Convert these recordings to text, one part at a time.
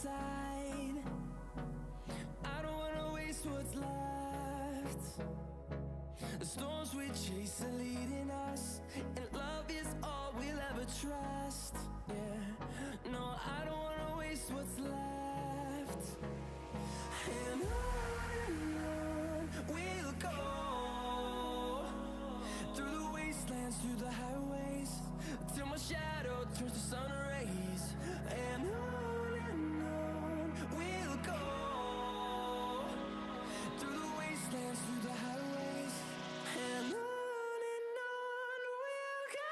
side. I don't wanna waste what's left. The storms we chase are leading us, and love is all we'll ever trust. Yeah, no, I don't wanna waste what's left. And on we'll go, through the wastelands, through the highways, till my shadow turns to sun rays. And on we'll go, through the wastelands, through the highways, and on we'll go.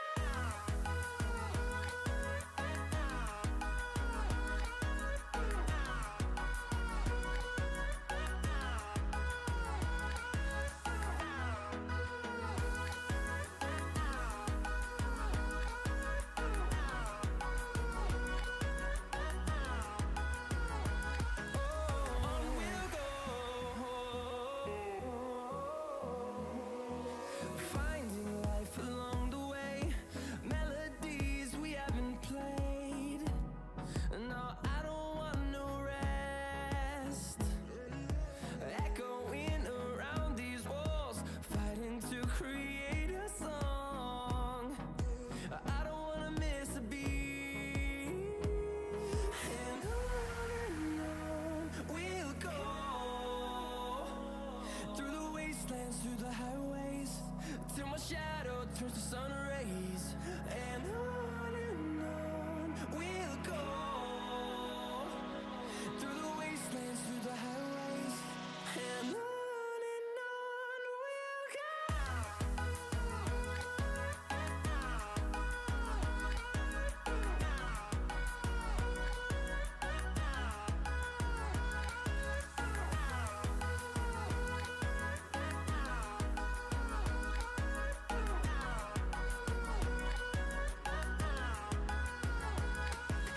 Finding life along the way, melodies we haven't played. No, I don't want no rest. Echoing around these walls, fighting to create a song. I don't wanna miss a beat. And on we'll go, through the wastelands, through the highways, till my shadow turns to sun rays. And on we'll go, through the wastelands, through the highways, and on we'll go.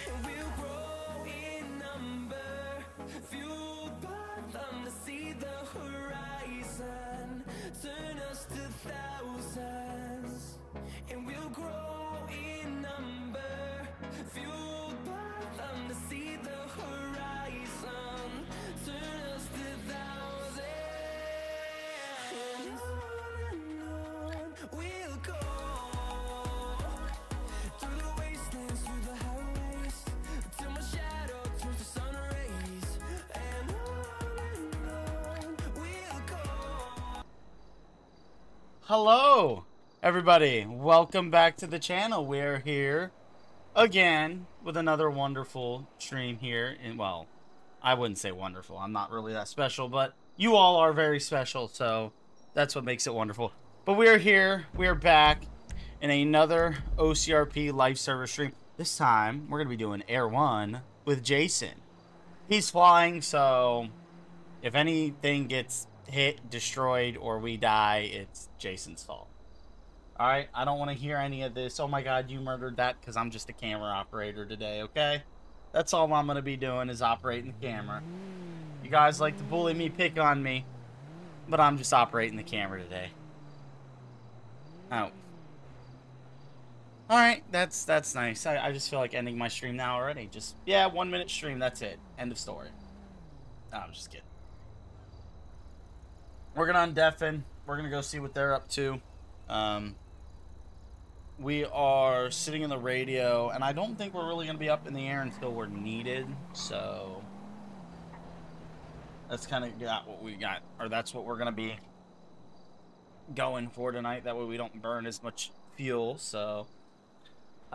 And we'll grow in number, fueled by them to see the horizon, turn us to thousands. And we'll grow in number, fueled by them to see the horizon, turn us to thousands. And on we'll go, through the wastelands, through the highways, till my shadow turns to sun rays. And on we'll go. Hello, everybody. Welcome back to the channel. We're here again with another wonderful stream here. And well, I wouldn't say wonderful. I'm not really that special, but you all are very special, so that's what makes it wonderful. But we're here. We're back in another OCRP live server stream. This time, we're going to be doing Air 1 with Jason. He's flying, so if anything gets hit, destroyed, or we die, it's Jason's fault. Alright, I don't want to hear any of this, oh my god, you murdered that, because I'm just a camera operator today, okay? That's all I'm going to be doing, is operating the camera. You guys like to bully me, pick on me, but I'm just operating the camera today. Oh. Alright, that's nice. I just feel like ending my stream now already. Just, yeah, 1 minute stream, that's it. End of story. No, I'm just kidding. We're gonna undeafen. We're gonna go see what they're up to. We are sitting in the radio, and I don't think we're really gonna be up in the air until we're needed, so that's kind of got what we got, or that's what we're gonna be going for tonight. That way we don't burn as much fuel. So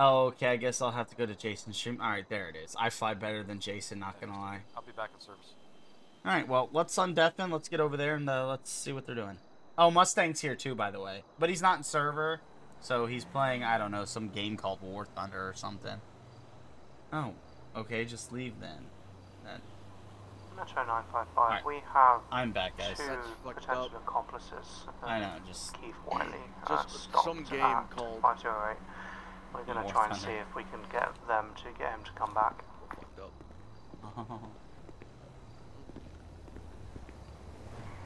oh, okay, I guess I'll have to go to Jason's stream. All right, there it is. I fly better than Jason, not gonna lie. I'll be back in service. All right, well, let's undeafen. Let's get over there and let's see what they're doing. Oh, Mustang's here too, by the way, but he's not in server, so he's playing, I don't know, some game called War Thunder or something. Oh, okay, just leave then. Metro 955, Right. we have I'm back, guys. two like potential about- accomplices. I know, just Keith Wiley Just stopped some game at called- 508. We're going War to try and Thunder. see if we can get them to get him to come back. Fucked up.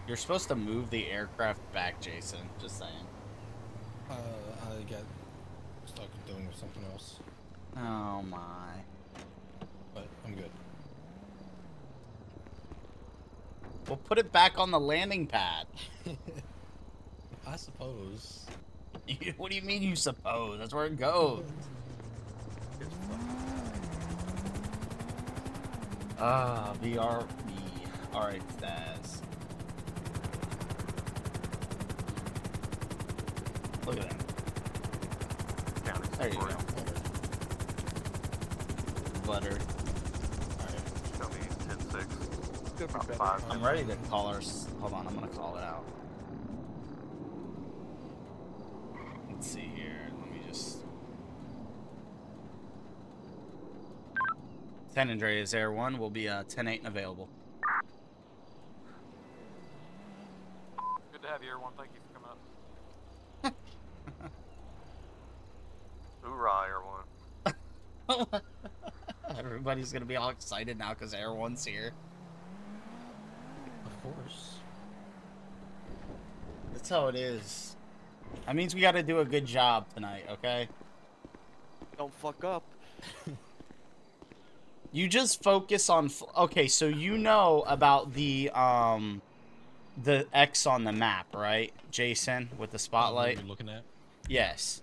You're supposed to move the aircraft back, Jason. Just saying. I got stuck doing something else, Oh my. but I'm good. We'll put it back on the landing pad. I suppose. What do you mean you suppose? That's where it goes. Ah, BRB. Alright, Staz. Look at that. There you go. Butter. Alright. Show me 10-6. Good for About better. 5. I'm ready to call our... Hold on, I'm gonna call it out. Let's see here. Let me just... San Andreas Air 1 will be 10-8 and available. Good to have you, everyone. Thank you for coming up. Hoorah, Air 1. Everybody's gonna be all excited now because Air 1's here. Of course. That's how it is. That means we gotta do a good job tonight, okay? Don't fuck up. You just focus on... Okay, so you know about the X on the map, right, Jason, with the spotlight? You're looking at? Yes.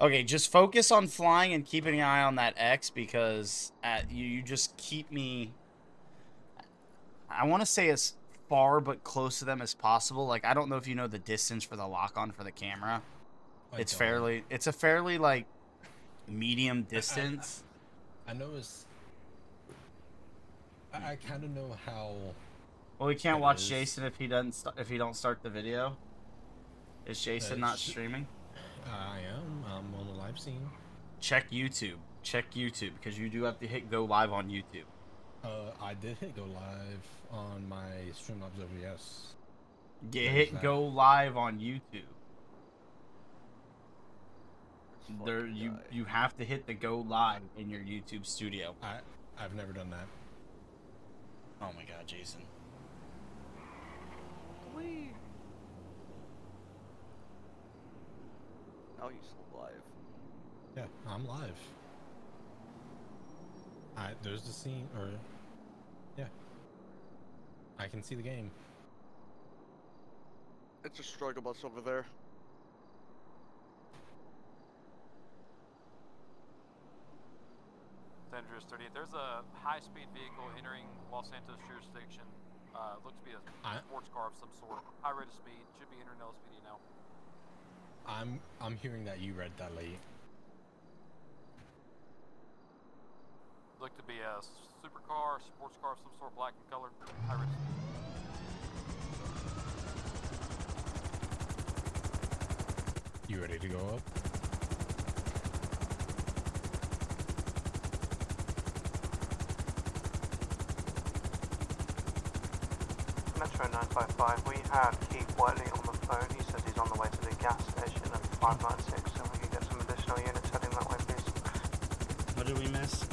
Okay, just focus on flying and keeping an eye on that X because you just keep me... I want to say as far but close to them as possible. Like, I don't know if you know the distance for the lock-on for the camera. It's a fairly, like, medium distance. I know it's... I kind of know how... Well, we can't It watch is. Jason if he don't start the video. Is Jason not streaming? I am. I'm on the live scene. Check YouTube. Check YouTube because you do have to hit go live on YouTube. I did hit go live on my Streamlabs OBS. Yeah, Where's hit that? go live on YouTube. There, Fucking guy. you have to hit the go live in your YouTube studio. I've never done that. Oh my God, Jason. Whee! Now you still live. Yeah, I'm live. There's the scene, or... Yeah. I can see the game. It's a struggle bus over there. Dangerous 38. There's a high-speed vehicle entering Los Santos jurisdiction. Looks to be a sports car of some sort. High rate of speed. Should be entering LSPD now. I'm hearing that you read that late. Look to be a supercar, sports car of some sort, black in color. High rate of speed. You ready to go up? Metro 955, we had Keith Whiteley on the phone. He said he's on the way to the gas station at 596, so we can get some additional units heading that way, please. What did we miss?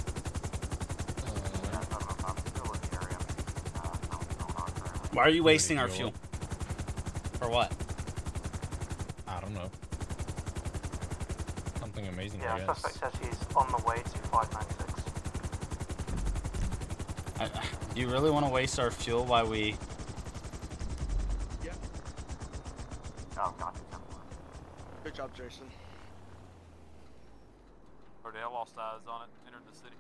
Why are you wasting our fuel? For what? I don't know. Something amazing, Yeah, I guess. suspect says he's on the way to 596. Do you really want to waste our fuel while we... Yeah. Oh, God. Good job, Jason. Rodale lost eyes on it. Entered the city.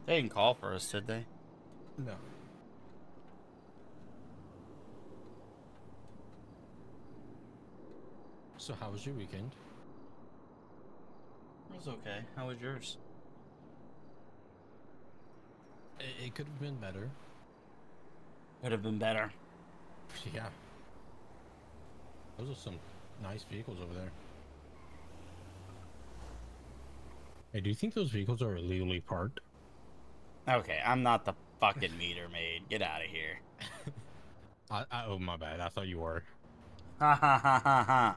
They didn't call for us, did they? No. So how was your weekend? It was okay. How was yours? It could have been better. Could have been better. Yeah. Those are some nice vehicles over there. Hey, do you think those vehicles are illegally parked? Okay, I'm not the fucking meter maid. Get out of here. Oh, my bad. I thought you were. Ha ha ha ha ha.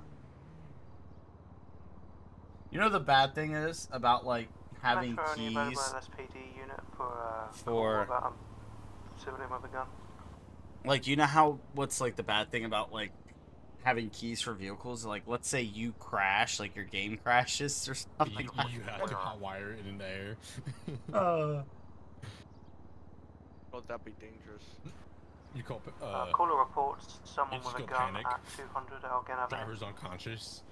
You know the bad thing is about like having Metro, only available keys LSPD unit for for about civilian with a gun. like, you know how what's like the bad thing about like having keys for vehicles. Like, let's say you crash, like your game crashes or something. You have to hotwire it in the air. Would that be dangerous? You call caller reports someone just with a go gun panic. at 200 Elgin Avenue. driver's unconscious.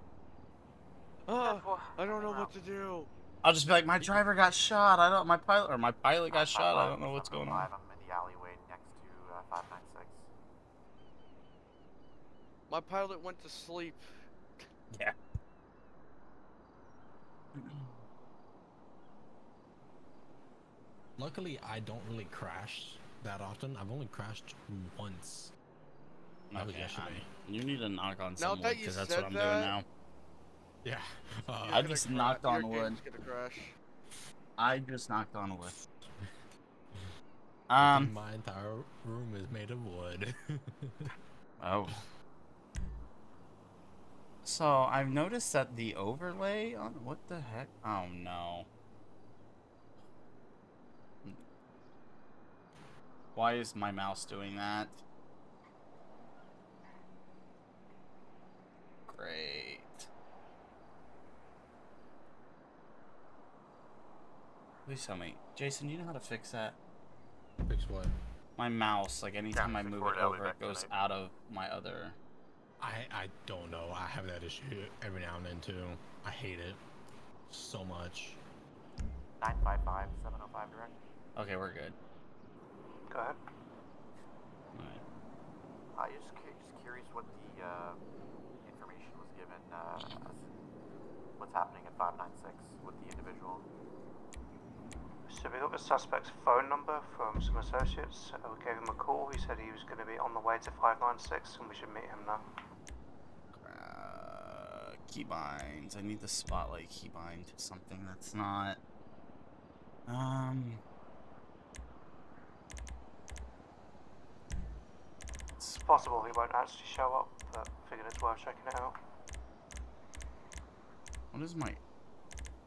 I don't know what to do. I'll just be like, my driver got shot. I don't. My pilot got shot. I don't know what's going on. I'm in the alleyway next to 596. My pilot went to sleep. Yeah. Luckily, I don't really crash that often. I've only crashed once. That was yesterday. You need to knock on Now some wood that you because that's said what I'm doing that- now. Yeah. I just knocked on Your wood. game's gonna crash. I just knocked on wood. My entire room is made of wood. Oh. So I've noticed that the overlay on what the heck? Oh no. Why is my mouse doing that? Great. Please tell me. Jason, you know how to fix that? Fix what? My mouse, like anytime I move it forward, over, it goes out of my other... I don't know. I have that issue every now and then too. I hate it so much. 955, 705 direct. Okay, we're good. Go ahead. Alright. Just curious what the information was given, what's happening at 596 with the individual. So we got the suspect's phone number from some associates. We gave him a call. He said he was going to be on the way to 596 and we should meet him now. Keybinds. I need the spotlight keybind to something that's not. It's possible he won't actually show up, but figured it's worth checking it out. What is my?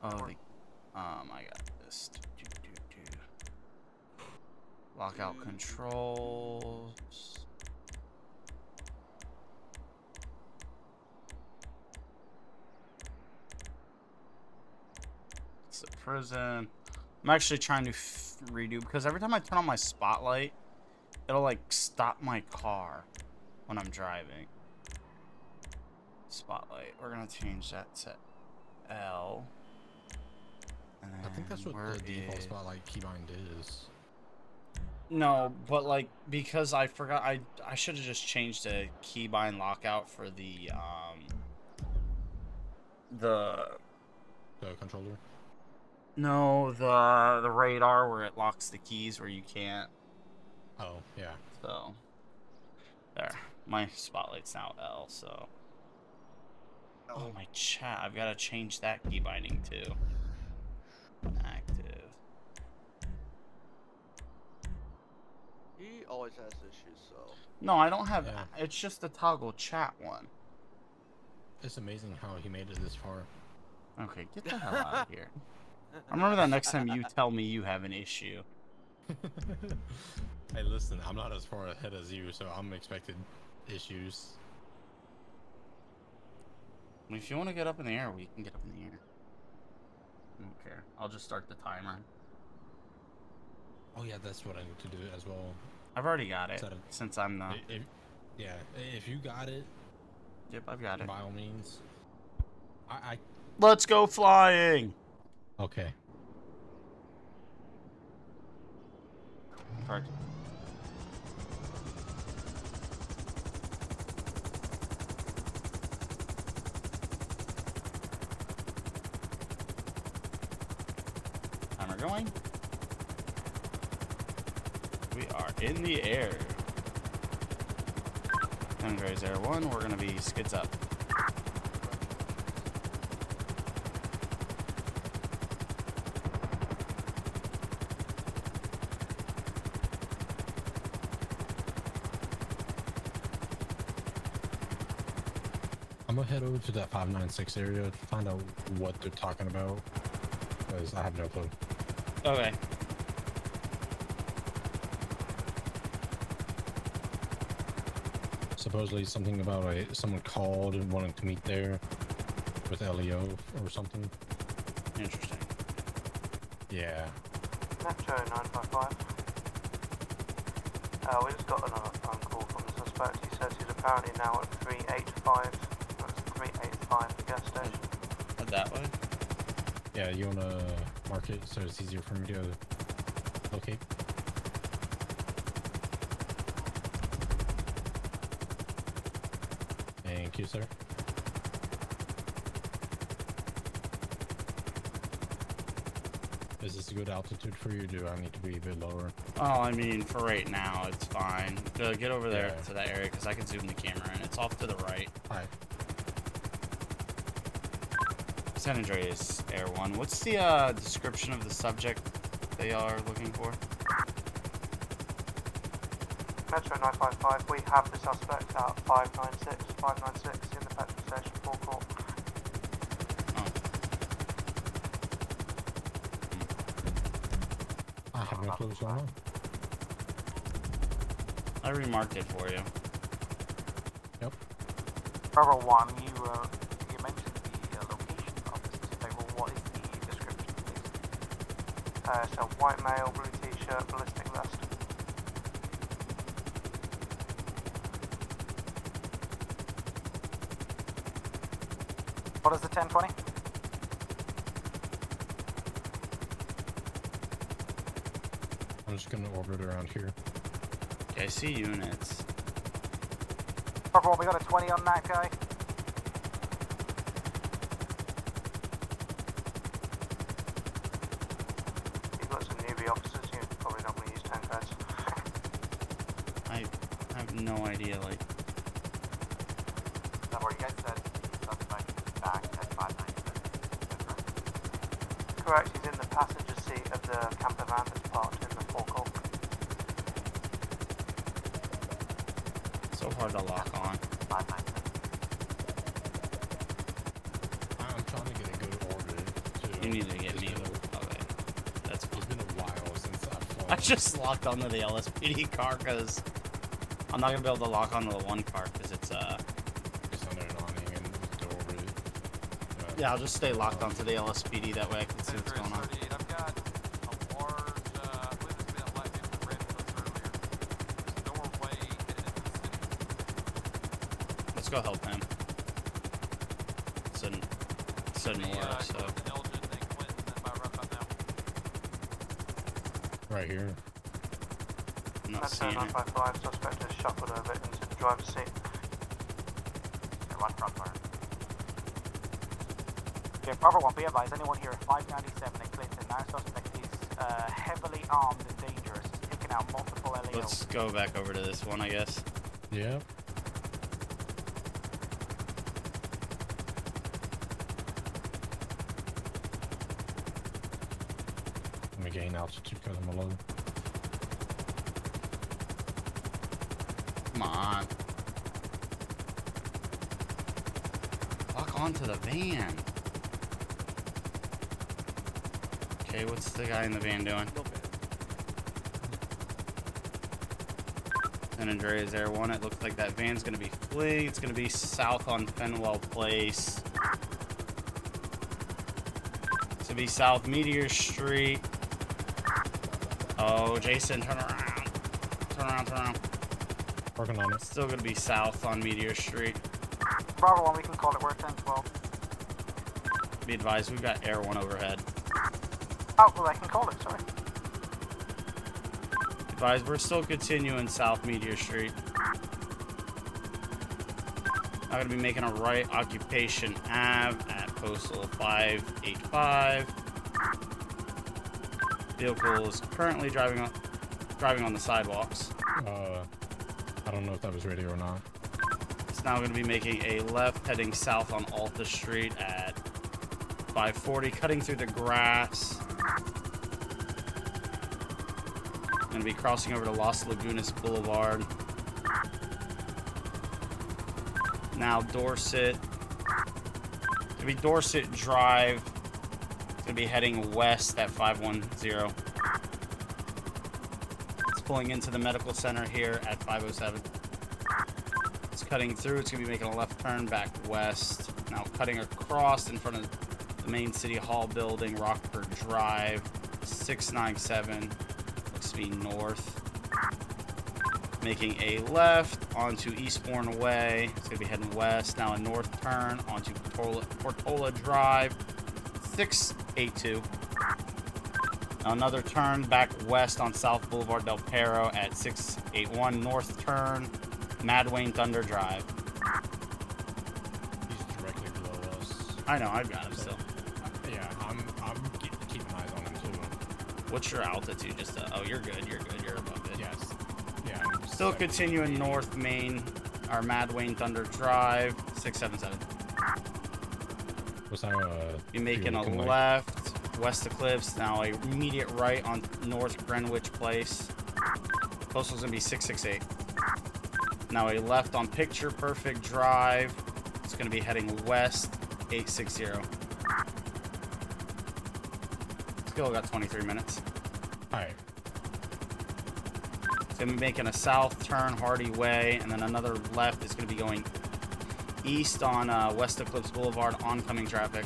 Oh, I got this. Lockout controls. It's a prison. I'm actually trying to redo because every time I turn on my spotlight, it'll like stop my car when I'm driving. Spotlight. We're gonna change that to L. And I think that's what where the default is... spotlight keybind is. No, but like because I forgot, I should have just changed the keybind lockout for the controller. No, the radar where it locks the keys where you can't. Oh yeah. So there, my spotlight's now L. So oh my chat, I've got to change that key binding too. Active. He always has issues, so. No, I don't have. Yeah. It's just the toggle chat one. It's amazing how he made it this far. Okay, get the hell out of here. I remember that next time you tell me you have an issue. Hey, listen, I'm not as far ahead as you, so I'm expecting issues. If you want to get up in the air, we can get up in the air. I don't care. I'll just start the timer. Oh yeah, that's what I need to do as well. I've already got it, Is that since I'm the... Yeah, if you got it, Yep, I've got it. by all means. Let's go flying! Okay. Correct. Timer going. We are in the air. Android's Air 1, we're gonna be skids up. I'm gonna head over to that 596 area to find out what they're talking about, because I have no clue. Okay. Supposedly something about someone called and wanted to meet there with LEO or something. Interesting. Yeah. Metro 955. We just got another phone call from the suspect. He says he's apparently now at 385. That's 385, the gas station. That way? Yeah, you wanna mark it so it's easier for me to locate? Thank you, sir. Is this a good altitude for you? Do I need to be a bit lower? Oh, I mean, for right now, it's fine. Get over there to that area, because I can zoom the camera in. It's off to the right. Alright. San Andreas Air 1. What's the description of the subject they are looking for? Metro 955, we have the suspect at 596 in the petrol station forecourt. Oh. I have no clue what's going on. I remarked it for you. Yep. Bravo 1, you mentioned the location of the suspect. Well, what is the description, please? So white male, blue t-shirt, ballistic vest. What is the 1020? I'm just gonna orbit around here. Okay, I see units. Bravo 1, we got a 20 on that guy. You've got some newbie officers, you probably not going to use 10 codes. I have no idea, like... Is that what you guys said? The suspect is back at 596. Correct, he's in the passenger seat of the camper van that's parked in the forecourt. So hard to lock on. 596. I'm trying to get a good orbit, too. You need to get me... Okay. That's fine. It's been a while since I've flown. I just locked onto the LSPD car, because... I'm not gonna be able to lock onto the one car, because it's, Just under an awning and to orbit. Yeah, I'll just stay locked onto the LSPD, that way I can see what's going on. 38, I've got a large, I believe it's been a light vehicle that ran into us earlier. There's a doorway headed into the city. Let's go help him. Said more, so... Elgin and Clinton and by rough out now. Right here. I'm not Metro seeing it. 955, suspect is shuffled a bit into the driver's seat. Okay, one crossfire. Okay, Bravo 1, be advised, anyone here at 597 in Clinton, our suspect is heavily armed and dangerous. He's taking out multiple LEOs. Let's go back over to this one, I guess. Yeah. Let me gain altitude because I'm low. Come on. Lock onto the van. Okay, what's the guy in the van doing? San Andreas Air 1, it looks like that van's gonna be fleeing. It's gonna be south on Fenwell Place. It's gonna be South Meteor Street. Oh, Jason, turn around. Turn around, turn around. Working on it. Still gonna be south on Meteor Street. Bravo 1, we can call it, we're at 1012. Be advised, we've got Air 1 overhead. Oh, well, I can call it, sorry. Advised, we're still continuing south Meteor Street. I'm gonna be making a right occupation Ave at postal 585. Vehicle is currently driving on the sidewalks. I don't know if that was radio or not. It's now going to be making a left heading south on Alta Street at 540, cutting through the grass. Going to be crossing over to Los Lagunas Boulevard. Now Dorset. It's going to be Dorset Drive. It's going to be heading west at 510. It's pulling into the medical center here at 507. cutting through. It's going to be making a left turn back west. Now cutting across in front of the main City Hall building, Rockford Drive, 697. Looks to be north. Making a left onto Eastbourne Way. It's going to be heading west. Now a north turn onto Portola Drive, 682. Now another turn back west on South Boulevard Del Perro at 681. North turn, Mad Wayne Thunder Drive. He's directly below us. I know, I've got him still. Yeah, I'm keeping eyes on him too. What's your altitude? Just oh, you're good. You're above it. Yes. Yeah. Still continuing north Main, our Mad Wayne Thunder Drive, 677. What's our You're making a left west of Cliffs. Now a immediate right on North Greenwich Place. Postal's gonna be 668. Now a left on Picture Perfect Drive. It's gonna be heading west, 860. Still got 23 minutes. Alright. It's gonna be making a south turn Hardy Way, and then another left is gonna be going east on West Eclipse Boulevard, oncoming traffic.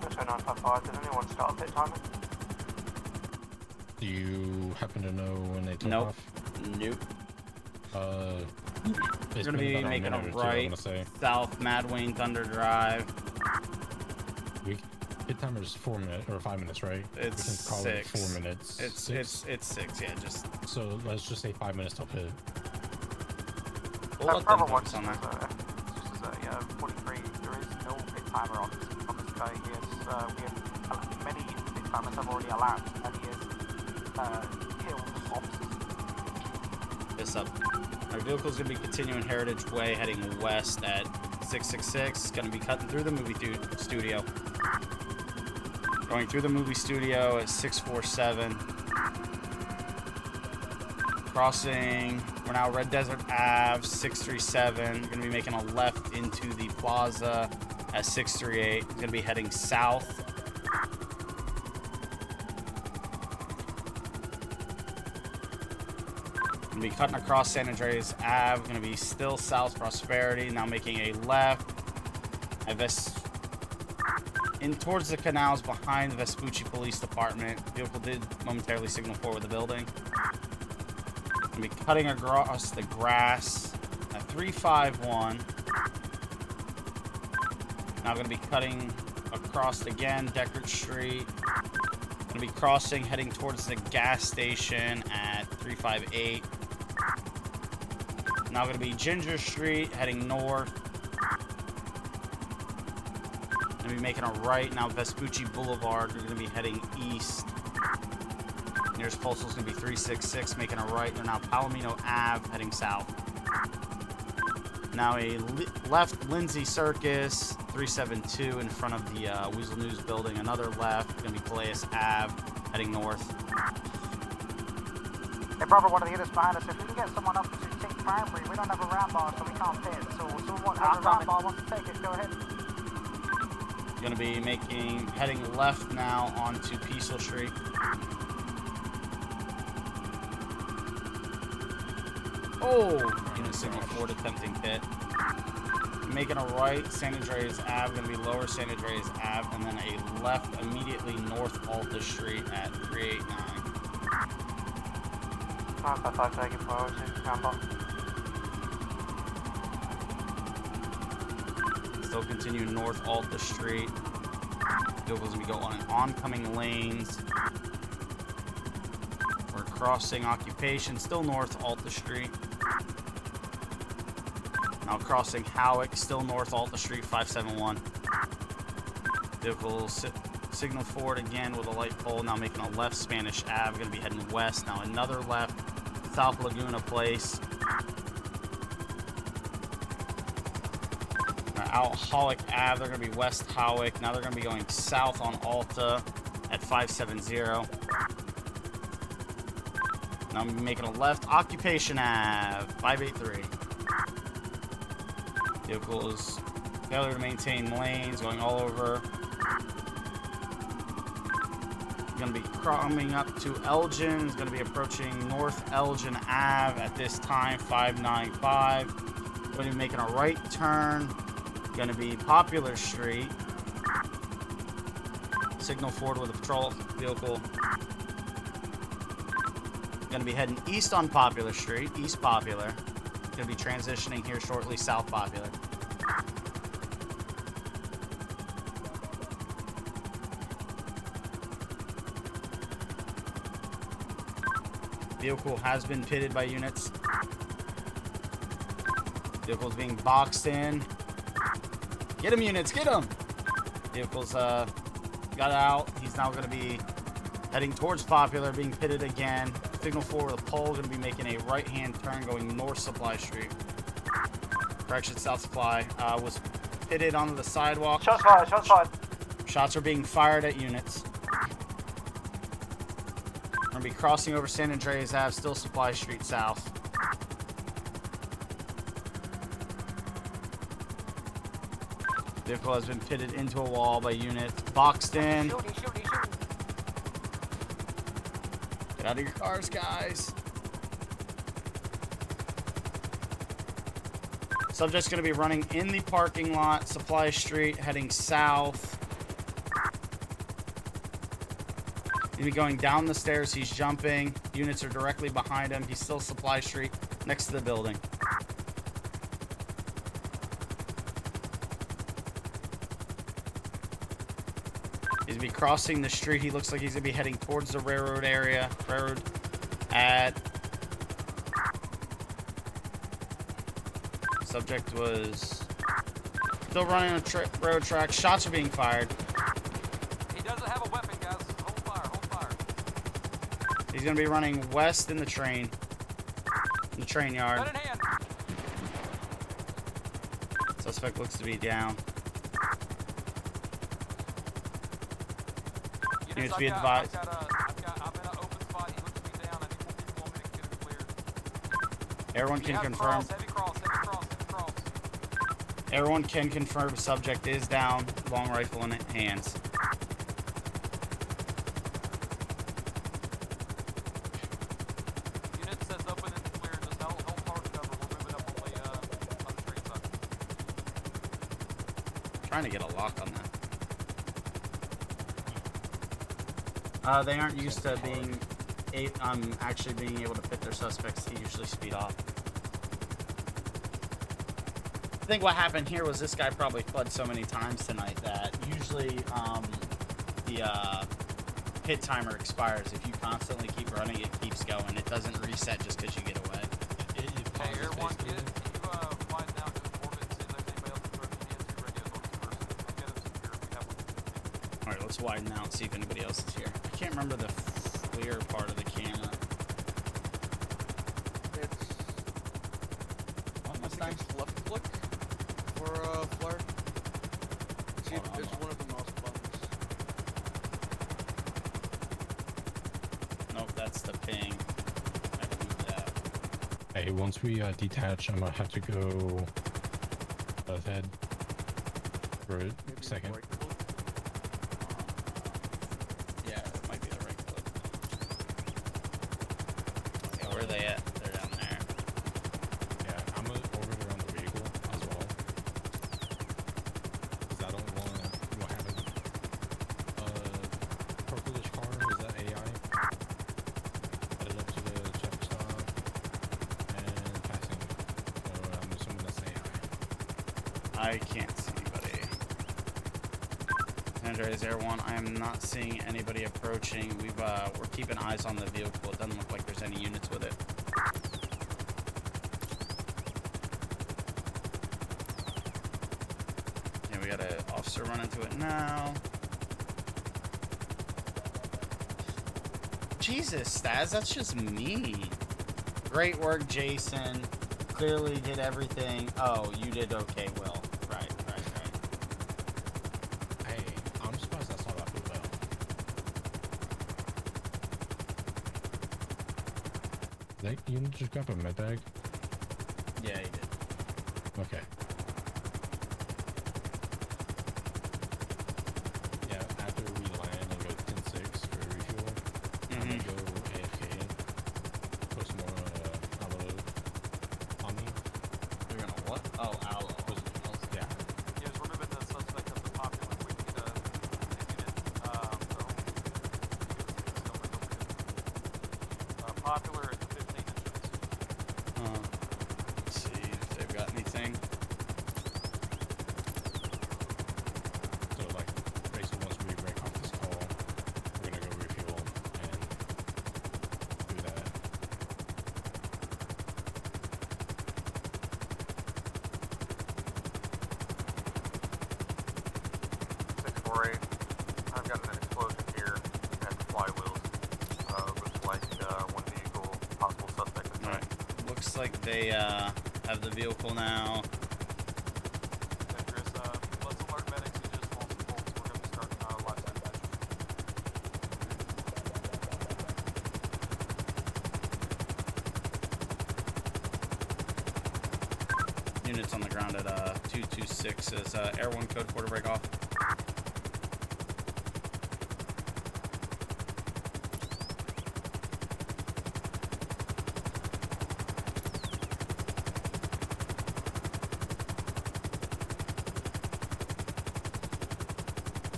Metro 955, did anyone start pit timing? Do you happen to know when they took Nope. off? Nope. It's We're gonna been be about making a minute or two, I right wanna say. south Mad Wayne Thunder Drive. Pit timer's 4 minutes or 5 minutes, right? It's we can call 6. it 4 minutes. It's 6. Yeah, just So let's just say 5 minutes till pit. we'll let them Bravo focus 1, on that. Just as a 43, there is no pit timer on this guy. He is, we have many pit timers have already elapsed, and he is killed officers. This up. Our vehicle's gonna be continuing Heritage Way, heading west at 666. Gonna be cutting through the movie studio. Going through the movie studio at 647. Crossing, we're now Red Desert Ave, 637. We're gonna be making a left into the plaza at 638. Gonna be heading south. Gonna be cutting across San Andreas Ave. Gonna be still South Prosperity. Now making a left. In towards the canals behind the Vespucci Police Department. Vehicle did momentarily signal forward the building. Gonna be cutting across the grass at 351. Now gonna be cutting across again Deckard Street. Gonna be crossing, heading towards the gas station at 358. Now gonna be Ginger Street, heading north. Gonna be making a right now Vespucci Boulevard. We're gonna be heading east. Nearest postal is gonna be 366, making a right. They're now Palomino Ave, heading south. Now a left Lindsay Circus, 372 in front of the Weasel News building. Another left, gonna be Calais Ave, heading north. Hey, Bravo, one of the units behind us. If we can get someone up to take primary, we don't have a ram bar, so we can't pit. So someone has a ram bar wants to take it. Go ahead. Gonna be heading left now onto Peaceful Street. Oh, unit signal 4 attempting pit. Making a right, San Andreas Ave, gonna be lower San Andreas Ave, and then a left immediately north Alta Street at 389. 955 taking priority, stand by. Still continuing north Alta Street. Vehicles gonna be going on oncoming lanes. We're crossing Occupation, still north Alta Street. Now crossing Howick, still north Alta Street, 571. Vehicle signal forward again with a light pole. Now making a left Spanish Ave, gonna be heading west. Now another left South Laguna Place. Out Hawick Ave, they're going to be west Hawick. Now they're going to be going south on Alta at 570. Now I'm making a left Occupation Ave, 583. Vehicles failure to maintain lanes, going all over. Going to be coming up to Elgin. Is going to be approaching North Elgin Ave at this time, 595. Going to be making a right turn. Going to be Popular Street. Signal forward with a patrol vehicle. Going to be heading east on Popular Street, East Popular. Going to be transitioning here shortly, South Popular. Vehicle has been pitted by units. Vehicle's being boxed in. Get him, units, get him! Vehicle's got out. He's now going to be heading towards Popular, being pitted again. Signal forward with a pole, going to be making a right-hand turn going north Supply Street. Correction, South Supply. Was pitted onto the sidewalk. Shots fired, shots fired. Shots are being fired at units. We're going to be crossing over San Andreas Ave, still Supply Street South. Vehicle has been pitted into a wall by units. Boxed in. Shooting. Get out of your cars, guys. Subject's going to be running in the parking lot, Supply Street, heading south. He'll be going down the stairs. He's jumping. Units are directly behind him. He's still Supply Street, next to the building. He's going to be crossing the street. He looks like he's going to be heading towards the railroad area. Railroad at... Subject was still running on railroad track. Shots are being fired. He doesn't have a weapon, guys. Hold fire, hold fire. He's going to be running west in the train. In the train yard. Gun in hand. Suspect looks to be down. Units be advised. I'm in an open spot. He looks to be down. I need more people on me to get him cleared. Everyone can confirm. Heavy cross. Everyone can confirm subject is down. Long rifle in hands. Unit says open and clear. Just hold hard cover. We're moving up only on the street side. Trying to get a lock on that. They aren't used to being actually being able to pit their suspects. They usually speed off. I think what happened here was this guy probably fled so many times tonight that usually the pit timer expires. If you constantly keep running, it keeps going. It doesn't reset just because you get away. Hey, everyone, can you widen out to the orbit and see if there's anybody else that's running the two radios on this person? Let's get him secure if we have one. Alright, let's widen out and see if anybody else is here. I can't remember the clear part of the camera. It's... What, I Mustang? think it's left click for flare. See, Hold on, it's one of the mouse buttons. Nope, that's the ping. I removed that. Hey, once we detach, I'm gonna have to go ahead for a second. Right click. Yeah, it might be the right click. Yeah, where are they at? They're down there. Yeah, I'm gonna orbit around the vehicle as well. Because I don't want what happened. Purplish car, is that AI? Headed up to the check stop and passing. So I'm assuming that's AI. I can't see anybody. San Andreas Air 1, I am not seeing anybody approaching. We're keeping eyes on the vehicle. It doesn't look like there's any units with it. Yeah, we got an officer run into it now. Jesus, Staz, that's just me. Great work, Jason. Clearly did everything. Oh, you did okay, Will. Right. Hey, I'm surprised that's not that blue bell. You just grab a med bag? Yeah, he did. Okay. Yeah, after we land and go 10-6 for refuel. Popular at the 15 entrance. Let's see if they've got anything. So, like, basically, once we break off this call, we're gonna go refuel and do that. 648. I've got an explosion here at the flywheels. Looks like one vehicle, possible suspect inside. Alright. Looks like they have the vehicle now. Okay, Chris, let's alert medics. He just lost the bolts. We're going to be starting live dispatch. Units on the ground at 226 is Air 1 code 4 to break off.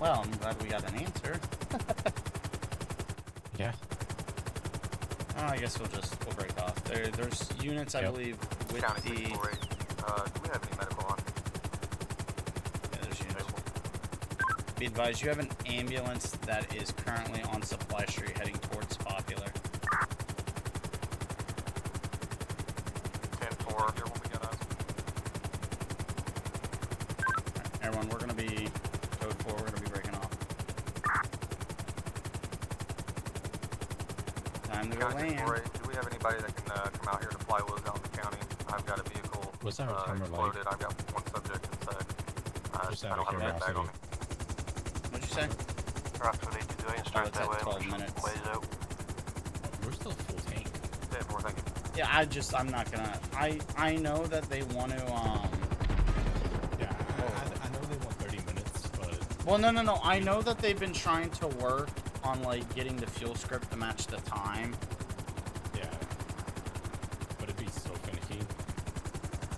Well, I'm glad we got an answer. Yeah. Oh, I guess we'll break off. There's units, I Yep. believe, with County the. 648. Do we have any medical on? Yeah, there's units. Be advised, you have an ambulance that is currently on Supply Street heading towards Popular. 10-4. Here when we got us. Alright, everyone, we're gonna be code 4. We're gonna be breaking off. Time to go County land. 648. Do we have anybody that can come out here to flywheels out in the county? I've got a vehicle What's our timer exploded. like? I've got one subject inside. Just I out don't of have a med bag on me. What'd you say? Roughly to do Oh, it's at 12 minutes. Ways out. We're still full tank. 10-4, thank you. Yeah, I'm not gonna. I know that they want to. Yeah, I know they want 30 minutes, but Well, no. I know that they've been trying to work on like getting the fuel script to match the time. yeah. But it'd be so finicky.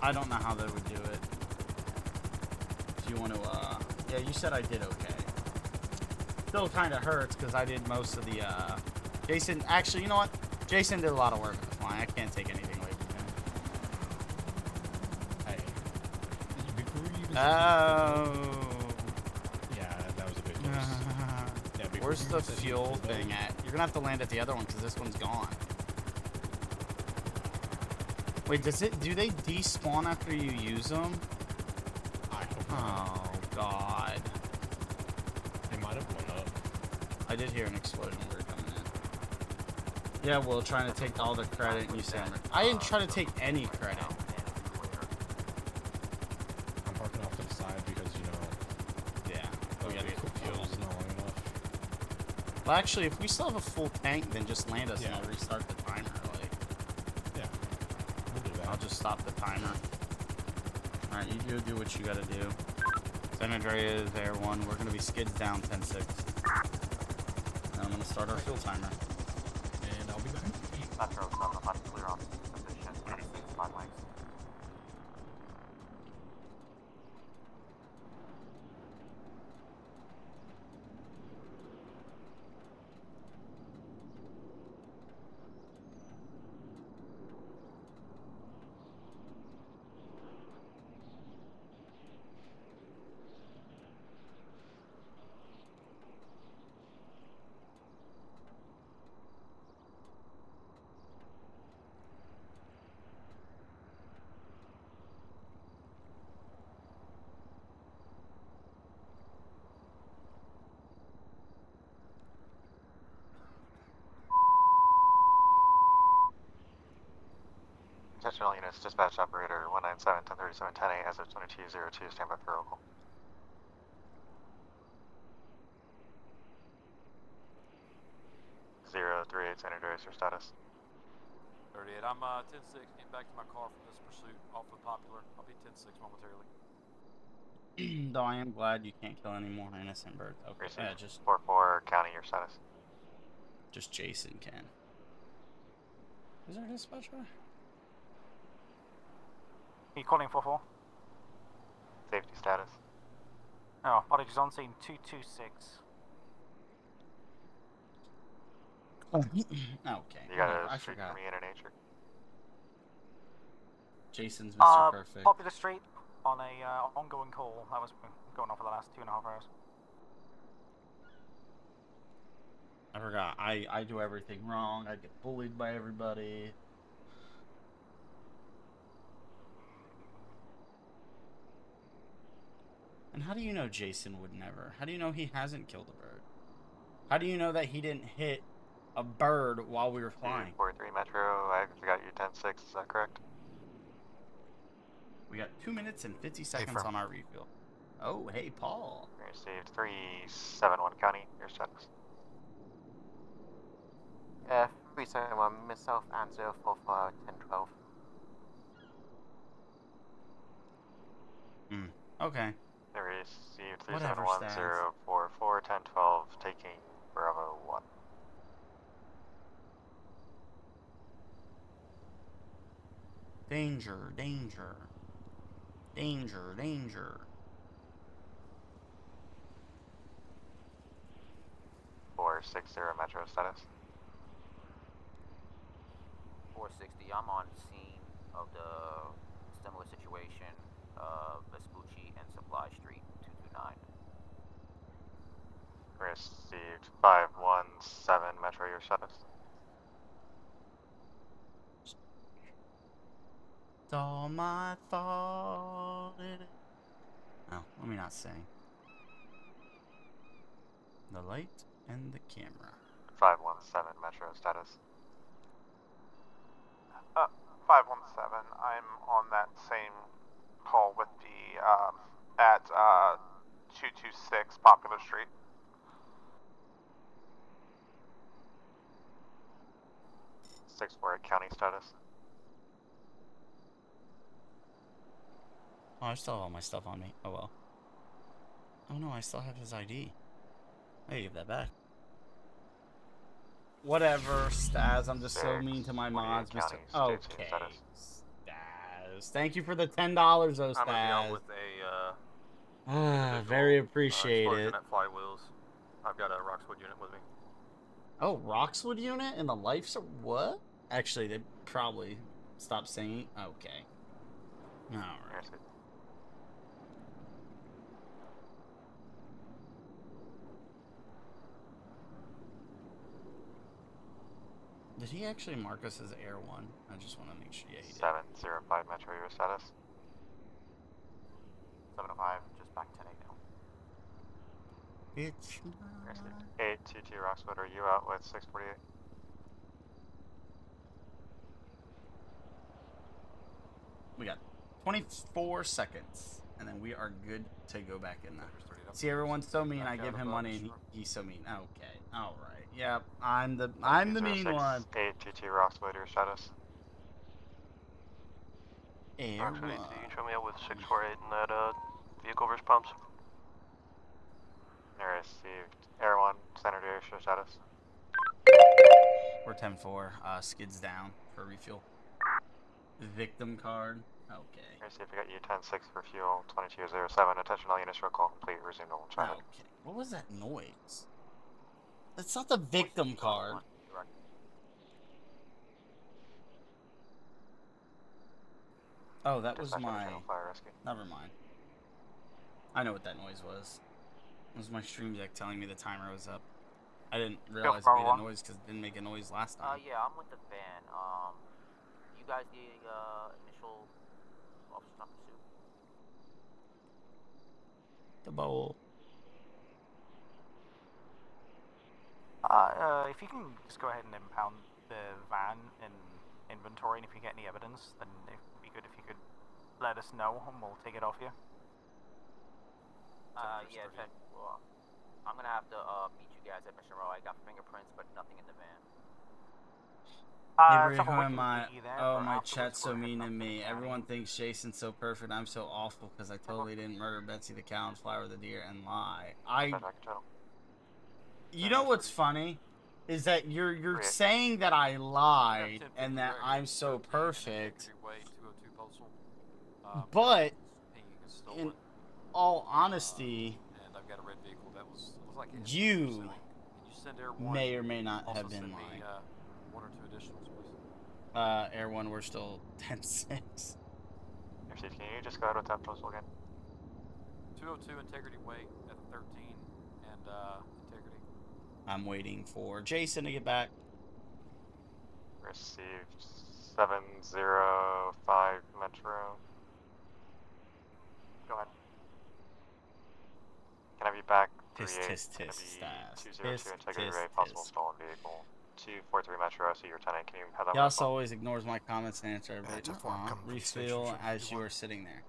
I don't know how they would do it. If you want to, yeah, you said I did okay. Still kind of hurts because I did most of the, Jason, actually, you know what? Jason did a lot of work with the flying. I can't take anything away from him. Hey, before you even yeah, that was a bit close. Yeah, before Where's you the even said you fuel pulled thing out, at? You're gonna have to land at the other one because this one's gone. Wait, do they despawn after you use them? I hope not. Oh, God. They might have blown up. I did hear an explosion when we were coming in. Yeah, well, trying to take all the credit and you said I didn't try to take any credit. I'm parking off to the side because, you know, Yeah, we gotta get the fuel. fuel's not long enough. Well, actually, if we still have a full tank, then just land us and Yeah. I'll restart the timer. Like, Yeah, we'll do that. I'll just stop the timer. Alright, you do what you gotta do. San Andreas, Air 1, we're gonna be skids down 10-6. And I'm gonna start our fuel timer. And I'll be back. Metro 7, I'm clear on position. 5 mics. Attention all units, dispatch operator 197 1037 10A as of 2202, stand by for local. Zero 38 San Andreas, your status. 38. I'm 10-6, getting back to my car from this pursuit off of Popular. I'll be 10-6 momentarily. Though I am glad you can't kill any more innocent birds. Okay, yeah, just 4-4 county, your status. Jason can. Is there a dispatcher? You calling 4-4? Safety status. Oh, apologies, on scene 226. Okay. You got whatever, I a street forgot. for me in nature? Jason's Mr. Perfect. Popular Street on a ongoing call. That was going on for the last 2.5 hours. I forgot. I do everything wrong. I get bullied by everybody. And how do you know Jason would never? How do you know he hasn't killed a bird? How do you know that he didn't hit a bird while we were flying? 43 Metro, I got you 10-6, is that correct? We got 2 minutes and 50 seconds on our refill. Oh, hey, Paul. We received 371 County, your status. 371, myself and 044 1012. Okay. They received Whatever, 371 044 1012, taking Bravo 1. Danger, danger. Danger, danger. 460 Metro status. 460, I'm on scene of the similar situation, Vespucci and Supply Street, 229. Received 517 Metro, your status. It's all my fault. Oh, let me not sing. The light and the camera. 517 Metro status. 517, I'm on that same call with the, at 226 Popular Street. County status. Oh, I still have all my stuff on me. Oh well. Oh no, I still have his ID. I give that back. Whatever, Staz. I'm just so mean to my mods, Mr. Okay. Staz. Thank you for the $10, though, Staz. I'm gonna be out with a very appreciated. at Flywheels. I've got a Roxwood unit with me. Oh, Roxwood unit in the life. What? Actually, they probably stopped singing. Okay. All right. Did he actually mark us as Air 1? I just want to make sure. Yeah, he did. 705 Metro, your status. 705, just back 10 now. It's 822 Roxwood, are you out with 648? We got 24 seconds, and then we are good to go back in there. See, everyone's so mean. I give him money, and he's so mean. Okay, all right. Yep, I'm the mean one. 822 Roxwood, your status. Air Actually, 1. you show me out with 648 in that vehicle versus pumps. I received Air 1, Senator, your status. We're 10-4. Skids down for refuel. Victim card. Okay. I received, I got you 10-6 for fuel, 2207. Attention all units, roll call complete, resume normal traffic. Okay. What was that noise? That's not the victim card. Oh, that was my... Never mind. I know what that noise was. It was my stream deck telling me the timer was up. I didn't realize it made a noise because it didn't make a noise last time. Yeah, I'm with the van. You guys the initial officer not pursuit? The bowl. If you can just go ahead and impound the van in inventory, and if you get any evidence, then it would be good if you could let us know, and we'll take it off you. Yeah, well, I'm gonna have to meet you guys at Mission Row. I got fingerprints, but nothing in the van. Avery, who am I? Oh, my chat's so mean to me. Everyone thinks Jason's so perfect. I'm so awful because I totally didn't murder Betsy the cow and fly over the deer and lie. You know what's funny? Is that you're saying that I lied and that I'm so perfect. But in all honesty, you send Air 1. may or may not Also have been send me, lying. 1 or 2 additionals, please. Air 1, we're still 10-6. Can you just go ahead with that postal again? 202 Integrity Way at 13 and Integrity. I'm waiting for Jason to get back. Received 705 Metro. Go ahead. Can I have you back? Tisk, 38, tisk, tisk, staff. 202 Integrity Tisk, Way, possible tisk. stolen vehicle. 243 Metro, I see your tenant. Can you have that? Yas always ignores my comments and answer everybody. Just one coming from the Refuel station, as you 51. are sitting there.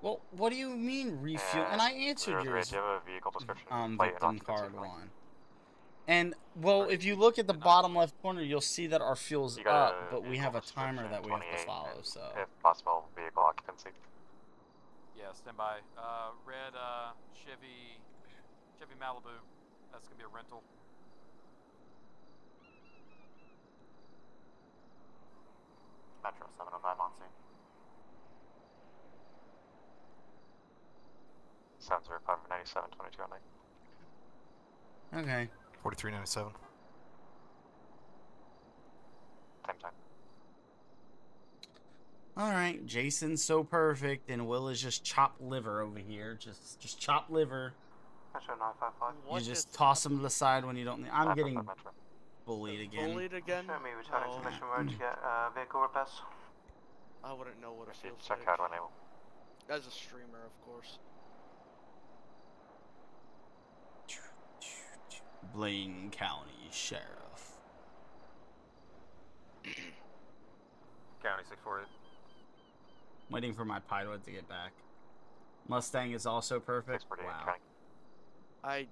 Well, what do you mean refuel? And I answered 03, yours. do you have a vehicle description? Plate and Victim occupancy card for me? 1. And, well, if you look at the bottom left corner, you'll see that our fuel's You got up, but we vehicle have a timer description, that we have to 28, follow, and so. if possible, vehicle occupancy. Yeah, stand by. Red Chevy Malibu. That's gonna be a rental. Metro 705 on scene. 705 97 22 on 9. Okay. 4397. Same time. Alright, Jason's so perfect, and Will is just chopped liver over here. Just chopped liver. Metro 955. You just toss him to the side when you don't need. I'm getting Metro. bullied again. Bullied again? Show me returning to No. Mission Road to get vehicle repairs. I wouldn't know what it feels Check like. out when able. As a streamer, of course. Blaine County Sheriff. County 648. Waiting for my pilot to get back. Mustang is also perfect. 648 Wow. training. I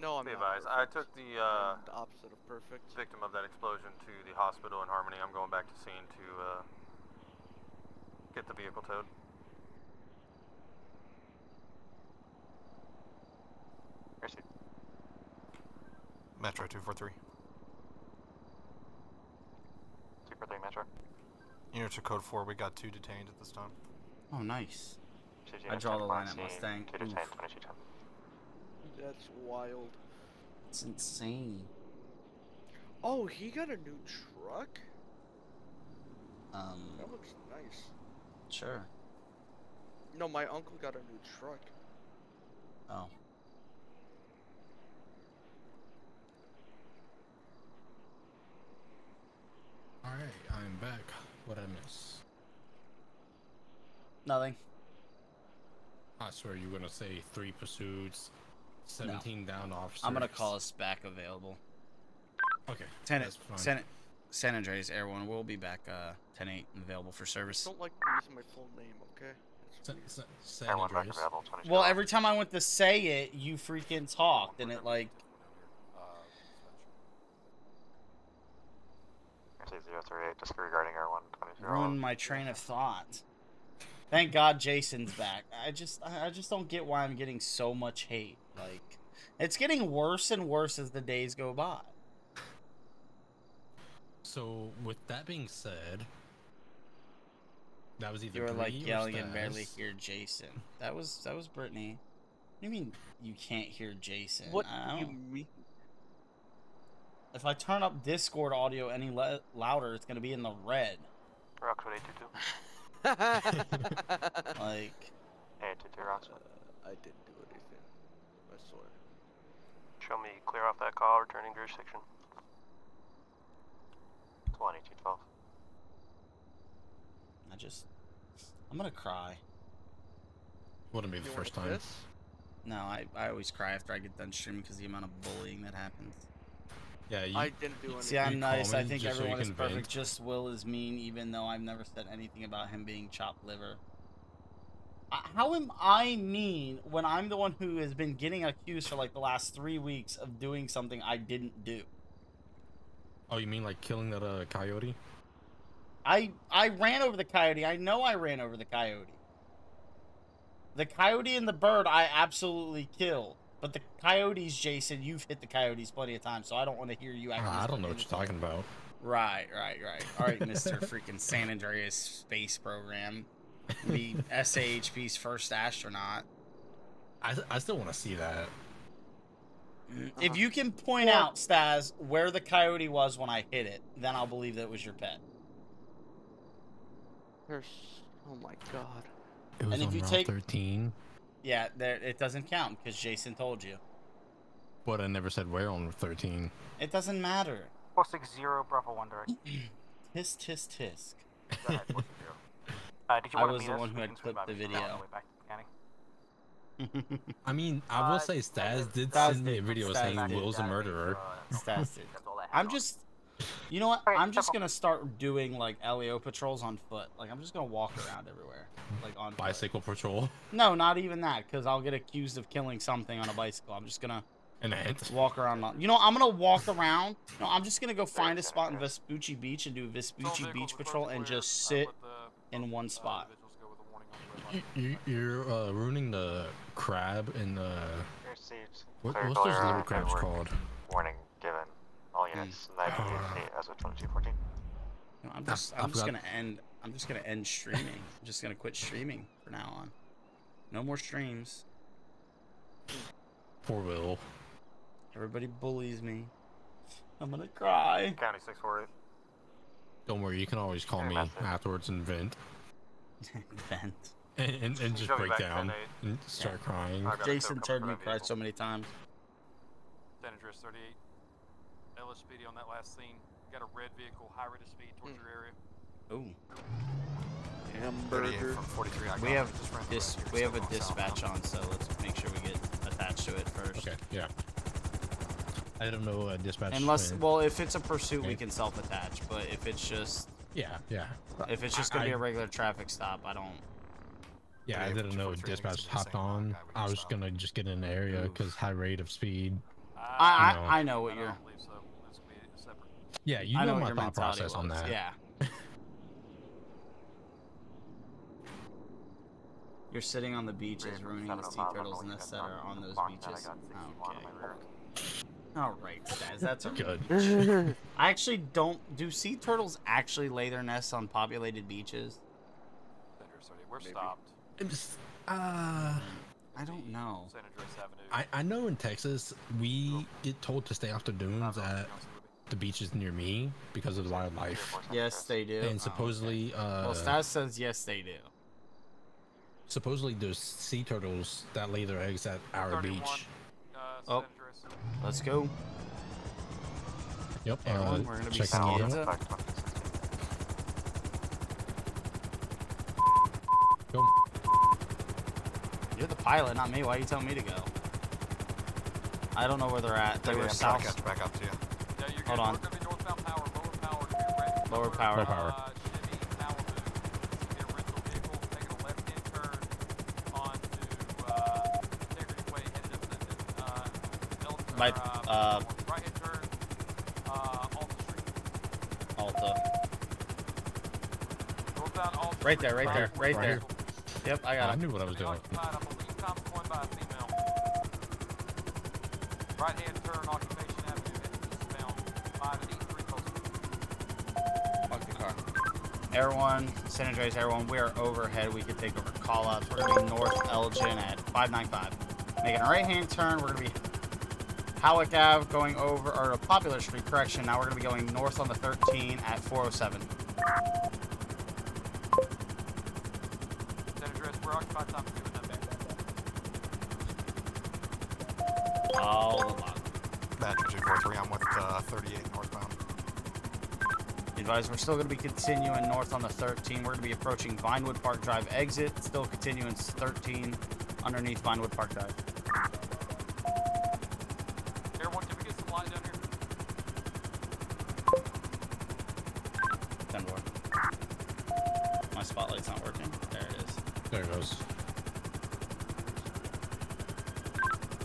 know I'm Be not advised, I perfect. took the I'm the opposite of perfect. victim of that explosion to the hospital in Harmony. I'm going back to scene to get the vehicle towed. Received. Metro 243. 243 Metro. Units are code 4. We got 2 detained at this time. Oh, nice. Two I units draw the on line at scene, Mustang. 2 detained, Oof. 22 10. That's wild. It's insane. Oh, he got a new truck? That looks nice. Sure. No, my uncle got a new truck. Oh. Alright, I'm back. What did I miss? Nothing. I swear you're gonna say 3 pursuits, 17 down officers. I'm gonna call us back available. Okay. Tenant, that's fine. San Andreas Air 1 will be back 10-8 available for service. Don't like using my full name, okay? It's weird. San Everyone back Andreas. available, 22 Well, every time I went to say it, you freaking talked, and it like Received 038, just regarding R1, 22 ruined my train of thought. Thank God Jason's back. I just don't get why I'm getting so much hate. Like, it's getting worse and worse as the days go by. So, with that being said, that was either You were like Bree or yelling and barely Stas. hear Jason. That was Brittany. What do you mean you can't hear Jason? What I do you don't- mean? If I turn up Discord audio any louder, it's gonna be in the red. Rockwood 822. Like, 822 Roxwood. I didn't do anything. I swear. Show me clear off that call, returning jurisdiction. 2212. I'm gonna cry. Wouldn't be the You first want time. this? No, I always cry after I get done streaming because the amount of bullying that happens. Yeah, you, I didn't do anything. See, I'm You nice. call I me think just so you everyone is can perfect. vent. Just Will is mean, even though I've never said anything about him being chopped liver. How am I mean when I'm the one who has been getting accused for like the last 3 weeks of doing something I didn't do? Oh, you mean like killing that coyote? I ran over the coyote. I know I ran over the coyote. The coyote and the bird I absolutely killed. But the coyotes, Jason, you've hit the coyotes plenty of times, so I don't want to hear you actually. I don't know what you're talking about. Right. All right, Mr. freaking San Andreas Space Program. Be SAHP's first astronaut. I still want to see that. If you can point out, Staz, where the coyote was when I hit it, then I'll believe that it was your pet. There's... Oh my god. It was And if on you Route take- 13, Yeah, there it doesn't count because Jason told you. but I never said where on Route 13. It doesn't matter. 460 Bravo 1 direct. Tisk, tisk, tisk. Go ahead, 460. Did you I want to was meet the us? one who We had can swing clipped by the Mr. Brown on video. the way back to the mechanic. I mean, I will say Staz did Staz send me a did. video Staz saying did. Will's a murderer. Stats did. I'm just, you know what? I'm just gonna start doing like LEO patrols on foot. Like I'm just gonna walk around everywhere, like on foot. Bicycle patrol. No, not even that, because I'll get accused of killing something on a bicycle. I'm just gonna An ant. walk around. You know, I'm gonna walk around. No, I'm just gonna go find a spot in Vespucci Beach and do Vespucci Beach patrol and just sit in one spot. You're ruining the crab and the. Your seats. What's those little crabs called? Warning given. All units 90 feet as of 2214. No, I'm just gonna end streaming. I'm just gonna quit streaming for now on. No more streams. Poor Will. Everybody bullies me. I'm gonna cry. County 648. Don't worry, you can always call me afterwards and vent. Vent. And just Show me break back down 10-8. and start crying. I've got Jason a tow heard me coming for cry that so many times. San Andreas 38. LSPD on that last scene. Got a red vehicle, high rate of speed towards your area. Ooh. 38 Hamburger. from 43. I We got have it. Just ran this. through right We here, have a so it's dispatch southbound. on, so let's make sure we get attached to it first. Okay, yeah. I don't know dispatch. Unless, when- well, if it's a pursuit, we Okay. can self-attach. But if it's just, Yeah, yeah. if it's just gonna be a regular traffic stop, I don't. Yeah, I Yeah, didn't know 43, I think dispatch it's the hopped same on. guy we I just was stopped. gonna just get in the area because high rate of speed. I know what I you're. don't believe so. That's gonna be separate. Yeah, you I know know my what your thought mentality process on was. that. Yeah. You're sitting on the beaches ruining the sea turtles' nests that are on those beaches. Okay. Alright, guys, that's Good. I actually don't. Do sea turtles actually lay their nests on populated beaches? San Andreas 38. We're stopped. I don't know. San Andreas Avenue. I know in Texas we get told to stay off the dunes at the beaches near me because of wildlife. Yes, they do. And supposedly, Well, Stas says yes, they do. supposedly there's sea turtles that lay their eggs at our 31, beach. Oh. San Andreas. Let's go. Yep. Everyone, we're gonna be checking it scanned out. up. Go. You're the pilot, not me. Why are you telling me to go? I don't know where they're at. They were I'm trying to south. catch back up to you. Yeah, you're Hold good. on. We're gonna be northbound power, lower power to your right. Lower power. Low power. Chevy Malibu. This will be a rental vehicle. Taking a left-hand turn onto Integrity Way, headed up the Delta. By, right-hand turn, Alta Street. Alta. Northbound Alta Right there, Street. right there, right there. here. Yep, I got I it. knew what I was doing. Occupied, I believe Tom's going by a female. Right-hand turn, Occupation Avenue, headed eastbound, 583 postal. Fuck the car. Air 1, San Andreas Air 1, we are overhead. We can take over call-outs. We're going to be north Elgin at 595. Making a right-hand turn. We're going to be Halleck Ave going over, or Popular Street, correction. Now we're going to be going north on the 13 at 407. San Andreas, we're occupied time to that back. All the lot. Badger 243. I'm with 38 northbound. Advise, we're still going to be continuing north on the 13. We're going to be approaching Vinewood Park Drive exit. Still continuing 13 underneath Vinewood Park Drive. Air 1, can we get some light down here? 10-4. My spotlight's not working. There it is. There it goes.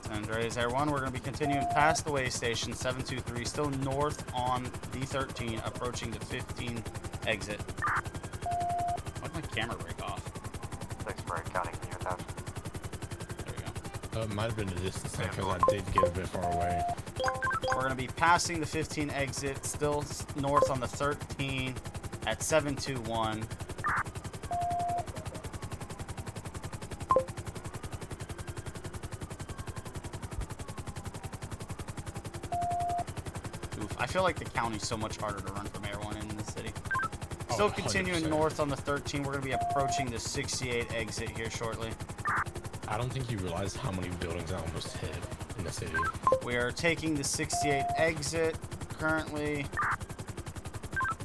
San Andreas Air 1, we're going to be continuing past the way station 723, still north on the 13, approaching the 15 exit. Why did my camera break off? 6 for County, can you attach? There we go. It might have been a distance thing because I did get a bit far away. We're going to be passing the 15 exit, still north on the 13 at 721. feel like the county's so much harder to run from everyone in the city. Oh, Still continuing 100%. north on the 13. We're going to be approaching the 68 exit here shortly. I don't think you realize how many buildings I almost hit in the city. We are taking the 68 exit currently.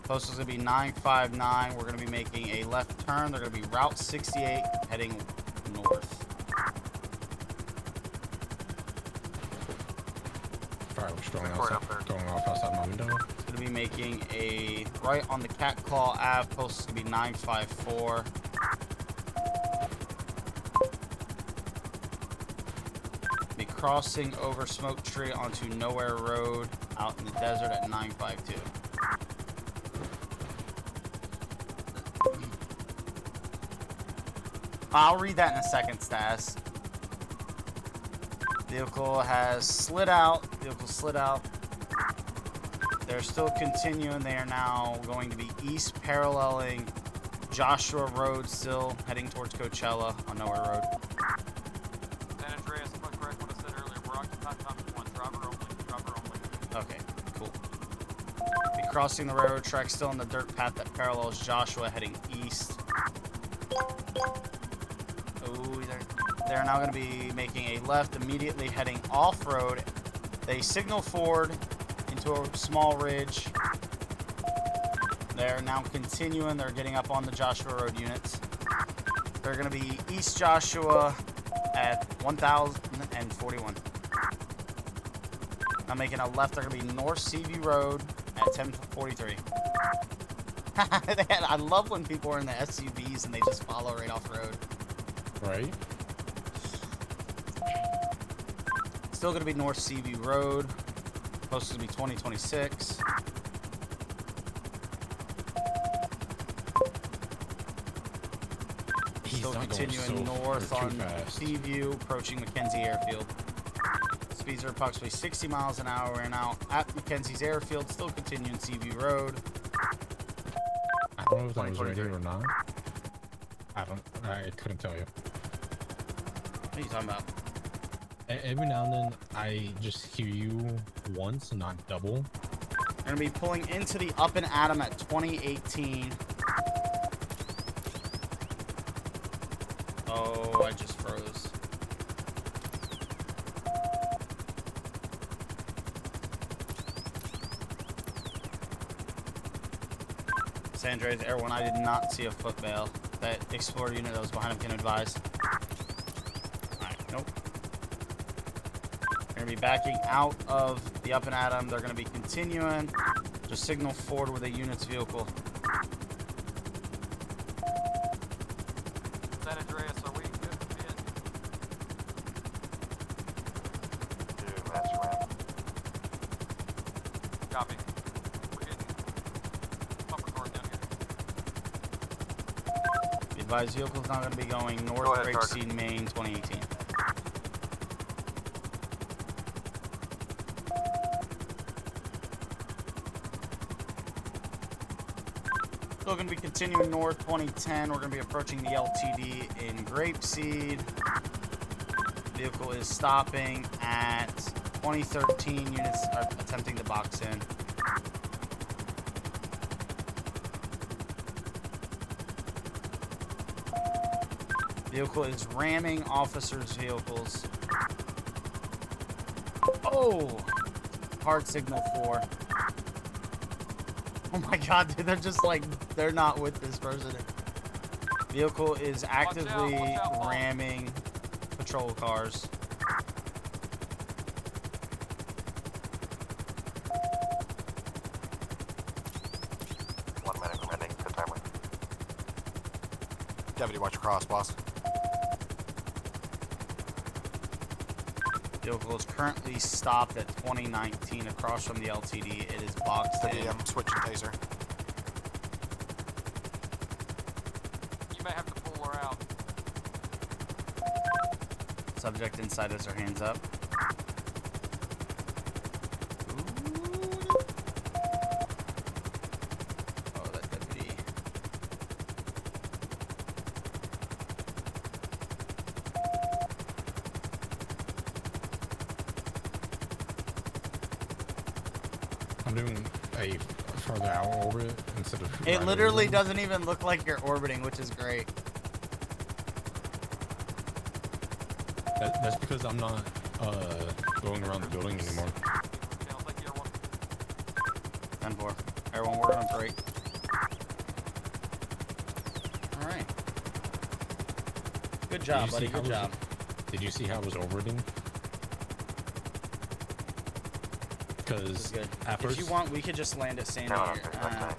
Post is going to be 959. We're going to be making a left turn. They're going to be Route 68 heading north. Fireworks going Report up there. off outside my window. It's going to be making a right on the Cat Claw Ave. Post is going to be 954. Be crossing over Smoke Tree onto Nowhere Road out in the desert at 952. I'll read that in a second, Stas. Vehicle has slid out. Vehicle slid out. They're still continuing. They are now going to be east paralleling Joshua Road, still heading towards Coachella on Nowhere Road. San Andreas, am I correct what I said earlier? We're occupied times 1, driver only, driver only. Okay, cool. Be crossing the railroad track, still on the dirt path that parallels Joshua, heading east. Oh, they're now going to be making a left, immediately heading off-road. They signal forward into a small ridge. They're now continuing. They're getting up on the Joshua Road units. They're going to be East Joshua at 1041. Now making a left, they're going to be North Seaview Road at 1043. I love when people are in the SUVs and they just follow right off road. Right? Still going to be North Seaview Road. Supposed to be 2026. Still continuing north on Seaview, approaching Mackenzie Airfield. Speeds are approximately 60 miles an hour. We're now at Mackenzie's Airfield, still continuing Seaview Road. I don't know if that was ready or not. I couldn't tell you. What are you talking about? Every now and then, I just hear you once, not double. We're going to be pulling into the Up and Adam at 2018. Oh, I just froze. San Andreas Air 1, I did not see a foot bail. That Explorer unit that was behind him can advise. Alright, nope. They're going to be backing out of the Up and Adam. They're going to be continuing. Just signal forward with a unit's vehicle. San Andreas, are we good to be in? Do master ramp. Copy. We're getting bumper cars down here. The advised vehicle is now going to be going north, Go ahead, Grapeseed, Maine, 2018. Still going to be continuing north, 2010. We're going to be approaching the LTD in Grapeseed. Vehicle is stopping at 2013. Units are attempting to box in. Vehicle is ramming officers' vehicles. Oh! Hard signal 4. Oh my god, dude, they're just like, they're not with this person. Vehicle is actively Watch out, Paul. ramming patrol cars. One minute remaining. Good timer. Deputy, watch your cross, boss. Vehicle is currently stopped at 2019 across from the LTD. It is boxed in. Switching taser. You may have to pull her out. Subject inside has her hands up. Oh, that deputy. I'm doing a further out orbit instead of. It right literally over them. doesn't even look like you're orbiting, which is great. That's because I'm not going around the building anymore. Channel, thank you, everyone. 10-4. Everyone, we're on break. All right. Good job, buddy. Good job. Did you see how I was orbiting? This is Because good. at If first, you want, we could just land at San No, Diego. no, Nah,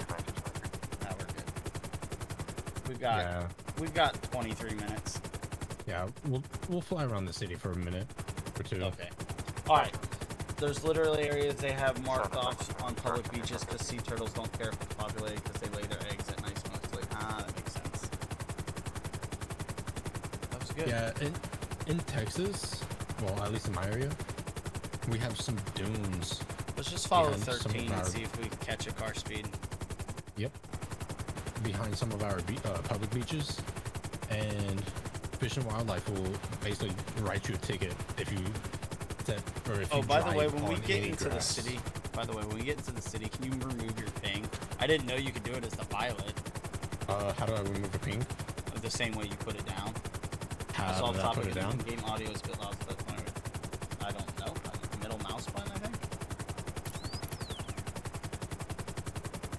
we're good. yeah, We've got 23 minutes. yeah, we'll fly around the city for a minute or two. Okay. All right. There's literally areas they have marked off on public beaches because sea turtles don't care if it's populated because they lay their eggs at nights when it's late. Ah, that makes sense. That was good. Yeah, in Texas, well, at least in my area, we have some dunes. Let's just follow behind some of 13 and our- see if we can catch a car speed. Yep. Behind some of our public beaches, and Fish and Wildlife will basically write you a ticket if you Oh, by the way, drive when we on get any into the grass. city, can you remove your ping? I didn't know you could do it as the pilot. How do I remove the ping? The same way you put it down. How That's all did I topic put it of down? game audio is a bit loud. But I don't know. Middle mouse button, I think.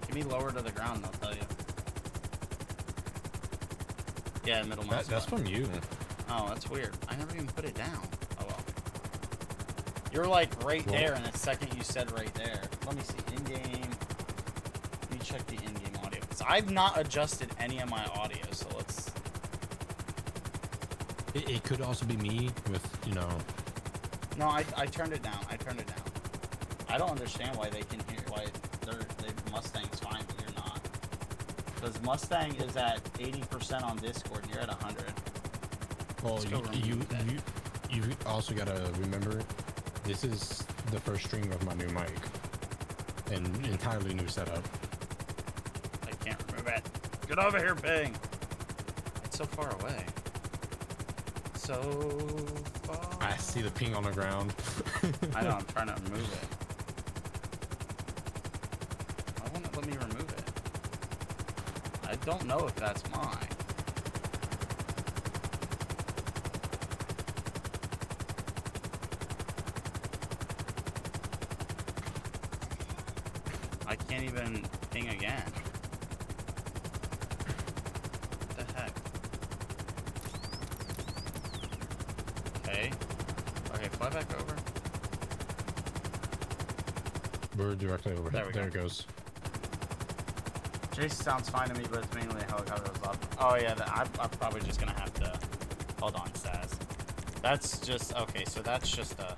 Give me lower to the ground, and I'll tell you. Yeah, middle mouse That's button. from you. Oh, that's weird. I never even put it down. Oh well. You're like right Well- there, and the second you said right there. Let me see. In-game. Let me check the in-game audio. Because I've not adjusted any of my audio, so let's... It could also be me with, you know. No, I turned it down. I turned it down. I don't understand why they can hear... Why Mustang's fine, but you're not. Because Mustang is at 80% on Discord, and you're at 100. Well, Let's go remove that. you also gotta remember, this is the first stream of my new mic, an entirely new setup. I can't remove it. Get over here, Ping. It's so far away. So far. I see the ping on the ground. I know, I'm trying to remove it. Why won't it let me remove it? I don't know if that's mine. I can't even ping again. What the heck? Okay. Okay, fly back over. We're directly over There here. we There go. it goes. Jason sounds fine to me, but it's mainly a helicopter goes up. Oh yeah, I'm probably just gonna have to... Hold on, Saz. That's just... Okay, so that's just a...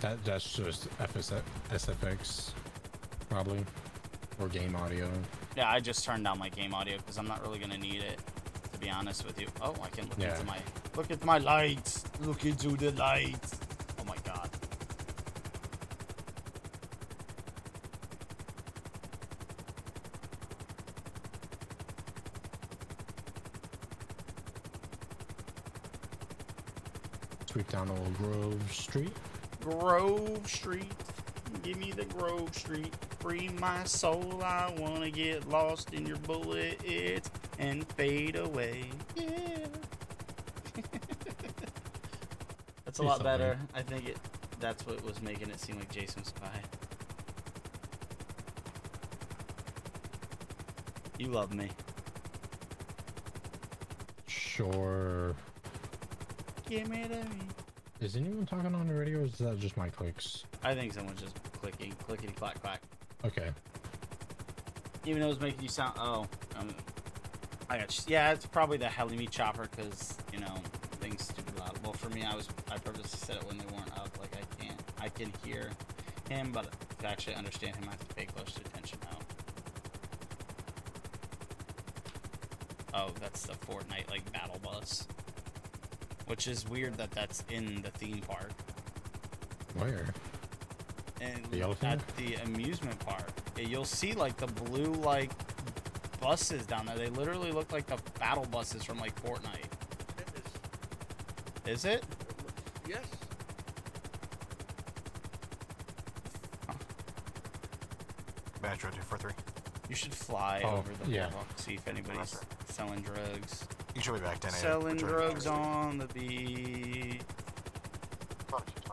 That's just SFX, probably, or game audio. Yeah, I just turned down my game audio because I'm not really gonna need it, to be honest with you. Oh, I can look Yeah. into my... Look at my lights! Look into the lights! Oh my god. Sweep down old Grove Street. Grove Street. Give me the Grove Street. Free my soul. I wanna get lost in your bullet and fade away. Yeah. That's a He's lot something. better. I think that's what was making it seem like Jason was by. You love me. Sure. Give me the... Is anyone talking on the radio, or is that just my clicks? I think someone's just clicking, clickety clack clack. Okay. Even though it's making you sound... Oh, I got you. Yeah, it's probably the heli chopper because, you know, things stupid loud. Well, for me, I purposely said it when they weren't up. Like, I can hear him, but to actually understand him, I have to pay close attention now. Oh, that's the Fortnite, like, battle bus. Which is weird that that's in the theme park. Where? And The elephant? at the amusement park, you'll see like the blue like buses down there. They literally look like the battle buses from like Fortnite. Is it? Yes. Metro 243. You should fly Oh, over the yeah. boardwalk, see if anybody's selling drugs. You should be back 10 Selling drugs on the beach.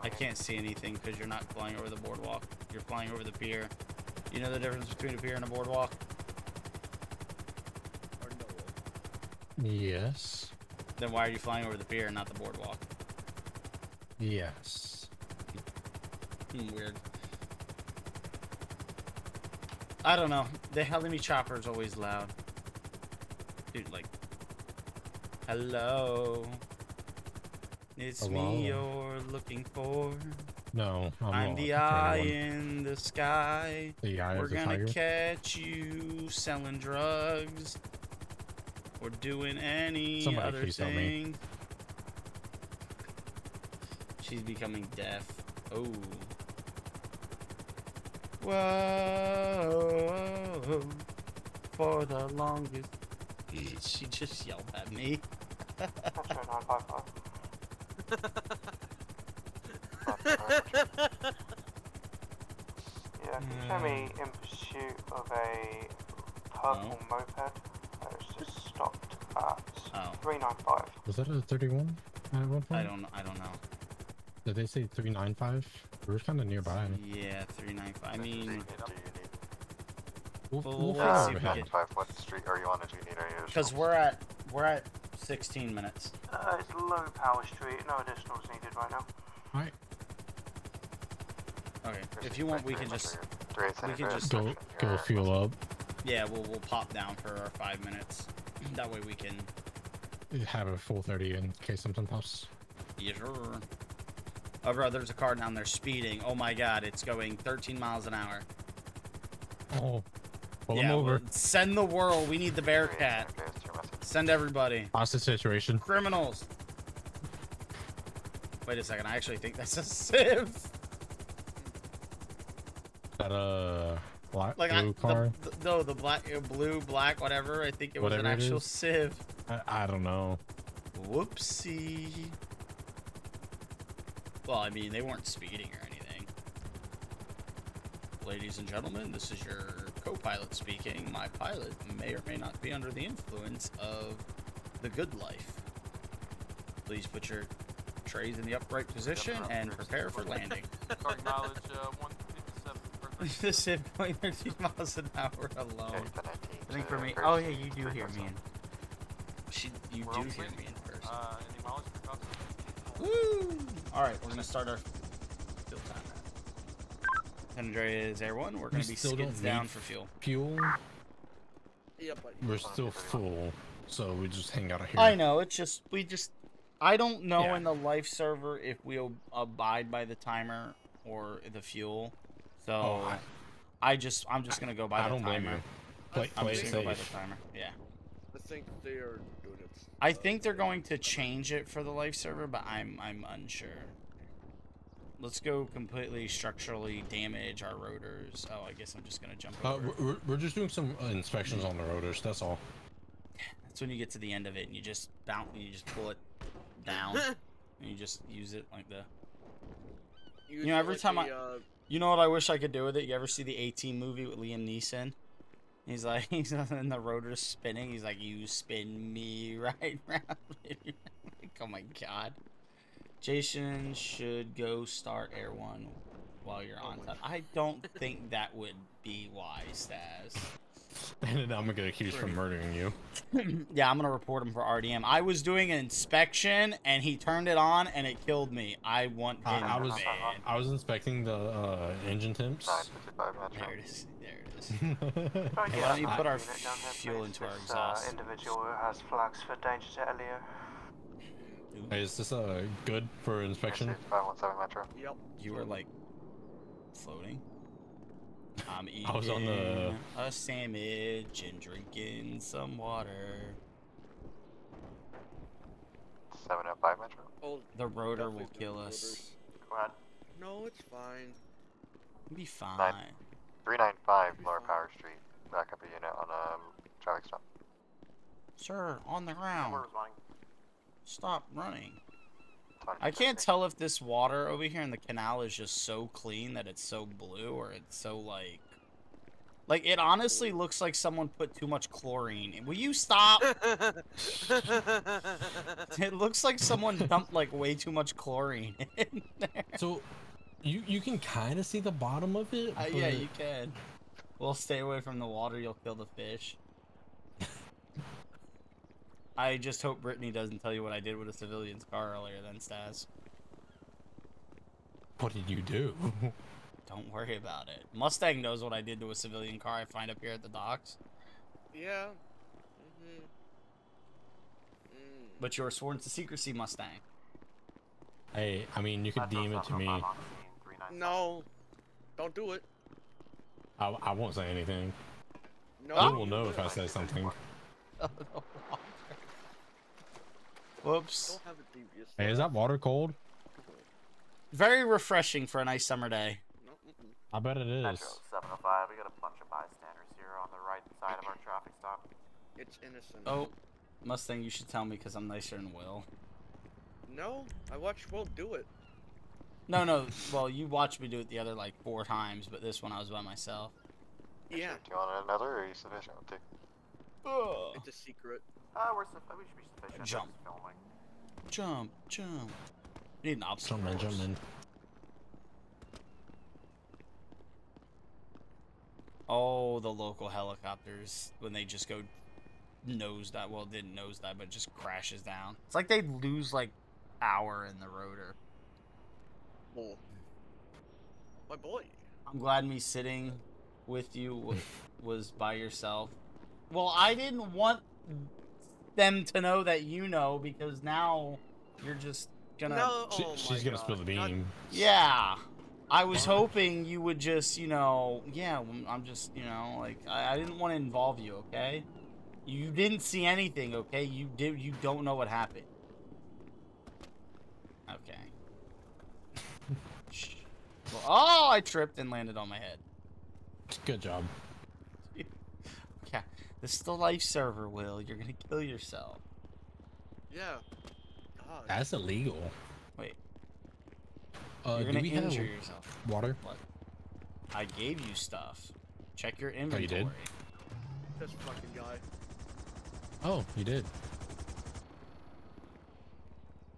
I 228. can't see anything because you're not flying over the boardwalk. You're flying over the pier. You know the difference between a pier and a boardwalk? Yes. Then why are you flying over the pier and not the boardwalk? Yes. Weird. I don't know. The enemy chopper is always loud. Dude, like... Hello? It's me you're looking for. No, I'm the eye in the sky. The eye We're of the gonna tiger. catch you selling drugs. Or doing any Somebody other please help me. thing. She's becoming deaf. Oh. Whoa. For the longest. She just yelled at me. Metro 955. Yeah, can you show me in pursuit of a purple moped that was just stopped at 395. Was that a 31 at one point? I don't know. Did they say 395? We were kind of nearby. Yeah, 395. I mean, We'll we'll figure see it if we out. get. What street are you on? If you need any Because we're at 16 minutes. It's low power street, no additionals needed right now. Alright, Okay. If you want, we can just go fuel up. yeah, we'll pop down for our 5 minutes. That way we can. Have a full 30 in case something pops. Yeah, sure. Oh, bro, there's a car down there speeding. Oh my God, it's going 13 miles an hour. Oh, pull Yeah, him over. well, send the world. We need the Bearcat. Send everybody. Hostage situation. Criminals. Wait a second. I actually think that's a civ. That black Like blue car. the black, blue, black, whatever. I think it was Whatever an it actual is. civ. I don't know. Whoopsie. Well, I mean, they weren't speeding or anything. Ladies and gentlemen, this is your co-pilot speaking. My pilot may or may not be under the influence of the good life. Please put your trays in the upright position and prepare for landing. Starting mileage 157 per The Civ going 13 miles an hour alone. I think for me. Oh yeah, you do hear me. You do hear me in person. Any mileage per cost? Woo! All right, we're gonna start our fuel time. San Andreas Air 1. We're gonna be still skids don't down need for fuel. Fuel. Yeah, but We're still full, so we just hang out here. I know. It's just I don't know Yeah. in the life server if we'll abide by the timer or the fuel. So I'm just gonna go by I the don't blame timer. you. Play I'm it just gonna go by the safe. timer. Yeah. I think they are doing it. I think they're going to change it for the life server, but I'm unsure. Let's go completely structurally damage our rotors. Oh, I guess I'm just gonna jump over. We're just doing some inspections on the rotors. That's all. That's when you get to the end of it and you just bounce and you just pull it down and you just use it like the. You know, every time you know what I wish I could do with it? You ever see the A-Team movie with Liam Neeson? He's like, he's in the rotors spinning. He's like, you spin me right round. Like, oh my God. Jason should go start Air 1 while you're on top. I don't think that would be wise, Staz. And then I'm gonna get accused for murdering you. Yeah, I'm gonna report him for RDM. I was doing an inspection and he turned it on and it killed me. I want him banned. I was inspecting the engine temps. There it is. There it is. Hey, why don't you put our fuel into our exhaust? Individual who has flags for danger to Elio. Hey, is this good for inspection? 517 Metro. Yep. You were like floating. I'm eating I was on the a sandwich and drinking some water. 705 Metro. Oh, The rotor definitely will kill doing us. Go ahead. no, it's fine. We'll be fine. 395 Lower Power Street. Back up a unit on a traffic stop. Sir, on the ground. We're running. Stop running. I can't tell if this water over here in the canal is just so clean that it's so blue or it's so like Like, it honestly looks like someone put too much chlorine in. Will you stop? It looks like someone dumped, like, way too much chlorine in there. So, you can kind of see the bottom of it. But... Yeah, you can. Well, stay away from the water. You'll kill the fish. I just hope Brittany doesn't tell you what I did with a civilian's car earlier then, Stas. What did you do? Don't worry about it. Mustang knows what I did to a civilian car I find up here at the docks. Yeah. But you're sworn to secrecy, Mustang. Hey, I mean, you could deem it to me. No. Don't do it. I won't say anything. No. You will know if I say something. Whoops. Don't have a devious. Hey, is that water cold? Very refreshing for a nice summer day. No, I bet it is. Metro 705, we got a bunch of bystanders here on the right side of our traffic stop. It's innocent. Oh, Mustang, you should tell me because I'm nicer than Will. No, I watched Will do it. No. Well, you watched me do it the other, like, 4 times, but this one I was by myself. Yeah. Do you want another, or are you sufficient with 2? Ugh. It's a secret. We should be sufficient. Jump. Just filming. Jump. Need an obstacle. Jump in. Oh, the local helicopters, when they just go nosedive. Well, it didn't nosedive, but it just crashes down. It's like they lose, like, power in the rotor. Oh. My boy. I'm glad me sitting with you was by yourself. Well, I didn't want them to know that you know, because now you're just gonna... No, She's gonna spill the bean. Yeah. I was hoping you would just, yeah, I'm just, like, I didn't want to involve you, okay? You didn't see anything, okay? You don't know what happened. Okay. Well, oh, I tripped and landed on my head. Good job. Yeah, this is the life server, Will. You're gonna kill yourself. Yeah. God. That's illegal. Wait. Do You're gonna we have injure yourself. water? What? I gave you stuff. Check your Oh, inventory. you did? This fucking guy. Oh, you did.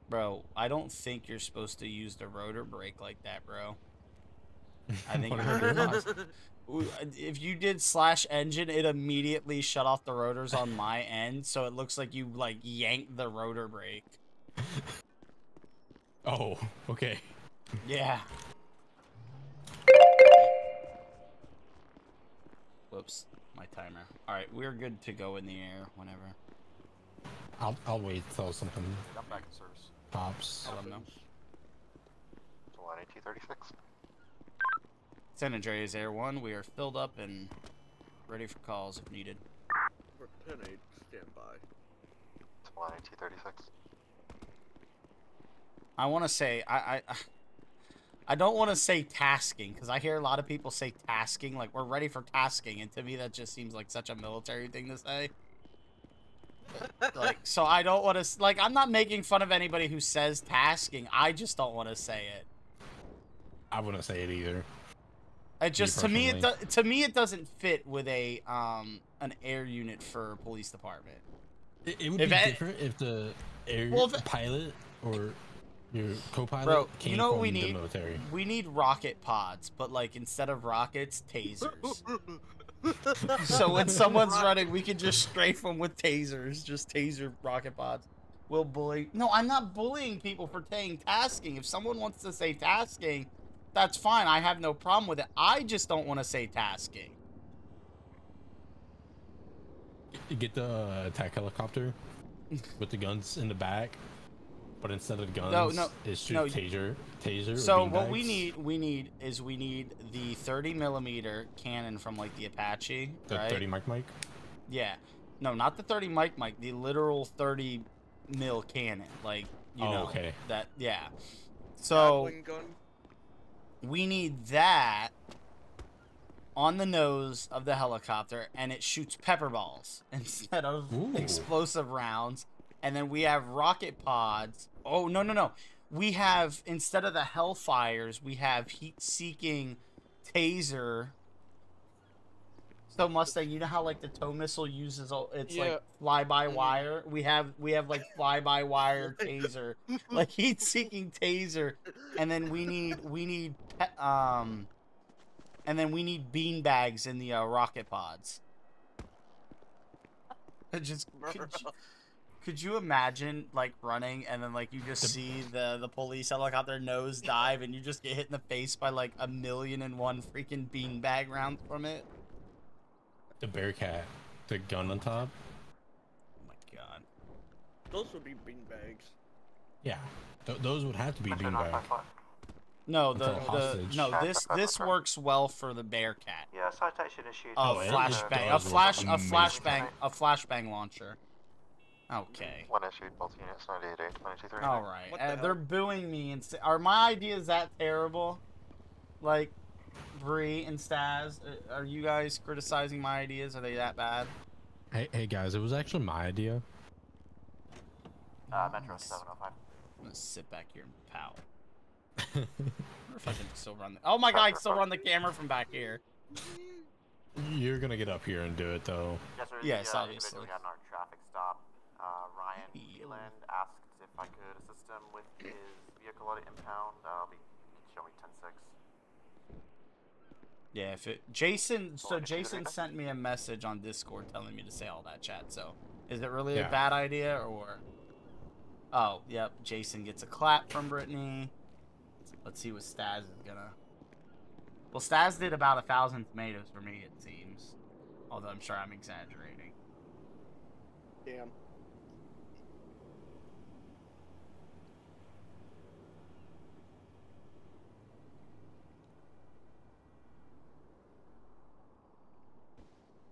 Bro, I don't think you're supposed to use the rotor brake like that, bro. I think you're gonna if you did /engine, it immediately shut off the rotors on my end, so it looks like you, like, yanked the rotor brake. Oh, okay. Yeah. Whoops, my timer. Alright, we're good to go in the air whenever. I'll wait till something I'm back in service. pops. I don't know. 18236. San Andreas Air 1, we are filled up and ready for calls if needed. For 10-8, stand by. 18236. I want to say, I don't want to say tasking, because I hear a lot of people say tasking, like, we're ready for tasking, and to me that just seems like such a military thing to say. Like, so I don't want to, like, I'm not making fun of anybody who says tasking, I just don't want to say it. I wouldn't say it either. It just, to me it doesn't fit with a an air unit for a police department. It would be different if the air pilot or your co-pilot came from the military. We need rocket pods, but, like, instead of rockets, tasers. So when someone's running, we can just strafe them with tasers, just taser rocket pods. We'll bully. No, I'm not bullying people for saying tasking. If someone wants to say tasking, that's fine. I have no problem with it. I just don't want to say tasking. You get the attack helicopter with the guns in the back, but instead of guns, it shoots taser. So what we need is the 30mm cannon from, like, the Apache. The right? 30 Mike. Yeah, no, not the 30 Mike. The literal 30 mil cannon, like, you know, okay. That, yeah. So Gun. we need that on the nose of the helicopter, and it shoots pepper balls instead of explosive rounds. And then we have rocket pods. Oh, no. We have, instead of the Hellfires, we have heat-seeking taser So Mustang, you know how like the tow missile uses it's Yeah. like fly by wire. We have like fly by wire taser, like heat seeking taser, and then we need and then we need bean bags in the rocket pods. Just could you imagine like running and then like you just see the police helicopter nose dive and you just get hit in the face by like 1,000,001 freaking beanbag rounds from it? The Bearcat, the gun on top. Oh my god. Those would be beanbags. Yeah, those would have to be Metro beanbag. 955. No, Until hostage. no this works well for the Bearcat. Yeah, citation issued. Oh, it flashbang, does a flashbang launcher. Okay. One issued, both units 988, 2230. All right. What the They're hell? booing me and are my ideas that terrible? Like, Bree and Staz, are you guys criticizing my ideas? Are they that bad? Hey guys, it was actually my idea. Metro 705. I'm gonna sit back here and pout. I wonder if I can still run the. Oh my god, I can still run the camera from back here. You're gonna get up here and do it though. Yes, sir. Yes, the, obviously. individual got in our traffic stop. Ryan Ew. Keeland asked if I could assist him with his vehicle at impound. He can show me 10-6. Yeah, if it Jason, so Jason sent me a message on Discord telling me to say all that, chat. So, is it really a bad idea or? Oh, yep. Jason gets a clap from Brittany. Let's see what Staz is gonna. Well, Staz did about 1,000 tomatoes for me, it seems. Although I'm sure I'm exaggerating. Damn.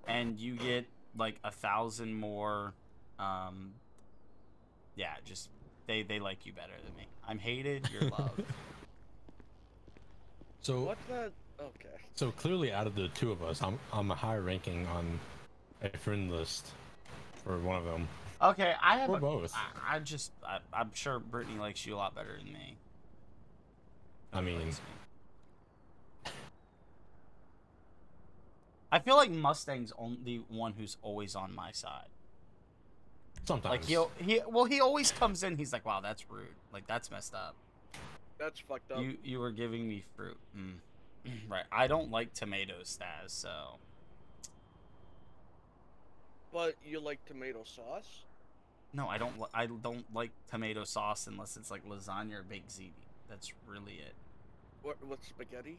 And you get like 1,000 more. Yeah, just they like you better than me. I'm hated, you're loved. So What's that? Okay. So clearly, out of the two of us, I'm a high ranking on a friend list for one of them. Okay, I have Or both. I'm sure Brittany likes you a lot better than me. I mean, Likes me. I feel like Mustang's the one who's always on my side. sometimes. Like he always comes in. He's like, "Wow, that's rude. Like that's messed up. That's fucked up. You were giving me fruit." Right. I don't like tomatoes, Staz. So. But you like tomato sauce? No, I don't. I don't like tomato sauce unless it's like lasagna or baked ziti. That's really it. What spaghetti?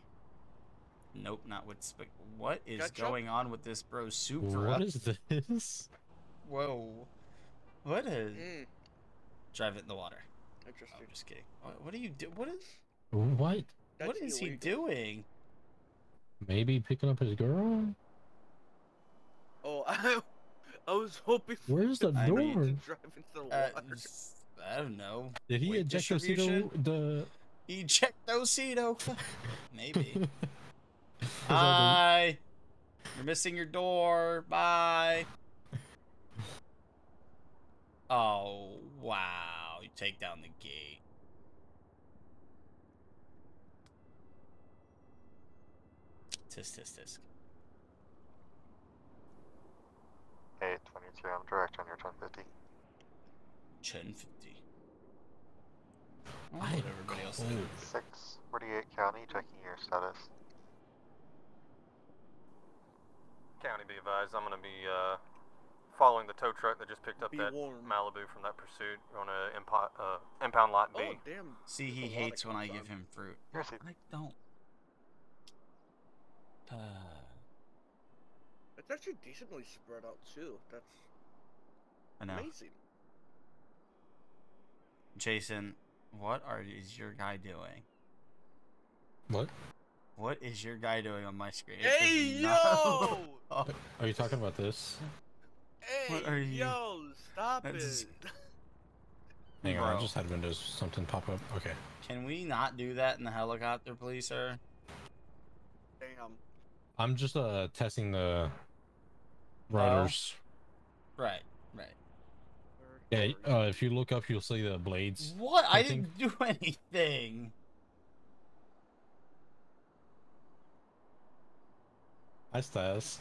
Nope, not with What is Ketchup? going on with this bro soup? What is this? Whoa. What is? Drive it in the water. Interesting. I'm just kidding. What do you do? What is? What? What is he doing? Maybe picking up his girl? Oh, I was hoping. Where's the I door? mean, to drive into the water. I don't know. Did he Weight eject distribution? the? Ejectocito. Maybe. the- Bye. You're missing your door. Bye. Oh, wow. You take down the gate. Tisk, tisk, tisk. Hey, 22, I'm direct on your 1050. 1050. I What everybody else did. 648 County, checking your status. County, be advised, I'm going to be following the tow truck that just picked up Be that warned. Malibu from that pursuit. We're on a impound lot B. Oh damn. See, he That's a lot hates of when I cops give on. him fruit. Here's the I don't. It's actually decently spread out too. That's I know. amazing. Jason, what is your guy doing? What? What is your guy doing on my screen? It Hey does not- yo! Oh, Are you talking about this? Hey What are you- yo! Stop That's- it! Hang on, I Bro. just had Windows something pop up. Okay. Can we not do that in the helicopter, please, sir? Damn. I'm just testing the rudders. Right. Yeah, if you look up, you'll see the blades. What? I Something. didn't do anything. Hi, Stas.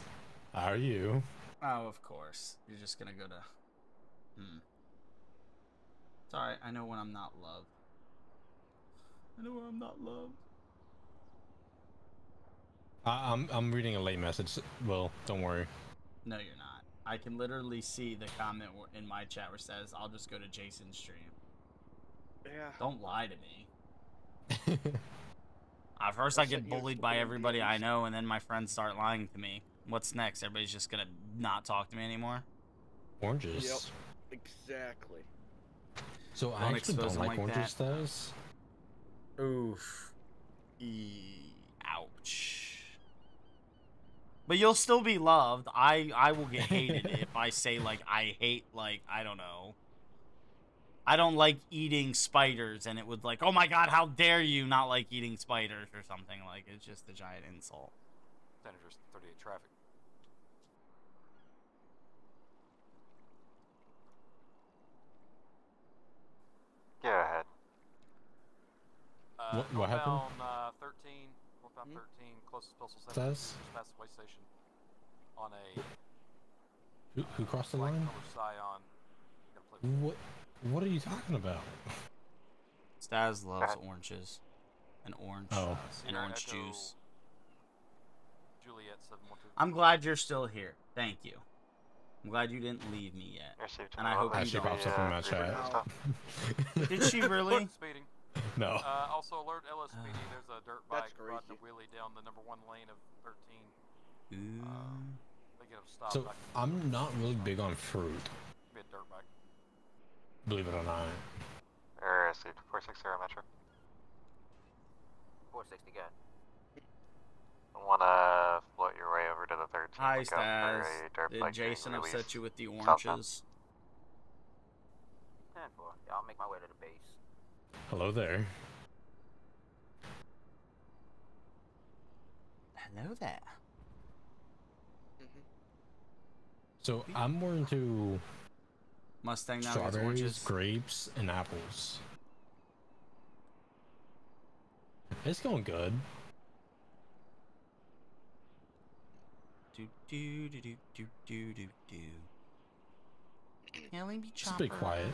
How are you? Oh, of course. You're just gonna go to... It's alright, I know when I'm not loved. I know when I'm not loved. I'm reading a late message. Well, don't worry. No, you're not. I can literally see the comment in my chat where it says, I'll just go to Jason's stream. Yeah. Don't lie to me. At first I get bullied by everybody I know, and then my friends start lying to me. What's next? Everybody's just gonna not talk to me anymore? Oranges. Yep. Exactly. So I actually don't like oranges, Staz. Oof. Ouch. But you'll still be loved. I will get hated if I say, like, I hate, like, I don't know. I don't like eating spiders, and it would like, oh my god, how dare you not like eating spiders or something. Like, it's just a giant insult. Senators, 38 traffic. Go ahead. What happened? Northbound 13, northbound 13, closest postal center. Says? Just past the way station. On a... Who crossed the line? Scion. What are you talking about? Staz loves oranges. And orange. Oh. And orange juice. Juliet 712. I'm glad you're still here. Thank you. I'm glad you didn't leave me yet. And I hope you she pops up in my chat. Did she really? Speeding. No. Also alert LSPD. There's a dirt bike riding a wheelie down the number 1 lane of 13. They get him stopped. So I'm not really big on fruit. Be a dirt bike. Believe it or not. Received 460 Metro. 460, good. Wanna float your way over to the 13. Hi, Staz. Did Jason upset you with the oranges? 10-4. Yeah, I'll make my way to the base. Hello there. Hello there. So I'm more into Mustang now strawberries, oranges. grapes, and apples. It's going good. Yeah, let me be It's a bit quiet.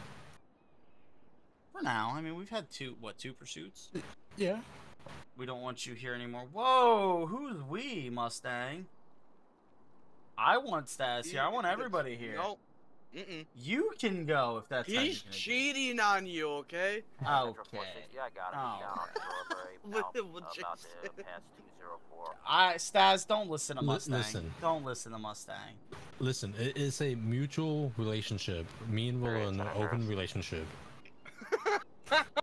For now. I mean, we've had two pursuits? Yeah. We don't want you here anymore. Whoa, who's we, Mustang? I want Staz here. I want everybody here. Nope. You can go if that's how He's you're cheating on you, okay? Okay. I got him. He's down on the door, about to pass 204. Staz, don't listen to Mustang. Listen. Don't listen to Mustang. Listen, it's a mutual relationship. Me and Will are in an open relationship.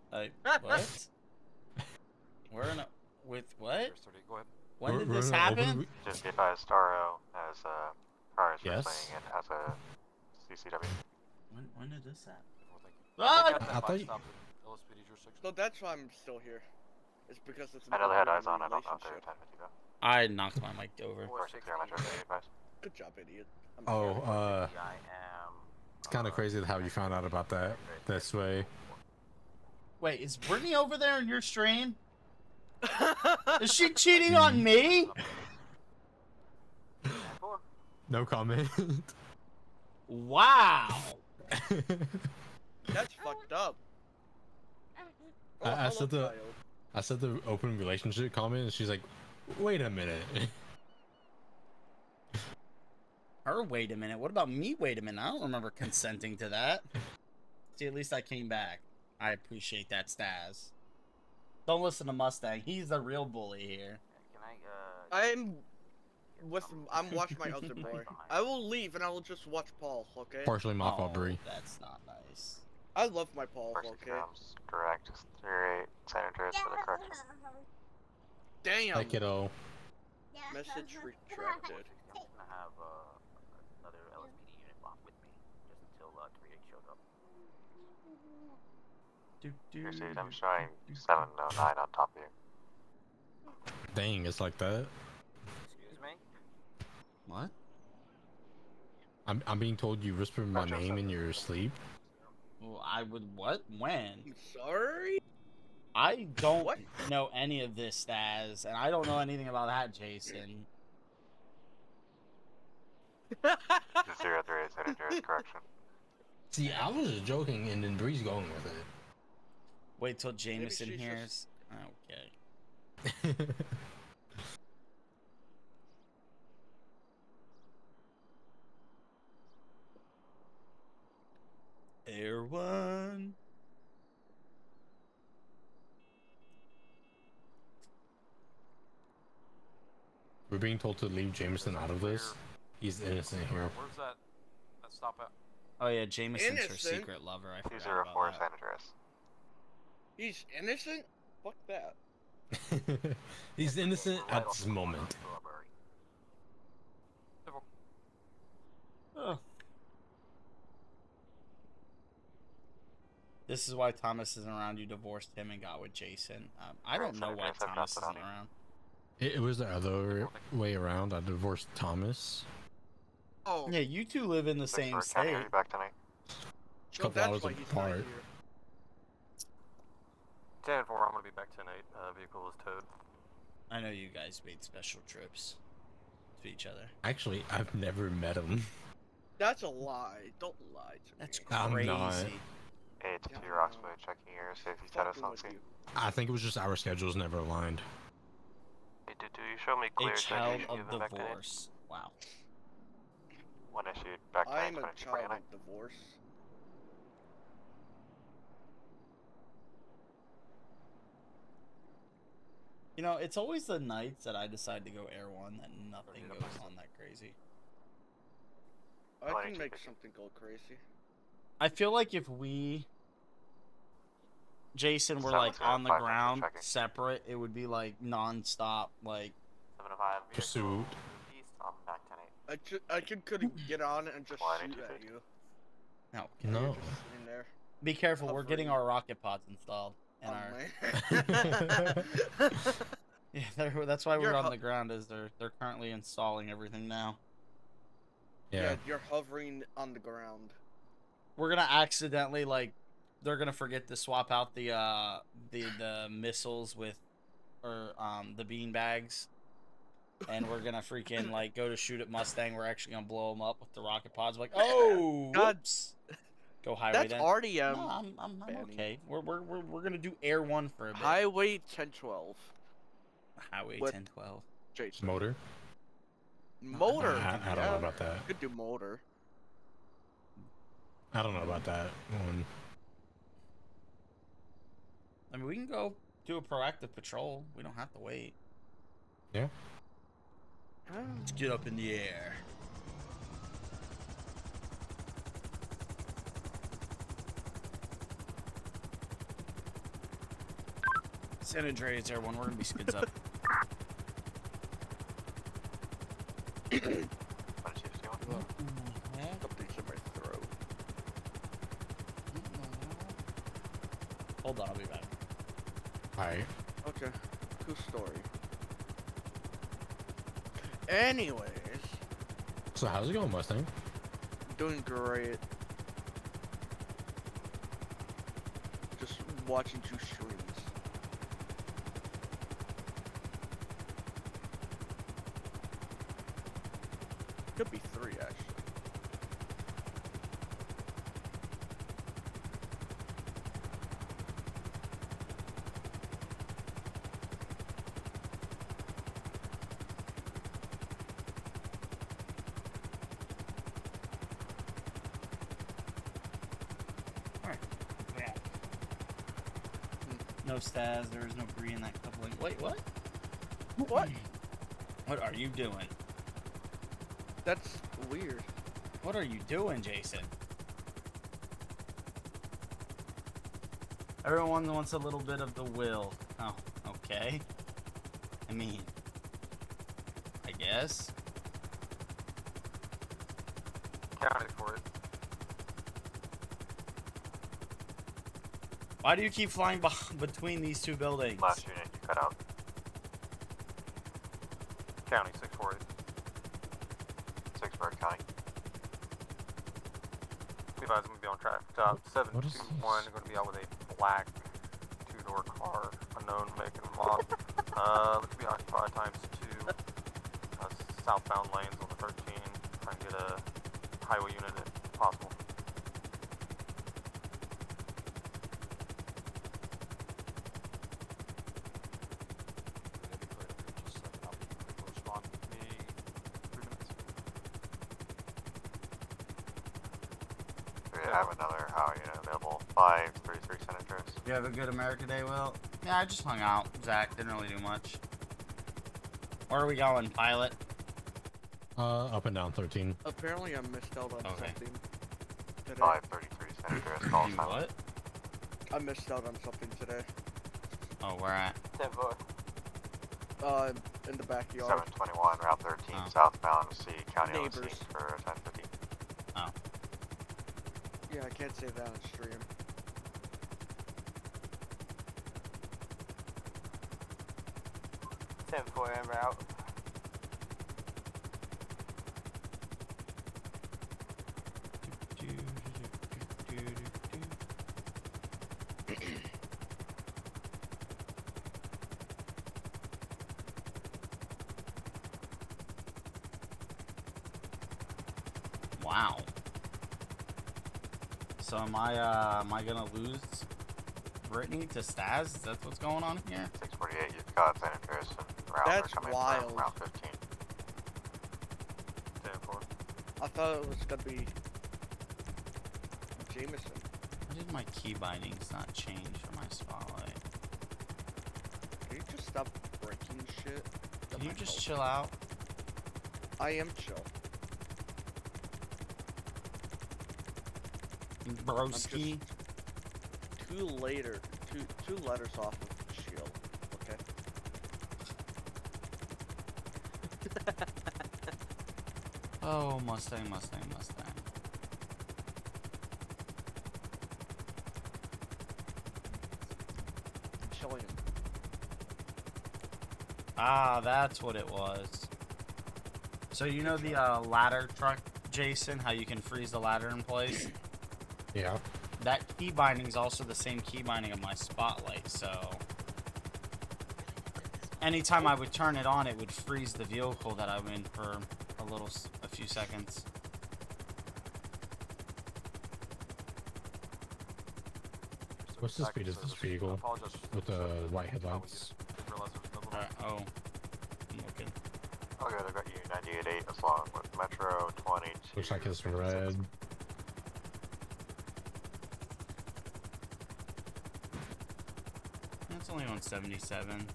What? We're in a... With what? Go ahead. When did this happen? Just be advised, Starro has cars Yes. playing it as a CCW. When did this happen? I thought you... So that's why I'm still here. It's because it's an I know they had eyes on. I open don't know if they're relationship. attending you though. I knocked my mic over. 460 Metro, be advised. Good job, idiot. It's kind of crazy how you found out about that this way. Wait, is Brittany over there in your stream? Is she cheating on me? No comment. Wow. That's fucked up. I said the open relationship comment, and she's like, "Wait a minute." Her, wait a minute. What about me? Wait a minute. I don't remember consenting to that. See, at least I came back. I appreciate that, Staz. Don't listen to Mustang. He's the real bully here. I'm watching my other boy. I will leave and I will just watch Paul, okay? Partially my fault, Bree. That's not nice. I love my Paul, 460 okay? grams, direct, 38 Senators for the correction. Damn! Hey, kiddo. Message retracted. I'm gonna have another LSPD unit lock with me just until 38 shows up. Received, I'm showing 709 on top of you. Dang, it's like that. Excuse me? What? I'm being told you whispered my name in your sleep. Well, I would what? When? I'm sorry? I don't know any of this, Staz, and I don't know anything about that, Jason. 038 San Andreas, correction. See, I was just joking, and then Bree's going with it. Wait till Jameson she's hears. Okay. Air one. We're being told to leave Jameson out of this. He's innocent here. Where's that stop at? Oh yeah, Jameson's her Innocent? secret lover. I forgot 204 about San that. Andreas. He's innocent? Fuck that. He's innocent at this moment. Oh. This is why Thomas isn't around. You divorced him and got with Jason. I don't know why Thomas isn't around. It was the other way around. I divorced Thomas. Oh, Yeah, you two live in the same County, state. are you back tonight? so couple that's hours why he's not apart. here. 10-4, I'm gonna be back tonight. Vehicle is towed. I know you guys made special trips to each other. Actually, I've never met him. That's a lie. Don't lie to That's me. I'm crazy. not. 822 Roxbury, checking your safety status Fucking on with scene. you. I think it was just our schedules never aligned. Hey, do you show me A clear child citation of given back tonight? divorce. Wow. One issued back I tonight, am a 22 child Brandon. of divorce. You know, it's always the nights that I decide to go Air 1 that nothing goes on that crazy. I Why can don't you make pick it? something go crazy. I feel like if we, Jason, were 705, like on the ground, checking. separate, it would be like non-stop, like 705, Pursuit. east, I'm back tonight. I couldn't get on and just Why shoot didn't you at fit? you. no. You're No. just sitting there. Be careful, we're getting Hovering. our rocket pods installed. And Oh, our, man. yeah, that's why we're You're on ho- the ground. Is they're currently installing everything now. Yeah. You're hovering on the ground. We're gonna accidentally they're gonna forget to swap out the missiles with, or the bean bags, and we're gonna freaking go to shoot at Mustang. We're actually gonna blow them up with the rocket pods. Like, oh, God. whoops. Go highway That's then. already No, I'm banning. okay. We're gonna do Air 1 for a bit. Highway 1012. Highway What? 1012. Jason. Motor. Motor. I don't know about that. Could do motor. I don't know about that one. I mean, we can go do a proactive patrol. We don't have to wait. Yeah. Let's get up in the air. San Andreas Air 1, we're gonna be skids up. What is she doing? Something's in my throat. Hold on, I'll be back. Alright. Okay. Cool story. Anyways, So how's it going, Mustang? doing great. Just watching 2 streams. Could be 3 actually. No stas, there is no green in that coupling. Wait, what? What? What are you doing? That's weird. What are you doing, Jason? Everyone wants a little bit of the will. Oh, okay. I mean, I guess. Counted for it. Why do you keep flying between these 2 buildings? Last unit, you cut out. County 648. 6 County. Levi's gonna be on track. Top What is 721 this? going to be out with a black 2-door car, unknown make and model. Looks to be occupied times 2. Southbound lanes on the 13. Try and get a highway unit if possible. Respond with me. 3 minutes. We have another highway unit available. 533 Senators. You have a good America Day, Will? Yeah, I just hung out. Zach didn't really do much. Where are we going, pilot? Up and down 13. Apparently I missed out on Okay. something today. 533 Senators. Call You sign. what? I missed out on something today. Oh, where at? 10-4. In the backyard. 721 Route 13 Oh. southbound. See County Neighbors. OC for 1050. Oh. Yeah, I can't say that on stream. En route. Wow. So am I gonna lose Brittany to Staz? Is that what's going on here? 648, you've got Senators and routes That's are coming wild. from Route 15. 10-4. I thought it was gonna be Jameson. Why did my key bindings not change for my spotlight? Can you just stop breaking shit? That Can you might just help. chill out? I am chill. Broski? Two letters off of chill. Okay. Oh, Mustang, Mustang, Mustang. Chilling. Ah, that's what it was. So you know the ladder truck, Jason? How you can freeze the ladder in place? Yeah. That key binding is also the same key binding of my spotlight, so anytime I would turn it on, it would freeze the vehicle that I'm in for a few seconds. What's the speed of this vehicle Apologize with the white headlights? Didn't realize there was another one. Oh, I'm looking. Okay, they've got you 98.8 along with Metro 22. Looks like it's red. It's only on 77.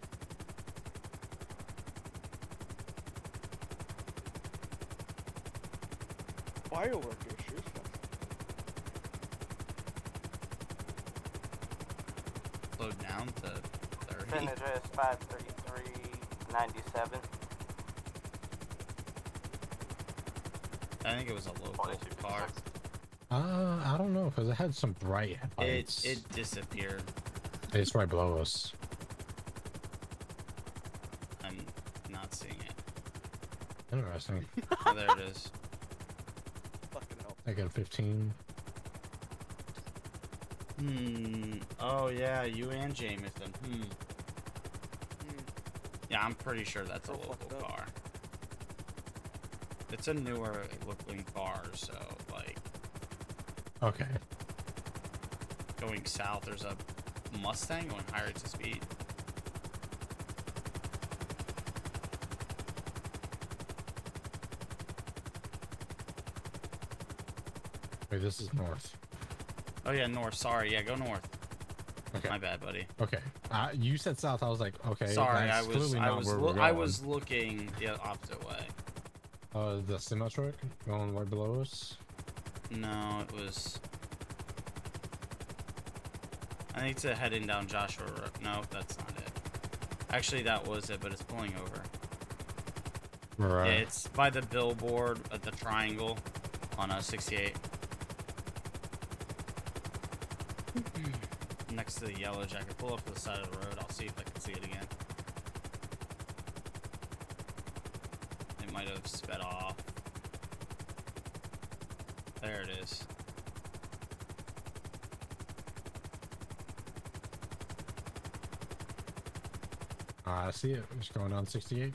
Firework issues. Slowed down to 30. San Andreas 533.97. I think it was a local car. I don't know, because it had some bright headlights. It disappeared. It's right below us. I'm not seeing it. Interesting. Oh, there it is. Fucking hell. I got 15. Oh yeah, you and Jameson. Yeah, I'm pretty sure that's a So local fucked up. car. It's a newer looking car, so like Okay. going south, there's a Mustang going higher rates of speed. Wait, this is north. Oh yeah, north. Sorry, yeah, go north. Okay. My bad, buddy. Okay. You said south. I was like, okay. Sorry, that's clearly not where we're going. I was looking the opposite way. The semi truck going right below us. No, it was. I think it's heading down Joshua Road. No, that's not it. Actually, that was it, but it's pulling over. Right. Yeah, it's by the billboard at the triangle on 68. Next to the yellow jacket. Pull up to the side of the road. I'll see if I can see it again. It might have sped off. There it is. I see it. It's going down 68.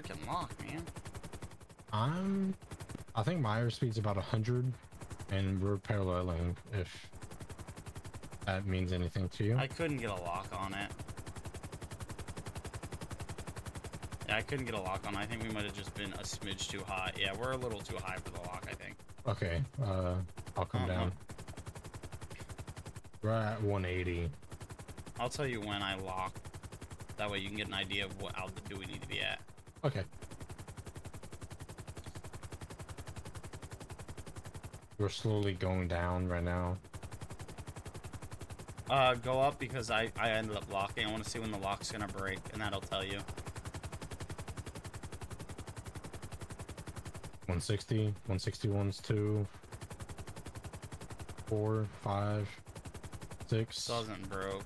freaking lock, man. I think my airspeed's about 100, and we're paralleling. If that means anything to you. I couldn't get a lock on it. Yeah, I couldn't get a lock on it. I think we might have just been a smidge too high. Yeah, we're a little too high for the lock, I think. Okay, I'll come down. We're at 180. I'll tell you when I lock. That way you can get an idea of what altitude we need to be at. Okay. We're slowly going down right now. Go up because I ended up locking. I want to see when the lock's gonna break, and that'll tell you. 160, 161's 2, 4, 5, 6. Still hasn't broke.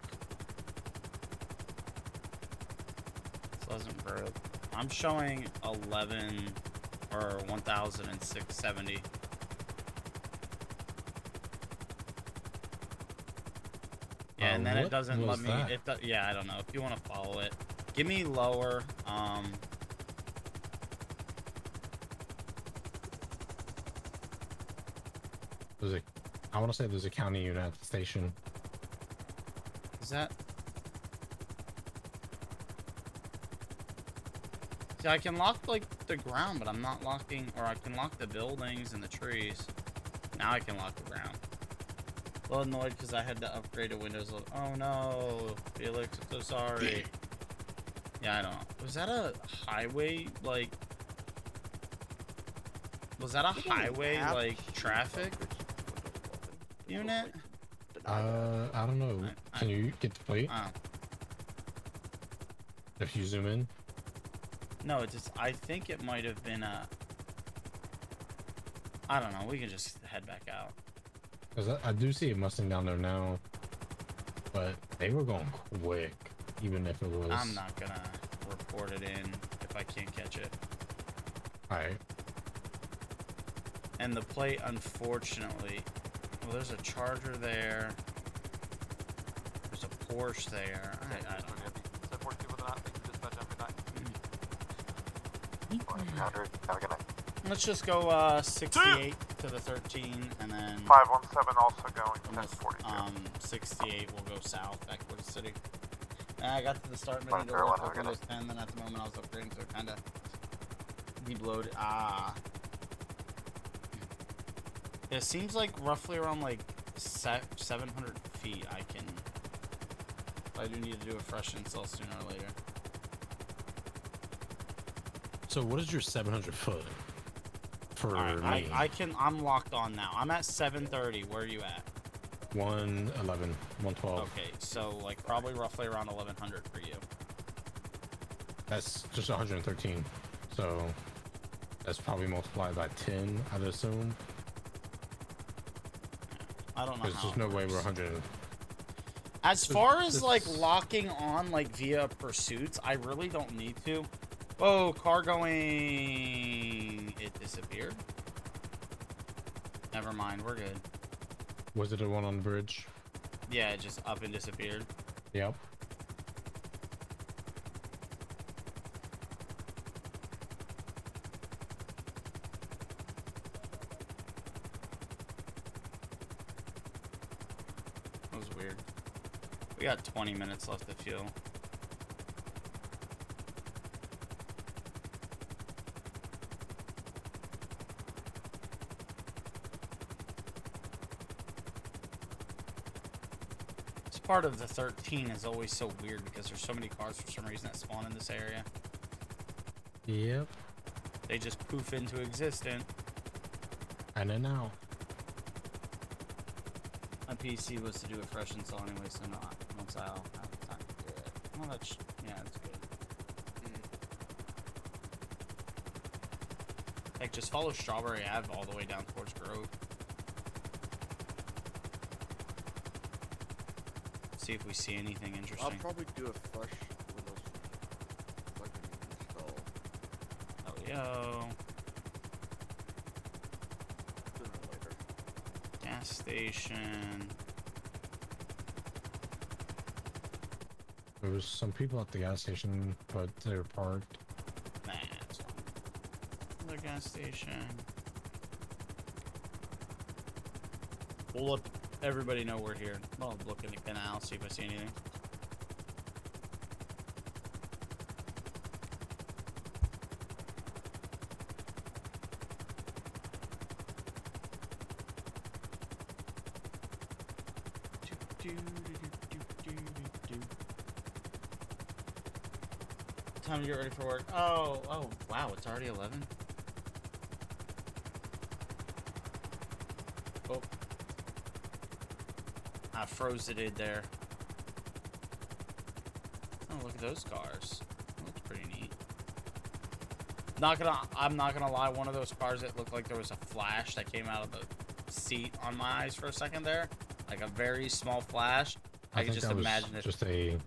Still hasn't broke. I'm showing 11 or 1,670. Yeah, and then it doesn't let me. Yeah, I don't know. If you want to follow it, give me lower. I want to say there's a county unit at the station. Is that? See, I can lock like the ground, but I'm not locking, or I can lock the buildings and the trees. Now I can lock the ground. A little annoyed because I had to upgrade to Windows. Oh no, Felix, I'm so sorry. Yeah, I don't know. Was that a highway, like... Was that a highway, like, traffic unit? I don't know. Can you get the plate? If you zoom in? No, it just... I think it might have been a... I don't know. We can just head back out. Because I do see a Mustang down there now, but they were going quick, even if it was... I'm not gonna report it in if I can't catch it. Alright. And the plate, unfortunately... Well, there's a Charger there. There's a Porsche there. I don't know. Have a good night. Let's just go 68 to the 13, and then 517 also going 1042. 68 will go south back towards the city. And I got to the start menu to work with Windows 10, then at the moment I was upgrading, so it kind of de-bloated. It seems like roughly around like 700 feet I can... I do need to do a fresh install sooner or later. So what is your 700 foot? For me? I'm locked on now. I'm at 730. Where are you at? 111, 112. Okay, so like probably roughly around 1100 for you. That's just 113. So that's probably multiplied by 10, I'd assume. I don't know. There's just no way we're 100. As far as like locking on like via pursuits, I really don't need to. Whoa, car going... It disappeared? Never mind, we're good. Was it the one on the bridge? Yeah, it just up and disappeared. Yep. That was weird. We got 20 minutes left to fuel. Part of the 13 is always so weird because there's so many cars for some reason that spawn in this area. Yep. They just poof into existence. And then now. My PC was to do a fresh install anyway, so not once I'll have time to do it. Well, that's, yeah, that's good. Like, just follow Strawberry Ave all the way down towards Grove. See if we see anything interesting. I'll probably do a fresh Windows fucking install. Oh, yo. Sooner or later. Gas station. There was some people at the gas station, but they were parked. Nah, it's Another gas station. We'll let everybody know we're here. I'll look in the canal, see if I see anything. Time to get ready for work. Oh, wow, it's already 11. Oh. I froze it in there. Oh, look at those cars. That looks pretty neat. I'm not gonna lie, one of those cars that looked like there was a flash that came out of the seat on my eyes for a second there. Like a very small flash. I could just imagine it. Just a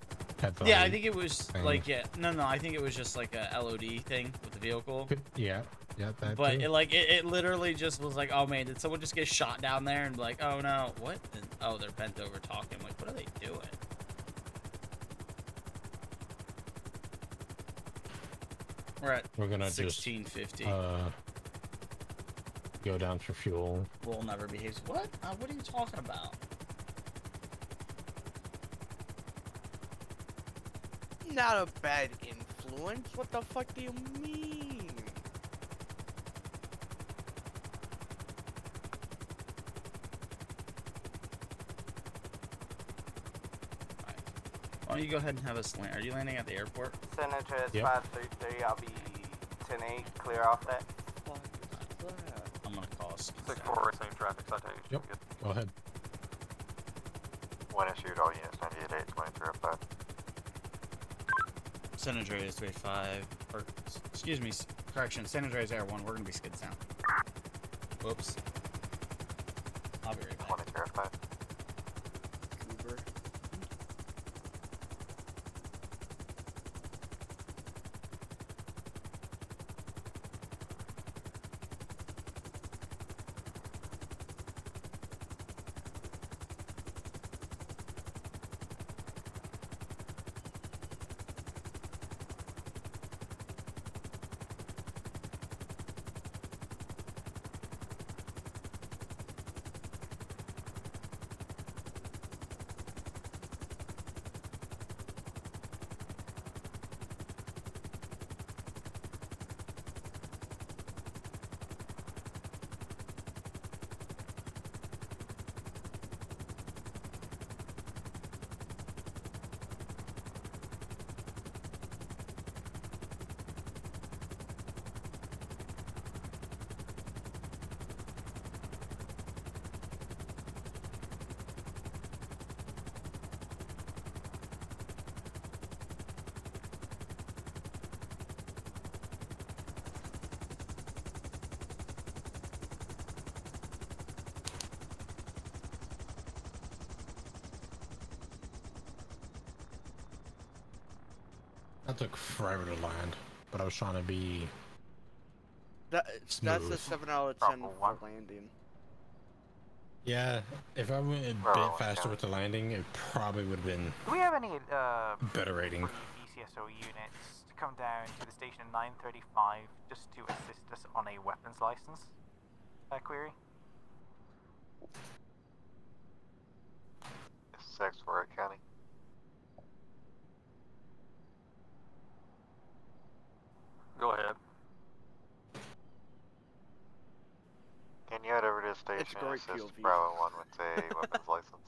headphone. Yeah, I think it was thing. like, yeah, no, I think it was just like a LOD thing with the vehicle. Yeah, that But too. it literally just was like, oh man, did someone just get shot down there? And like, oh no, what? And, oh, they're bent over talking. Like, what are they doing? We're gonna 1650. just go down for fuel. We'll never behave. What? What are you talking about? Not a bad influence. What the fuck do you mean? Why don't you go ahead and have us land? Are you landing at the airport? Senator, it's Yep. 533. I'll be 10-8. Clear off that. Fuck is that? I'm gonna call us. 6-4, same traffic citation. Yep. Good. Go ahead. One issued, all units 98 2305. San Andreas 35, or excuse me, correction, San Andreas Air 1, we're gonna be skids down. Whoops. I'll be right back. 2305. Uber. That took forever to land, but I was trying to be. That's a Smooth. 7 out of 10 for landing. Yeah, if I went a Right, bit faster with the landing, it probably would have been Do we have any better rating. ECSO units to come down to the station at 9:35 just to assist us on a weapons license query? 6-4 County. Go ahead. Can you head over to the station and great assist POV. Bravo 1 with a weapons license?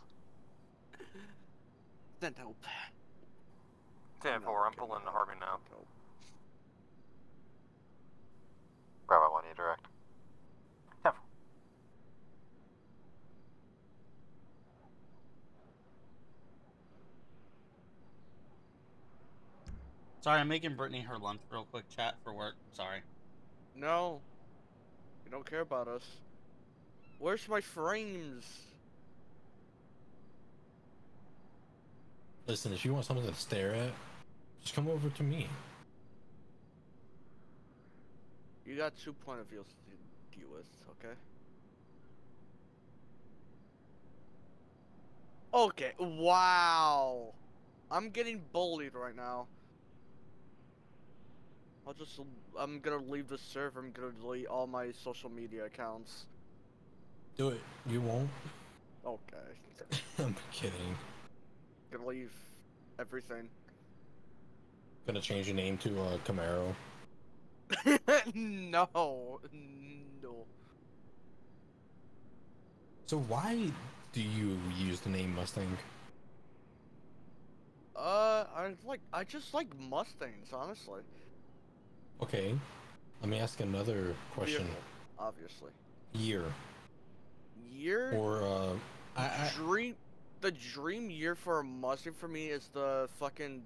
Send help. 10-4, I'm pulling to Harvey now. Bravo 1, you direct. Sorry, I'm making Brittany her lunch real quick, chat, for work. Sorry. No. You don't care about us. Where's my frames? Listen, if you want something to stare at, just come over to me. You got 2 point of views to deal with, okay? Okay, wow. I'm getting bullied right now. How I'm gonna leave the server. I'm gonna delete all my social media accounts. Do it. You won't. Okay. I'm kidding. Gonna leave everything. Gonna change your name to Camaro. No. No. So why do you use the name Mustang? I just like Mustangs, honestly. Okay. Let me ask another question. Vehicle, obviously. Year. Year? Or The dream year for a Mustang for me is the fucking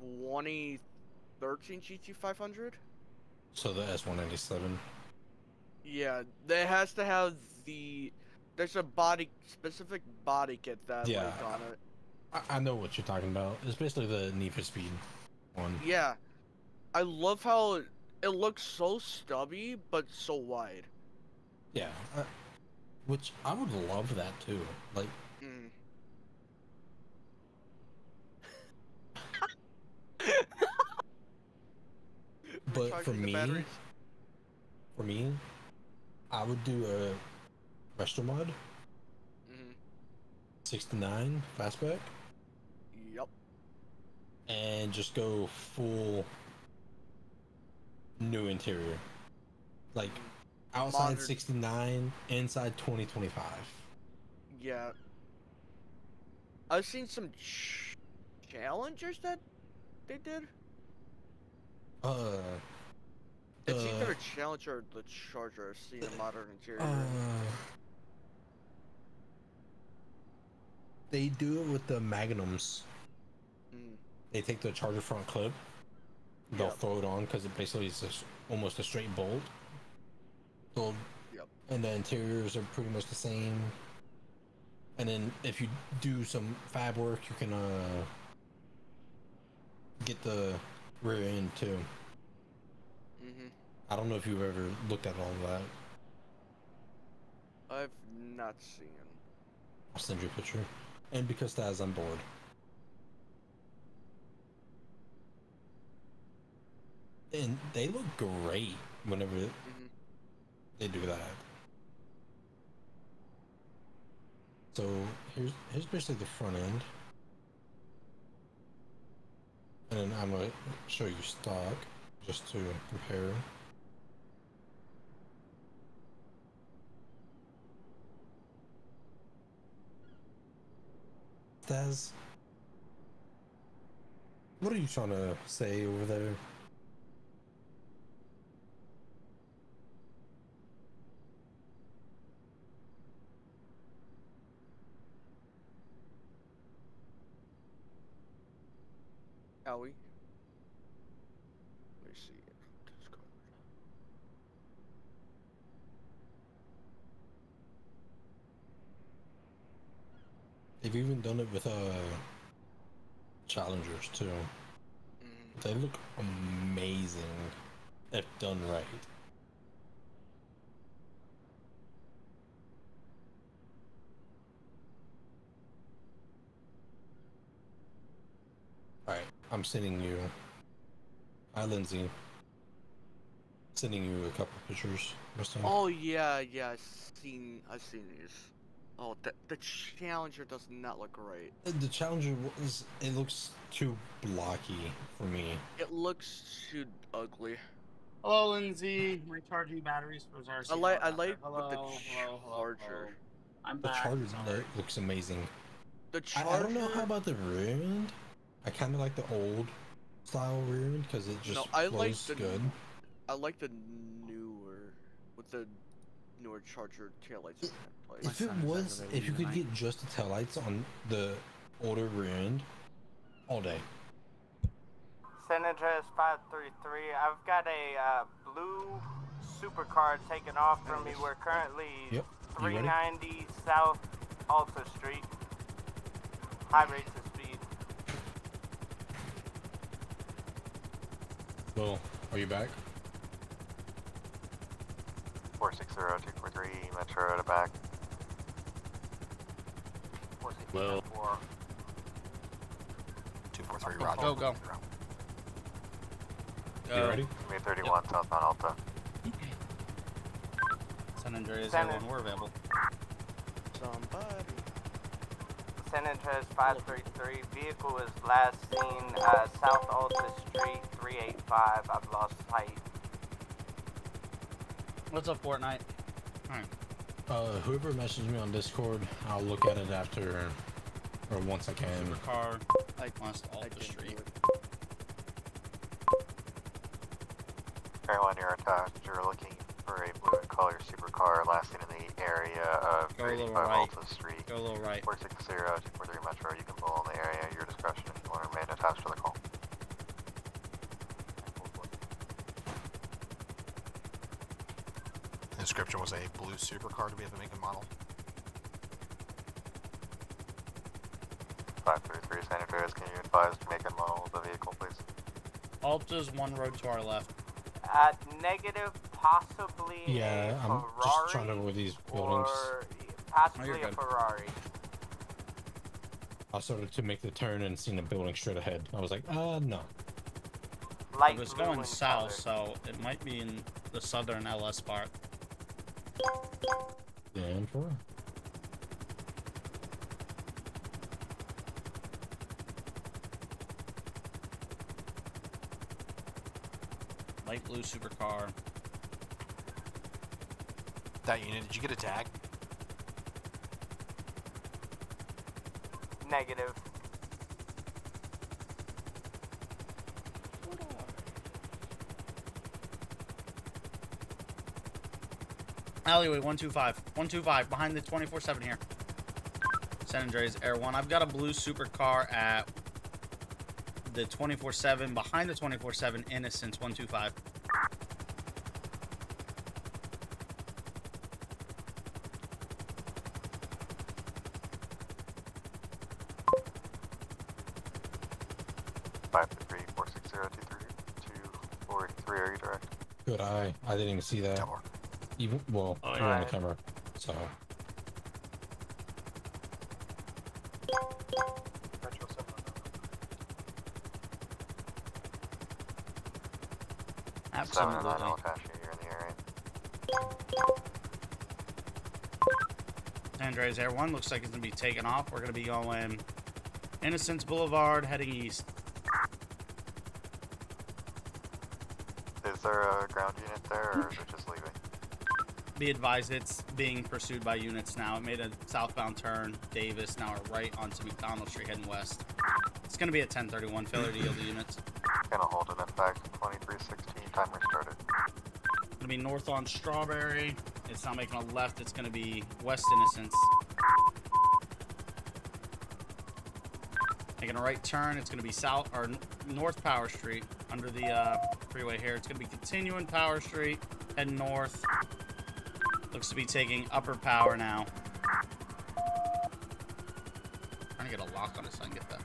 2013 GT500. So the S197. Yeah, that has to have there's a specific body kit that Yeah, like on it. I know what you're talking about. It's basically the Need for Speed one. Yeah, I love how it looks so stubby but so wide. Yeah, which I would love that too. Like, Mm. but Recharging the batteries. for me, I would do a retro mod. 69 fastback. Yep. And just go full new interior. Like outside Modern. 69, inside 2025. Yeah. I've seen some challengers that they did. It's either a Challenger or the Charger. I've seen a modern interior. They do it with the Magnums. Mm. They take the Charger front clip. They'll throw it on because it basically is almost a straight bolt. So, and the interiors are pretty much the same. And then if you do some fab work, you can get the rear end too. I don't know if you've ever looked at all of that. I've not seen. I'll send you a picture. And because Taz, I'm bored. And they look great whenever they do that. So here's basically the front end. And then I'm gonna show you stock just to compare. Taz, what are you trying to say over there? Owie. Let me see. Discord. They've even done it with Challengers too. They look amazing if done right. Alright, I'm sending you. Hi, Lindsay. Sending you a couple pictures. Oh yeah, I've seen these. Oh, the Challenger does not look great. The Challenger it looks too blocky for me. It looks too ugly. Hello, Lindsay. Recharging batteries for RC. I like with the Charger. I'm The back. Charger looks amazing. The Charger. I don't know how about the rear end. I kind of like the old style rear end because it just flows good. I like the newer with the newer Charger taillights. If you could get just the taillights on the older rear end, all day. San Andreas 533. I've got a blue supercar taken off from me. We're currently 390 South Alta Street. High rates of speed. Will, are you back? 460-243 Metro to back. Will. 243 Roger. Go. You ready? Me 31, southbound Alta. San Andreas, San- everyone, we're available. Somebody. San Andreas 533. Vehicle is last seen South Alta Street 385. I've lost sight. What's up, Fortnite? Alright. Whoever messaged me on Discord, I'll look at it after, or once I can. Car, I West Alta didn't do Street. it. Everyone, you're attacked. You're looking for a blue and color supercar last seen in the area of Go a little 385 right. Alta Street. Go a little right. 460, 243 Metro. You can pull in the area at your discretion if you want to remain attached to the call. The description was a blue supercar. Do we have a make and model? 533 San Andreas, can you advise make and model of the vehicle, please? Alta's one road to our left. Negative, possibly Yeah, a I'm Ferrari just trying to avoid these buildings. or possibly you're a good. Ferrari. I started to make the turn and seen a building straight ahead. I was like, no. Light It was blue going in south, color. so it might be in the southern LS part. Damn for real. Light blue supercar. That unit, did you get a tag? Negative. Alleyway 125. 125 behind the 24/7 here. San Andreas Air 1. I've got a blue supercar at the 24/7 behind the 24/7 Innocence 125. Are you direct? Good eye. I didn't even see that. Double. Even well, Oh, you're on the right. camera. So Metro 7. Absolutely. I'll attach you. You're in the area. San Andreas Air 1 looks like it's going to be taking off. We're going to be going Innocence Boulevard heading east. Is there a ground unit there, or is it just leaving? Be advised, it's being pursued by units now. It made a southbound turn, Davis, now a right onto McDonald Street heading west. It's going to be at 1031. Failure to yield the units. Gonna hold an effect. 2316. Timer started. Going to be north on Strawberry. It's not making a left. It's going to be west Innocence. Making a right turn. It's going to be south or north Power Street under the freeway here. It's going to be continuing Power Street, heading north. Looks to be taking upper power now. Trying to get a lock on it so I can get that.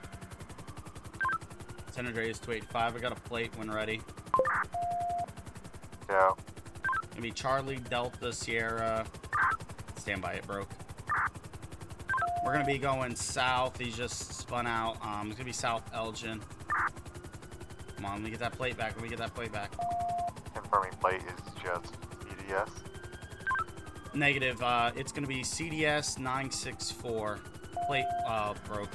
San Andreas 285. I got a plate when ready. Yeah. Gonna be Charlie Delta Sierra. Stand by, it broke. We're gonna be going south. He's just spun out. It's gonna be South Elgin. Come on, let me get that plate back. Let me get that plate back. Confirming plate is just EDS. Negative. It's gonna be CDS 964. Plate broke.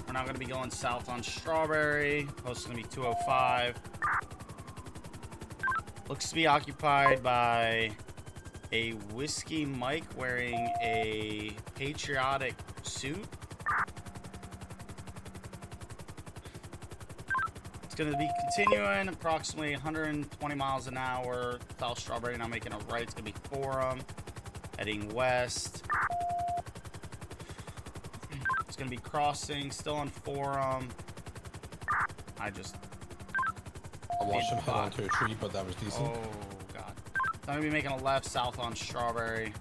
We're now gonna be going south on Strawberry. Post is gonna be 205. Looks to be occupied by a Whiskey Mike wearing a patriotic suit. It's going to be continuing approximately 120 miles an hour. South Strawberry now making a right. It's going to be Forum. Heading west. It's going to be crossing. Still on Forum. I watched him head onto a tree, but that was decent. Oh, God. So I'm going to be making a left south on Strawberry.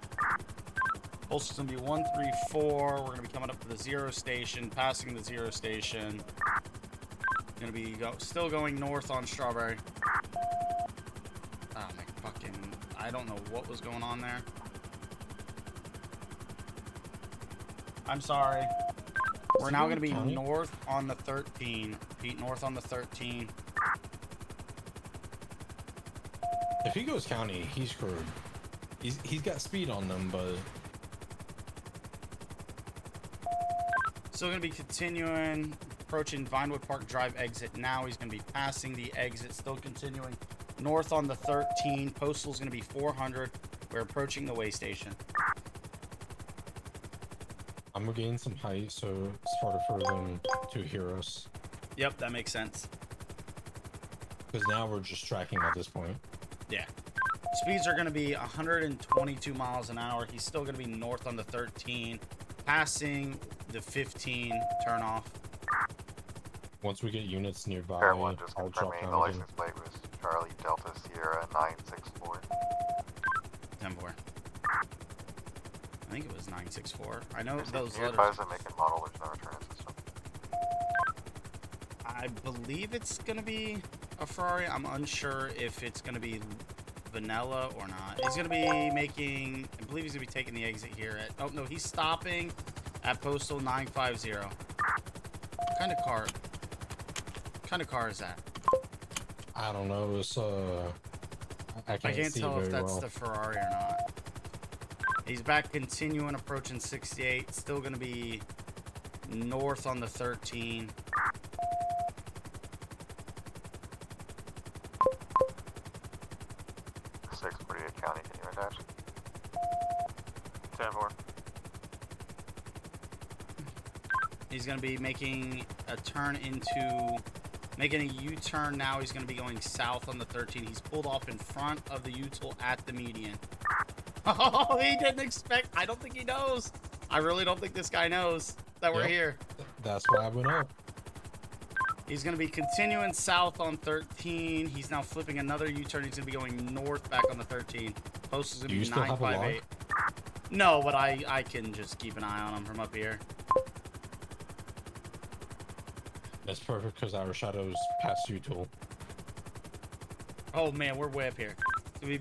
Pulse is going to be 134. We're going to be coming up to the 0 station, passing the 0 station. Going to be still going north on Strawberry. Oh, my fucking... I don't know what was going on there. I'm sorry. We're now going to be north on the 13. Repeat, north on the 13. If he goes county, he's screwed. He's got speed on them, but Still going to be continuing, approaching Vinewood Park Drive exit now. He's going to be passing the exit, still continuing north on the 13. Postal's going to be 400. We're approaching the way station. I'm gonna gain some height, so it's harder for them to hear us. Yep, that makes sense. Because now we're just tracking at this point. Yeah. Speeds are going to be 122 miles an hour. He's still going to be north on the 13, passing the 15 turnoff. Once we get units nearby, Fair one, just I'll drop confirming down the again. license plate was Charlie Delta Sierra 964. 10-4. I think it was 964. I know Can those you letters. advise the make and model? There's no return system. I believe it's going to be a Ferrari. I'm unsure if it's going to be vanilla or not. He's going to be making, I believe he's going to be taking the exit here at, oh no, he's stopping at Postal 950. What kind of car is that? I don't know. It's I can't see tell very if that's well. the Ferrari or not. He's back continuing, approaching 68. Still going to be north on the 13. Six 48 County, can you attach? 10-4. He's going to be making a turn making a U-turn now. He's going to be going south on the 13. He's pulled off in front of the U-tool at the median. Oh, he didn't expect. I don't think he knows. I really don't think this guy knows that we're here. That's why I went up. He's going to be continuing south on 13. He's now flipping another U-turn. He's going to be going north back on the 13. Post is going to be 958. No, but I can just keep an eye on him from up here. That's perfect because our shadows pass U-tool. Oh man, we're way up here. I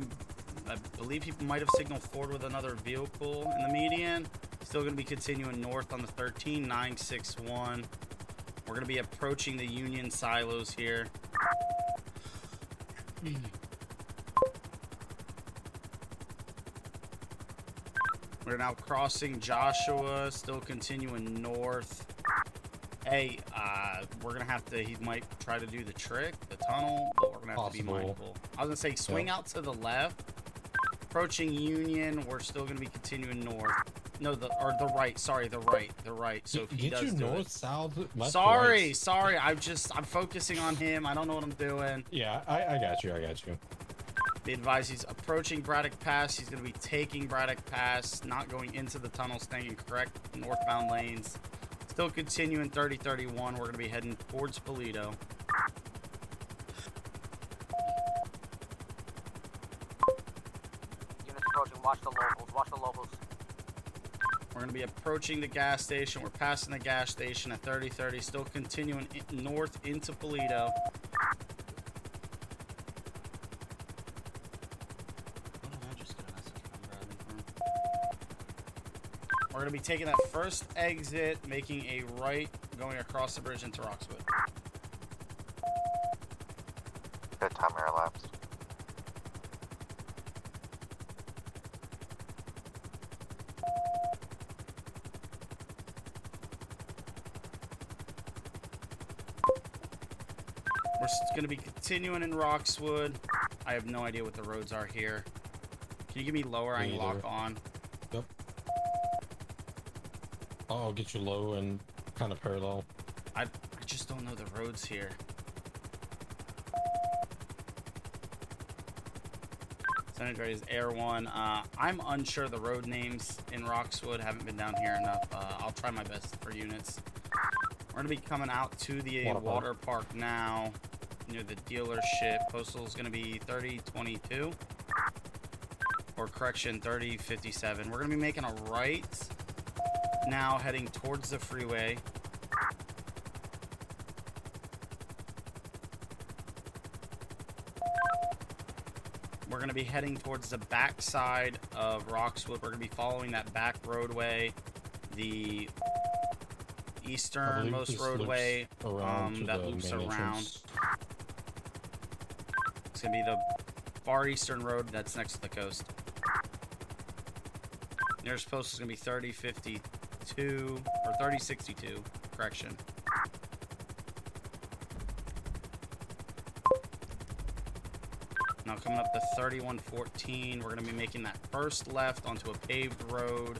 believe he might have signaled forward with another vehicle in the median. Still going to be continuing north on the 13, 961. We're going to be approaching the Union silos here. We're now crossing Joshua, still continuing north. Hey, we're going to have to, he might try to do the trick, the tunnel, but we're going to have to be mindful. I was going to say, swing out to the left. Approaching Union, we're still going to be continuing north. No, the right. Sorry, the right. So if he Get does you do north, it. south, left, Sorry. right. I'm focusing on him. I don't know what I'm doing. Yeah, I got you. Be advised, he's approaching Braddock Pass. He's going to be taking Braddock Pass, not going into the tunnel, staying in correct northbound lanes. Still continuing 3031. We're going to be heading towards Polito. Units approaching. Watch the locals. We're going to be approaching the gas station. We're passing the gas station at 3030. Still continuing north into Polito. We're going to be taking that first exit, making a right, going across the bridge into Roxwood. Good timer elapsed. We're going to be continuing in Roxwood. I have no idea what the roads are here. Can you give me lower? I can lock on. Yep. I'll get you low and kind of parallel. I just don't know the roads here. Senator is Air 1. I'm unsure the road names in Roxwood. Haven't been down here enough. I'll try my best for units. We're going to be coming out to the water park now, near the dealership. Postal is going to be 3022. Or correction, 3057. We're going to be making a right now, heading towards the freeway. We're going to be heading towards the back side of Roxwood. We're going to be following that back roadway. The easternmost roadway that loops around. It's gonna be the far eastern road that's next to the coast. Nearest post is gonna be 3052 or 3062. Correction. Now coming up to 3114, we're gonna be making that first left onto a paved road.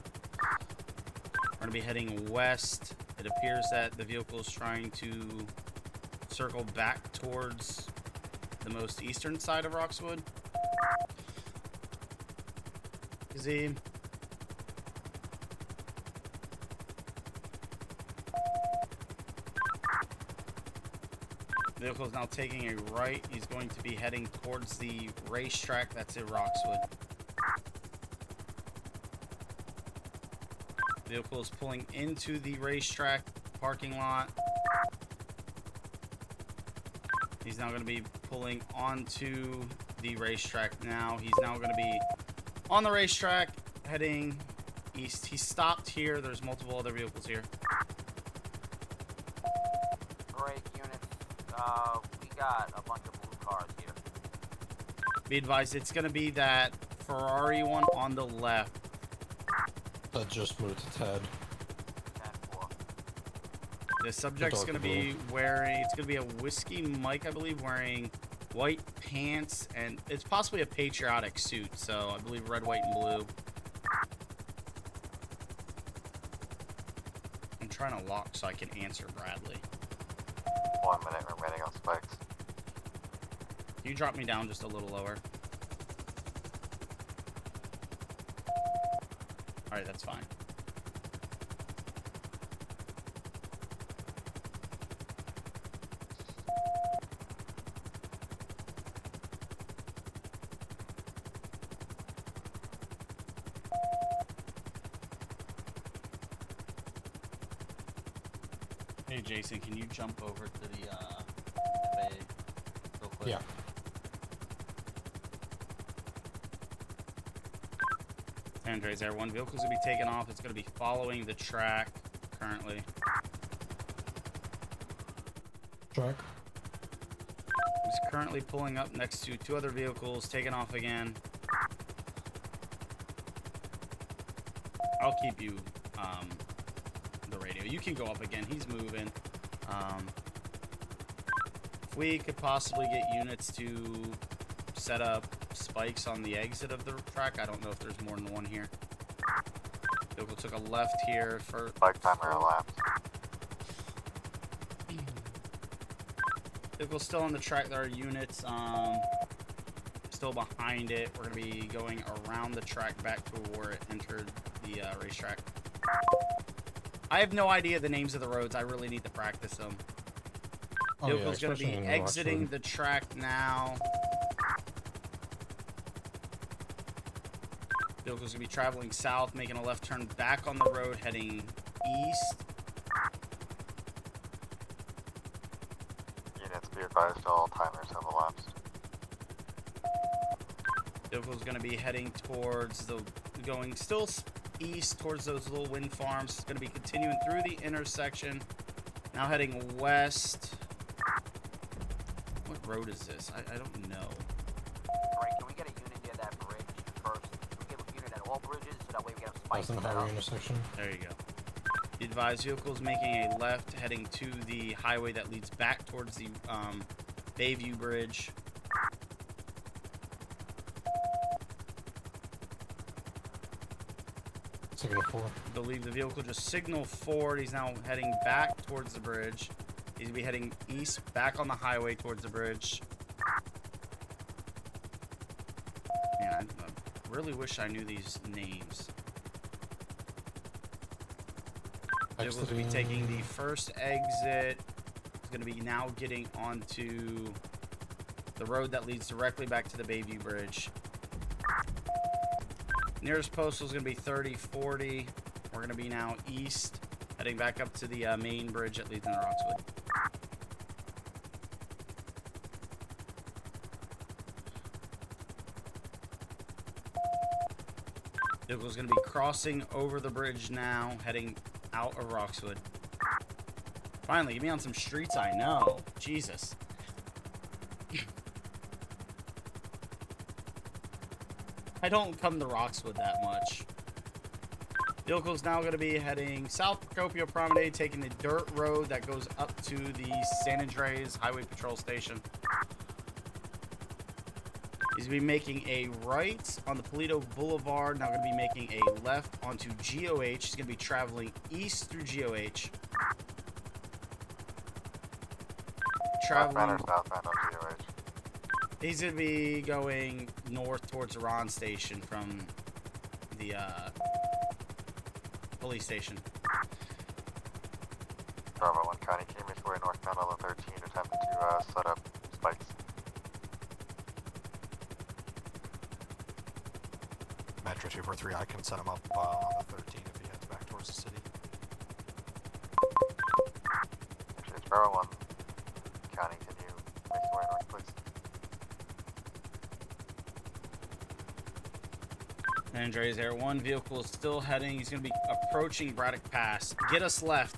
We're gonna be heading west. It appears that the vehicle is trying to circle back towards the most eastern side of Roxwood. Z. Vehicle is now taking a right. He's going to be heading towards the racetrack that's in Roxwood. Vehicle is pulling into the racetrack parking lot. He's now going to be pulling onto the racetrack now. He's now going to be on the racetrack heading east. He stopped here. There's multiple other vehicles here. Break units. We got a bunch of blue cars here. Be advised, it's going to be that Ferrari one on the left. That just moved to Ted. The subject's going to be wearing, it's going to be a Whiskey Mike, I believe, wearing white pants, and it's possibly a patriotic suit, so I believe red, white, and blue. I'm trying to lock so I can answer Bradley. 1 minute remaining on spikes. Can you drop me down just a little lower? Alright, that's fine. Hey Jason, can you jump over to the bay real quick? Yeah. Andre's there. One vehicle's gonna be taken off. It's gonna be following the track currently. Track. He's currently pulling up next to two other vehicles, taking off again. I'll keep you the radio. You can go up again. He's moving. If we could possibly get units to set up spikes on the exit of the track. I don't know if there's more than one here. Vehicle took a left here for Spike timer elapsed. Vehicle's still on the track. There are units still behind it. We're gonna be going around the track back to where it entered the racetrack. I have no idea the names of the roads. I really need to practice them. Vehicle's gonna be exiting the track now. Vehicle's gonna be traveling south, making a left turn back on the road, heading east. Units, be advised all timers have elapsed. Vehicle's gonna be heading towards going still east towards those little wind farms. It's gonna be continuing through the intersection. Now heading west. What road is this? I don't know. Alright, can we get a unit near that bridge first? Can we get a unit at all bridges so that way we get a spike? That's in the highway intersection. There you go. The advised vehicle is making a left, heading to the highway that leads back towards the Bayview Bridge. Signal 4. I believe the vehicle just signaled forward. He's now heading back towards the bridge. He's gonna be heading east, back on the highway towards the bridge. Man, I really wish I knew these names. Vehicle's gonna be taking the first exit. It's gonna be now getting onto the road that leads directly back to the Bayview Bridge. Nearest postal is going to be 3040. We're going to be now east, heading back up to the main bridge that leads into Roxwood. Vehicle is going to be crossing over the bridge now, heading out of Roxwood. Finally, get me on some streets I know. Jesus. I don't come to Roxwood that much. Vehicle's now going to be heading south Procopio Promenade, taking the dirt road that goes up to the San Andreas Highway Patrol Station. He's going to be making a right on the Polito Boulevard. Now going to be making a left onto GOH. He's going to be traveling east through GOH. Northbound or southbound on GOH? He's going to be going north towards Iran Station from the police station. Bravo 1 County, can you make your way northbound on the 13, attempting to set up spikes? Metro 243, I can set him up on the 13 if he heads back towards the city. Actually, it's Bravo 1 County, can you make your way north, please? San Andreas Air 1 vehicle is still heading. He's going to be approaching Braddock Pass. Get us left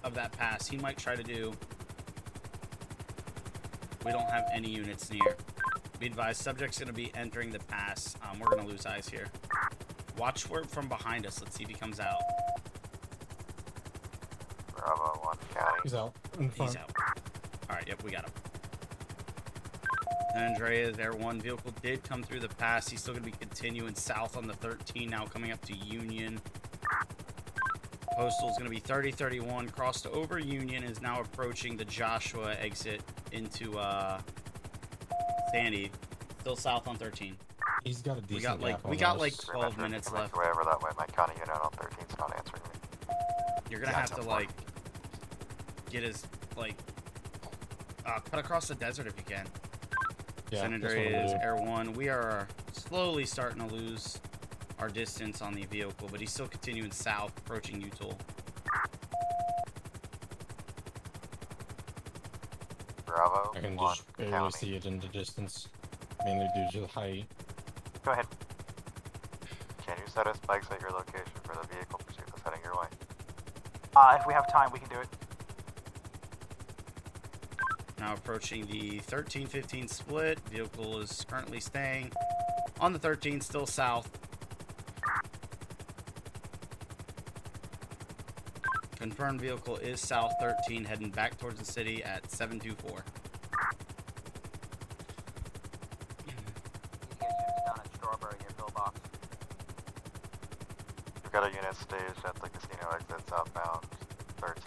of that pass. He might try to do. We don't have any units near. Be advised, subject's going to be entering the pass. We're going to lose eyes here. Watch for it from behind us. Let's see if he comes out. Bravo 1 County. He's out. He's out. Alright, yep, we got him. San Andreas Air 1 vehicle did come through the pass. He's still going to be continuing south on the 13, now coming up to Union. Postal is going to be 3031, crossed over Union, is now approaching the Joshua exit into Sandy. Still south on 13. He's got a decent we got like 12 minutes left. Make your way over that way, my county unit on 13 is not answering me. You're going to have to like get his like cut across the desert if you can. Yeah, San Andreas Air 1. We are slowly starting to lose our distance on the vehicle, but he's still continuing south, approaching Utool. Bravo. I can 1 just barely County. see it in the distance, mainly due to the height. Go ahead. Can you set us spikes at your location for the vehicle pursuit that's heading your way? If we have time, we can do it. Now approaching the 13-15 split. Vehicle is currently staying on the 13, still south. Confirmed vehicle is south 13, heading back towards the city at 724. You get units down at Strawberry, your pillbox. We've got a unit staged at the casino exit southbound 13.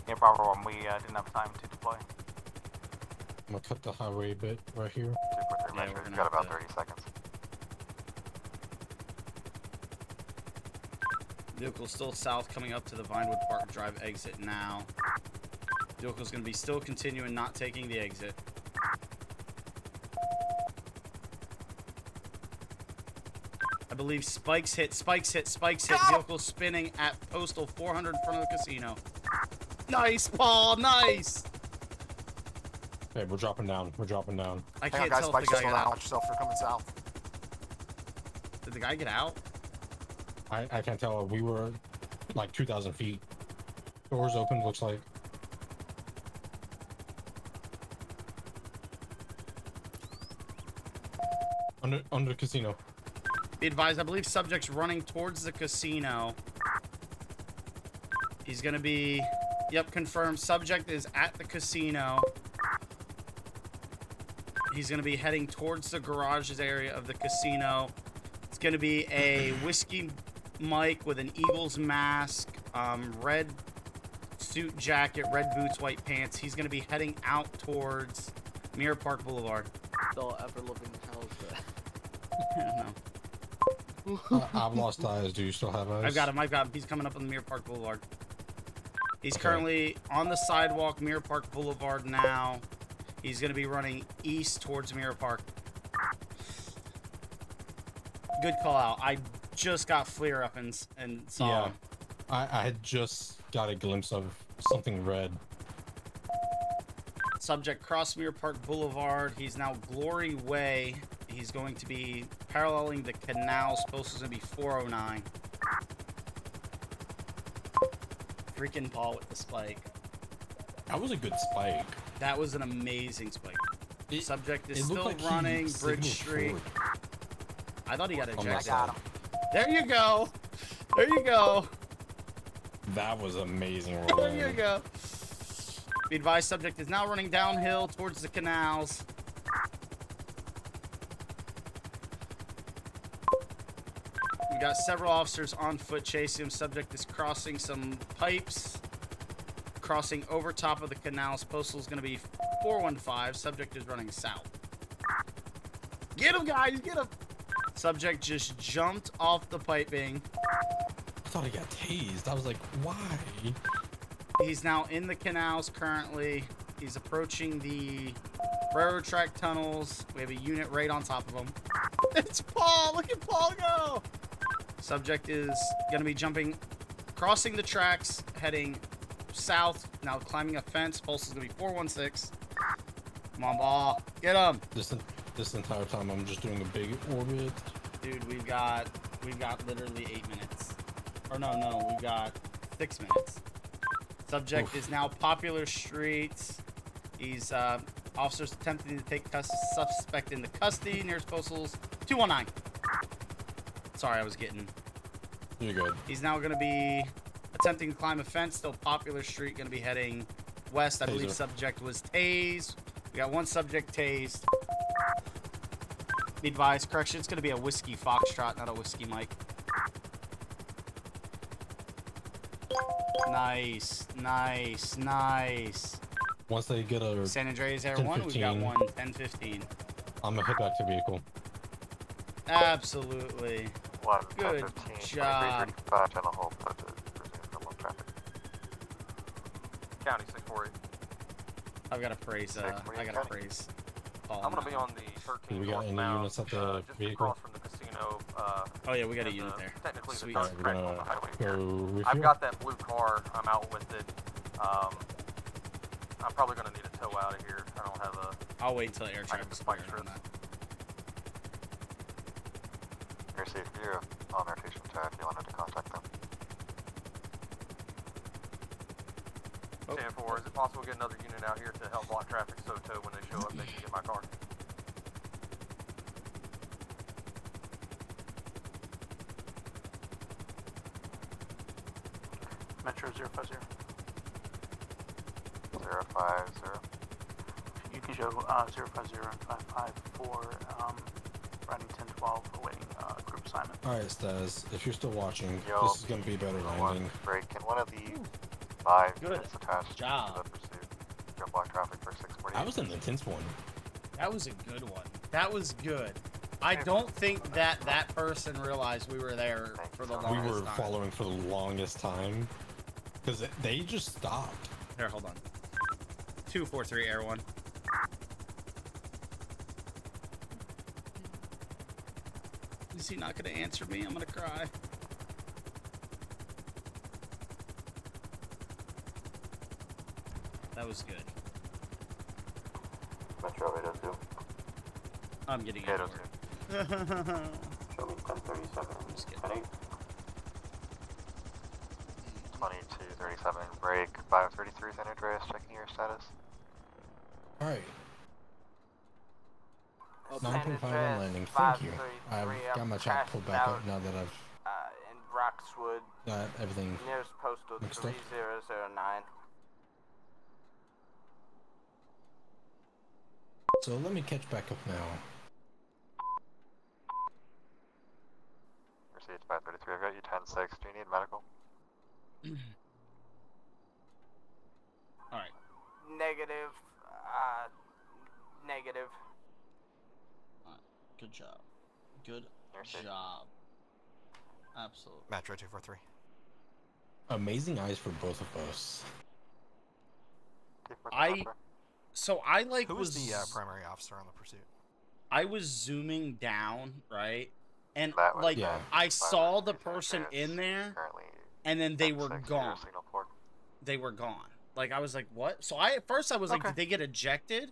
Yeah, Bravo 1, we didn't have time to deploy. I'm gonna cut the highway a bit right here. 243 Yeah, Metro, we're you've gonna got have about to- 30 seconds. Vehicle still south, coming up to the Vinewood Park Drive exit now. Vehicle's going to be still continuing, not taking the exit. I believe spikes hit. Vehicle spinning at Postal 400 in front of the casino. Nice, Paul, nice! Okay, we're dropping down. We're dropping down. I Hang on, can't guys, tell if spikes the just guy went got out. out. Watch yourself, they're coming south. Did the guy get out? I can't tell. We were like 2,000 feet. Doors open, looks like. Under casino. Be advised, I believe subject's running towards the casino. He's gonna be... Yep, confirmed. Subject is at the casino. He's gonna be heading towards the garages area of the casino. It's gonna be a whiskey Mike with an Eagles mask, red suit jacket, red boots, white pants. He's gonna be heading out towards Mirror Park Boulevard. Still ever living hell is that? I don't know. I've lost eyes. Do you still have eyes? I've got him. He's coming up on the Mirror Park Boulevard. He's Okay. currently on the sidewalk, Mirror Park Boulevard now. He's going to be running east towards Mirror Park. Good call out. I just got flare up and saw Yeah. him. I had just got a glimpse of something red. Subject crossed Mirror Park Boulevard. He's now Glory Way. He's going to be paralleling the canals. Postal is going to be 409. Freaking Paul with the spike. That was a good spike. That was an amazing spike. Subject is it still like running. he Bridge signaled Street. forward. I thought he got On that ejected. side. There you go. There you go. That was amazing There rolling. you go. Be advised, subject is now running downhill towards the canals. We got several officers on foot chasing him. Subject is crossing some pipes. Crossing over top of the canals. Postal is going to be 415. Subject is running south. Get him, guys! Get him! Subject just jumped off the piping. I thought he got tased. I was like, why? He's now in the canals currently. He's approaching the railroad track tunnels. We have a unit right on top of him. It's Paul! Look at Paul go! Subject is going to be jumping, crossing the tracks, heading south. Now climbing a fence. Pulse is going to be 416. Come on, Paul. Get him! This entire time I'm just doing a big orbit. Dude, we've got literally 8 minutes. Or no, we've got 6 minutes. Subject is now Popular Street. He's officers attempting to take suspect into custody. Nearest postal's 219. Sorry, I was getting. You're good. He's now going to be attempting to climb a fence. Still Popular Street. Going to be heading west. I believe subject was tased. We got one subject tased. Be advised, correction, it's going to be a Whiskey Foxtrot, not a Whiskey Mike. Nice, nice, nice. Once they get a San Andreas Air 1, we've got one 10-15. I'm gonna head back to vehicle. Absolutely. One, Good 10-15, job. 2335, channel hold, but resume normal traffic. County 648. I've got to praise, I got to praise Paul. I'm gonna be on the 13 We got any northbound, units at the just vehicle? across from the casino. Oh yeah, we got a and, unit there. Technically, Sweet. the Alright, third we're track on gonna the highway go here. refuel. I've got that blue car. I'm out with it. I'm probably gonna need a tow out of here. I don't have a. I'll wait until air I need traffic's the spike clear on strips. that. You're safe, you're on rotation to if you wanted to contact them. Oh. 10-4, is it possible to get another unit out here to help block traffic so tow when they show up they can get my car? Metro 050. 050. Yukijo 050 and 55 for riding 1012 awaiting group assignment. Alright, Staz, if you're still watching, Yo, this is gonna be a better landing. Break in one of the 5 Good units attached job. to the pursuit. Go block traffic for 648. That was an intense one. That was a good one. That was good. I don't think that person realized we were there for the We longest were time. following for the longest time. Because they just stopped. Here, hold on. 243 Air 1. Is he not going to answer me? I'm going to cry. That was good. Metro 802. I'm getting it. 802. Show me 1037. Just kidding. 2237, break 533 San Andreas, checking your status. Alright. San 9.51 Andreas, landing, thank you. 533, I've got my chat pulled back up now that I've in Roxwood, got everything. nearest postal Mixed up. 3009. So let me catch back up now. Received 533, I've got you 10-6, do you need medical? Alright. Negative. Negative. Good job. Good You're job. Absolutely. Metro 243. Amazing eyes for both of us. So I like Who was the primary officer on the pursuit? I was zooming down, right? And That was like Yeah. I saw the 533 person San Andreas, in there currently and then they were 10-6, gone. signal port. They were gone. Like I was like, what? So I at first I was like, Okay. did they get ejected?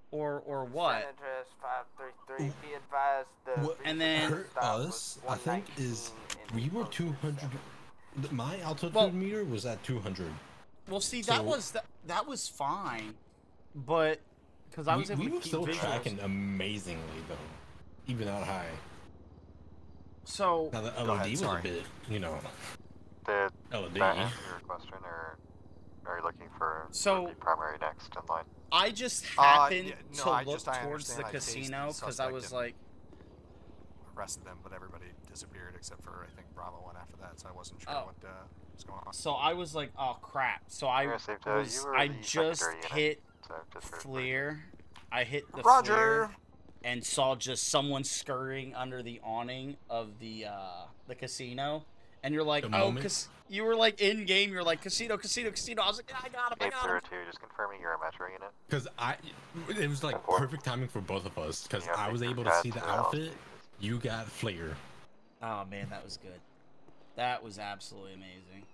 Or San what? Andreas 533. Be advised the What And then- hurt us, I think, is we were 200. My altitude meter was at 200. Well, see, So- that was fine, but because I was able we to were keep still visuals. tracking amazingly though, even that high. So now the Go LOD ahead, was sorry. a bit, Did LOD. that answer your question, or are you looking for So- the primary next in line? I just happened yeah, no, to I look towards understand. the I tased casino the because I suspect was and like, arrested them, but everybody disappeared except for I think Bravo went after that, so I wasn't sure Oh. what was going on. so I was like, oh crap. So I You're safe, you were I the just secondary unit, hit so just for FLIR. I hit the Roger. FLIR and saw just someone scurrying under the awning of the casino. And you're like, The oh, moment- because you were like in game. You're like casino, casino, casino. I was like, yeah, I got him, I got him. 802, just confirming you're a Metro unit. Because it was like perfect timing for both of us. Because Yeah, I was Victor able to got see the to outfit. You got FLIR. Oh man, that was good. That was absolutely amazing.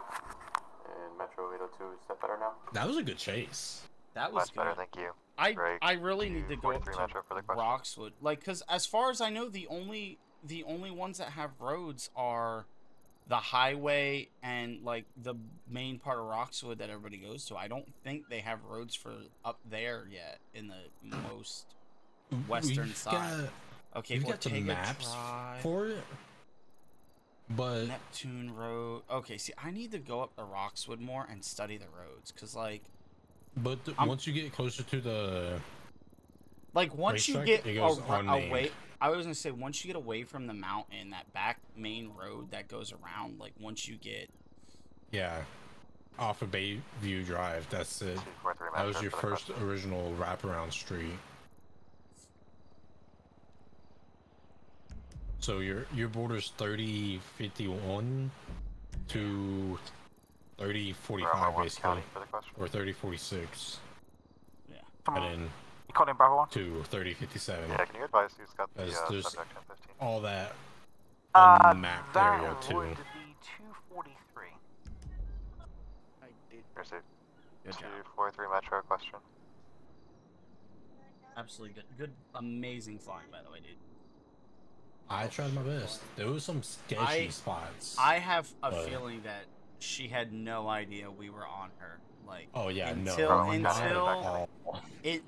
And Metro 802, is that better now? That was a good chase. That was Much good. better, thank you. Greg, I really need to go up 43 to Metro for the question. Roxwood, like, because as far as I know, the only ones that have roads are the highway and like the main part of Roxwood that everybody goes to. I don't think they have roads for up there yet in the most western We've side. Okay, we've got the Ortega maps Drive, for it, but Neptune Road. Okay, see, I need to go up to Roxwood more and study the roads, because like. once you get closer to the Once you racetrack, get it goes away, unnamed. I was gonna say once you get away from the mountain, that back main road that goes around, like once you get off of Bayview Drive, that's it. 243 That was Metro your for the first question. original wraparound street. So your border's 3051 to 3045 basically, County for the question. or 3046, yeah, and then You called in Bravo 1? to 3057. Yeah, can you advise who's got the There's subject 1015? all that That unmapped area would too. be 243. I did. You're safe. good job. 243 Metro question. Absolutely good, amazing flying, by the way, dude. I tried my best. There was some sketchy spots. I have a but- feeling that she had no idea we were on her. Like, Oh yeah, until no.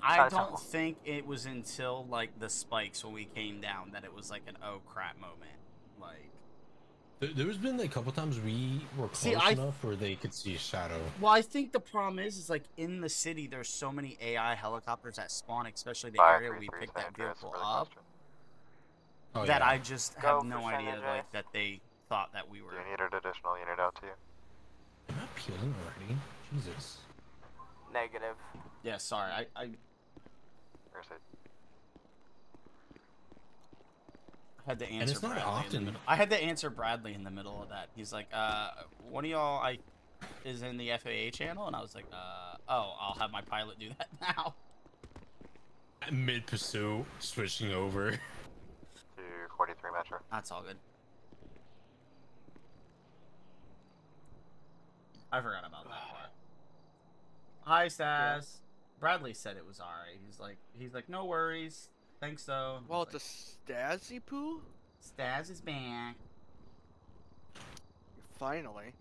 I don't think it was until like the spikes when we came down that it was like an oh crap moment. Like, There's been a couple times we were close enough where they could see a shadow. well, I think the problem is like in the city there's so many AI helicopters that spawn, especially the area we 533 picked that San Andreas vehicle for the up, question. Oh, that yeah. I just Go have no for San idea Andreas. like that they thought that we were. Do you need an additional unit out to you? Am I peeling already? Jesus. Negative. Yeah, sorry, I You're safe. had to And answer it's not Bradley in the often- middle. I had to answer Bradley in the middle of that. He's like, one of y'all is in the FAA channel, and I was like, oh, I'll have my pilot do that now. Mid pursuit, switching over. 243 Metro. That's all good. I forgot about that part. Hi, Stas. Bradley said it was alright. He's like, no worries. Thanks though. Well, it's a Stazzy poo? Stas is back. Finally.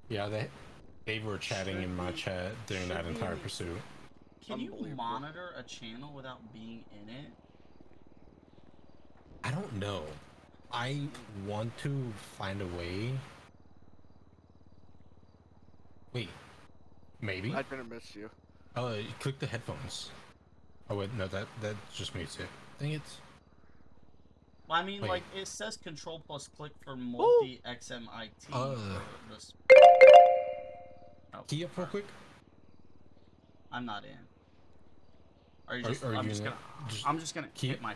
Yeah, they were chatting in my chat during that entire pursuit. Can you Unbelievable. monitor a channel without being in it? I don't know. I want to find a way. Wait, maybe. I didn't miss you. Click the headphones. Oh wait, no, that just mutes it. Dang it. Well, I mean, Wait. like, it says Control plus click for multi XMIT. for this. Oh, Key up real quick. I'm not in. Are you Are- just? are I'm you just in gonna. it? Just I'm just gonna keep- hit my.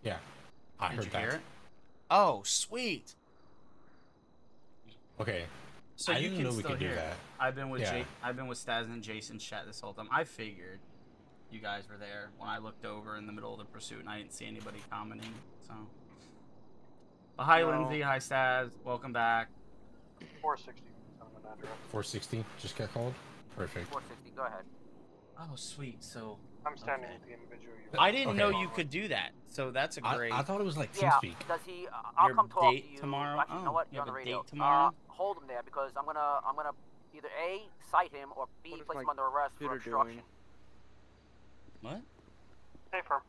Yeah, I Did heard you that. hear it? Oh, sweet. Okay. So I you didn't can know we still could do hear it. that. I've been with Yeah. I've been with Stas and Jason's chat this whole time. I figured you guys were there when I looked over in the middle of the pursuit and I didn't see anybody commenting. So, but hi, No. Lindsay. Hi, Stas. Welcome back. 460 on the address. 460 just got called. Perfect. 460, go ahead. Oh, sweet. So I'm standing with the individual. I didn't know Okay. you could do that, so that's a great. I thought it was like Yeah, TeamSpeak. does he? I'll Your come talk date to you. tomorrow? Actually, you know Oh, what? you You're on have the a radio. date tomorrow? Hold him there because I'm gonna either A, cite him, or B, What is place my him under arrest for computer obstruction. What? Stay firm.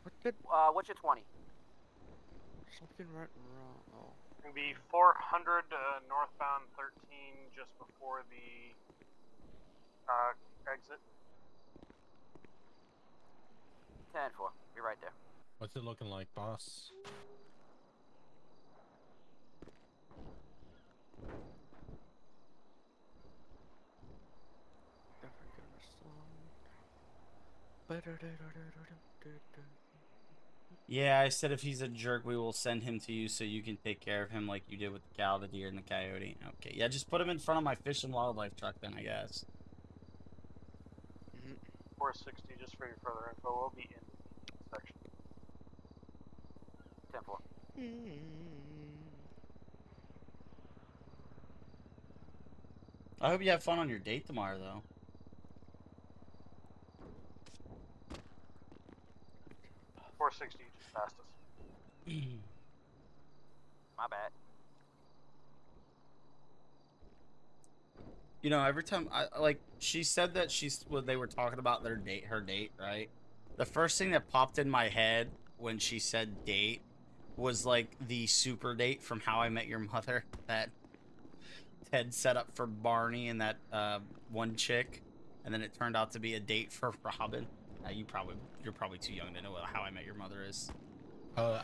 What did What's your 20? something right and wrong? Oh. It'll be 400 northbound 13 just before the exit. 10-4. Be right there. What's it looking like, boss? Yeah, I said if he's a jerk, we will send him to you so you can take care of him like you did with the cow, the deer, and the coyote. Okay, yeah, just put him in front of my fish and wildlife truck then, I guess. 460 just for your further info. We'll be in the section. 10-4. I hope you have fun on your date tomorrow, though. $460 just passed us. My bad. You know, every time she said that they were talking about her date, right? The first thing that popped in my head when she said date was like the super date from How I Met Your Mother that Ted set up for Barney and that one chick, and then it turned out to be a date for Robin. You're probably too young to know what How I Met Your Mother is.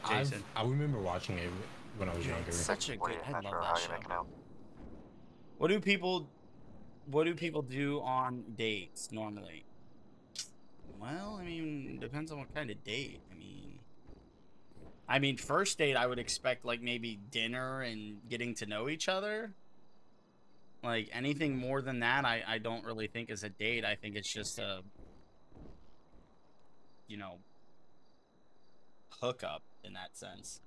Jason. I remember watching it when I was younger. Such a good. I love Metro, that how you show. making out? What do people do on dates normally? Well, I mean, depends on what kind of date. I mean, first date, I would expect like maybe dinner and getting to know each other. Like anything more than that, I don't really think is a date. I think it's just a, hookup in that sense.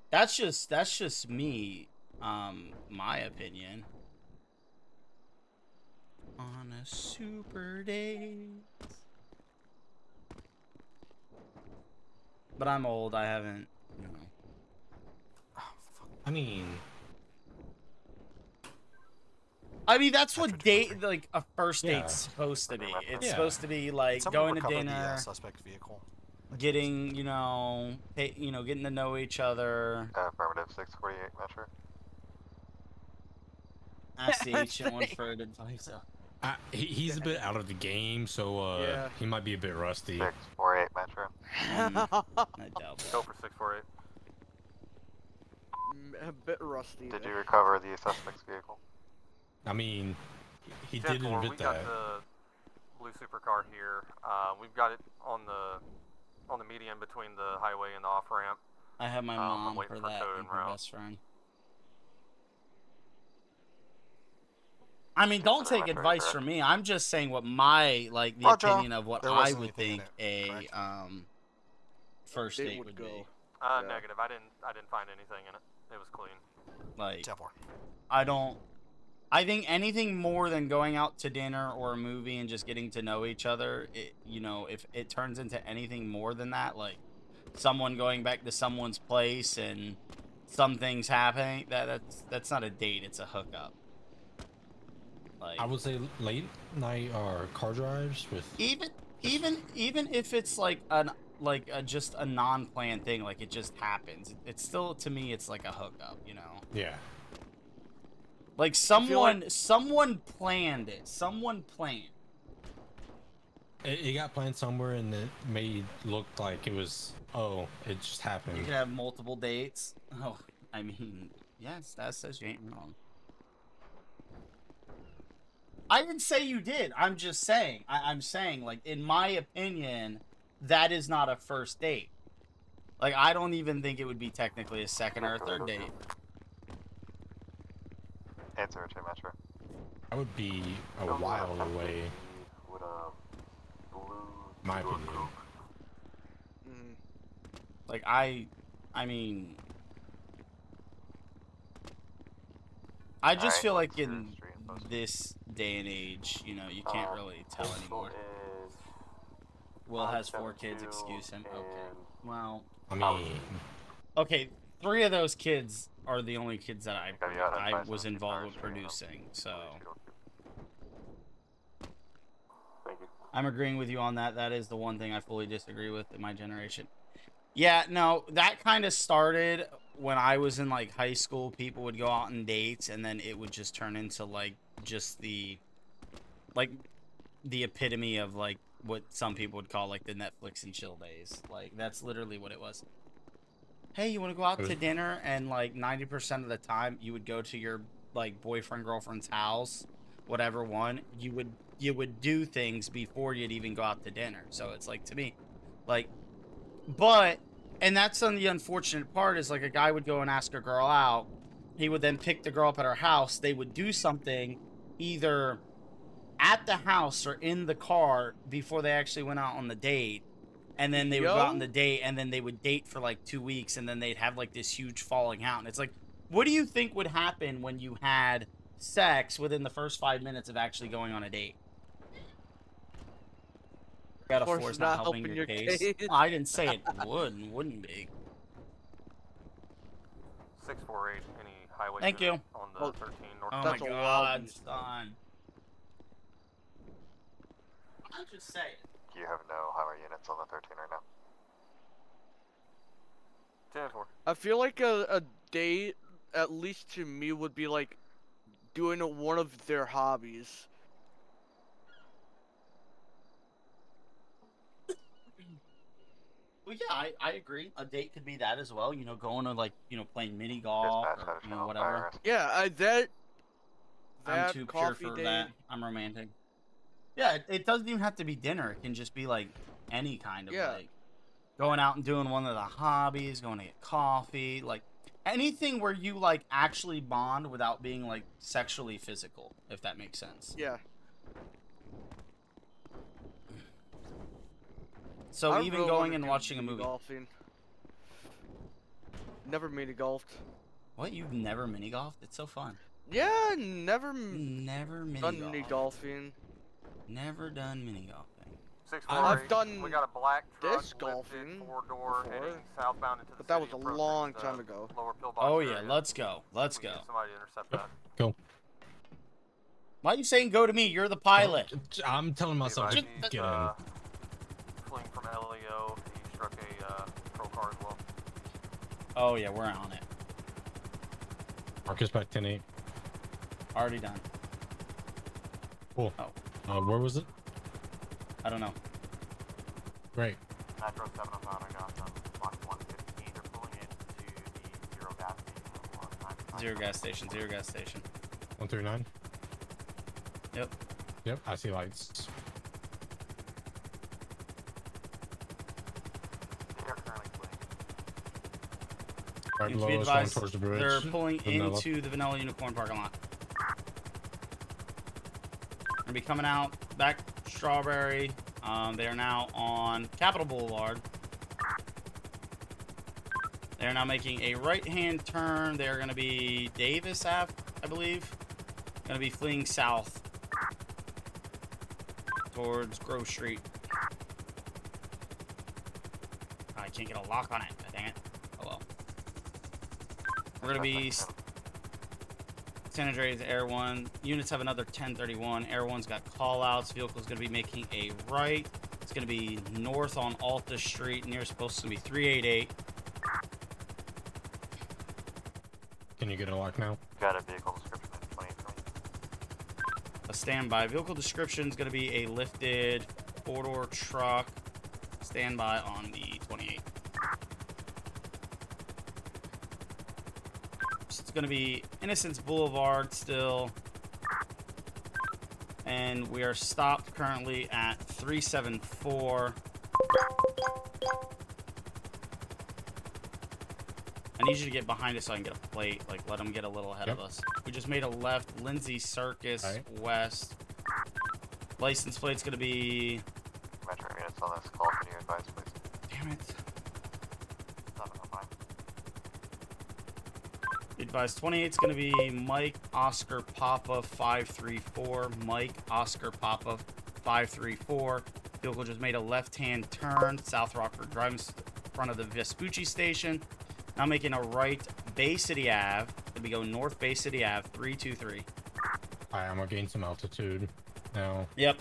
That's just me, my opinion. On a super date. But I'm old, I haven't, I mean, that's what date, like a first date's supposed to be. It's supposed to be like Someone going to recovered dinner, the suspect vehicle. getting, getting to know each other. Affirmative, 648 Metro. Ask the ancient one for advice. He's a bit out of the game, so Yeah. he might be a bit rusty. 648 Metro. I doubt that. Go for 648. A bit rusty. Did you there. recover the suspect's vehicle? I mean, he 10-4, did admit we got that. the blue supercar here. We've got it on the median between the highway and the off ramp. I have my I'm mom waiting for for that code and en her route. best friend. I mean, don't take advice from me. I'm just saying what my the Roger. opinion of what There I wasn't would anything think in a it, first Date date would would go. be. Yeah. Negative. I didn't find anything in it. It was clean. Like 10-4. I think anything more than going out to dinner or a movie and just getting to know each other, if it turns into anything more than that, like someone going back to someone's place and some things happening, that's not a date, it's a hookup. Like I would say late night or car drives with even if it's like just a non-planned thing, like it just happens, it's still, to me, it's like a hookup, Yeah. Like someone planned it. Someone planned. It got planned somewhere, and it made look like it was. Oh, it just happened. You can have multiple dates. Oh, I mean, yes, that says you ain't wrong. I didn't say you did. I'm just saying. I'm saying, like, in my opinion, that is not a first date. Like, I don't even think it would be technically a second or a third date. Answer to Metro. That would be a while away. With My opinion. Like, I mean, I just feel like in this day and age, you know, you can't really tell anymore. Will has 4 kids, excuse him. Okay. Well, I mean, okay, 3 of those kids are the only kids that I was involved with producing, so I'm agreeing with you on that. That is the one thing I fully disagree with in my generation. Yeah, no, that kind of started when I was in like high school. People would go out on dates, and then it would just turn into like just the epitome of like what some people would call like the Netflix and chill days. Like that's literally what it was. Hey, you want to go out to dinner? And like 90% of the time, you would go to your like boyfriend, girlfriend's house, whatever one. You would do things before you'd even go out to dinner. So it's like, to me, like, but, and that's on the unfortunate part, is like a guy would go and ask a girl out. He would then pick the girl up at her house. They would do something either at the house or in the car before they actually went out on the date. And then they would go out on the date, and then they would date for like 2 weeks, and then they'd have like this huge falling out. And it's like, what do you think would happen when you had sex within the first 5 minutes of actually going on a date? Metaphor's not helping your case. Well, I didn't say it wouldn't be. 648, any highway Thank you. on the 13 north. Oh my God, son. I'm just saying. You have no highway units on the 13 right now. 10-4. I feel like a date, at least to me, would be like doing one of their hobbies. Well, yeah, I agree. A date could be that as well. You know, going to like, you know, playing mini golf or, you know, whatever. Yeah, that I'm too pure for that. I'm romantic. Yeah, it doesn't even have to be dinner. It can just be like any kind of like going out and doing one of the hobbies, going to get coffee, like anything where you like actually bond without being like sexually physical, if that makes sense. Yeah. So I even really going wanna and do watching a mini movie. Golfing. Never mini golfed. What? You've never mini golfed? It's so fun. Yeah, never mini done mini golfing. Never done mini golfing. 648. I've done We got a black truck, disc golfing 4-door, heading southbound into the but that was city, a long time ago. Lower pillbox Oh yeah, area. let's go. Let's go. Somebody intercept that. Go. Why are you saying go to me? You're the pilot. I'm telling myself to get in. Fleeing from LEO, he struck a patrol car as well. Oh yeah, we're on it. Marcus back 10-8. Already done. Cool. Oh. Where was it? I don't know. Great. Metro 709, I got them. Block 150, they're pulling into the zero gas station. Zero gas station, zero gas station. 139? Yep. Yep, I see lights. They're currently fleeing. Right You below be us, going advised, towards the bridge. they're pulling Vanilla. into the Vanilla Unicorn parking lot. Gonna be coming out back Strawberry. They are now on Capitol Boulevard. They are now making a right-hand turn. They are going to be Davis Ave, I believe. Going to be fleeing south towards Grove Street. I can't get a lock on it. Dang it. Oh well. We're going to be San Andreas Air 1. Units have another 1031. Air 1's got call-outs. Vehicle's going to be making a right. It's going to be north on Alta Street. Nearest post is going to be 388. Can you get a lock now? Got a vehicle description in 23. A standby. Vehicle description is going to be a lifted 4-door truck. Standby on the 28. It's going to be Innocence Boulevard still. And we are stopped currently at 374. I need you to get behind us so I can get a plate. Like, let them get a little ahead of us. We just made a left. Lindsay Circus West. License plate's going to be... Metro units on this call. Can you advise, please? Damn it. Be Advise 28 is going to be Mike Oscar Papa 534. Mike Oscar Papa 534. Vehicle just made a left-hand turn, South Rockford Drive in front of the Vespucci station. Now making a right, Bay City Ave. Gonna be going north Bay City Ave 323. Alright, I'm gonna gain some altitude now. Yep.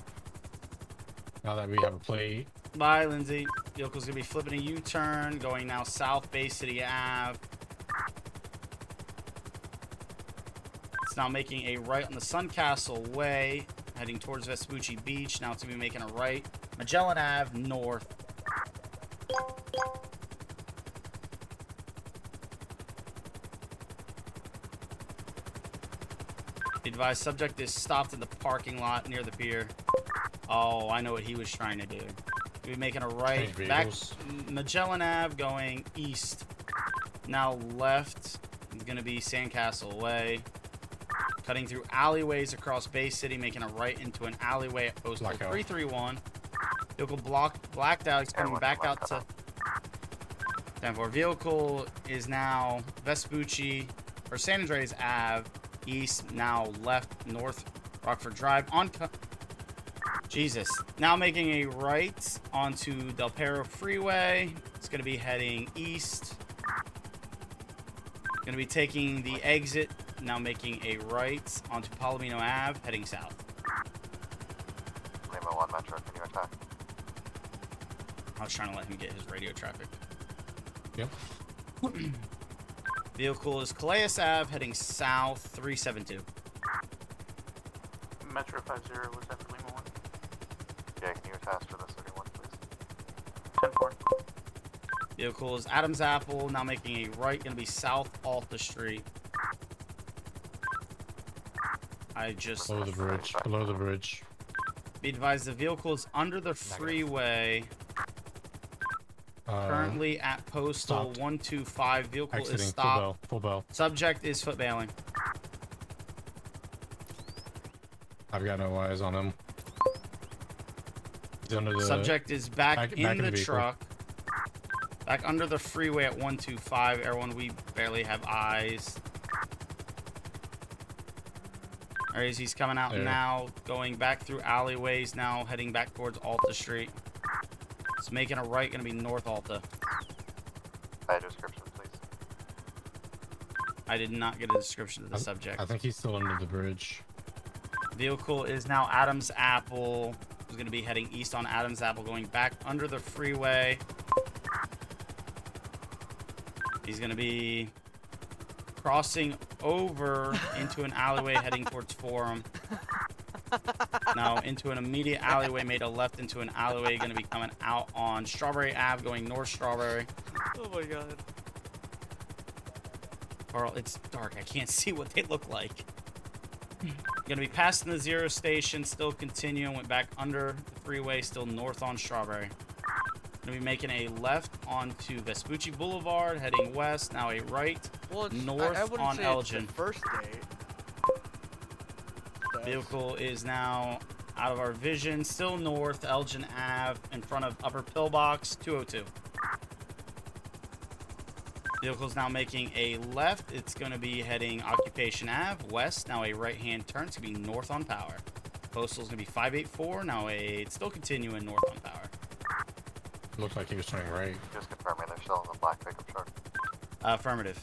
Now that we have a plate. Bye, Lindsay. Vehicle's gonna be flipping a U-turn, going now south Bay City Ave. It's now making a right on the Suncastle Way, heading towards Vespucci Beach. Now it's gonna be making a right, Magellan Ave north. Advised subject is stopped in the parking lot near the pier. Oh, I know what he was trying to do. We're making a right back Magellan Ave going east. Now left is going to be Sandcastle Way. Cutting through alleyways across Bay City, making a right into an alleyway at postal 331. Vehicle blacked out. He's coming back out to 10-4. Vehicle is now Vespucci or San Andreas Ave east. Now left north Rockford Drive on. Jesus. Now making a right onto Del Perro Freeway. It's going to be heading east. Going to be taking the exit. Now making a right onto Palomino Ave, heading south. Lima 1 Metro, can you attack? I was trying to let him get his radio traffic. Yep. Vehicle is Calais Ave, heading south 372. Metro 50 was that for Lima 1? Yeah, can you attach for the 31, please? 10-4. Vehicle is Adams Apple, now making a right, going to be south Alta Street. I just... Below the bridge. Below the bridge. Be advised, the vehicle is under the freeway. Currently at postal 125. Vehicle Exiting, is stopped. Full bell. Subject is foot bailing. I've got no eyes on him. He's under the... Subject is back in the vehicle. truck. Back under the freeway at 125. Everyone, we barely have eyes. Alright, he's coming out now, going back through alleyways now, heading back towards Alta Street. It's making a right, going to be North Alta. Description, please. I did not get a description of the subject. I think he's still under the bridge. Vehicle is now Adams Apple. He's going to be heading east on Adams Apple, going back under the freeway. He's going to be crossing over into an alleyway heading towards Forum. Now into an immediate alleyway, made a left into an alleyway, going to be coming out on Strawberry Ave, going north Strawberry. Oh my god. Carl, it's dark. I can't see what they look like. Going to be passing the Zero Station, still continuing, went back under the freeway, still north on Strawberry. Going to be making a left onto Vespucci Boulevard, heading west, now a right, north I wouldn't on say Elgin. It's the first date. Vehicle is now out of our vision, still north, Elgin Ave, in front of Upper Pillbox, 202. Vehicle is now making a left. It's going to be heading Occupation Ave, west, now a right-hand turn. It's going to be north on Power. Postal is going to be 584, now it's still continuing north on Power. Looked like he was turning right. Just confirming they're still in the black pickup truck. Affirmative.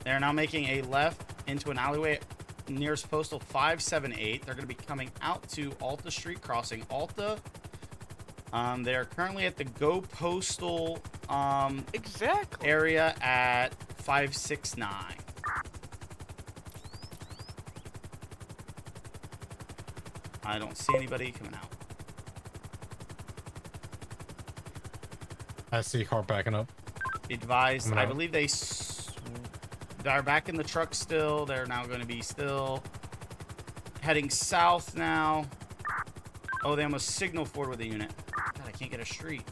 They're now making a left into an alleyway nearest postal 578. They're going to be coming out to Alta Street, crossing Alta. They are currently at the Go Postal area at 569. I don't see anybody coming out. I see car backing up. Be advised, I believe they're back in the truck still. They're now going to be still heading south now. Oh, they almost signaled forward with a unit. God, I can't get a street.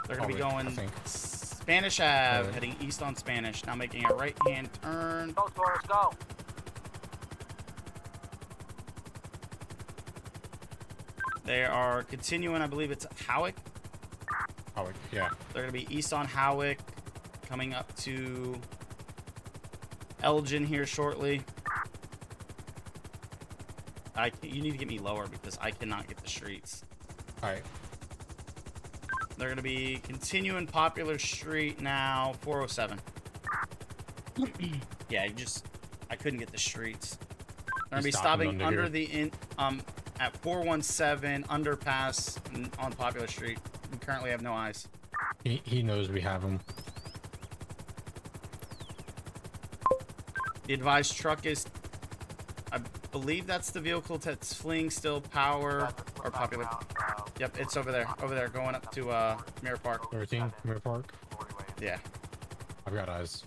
They're going to be going Spanish Ave, heading east on Spanish. Now making a right-hand turn. Go, Taurus, go. They are continuing, I believe it's Howick. Howick, yeah. They're going to be east on Howick, coming up to Elgin here shortly. You need to get me lower because I cannot get the streets. Alright. They're going to be continuing Popular Street now, 407. Yeah, I couldn't get the streets. They're going to be stopping under the at 417 underpass on Popular Street. We currently have no eyes. He knows we have him. The advised truck is, I believe that's the vehicle that's fleeing still, Power or Popular. Yep, it's over there, going up to Mirror Park. 13, Mirror Park? Yeah. I've got eyes.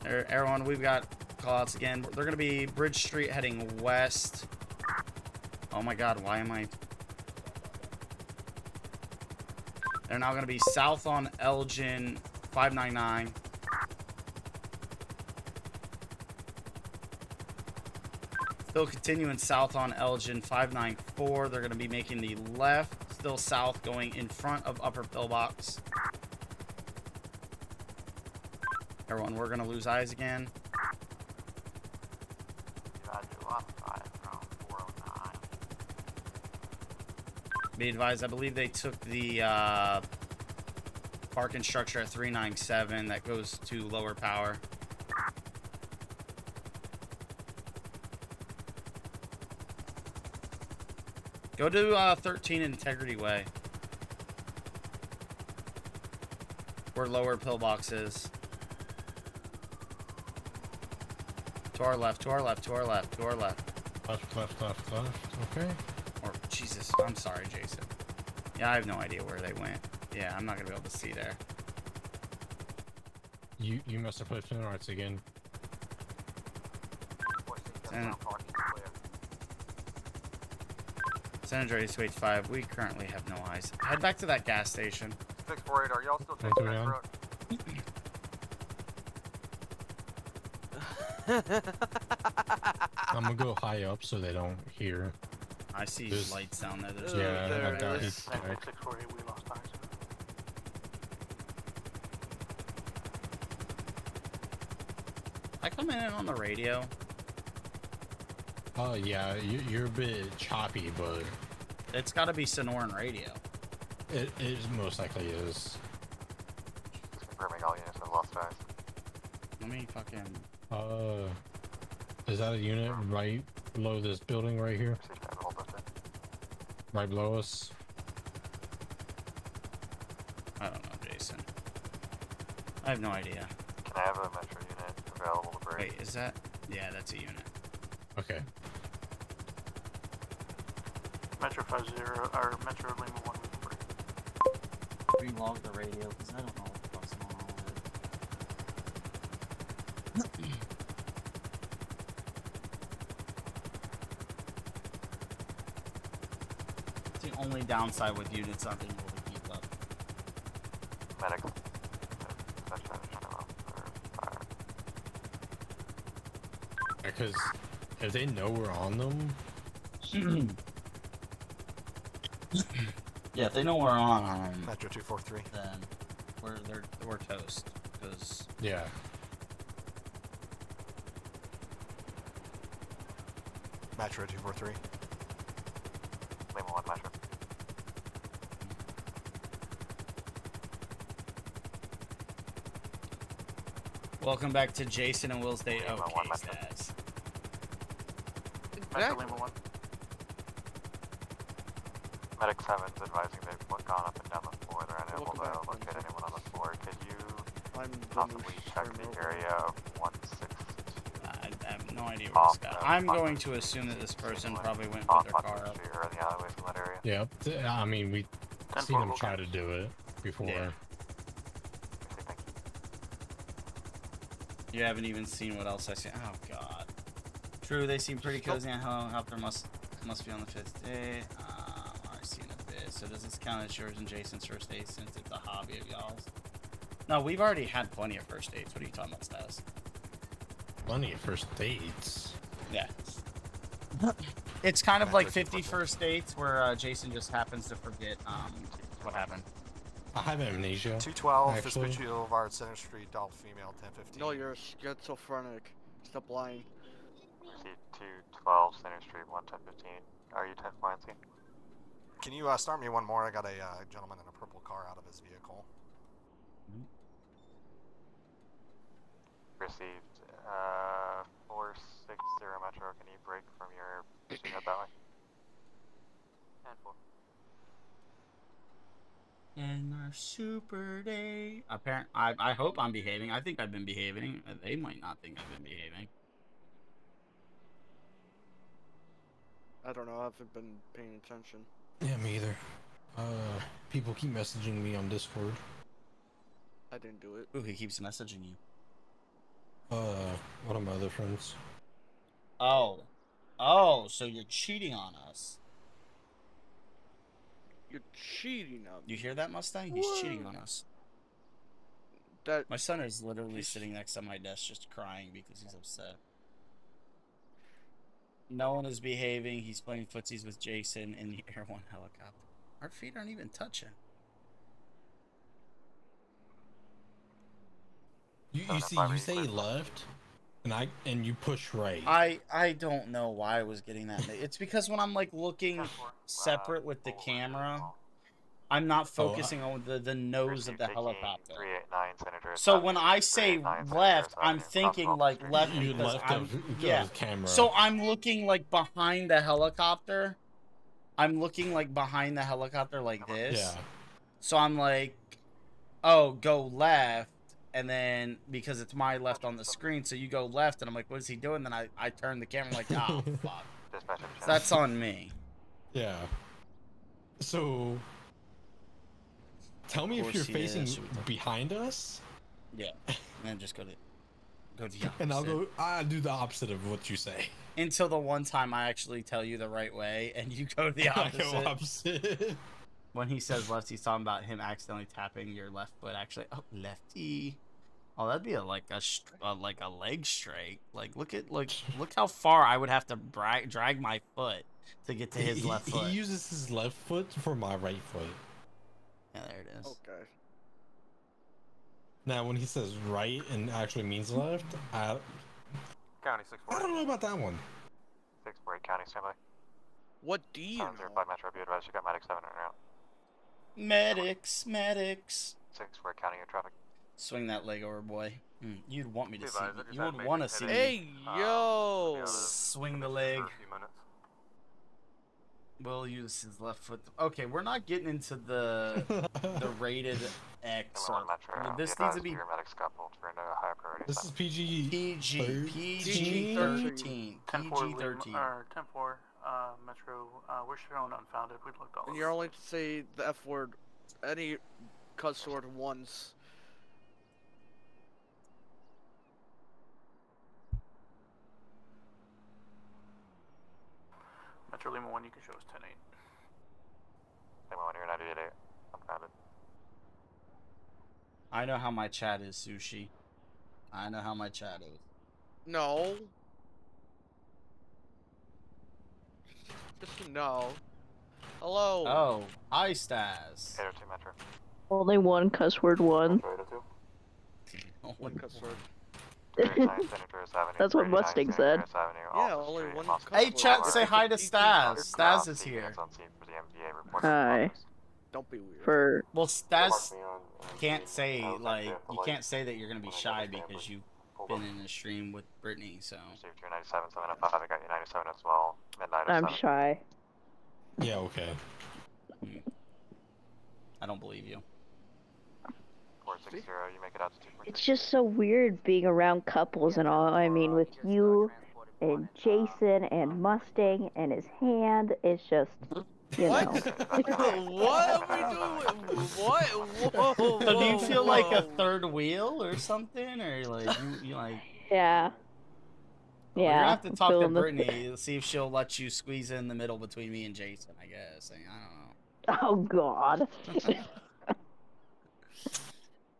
Everyone, we've got callouts again. They're going to be Bridge Street heading west. Oh my god, why am I... They're now going to be south on Elgin, 599. Still continuing south on Elgin, 594. They're going to be making the left, still south, going in front of Upper Pillbox. Everyone, we're going to lose eyes again. Be advised, I believe they took the parking structure at 397 that goes to lower power. Go to 13 Integrity Way, where lower pillbox is. To our left, to our left, to our left, to our left. Left. Okay. Or, Jesus, I'm sorry, Jason. Yeah, I have no idea where they went. Yeah, I'm not gonna be able to see there. You must have pushed in arts again. San Andreas 285, we currently have no eyes. Head back to that gas station. 648, are y'all still taking that truck? I'm gonna go high up so they don't hear. I see lights down there. There's yeah, no... he's 648, we lost eyes. I come in on the radio. Oh yeah, you're a bit choppy, but it's got to be Sonoran radio. It most likely is. Confirming all units have lost eyes. Let me fucking. Is that a unit right below this building right here? Right below us. I don't know, Jason. I have no idea. Can I have a Metro unit available to break? Wait, is that? Yeah, that's a unit. Okay. Metro 50 or Metro Lima 1 we can break. Relog the radio because I don't know what the fuck's going on with it. It's the only downside with units not being able to keep up. Medic. Because if they know we're on them. Yeah, if they know we're on Metro 243, then we're toast. Because yeah. Metro 243. Lima 1 Metro. welcome back to Jason and Will's Day. Lima Okay, 1 Metro. Stas. Metro Lima 1. Medic 7's advising they've gone up and down the floor. They're unable to locate anyone on the floor. Could you possibly check the area of 162? I have no idea where this guy. I'm going to assume that this person probably went and put their car up. Or in the alleyways in that area. Yeah, I mean, we've seen them try to do it before. Yeah. You haven't even seen what else I see. Oh god. True, they seem pretty cozy at home. Helper must be on the 5th day. I've seen a bit. So does this count as yours and Jason's first date since it's a hobby of y'all's? No, we've already had plenty of first dates. What are you talking about, Stas? Plenty of first dates. Yeah. It's kind of like 50 first dates where Jason just happens to forget What happened? I have amnesia. 212 actually. Vespucci Boulevard, Center Street, adult female, 1015. No, you're schizophrenic. Stop lying. Receive 212 Center Street, 11015. Are you 10 Clancy? Can you start me one more? I got a gentleman in a purple car out of his vehicle. Received 460 Metro. Can you break from your pursuit head that way? 10-4. In our super day. I hope I'm behaving. I think I've been behaving. They might not think I've been behaving. I don't know. I haven't been paying attention. Yeah, me either. People keep messaging me on Discord. I didn't do it. Ooh, he keeps messaging you. One of my other friends. Oh. Oh, so you're cheating on us. You're cheating on me. You hear that, Mustang? He's cheating on us. That My son is literally sitting next to my desk just crying because he's upset. No one is behaving. He's playing footsies with Jason in the Air One helicopter. Our feet aren't even touching. You see, you say left, and you push right. I don't know why I was getting that. It's because when I'm like looking separate with the camera, I'm not focusing on the nose of the helicopter. 389 Senator. So when I say left, I'm thinking like left You because left I'm of yeah. camera. So I'm looking like behind the helicopter. I'm looking like behind the helicopter like this. Yeah. So I'm like, oh, go left. And then, because it's my left on the screen, so you go left, and I'm like, what is he doing? Then I turn the camera like, oh, fuck. So that's on me. Yeah. So, tell me if you're facing behind us. Yeah. And then just go the opposite. And I'll do the opposite of what you say. Until the one time I actually tell you the right way, and you go the opposite. I go opposite. When he says left, he's talking about him accidentally tapping your left foot. Actually, oh, lefty. Oh, that'd be like a leg strike. Like look how far I would have to drag my foot to get to his left foot. He uses his left foot for my right foot. Yeah, there it is. Okay. Now, when he says right and actually means left, County 6-4. I don't know about that one. 6-4 County standby. What do you know? 05 Metro, be advised you got medic 7 right now. Medics. 6-4 County in traffic. Swing that leg over, boy. You'd want me to see. Advised, You would want to see. Hey, yo! Swing the leg. Will use his left foot. Okay, we're not getting into the rated X. This needs to be. This is PG. PG 13. 10-4, PG 13. 10-4, Metro, we're showing unfounded. We looked all And over. you're only to say the F word, any cuss word once. Metro Lima 1, you can show us 10-8. Lima 1, you're 98-8. Unfounded. I know how my chat is, Sushi. I know how my chat is. No. Just no. Hello. Oh, hi, Stas. 802 Metro. Only one cuss word one. One cuss word. That's what Mustang said. Yeah, only one cuss Hey, word. chat, say hi to Stas. Stas is here. Hi. Don't be weird. For Well, Stas can't say, like, you can't say that you're gonna be shy because you've been in a stream with Brittany, so. Received your 97, 705. I got you 97 as well. Midnight of I'm 7. shy. Yeah, okay. I don't believe you. 460, you make it out to 2. It's just so weird being around couples and all. I mean, with you and Jason and Mustang and his hand, it's just, you know. What are we doing? What? Whoa, So do you feel like a whoa. third wheel or something, or like you like? Yeah. You're Yeah. gonna have to talk to feeling the- Brittany, see if she'll let you squeeze in the middle between me and Jason. I guess. I don't know. Oh, God.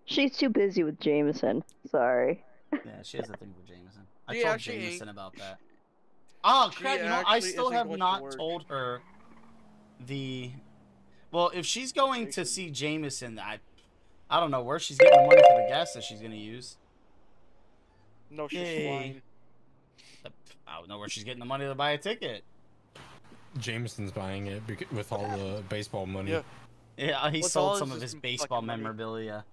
She's too busy with Jameson. Sorry. Yeah, she has a thing for Jameson. I Yeah, told she Jameson ain't. about that. Oh She crap! You know, I actually still isn't have going to not work. told her the. Well, if she's going to see Jameson, I don't know where she's getting the money for the gas that she's gonna use. No, she's Yay. flying. I don't know where she's getting the money to buy a ticket. Jameson's buying it with all the baseball money. Yeah. Yeah, he What's sold all some is of his this baseball fucking money? memorabilia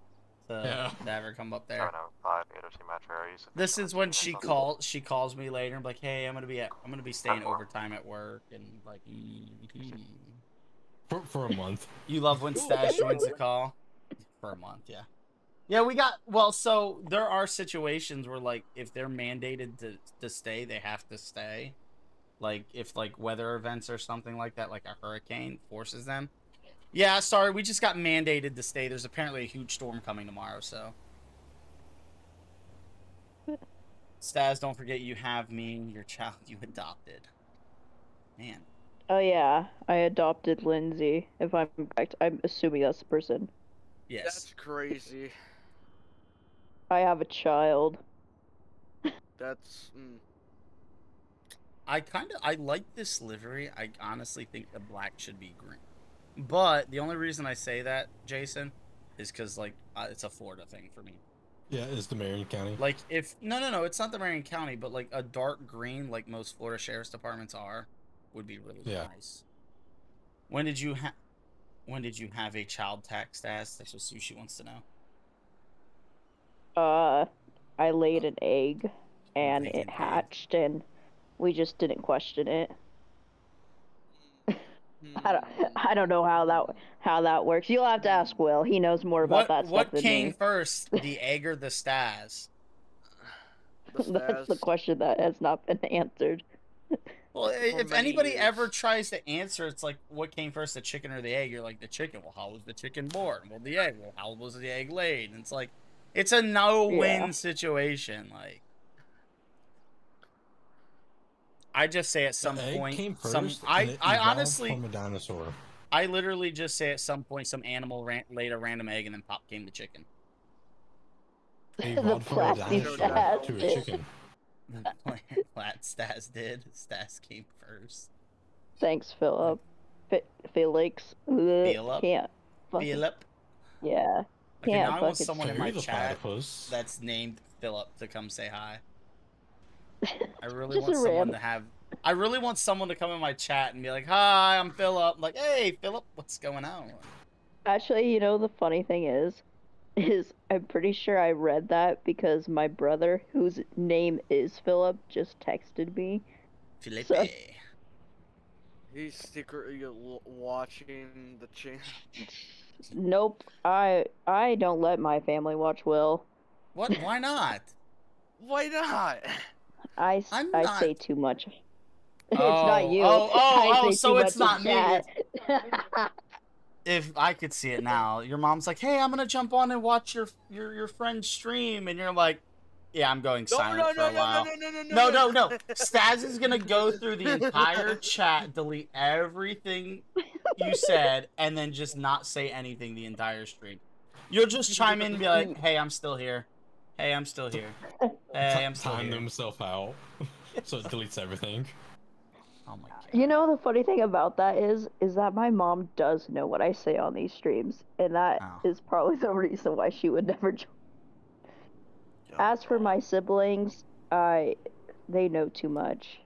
to ever come up there. 705, 802 Metro. Are you This is when she calls me later and be like, "Hey, I'm gonna be staying overtime at work," and like, for a month. You love when Stash joins the call for a month, yeah. Yeah, we got so there are situations where like if they're mandated to stay, they have to stay. Like if like weather events or something like that, like a hurricane forces them. Yeah, sorry, we just got mandated to stay. There's apparently a huge storm coming tomorrow, so. Staz, don't forget you have me, your child you adopted. Man. Oh yeah, I adopted Lindsay. If I'm correct, I'm assuming that's the person. Yes. That's crazy. I have a child. That's. I like this livery. I honestly think the black should be green. But the only reason I say that, Jason, is because like it's a Florida thing for me. Yeah, it's the Marion County. Like if no, it's not the Marion County, but like a dark green, like most Florida sheriff's departments are, would be really nice. When did you have a child tax status? That's what Sushi wants to know. I laid an egg, and it hatched, and we just didn't question it. I don't know how that works. You'll have to ask Will. He knows more about that stuff than me. What came first, the egg or the Staz? That's the question that has not been answered. Well, if anybody ever tries to answer, it's like, what came first, the chicken or the egg? You're like, the chicken. Well, how was the chicken born? Well, the egg. Well, how was the egg laid? And it's like, it's a no-win situation. Like, I just say at some point, I honestly, from a dinosaur. I literally just say at some point, some animal laid a random egg and then pop came the chicken. They evolved from a dinosaur to a chicken. Stas did. Stas came first. Thanks, Philip. Felix. Philip. Can't. Philip. Yeah. Okay, Can't now I want someone in my chat platypus that's named Philip to come say hi. I really Just want a someone random- to have. I really want someone to come in my chat and be like, "Hi, I'm Philip." I'm like, "Hey, Philip, what's going on?" Actually, you know the funny thing is I'm pretty sure I read that because my brother, whose name is Philip, just texted me. Felipe. So, He's secretly watching the channel. nope, I don't let my family watch Will. What? Why not? Why not? I not- say too much. It's Oh, not you. oh, I say so too it's much in not me. chat. If I could see it now, your mom's like, "Hey, I'm gonna jump on and watch your friend's stream," and you're like, "Yeah, I'm going silent for a while." No. Staz is gonna go through the entire chat, delete everything you said, and then just not say anything the entire stream. You'll just chime in and be like, "Hey, I'm still here. Hey, I'm still here. Hey, I'm still Timed here." himself out, so it deletes everything. Oh my god. You know the funny thing about that is that my mom does know what I say on these streams, and that is probably the reason why she would never join. As for my siblings, they know too much.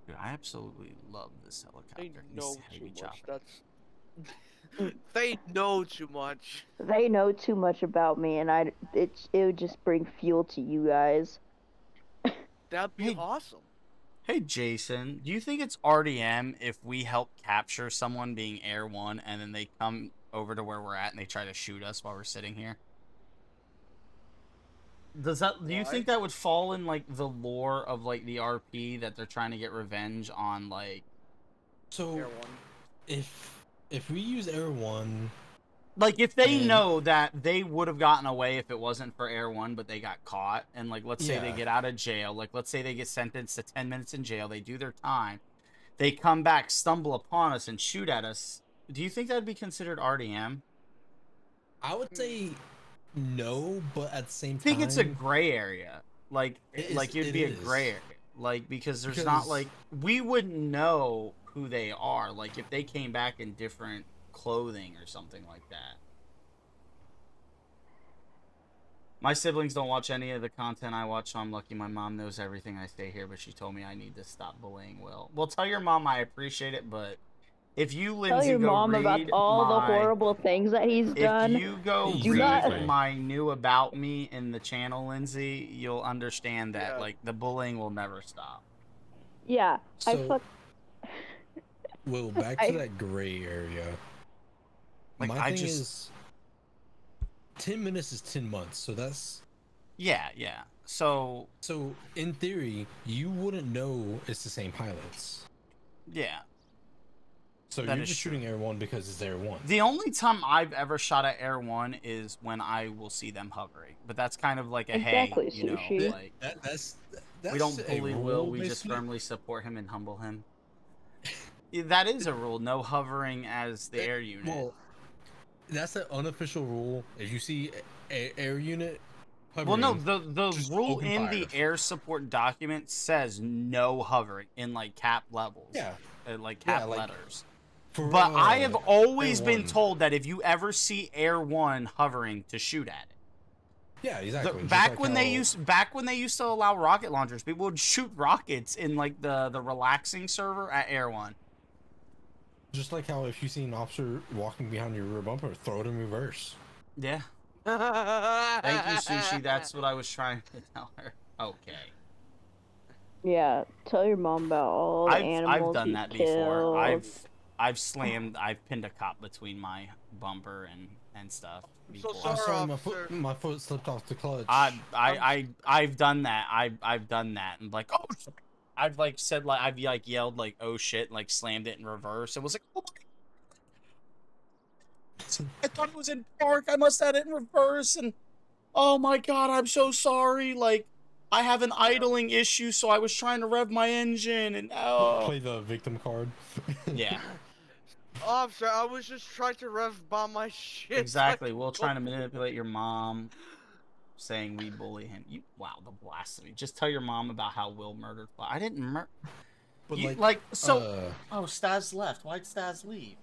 Dude, I absolutely love this helicopter. They know too much. They know too much. They know too much about me, and it would just bring fuel to you guys. That'd be awesome. Hey, Jason, do you think it's RDM if we help capture someone being Air 1 and then they come over to where we're at and they try to shoot us while we're sitting here? Do you think that would fall in, like, the lore of, like, the RP that they're trying to get revenge on, like... So, Air 1. if we use Air 1... Like, if they know that they would have gotten away if it wasn't for Air 1, but they got caught, and, like, let's say they get out of jail, like, let's say they get sentenced to 10 minutes in jail, they do their time, they come back, stumble upon us, and shoot at us, do you think that would be considered RDM? I would say no, but at the same time... I think it's a gray area. Like, it'd be a gray area. Like, because there's not, like... We wouldn't know who they are. Like, if they came back in different clothing or something like that. My siblings don't watch any of the content I watch, so I'm lucky my mom knows everything I say here, but she told me I need to stop bullying Will. Well, tell your mom I appreciate it, but if you, Lindsay, tell your go mom read about all the horrible things that he's done. If you go read my new about me in the channel, Lindsay, you'll understand that like the bullying will never stop. Yeah, so, Well, back to that gray area. Like, my thing is 10 minutes is 10 months, so that's... Yeah. So in theory, you wouldn't know it's the same pilots. Yeah. So you're just shooting Air 1 because it's Air 1. The only time I've ever shot at Air 1 is when I will see them hovering. But that's kind of like a, hey, you know, like... That's we don't bully Will, we just firmly support him and humble him. That is a rule, no hovering as the air unit. Well, that's an unofficial rule. If you see air unit hovering, well, no, the rule in the air support document says no hovering in like cap levels. Yeah. Like cap letters. But I have always been told that if you ever see Air 1 hovering, to shoot at it. Yeah, exactly. Back when they used to allow rocket launchers, people would shoot rockets in like the relaxing server at Air 1. Just like how if you see an officer walking behind your rear bumper, throw it in reverse. Yeah. Thank you, Sushi. That's what I was trying to tell her. Okay. Yeah, tell your mom about all the animals I've done that killed. before. I've pinned a cop between my bumper and stuff. So sorry, my foot slipped off the clutch. I've done that. I've done that and like, oh, I've like said like I've like yelled like oh shit, like slammed it in reverse. It was like, oh my, I thought it was in park. I must have had it in reverse, and oh my god, I'm so sorry. Like I have an idling issue, so I was trying to rev my engine and play the victim card. Yeah. Officer, I was just trying to rev bomb my shit. Exactly. We'll try to manipulate your mom, saying we bully him. Wow, the blasphemy. Just tell your mom about how Will murdered. I didn't murder. But oh, Staz left. Why'd Staz leave?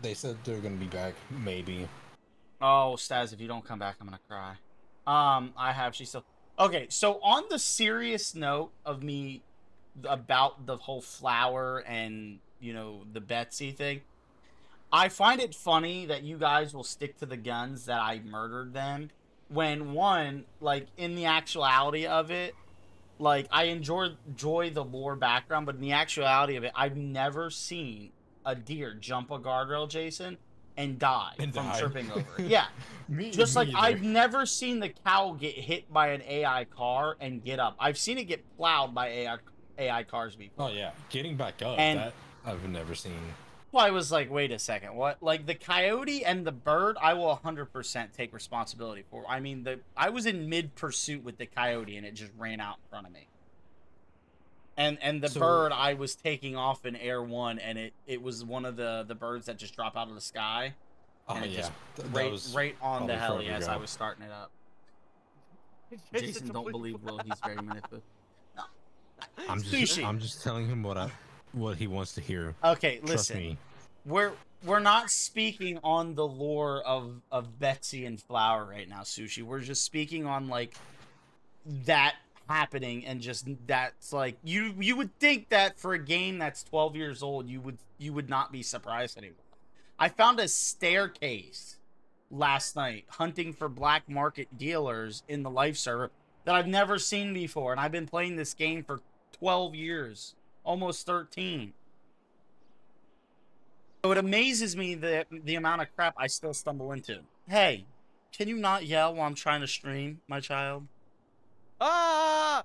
They said they're gonna be back. Maybe. Oh, Staz, if you don't come back, I'm gonna cry. She's still. Okay, so on the serious note of me about the whole flower and, you know, the Betsy thing, I find it funny that you guys will stick to the guns that I murdered them when, one, like, in the actuality of it, like, I enjoy the lore background, but in the actuality of it, I've never seen a deer jump a guardrail, Jason, and die from tripping over it. Yeah. Just like I've never seen the cow get hit by an AI car and get up. I've seen it get plowed by AI cars before. Oh yeah, getting back up, and that I've never seen. Well, I was like, wait a second, what? Like the coyote and the bird, I will 100% take responsibility for. I mean, I was in mid pursuit with the coyote and it just ran out in front of me. And the bird, I was taking off in Air 1, and it was one of the birds that just drop out of the sky. And just right on the heli as I was starting it up. Jason, don't believe Will. He's very manipulative. No. I'm just telling him what he wants to hear. Okay, Trust listen. me. We're not speaking on the lore of Betsy and Flower right now, Sushi. We're just speaking on like that happening, and just that's like you would think that for a game that's 12 years old you would not be surprised anymore. I found a staircase last night hunting for black market dealers in the life server that I've never seen before, and I've been playing this game for 12 years, almost 13. So it amazes me that the amount of crap I still stumble into. Hey, can you not yell while I'm trying to stream, my child? Ah!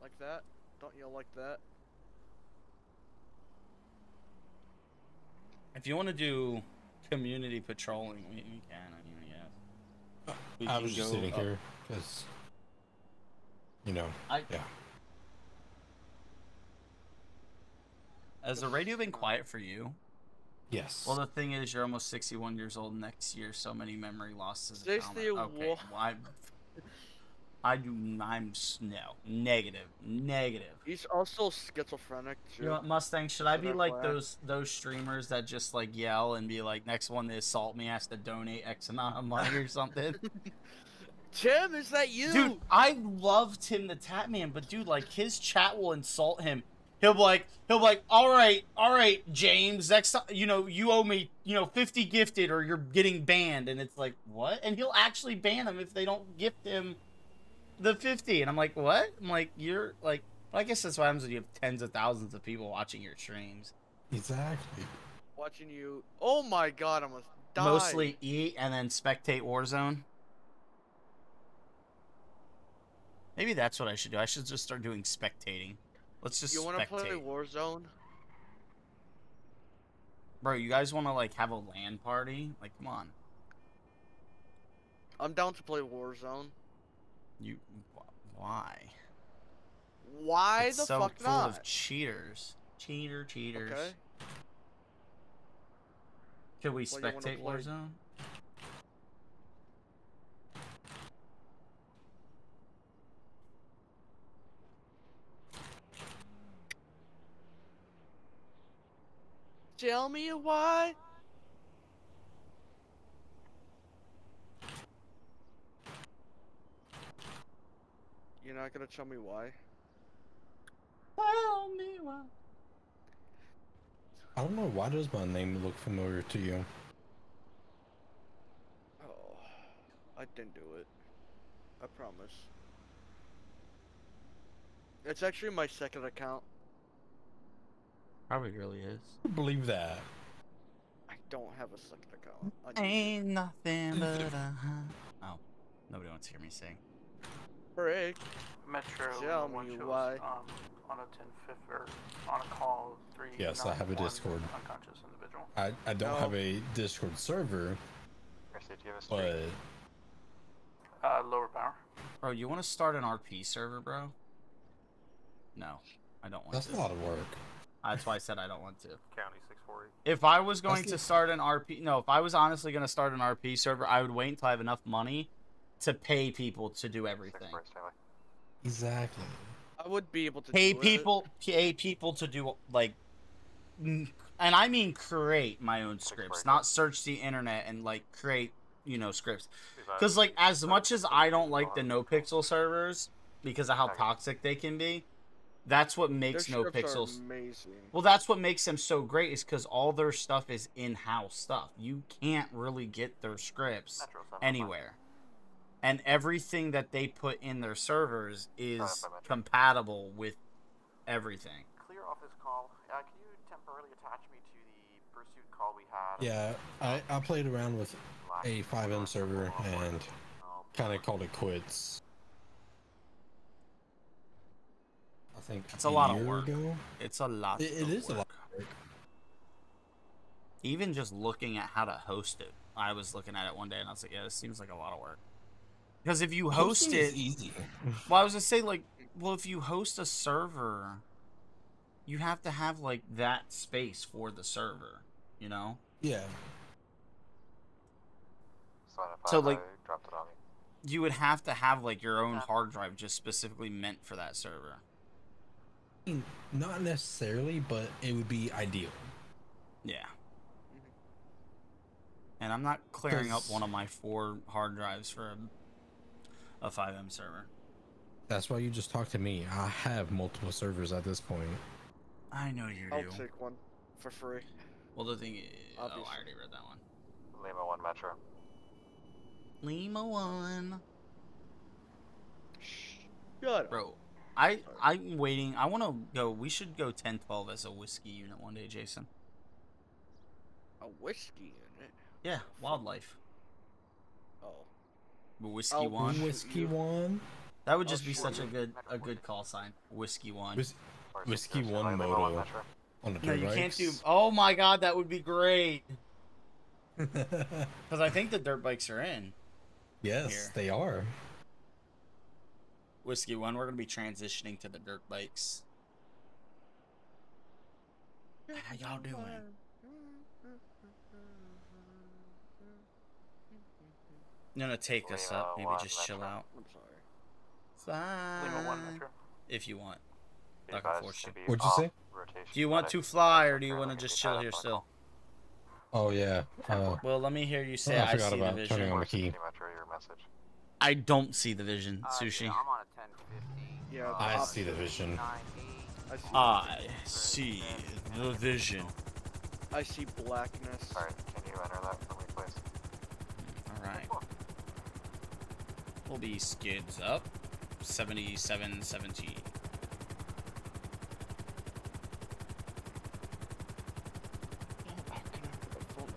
Like that? Don't yell like that. If you want to do community patrolling, we can. I mean, yeah. I was just sitting here because, you know, yeah. Has the radio been quiet for you? Yes. Well, the thing is, you're almost 61 years old next year. So many memory losses. Seriously, Okay. Well, negative. He's also schizophrenic too. You know what, Mustang? Should I be like those streamers that just like yell and be like, next one to assault me has to donate X amount of money or something? Tim, is that you? Dude, I love Tim the Tatman, but dude, like his chat will insult him. He'll be like, all right, James, next time, you know, you owe me, 50 gifted or you're getting banned. And it's like, what? And he'll actually ban them if they don't gift him the 50. And I'm like, what? I'm like, you're like, well, I guess that's what happens when you have tens of thousands of people watching your streams. Exactly. Watching you. Oh my god, I almost died. Mostly eat and then spectate Warzone. Maybe that's what I should do. I should just start doing spectating. Let's just You want to play spectate. Warzone? Bro, you guys want to like have a LAN party? Like, come on. I'm down to play Warzone. Why? Why it's the so fuck full not? of cheaters. Cheaters. Okay. Can we Well, spectate Warzone? Tell me why. You're not gonna tell me why? Tell me why. I don't know, why does my name look familiar to you? Oh, I didn't do it. I promise. It's actually my second account. Probably really is. I believe that. I don't have a second account. Ain't nothing but a... Oh, nobody wants to hear me sing. Break. Metro, Tell me why. On a 10-5 or on a call, 3. Yes, I have a Discord. Unconscious individual. I don't have a Discord server, but... Lower power. Bro, you want to start an RP server, bro? No, I don't want That's to. a lot of work. That's why I said I don't want to. County 640. If I was going to start an RP... No, if I was honestly going to start an RP server, I would wait until I have enough money to pay people to do everything. Exactly. I would be able to Pay do people to do, like... And I mean create my own scripts, not search the internet and, like, create, scripts. Because, like, as much as I don't like the no-pixel servers, because of how toxic they can be, that's what makes Their scripts are NoPixels amazing. Well, that's what makes them so great, is because all their stuff is in-house stuff. You can't really get their scripts anywhere. And everything that they put in their servers is compatible with everything. Clear office call. Can you temporarily attach me to the pursuit call we had? Yeah, I played around with a fivem server and kind of called it quits. I think it's a lot of year work. Ago. It's a lot. It is a lot of work. Even just looking at how to host it, I was looking at it one day and I was like, yeah, this seems like a lot of work. Because if you host Hosting it, is easy. Well, I was gonna say, like, well, if you host a server, you have to have like that space for the server, you know? Yeah. So like, you would have to have like your own hard drive just specifically meant for that server. Not necessarily, but it would be ideal. Yeah. And I'm not clearing up one of my 4 hard drives for a fivem server. That's why you just talk to me. I have multiple servers at this point. I know you do. I'll take one for free. Well, the thing is... Obviously. Oh, I already read that one. Lima 1 Metro. Lima 1. Shut up. Bro, I'm waiting. I want to go... We should go 10-12 as a whiskey unit one day, Jason. A whiskey unit? Yeah, wildlife. Oh. Whiskey 1. Whiskey 1? That would just be such a good call sign. Whiskey 1. Whiskey 1 moto on the dirt No, you can't bikes. do... Oh my god, that would be great. Because I think the dirt bikes are in. Yes, here. they are. Whiskey 1, we're going to be transitioning to the dirt bikes. How y'all doing? I'm going to take us up. Maybe just chill out. I'm sorry. fly. If you want. Not gonna force you. What'd you say? Do you want to fly or do you want to just chill here still? Oh yeah. Well, let me hear you say I I forgot see the about vision. turning on the key. I don't see the vision, Sushi. Yeah, I'm on a 1050. Yeah. I see the vision. I see the vision. I see blackness. Alright, can you enter that for me, please? Alright. We'll be skids up. 7717.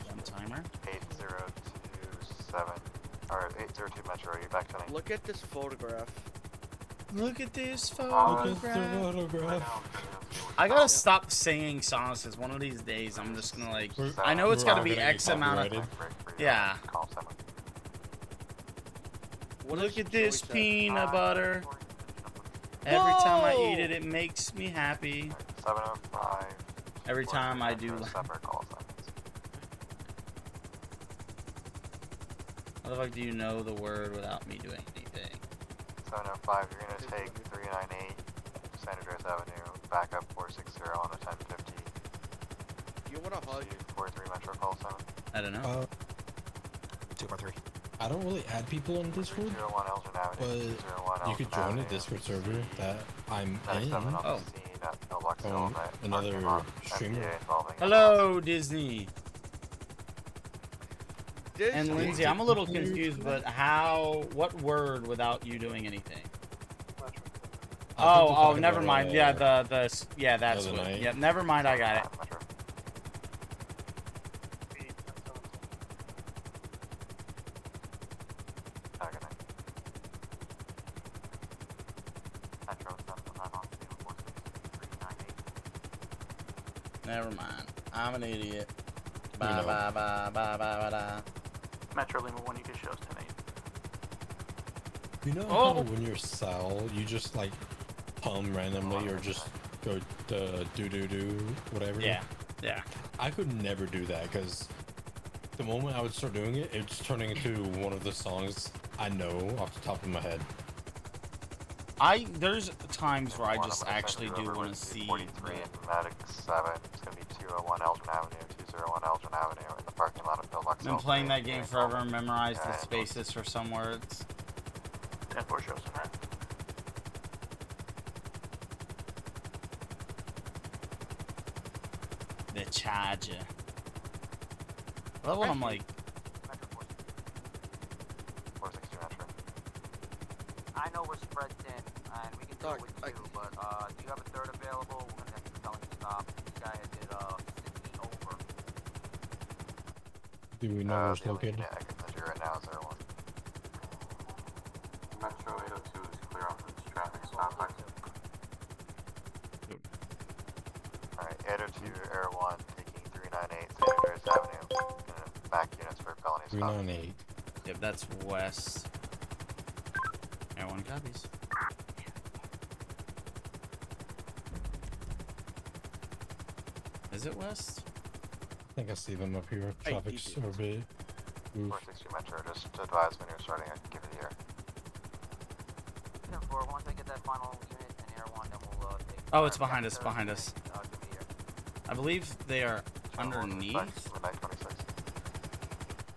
One timer. 8027. Or 802 Metro, are you back to me? Look at this photograph. Look at this photograph. I gotta stop saying songs because one of these days I'm just gonna like. I know it's gotta be X amount of. Yeah. Look at this peanut butter. Every time I eat it, it makes me happy. 705. Every time I do. Separate call signs. How the fuck do you know the word without me doing anything? 705, you're gonna take 398 San Andreas Avenue, back up 460 on a 1050. You want a hug? 243 Metro call sign. I don't know. 243. I don't really add people on Discord, 201 Elgin Avenue, but you could join a Discord server that I'm in. Oh. Another streamer. Hello, Disney. And Lindsay, I'm a little confused, but what word without you doing anything? Oh, never mind. Yeah, yeah, that's what. Yeah, never mind. I got it. Never mind. I'm an idiot. Bye, bye, bye, bye, bye, bye. Metro Lima 1, you can show us 10-8. You know how when you're Sal, you just like hum randomly or just go do whatever? Yeah, yeah. I could never do that because the moment I would start doing it, it's turning into one of the songs I know off the top of my head. There's times where I just actually do want to see. 43 and Matic 7. It's gonna be 201 Elgin Avenue, 201 Elgin Avenue in the parking lot of Pillbox. Been playing that game forever and memorized the spaces for some words. 10-4 shows in that. The charger. I love when I'm like. 460 Metro. I know we're spread thin, and we can do it with you, but do you have a third available? We're gonna have to tell him to stop. This guy did 60 over. Do we know where it's located? Yeah, I can measure right now is 01. Metro 802 is clear off this traffic stop. Alright, 802 Air 1 taking 398 San Andreas Avenue. Back units for felony stop. 398. Yep, that's west. Everyone copies. Is it west? I think I see them up here. Traffic's a bit. 460 Metro, just advise when you're starting to give it the air. 10-4, once I get that final unit in Air 1, then we'll take... Oh, it's behind us, behind us. I believe they are underneath.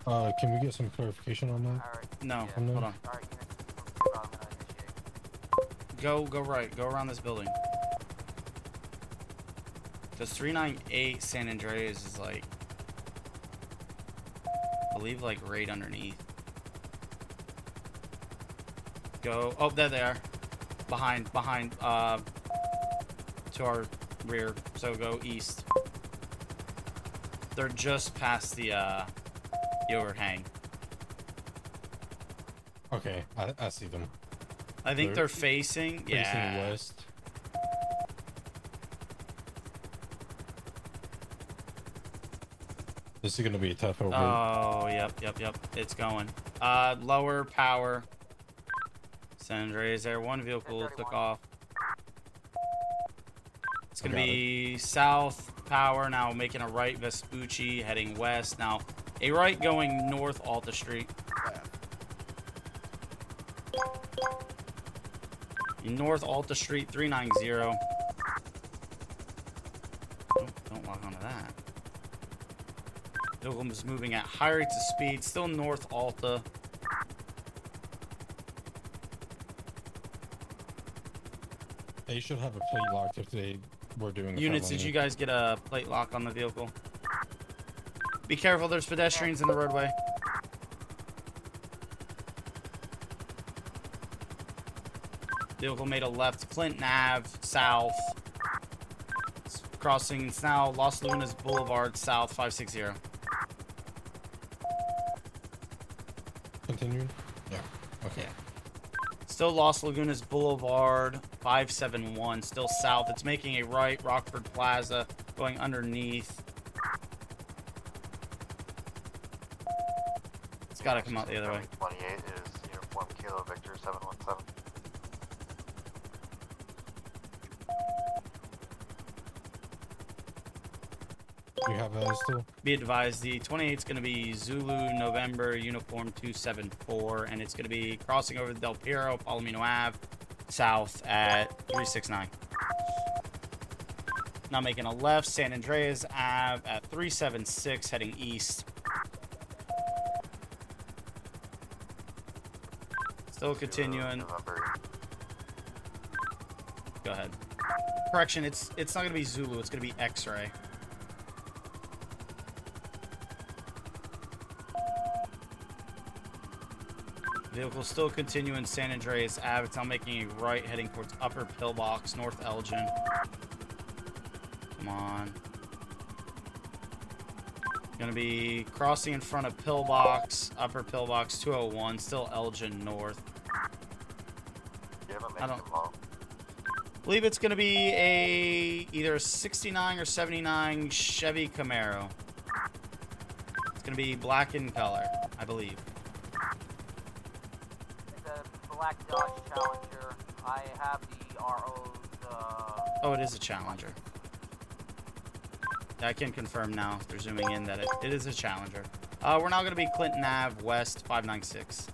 Can we get some clarification on that? No, hold on. Go right, go around this building. Because 398 San Andreas is like, I believe like right underneath. Go, oh, there they are. Behind, to our rear, so go east. They're just past the overhang. Okay, I see them. I think they're facing west. This is gonna be a tough over. Oh, yep. It's going. Lower power. San Andreas Air 1 vehicle took off. It's gonna be south power now, making a right Vespucci, heading west now. A right going north Alta Street. North Alta Street 390. Oh, don't log onto that. Vehicle is moving at high rates of speed, still North Alta. They should have a plate locked if they were doing. Units, did you guys get a plate lock on the vehicle? Be careful, there's pedestrians in the roadway. Vehicle made a left, Clinton Ave, south. It's crossing, it's now Los Lunas Boulevard, south, 560. Continuing? Yeah. Okay. Still Los Lagunas Boulevard, 571, still south. It's making a right, Rockford Plaza, going underneath. It's got to come out the other way. 28 is Uniform Kilo Victor 717. You have still? Be advised, the 28 is going to be Zulu November Uniform 274, and it's going to be crossing over the Del Piero, Palomino Ave, south at 369. Now making a left, San Andreas Ave at 376, heading east. Still continuing. Go ahead. Correction, it's not going to be Zulu, it's going to be X-ray. Vehicle still continuing San Andreas Ave. It's now making a right, heading towards Upper Pillbox, North Elgin. Come on. Gonna be crossing in front of Pillbox, Upper Pillbox 201, still Elgin North. I don't believe it's gonna be either a 69 or 79 Chevy Camaro. It's gonna be black in color, I believe. Black Dodge Challenger. I have the RO's, Oh, it is a Challenger. I can confirm now, if they're zooming in, that it is a Challenger. We're now going to be Clinton Ave, West, 596.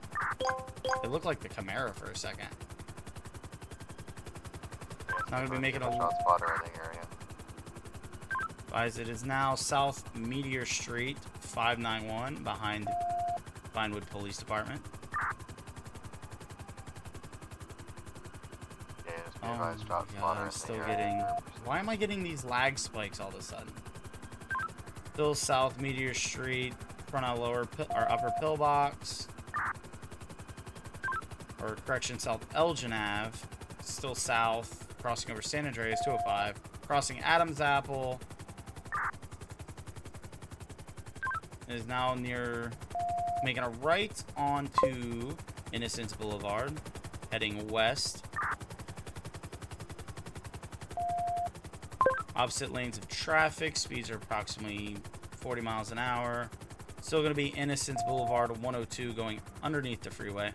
It looked like the Camaro for a second. Now going to be making a... Guys, it is now South Meteor Street, 591, behind Vinewood Police Department. Oh my God, I'm still getting... Why am I getting these lag spikes all of a sudden? Still South Meteor Street, front of Upper Pillbox. Or correction, South Elgin Ave. Still south, crossing over San Andreas 205. Crossing Adams Apple. It is now near... making a right onto Innocence Boulevard. Heading west. Opposite lanes of traffic. Speeds are approximately 40 miles an hour. Still going to be Innocence Boulevard 102 going underneath the freeway.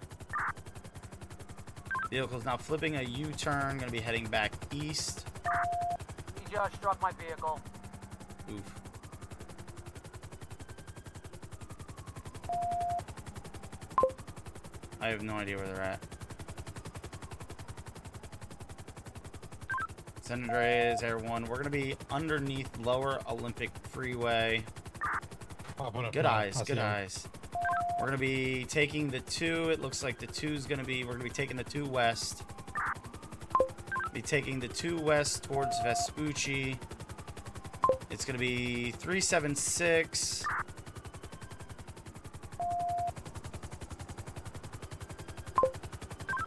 Vehicle is now flipping a U-turn. Going to be heading back east. He just struck my vehicle. Oof. I have no idea where they're at. San Andreas, Air 1. We're going to be underneath Lower Olympic Freeway. Good eyes, good eyes. We're going to be taking the 2. It looks like the 2 is going to be... We're going to be taking the 2 west. Be taking the 2 west towards Vespucci. It's going to be 376.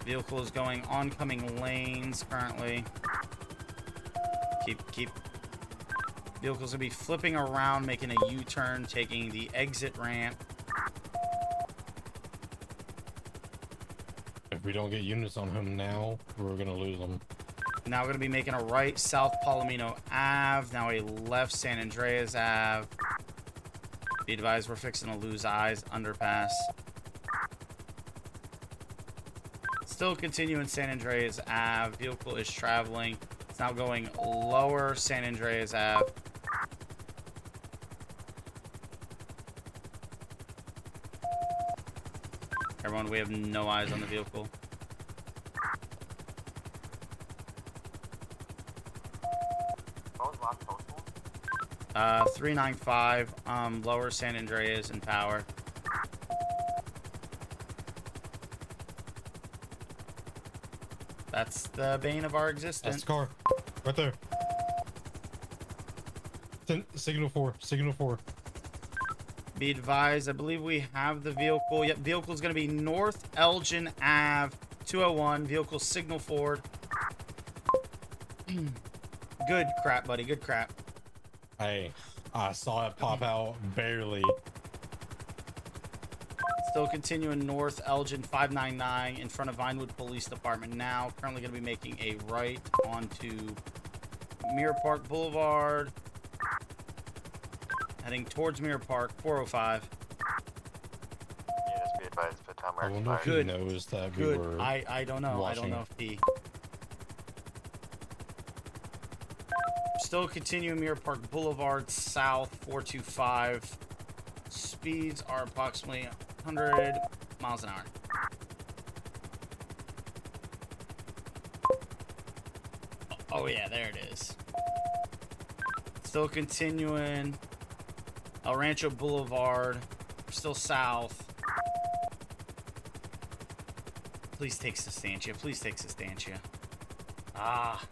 Vehicle is going oncoming lanes currently. Keep. Vehicle's gonna be flipping around, making a U-turn, taking the exit ramp. If we don't get units on him now, we're gonna lose them. Now we're gonna be making a right, South Palomino Ave. Now a left, San Andreas Ave. Be advised, we're fixing to lose eyes. Underpass. Still continuing San Andreas Ave. Vehicle is traveling. It's now going lower San Andreas Ave. Everyone, we have no eyes on the vehicle. block postal? 395, Lower San Andreas in power. That's the bane of our existence. That's the car. Right there. Signal 4. Signal 4. Be advised, I believe we have the vehicle. Yep, vehicle's going to be North Elgin Ave, 201. Vehicle signal forward. Good crap, buddy. Good crap. Hey, I saw it pop out barely. Still continuing north Elgin 599 in front of Vinewood Police Department now. Currently going to be making a right onto Mirror Park Boulevard. Heading towards Mirror Park, 405. Yeah, just be advised the time I wonder if he knows that we were I don't know. watching. I don't know if he... Still continuing Mirror Park Boulevard south, 425. Speeds are approximately 100 miles an hour. Oh yeah, there it is. Still continuing El Rancho Boulevard, still south. Please take Sustancia. Please take Sustancia. Ah.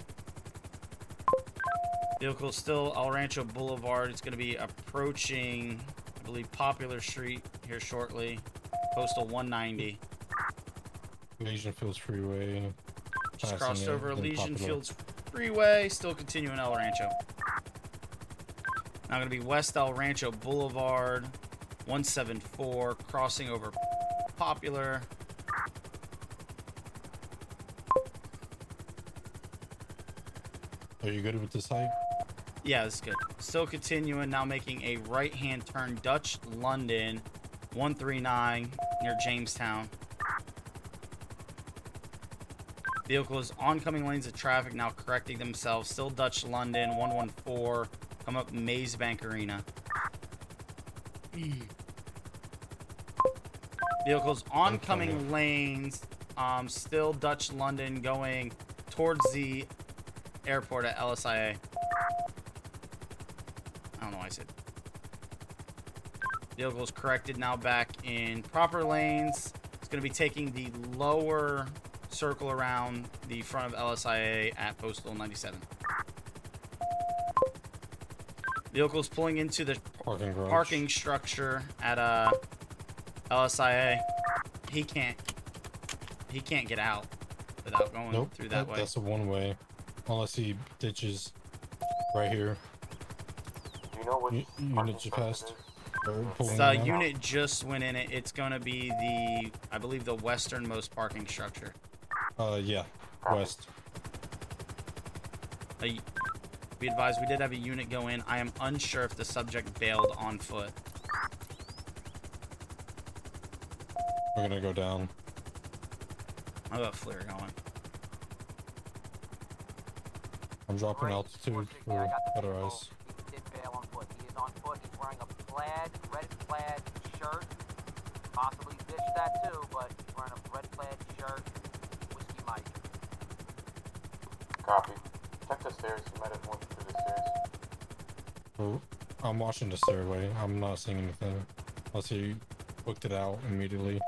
Vehicle still El Rancho Boulevard. It's going to be approaching, I believe, Popular Street here shortly. Postal 190. Legion Fields Freeway. Just crossed over Legion Fields Freeway. Still continuing El Rancho. Now going to be West El Rancho Boulevard, 174, crossing over Popular. Are you good with this height? Yeah, this is good. Still continuing, now making a right-hand turn, Dutch London, 139, near Jamestown. Vehicles oncoming lanes of traffic now correcting themselves. Still Dutch London, 114. Come up Maze Bank Arena. Vehicles oncoming lanes. Still Dutch London going towards the airport at LSIA. I don't know why I said. Vehicles corrected now back in proper lanes. It's going to be taking the lower circle around the front of LSIA at Postal 97. Vehicles pulling into the parking structure at LSIA. He can't get out without going through that way. That's a one-way, unless he ditches right here. Do you know what unit just passed? The unit just went in it. It's gonna be the, I believe, the westernmost parking structure. Yeah, west. Be advised, we did have a unit go in. I am unsure if the subject bailed on foot. We're gonna go down. How about Fleer going? I'm dropping altitude for better eyes. He did bail on foot. He is on foot. He's wearing a red plaid shirt. Possibly ditched that too, but he's wearing a red plaid shirt. Whiskey Mike. Copy. Check the stairs. You might have went through the stairs. Oh, I'm watching the stairway. I'm not seeing anything. Unless he booked it out immediately.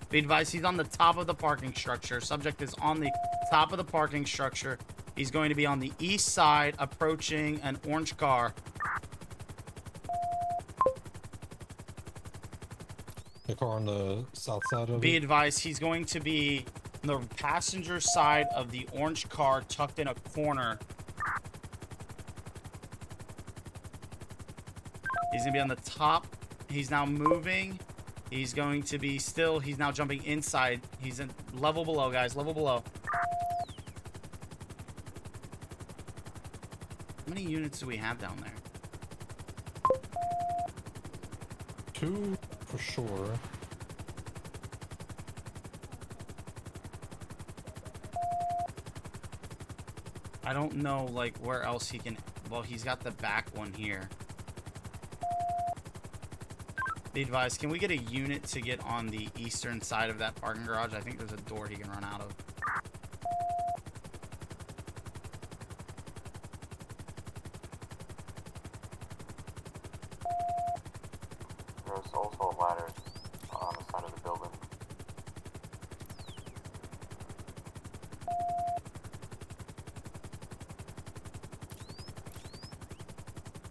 Be advised, he's on the top of the parking structure. Subject is on the top of the parking structure. He's going to be on the east side, approaching an orange car. The car on the south side of Be it? advised, he's going to be on the passenger side of the orange car, tucked in a corner. He's going to be on the top. He's now moving. He's going to be still. He's now jumping inside. He's in level below, guys. Level below. How many units do we have down there? 2 for sure. I don't know, like, where else he can... Well, he's got the back one here. Be advised, can we get a unit to get on the eastern side of that parking garage? I think there's a door he can run out of. There's also a ladder on the side of the building.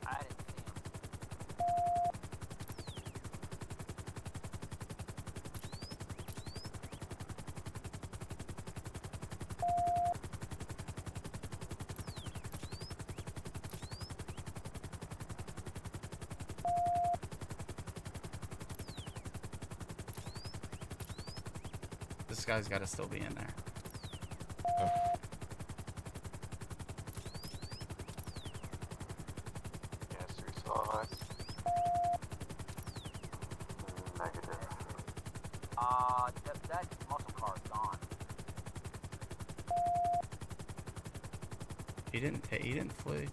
I didn't see him. This guy's got to still be in there. Yes, we saw it. Negative. That muscle car is gone. He didn't flee.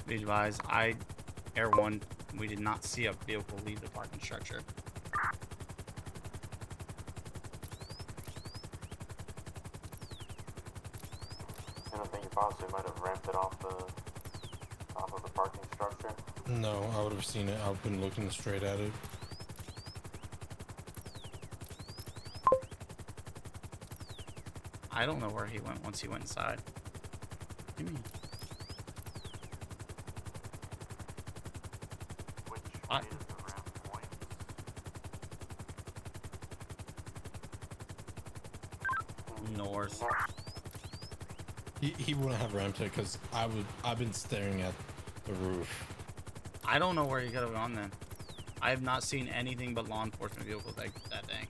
Be advised, Air 1, we did not see a vehicle leave the parking structure. I don't think you possibly might have ramped it off the top of the parking structure. No, I would have seen it. I've been looking straight at it. I don't know where he went once he went inside. What do you mean? Which way is the ramp point? North. He wouldn't have ramped it because I've been staring at the roof. I don't know where he could have gone then. I have not seen anything but law enforcement vehicles that day.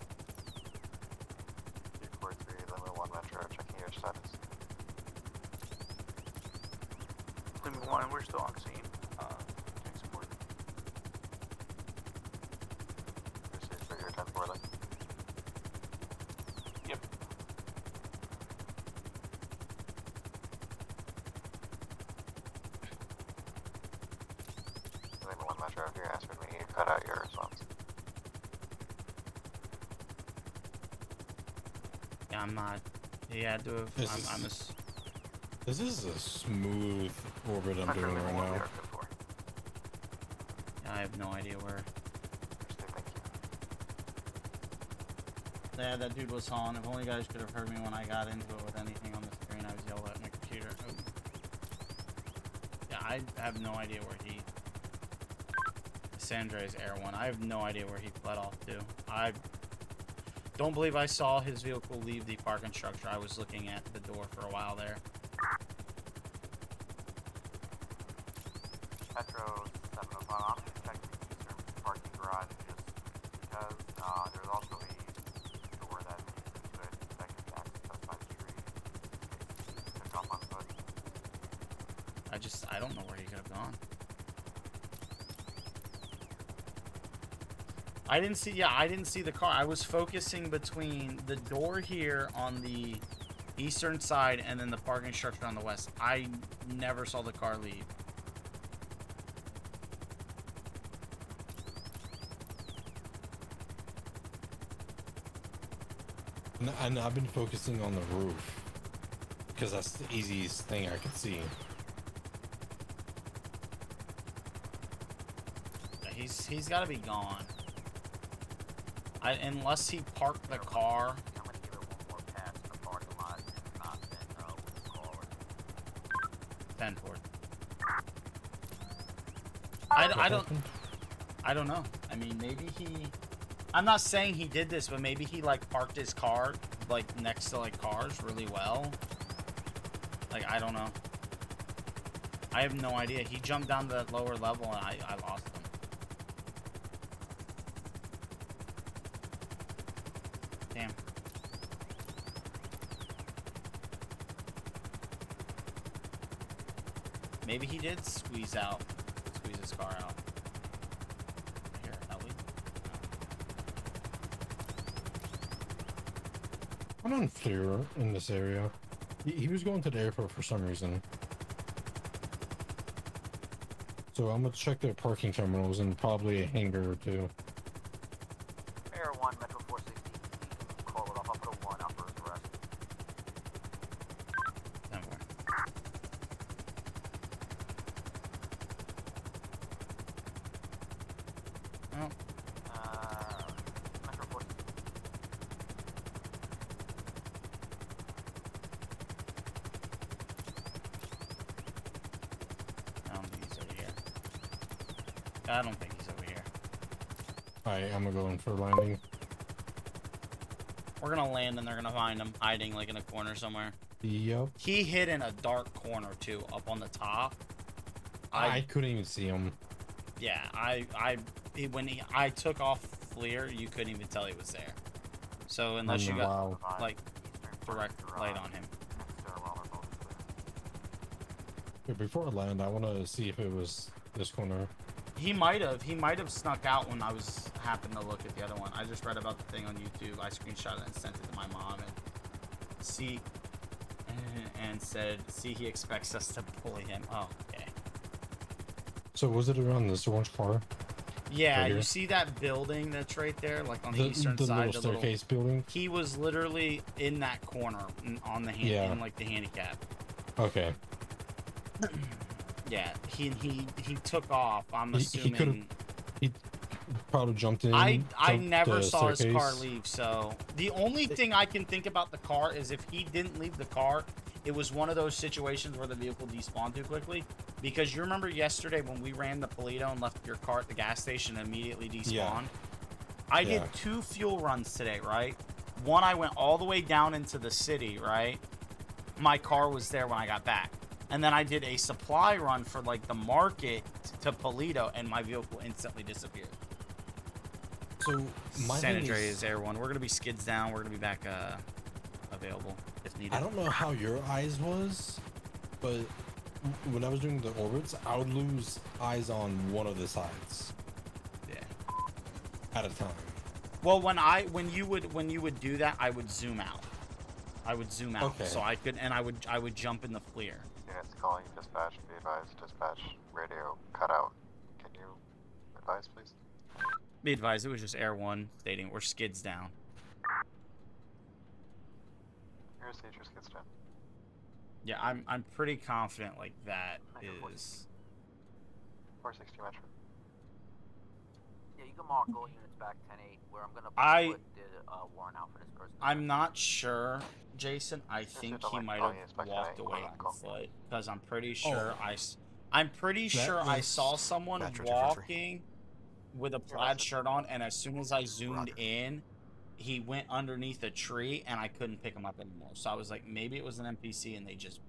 243, Lima 1 Metro, checking your status. Lima 1, we're still on scene. Tank support. Received for your 10-4 then. Yep. Lima 1 Metro, if you're answering me, you cut out your response. Yeah, I'm not. He had to have. This is a smooth orbit I'm doing right now. I have no idea where. Thank you. Yeah, that dude was on. If only you guys could have heard me when I got into it with anything on the screen. I was yelling at my computer. Oh. Yeah, I have no idea where he. Sandre's Air 1. I have no idea where he fled off to. I don't believe I saw his vehicle leave the parking structure. I was looking at the door for a while there. Metro 705, I'm going to check the eastern parking garage just because there's also a door that leads into it that can be accessed outside the street in case he took off on foot. I don't know where he could have gone. I didn't see the car. I was focusing between the door here on the eastern side and then the parking structure on the west. I never saw the car leave. And I've been focusing on the roof because that's the easiest thing I could see. He's got to be gone. Unless he parked the car. I'm going to give it one more pass in the parking lot and not then with the car. 10 forward. I don't know. I mean, maybe he. I'm not saying he did this, but maybe he like parked his car like next to like cars really well. Like I don't know. I have no idea. He jumped down to that lower level and I lost him. Damn. Maybe he did squeeze his car out. Here, Ellie. I'm unclear in this area. He was going to the airport for some reason. So I'm gonna check their parking terminals and probably a hangar or two. Air 1, Metro 460, call it off, I'll put a 1 out for his arrest. I don't think he's over here. Alright, I'm gonna go in for landing. We're gonna land and they're gonna find him hiding like in a corner somewhere. Yep. He hid in a dark corner too, up on the top. I couldn't even see him. Yeah, when I took off FLIR, you couldn't even tell he was there. So unless you got like direct light on him. Before I land, I want to see if it was this corner. He might have snuck out when I was happened to look at the other one. I just read about the thing on YouTube. I screenshot it and sent it to my mom and said, "See, he expects us to bully him." Oh, okay. So was it around this orange car? Yeah, right you see that building that's right there, like on the eastern the side, little staircase building. He was literally in that corner on the in like the handicap. Okay. Yeah, he took off. I'm assuming he probably jumped in. I never saw his car leave. So the only thing I can think about the car is if he didn't leave the car, it was one of those situations where the vehicle despawned too quickly. Because you remember yesterday when we ran the Polito and left your car at the gas station and immediately despawned? Yeah. I did 2 fuel runs today, right? One, I went all the way down into the city, right? My car was there when I got back. And then I did a supply run for like the market to Polito, and my vehicle instantly disappeared. So my San Andreas is Air 1. We're gonna be skids down. We're gonna be back available if needed. I don't know how your eyes was, but when I was doing the orbits, I would lose eyes on one of the sides. Yeah. At a time. Well, when you would do that, I would zoom out. I would zoom out, so I could, and I would jump in the FLIR. Units calling dispatch, be advised, dispatch radio cut out. Can you advise, please? Be advised, it was just Air 1 stating we're skids down. Here's the your skids down. Yeah, I'm pretty confident like that is 460 Metro. Yeah, you can mark all units back 10-8, where I'm gonna put the warrant out for this person. I'm not sure, Jason. I think he might have walked away on foot because I'm pretty sure I saw someone walking with a plaid shirt on, and as soon as I zoomed in, he went underneath a tree, and I couldn't pick him up anymore. So I was like, maybe it was an NPC, and they just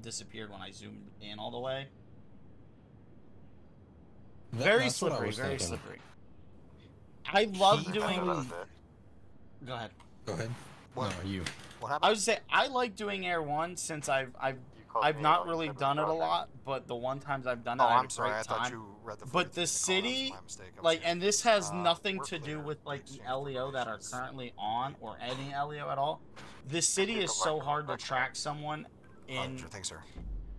disappeared when I zoomed in all the way. Very slippery, very slippery. I love doing. Go ahead. Go ahead. What? No, you. What happened? I would say I like doing Air 1 since I've not really done it a lot, but the one times I've done it, I'm sorry. I thought you read the. But the city, like, and this has nothing to do with like the LEO that are currently on or any LEO at all. The city is so hard to track someone in,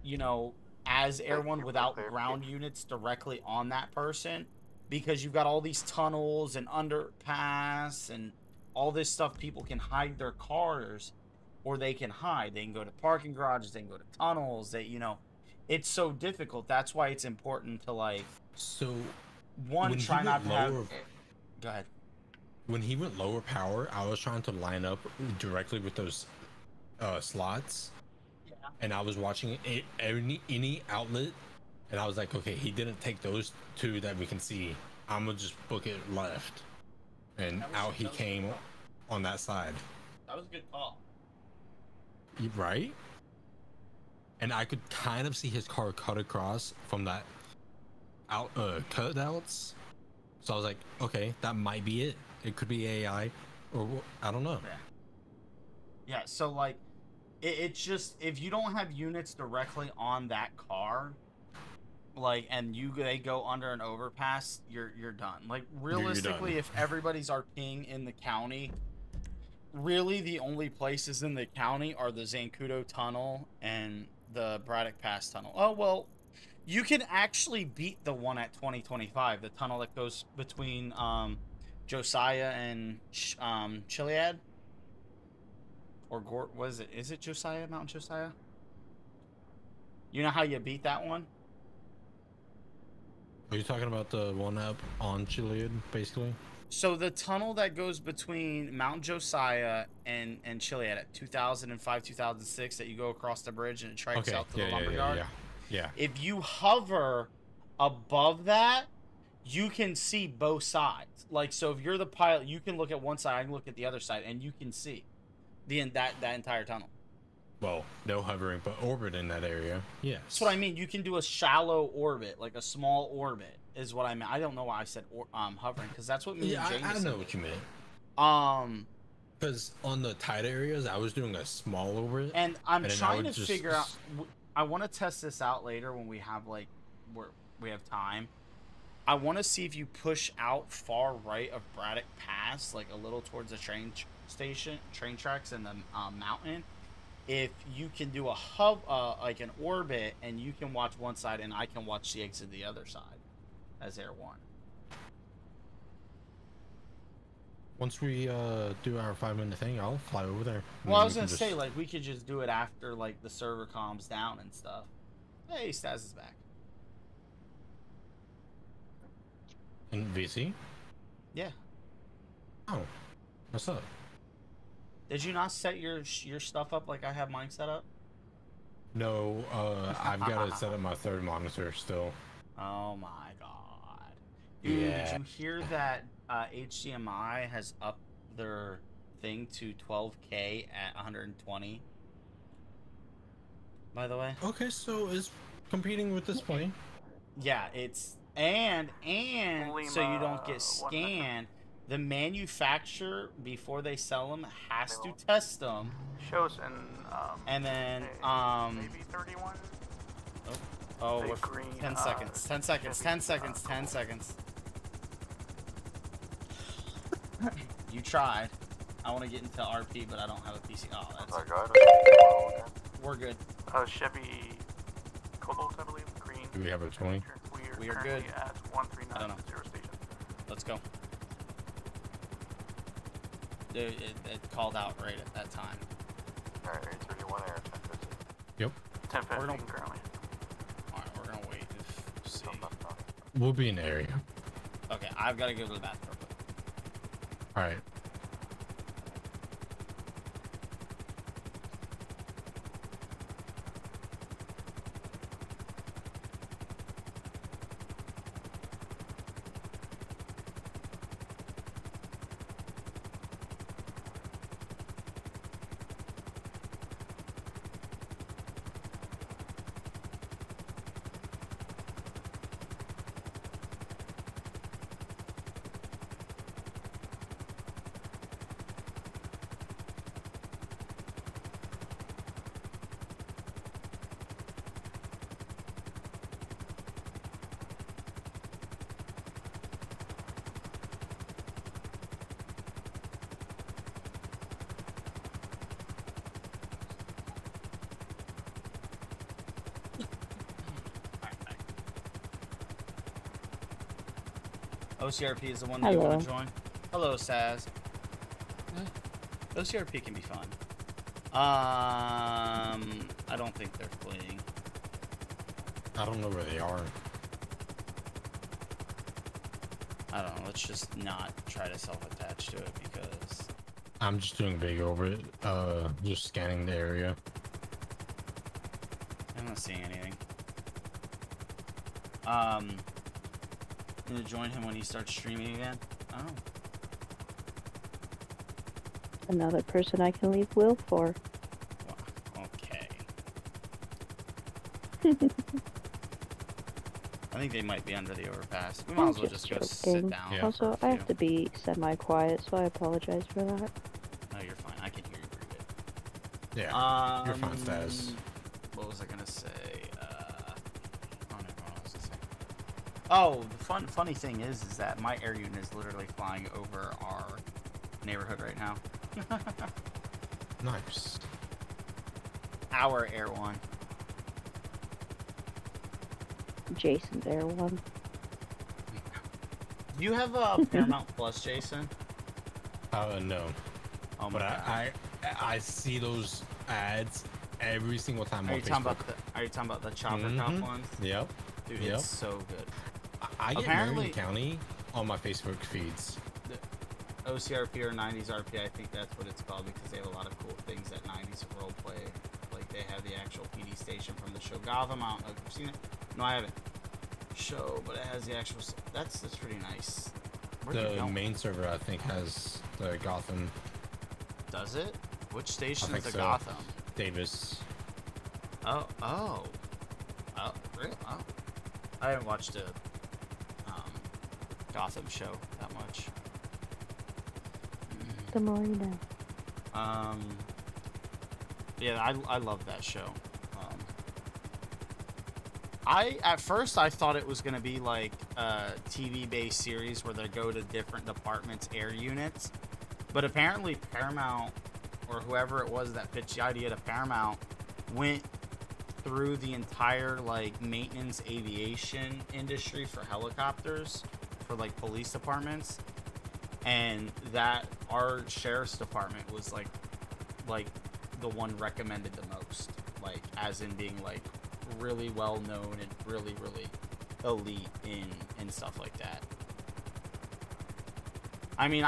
you know, as Air 1 without ground units directly on that person, because you've got all these tunnels and underpass and all this stuff. People can hide their cars, or they can hide. They can go to parking garages. They can go to tunnels. They, you know, it's so difficult. That's why it's important to like. So, one, try not to have. Go ahead. When he went lower power, I was trying to line up directly with those slots. Yeah. And I was watching any outlet, and I was like, okay, he didn't take those 2 that we can see. I'm gonna just book it left, and out he came on that side. That was a good call. Right? And I could kind of see his car cut across from that cutouts. So I was like, okay, that might be it. It could be AI, or I don't know. Yeah. So like, it's just if you don't have units directly on that car, like, and they go under an overpass, you're done. Like realistically, if everybody's RPing in the county. Really, the only places in the county are the Zancudo Tunnel and the Braddock Pass Tunnel. Oh, well, you can actually beat the one at 2025, the tunnel that goes between Josiah and Chiliad. Or was it? Is it Josiah, Mount Josiah? You know how you beat that one? Are you talking about the one up on Chiliad, basically? So the tunnel that goes between Mount Josiah and Chiliad at 2005, 2006, that you go across the bridge and it trikes out to the lumberyard. Yeah. If you hover above that, you can see both sides. Like, so if you're the pilot, you can look at one side, I can look at the other side, and you can see that entire tunnel. Well, no hovering, but orbit in that area. Yes. That's what I mean. You can do a shallow orbit, like a small orbit, is what I mean. I don't know why I said hovering, because that's what me and James I know what you meant. Because on the tight areas, I was doing a small orbit. And I'm trying to figure out. I want to test this out later when we have we have time. I want to see if you push out far right of Braddock Pass, like a little towards the train tracks and the mountain. If you can do a like an orbit, and you can watch one side, and I can watch the exit the other side as Air 1. Once we do our 5-minute thing, I'll fly over there. Well, I was gonna say, like, we could just do it after, like, the server calms down and stuff. Hey, Staz is back. In VC? Yeah. Oh, what's up? Did you not set your stuff up like I have mine set up? No, I've got to set up my third monitor still. Oh my god. Dude, yeah. Did you hear that HDMI has upped their thing to 12K at 120? By the way. Okay, so it's competing with display. Yeah, it's and so you don't get scanned. The manufacturer, before they sell them, has to test them. Shows in and then maybe 31. Oh, we're green, 10 seconds. 10 seconds. 10 seconds. 10 seconds. You tried. I want to get into RP, but I don't have a PC. Oh, that's. We're good. Chevy Cobalt, I believe. Green. Do we have a 20? We are good. At 139 station. Let's go. Dude, it called out right at that time. Alright, 31 air, 10:15. Yep. 10:15 currently. Alright, we're gonna wait. See. We'll be in the area. Okay, I've got to go to the bathroom. Alright. OCRP is the one that you want to join. Hello, Saz. OCRP can be fun. I don't think they're fleeing. I don't know where they are. I don't know. Let's just not try to self-attach to it because I'm just doing a big over it. Just scanning the area. I'm not seeing anything. Gonna join him when he starts streaming again. Oh. Another person I can leave Will for. Well, okay. I think they might be under the overpass. We might as well just go sit down. Yeah. Also, I have to be semi-quiet, so I apologize for that. No, you're fine. I can hear you pretty good. Yeah, you're fine, Stas. What was I gonna say? I don't know what I was gonna say. Oh, the funny thing is that my air unit is literally flying over our neighborhood right now. Nice. Our Air 1. Jason's Air 1. You have a Paramount Plus, Jason? No. Oh my but God. I see those ads every single time on Facebook. Are you talking about the Chopper Cop ones? Yep. Dude, it's so good. I get Marion County on my Facebook feeds. OCRP or 90s RP, I think that's what it's called because they have a lot of cool things that 90s roleplay. Like they have the actual PD station from the show Gotham. I don't know if you've seen it. No, I haven't. show, but it has the actual. That's pretty nice. The main server, I think, has the Gotham. Does it? Which station is the so. Gotham? Davis. Oh, really? Oh. I haven't watched a Gotham show that much. The more you know. Yeah, I love that show. At first I thought it was gonna be like a TV-based series where they go to different departments' air units, but apparently Paramount, or whoever it was that pitched the idea to Paramount, went through the entire like maintenance aviation industry for helicopters, for like police departments, and that our sheriff's department was like the one recommended the most, like as in being like really well known and really elite in stuff like that. I mean,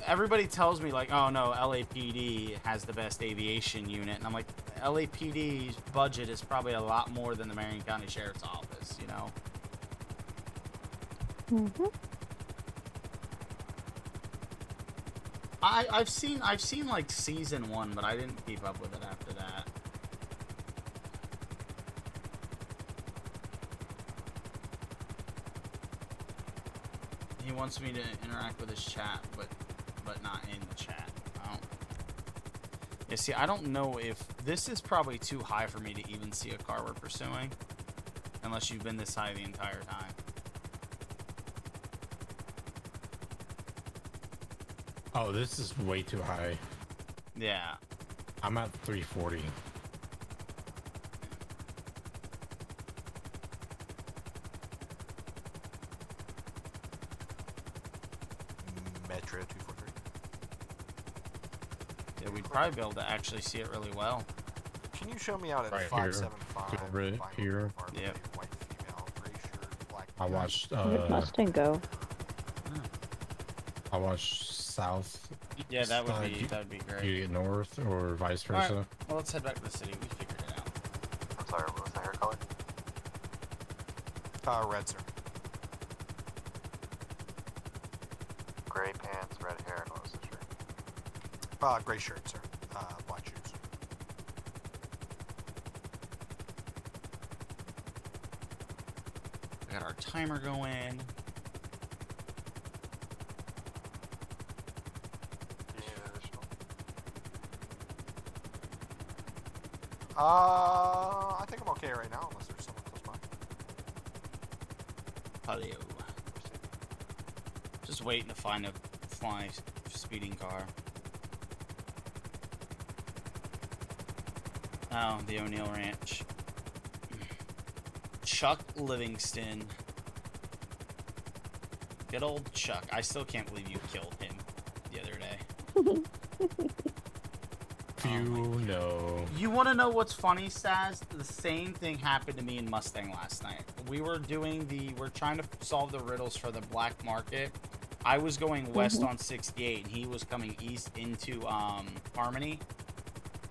everybody tells me like, oh no, LAPD has the best aviation unit, and I'm like, LAPD's budget is probably a lot more than the Marion County Sheriff's Office, you know. I've seen like season 1, but I didn't keep up with it after that. He wants me to interact with his chat, but not in the chat. Yeah, see, I don't know if this is probably too high for me to even see a car we're pursuing, unless you've been this high the entire time. Oh, this is way too high. Yeah. I'm at 340. Metro 243. Yeah, we'd probably be able to actually see it really well. Can you show me out at Right 575? Right here. Yep. White female, gray shirt, black. I watched. Where'd Mustang go? I watched south. Yeah, that would be great. You get north or vice versa. Right. Well, let's head back to the city. We figured it out. I'm sorry, what was the hair color? Red, sir. Gray pants, red hair, and what was the shirt? Gray shirt, sir. Black shoes. We got our timer going. I think I'm okay right now, unless there's someone close by. Hello. Just waiting to find a flying speeding car. Oh, the O'Neill Ranch. Chuck Livingston. Good old Chuck. I still can't believe you killed him the other day. No. You want to know what's funny, Saz? The same thing happened to me in Mustang last night. We're trying to solve the riddles for the black market. I was going west on 68, and he was coming east into Harmony.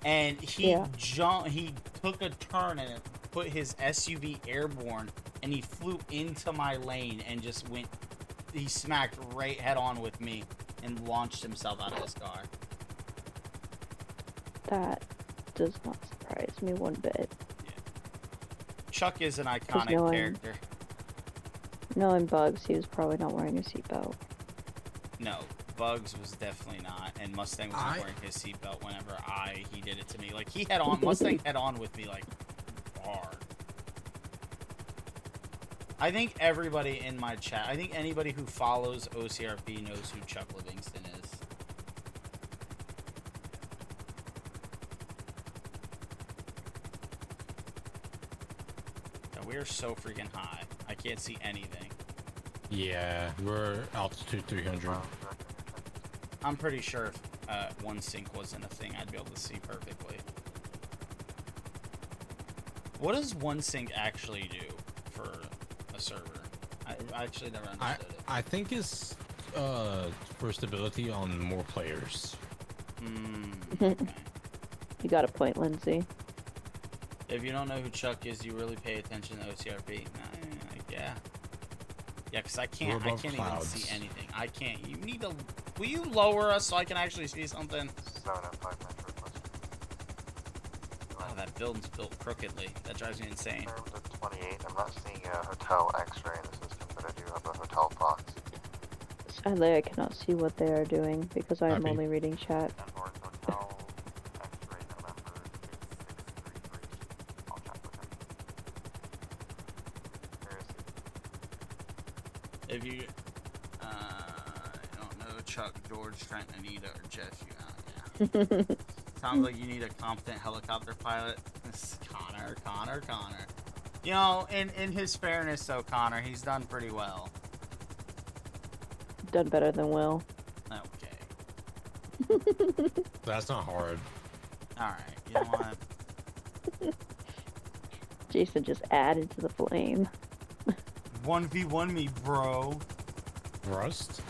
And he took a turn and put his SUV airborne, and he flew into my lane and just he smacked right head on with me and launched himself out of his car. That does not surprise me one bit. Yeah. Chuck is an iconic character. Knowing Bugs, he was probably not wearing a seatbelt. No, Bugs was definitely not, and Mustang was not wearing his seatbelt whenever he did it to me. Like, he head on, Mustang head on with me, like, hard. I think everybody in my chat, I think anybody who follows OCRP knows who Chuck Livingston is. We're so freaking high. I can't see anything. Yeah, we're altitude 300. I'm pretty sure if one sync wasn't a thing, I'd be able to see perfectly. What does one sync actually do for a server? I actually never understood it. I think it's for stability on more players. Okay. You got a point, Lindsay. If you don't know who Chuck is, you really pay attention to OCRP. Yeah. Yeah, because I can't even clouds. see anything. I can't. You need to. Will you lower us so I can actually see something? 705 Metro West. Oh, that building's built crookedly. That drives me insane. In terms of 28, I'm not seeing a hotel X-ray in the system, but I do have a hotel Fox. Sadly, I cannot see what they are doing because I am only reading chat. Hotel X-ray November 2633. I'll check with him. Where is he? If you, I don't know, Chuck, George, Trent, Anita, or Jeff, you yeah. Sounds like you need a competent helicopter pilot. Connor. You know, in his fairness, though, Connor, he's done pretty well. Done better than Will. Okay. That's not hard. Alright, you know what? Jason just added to the flame. 1v1 me, bro. Rust?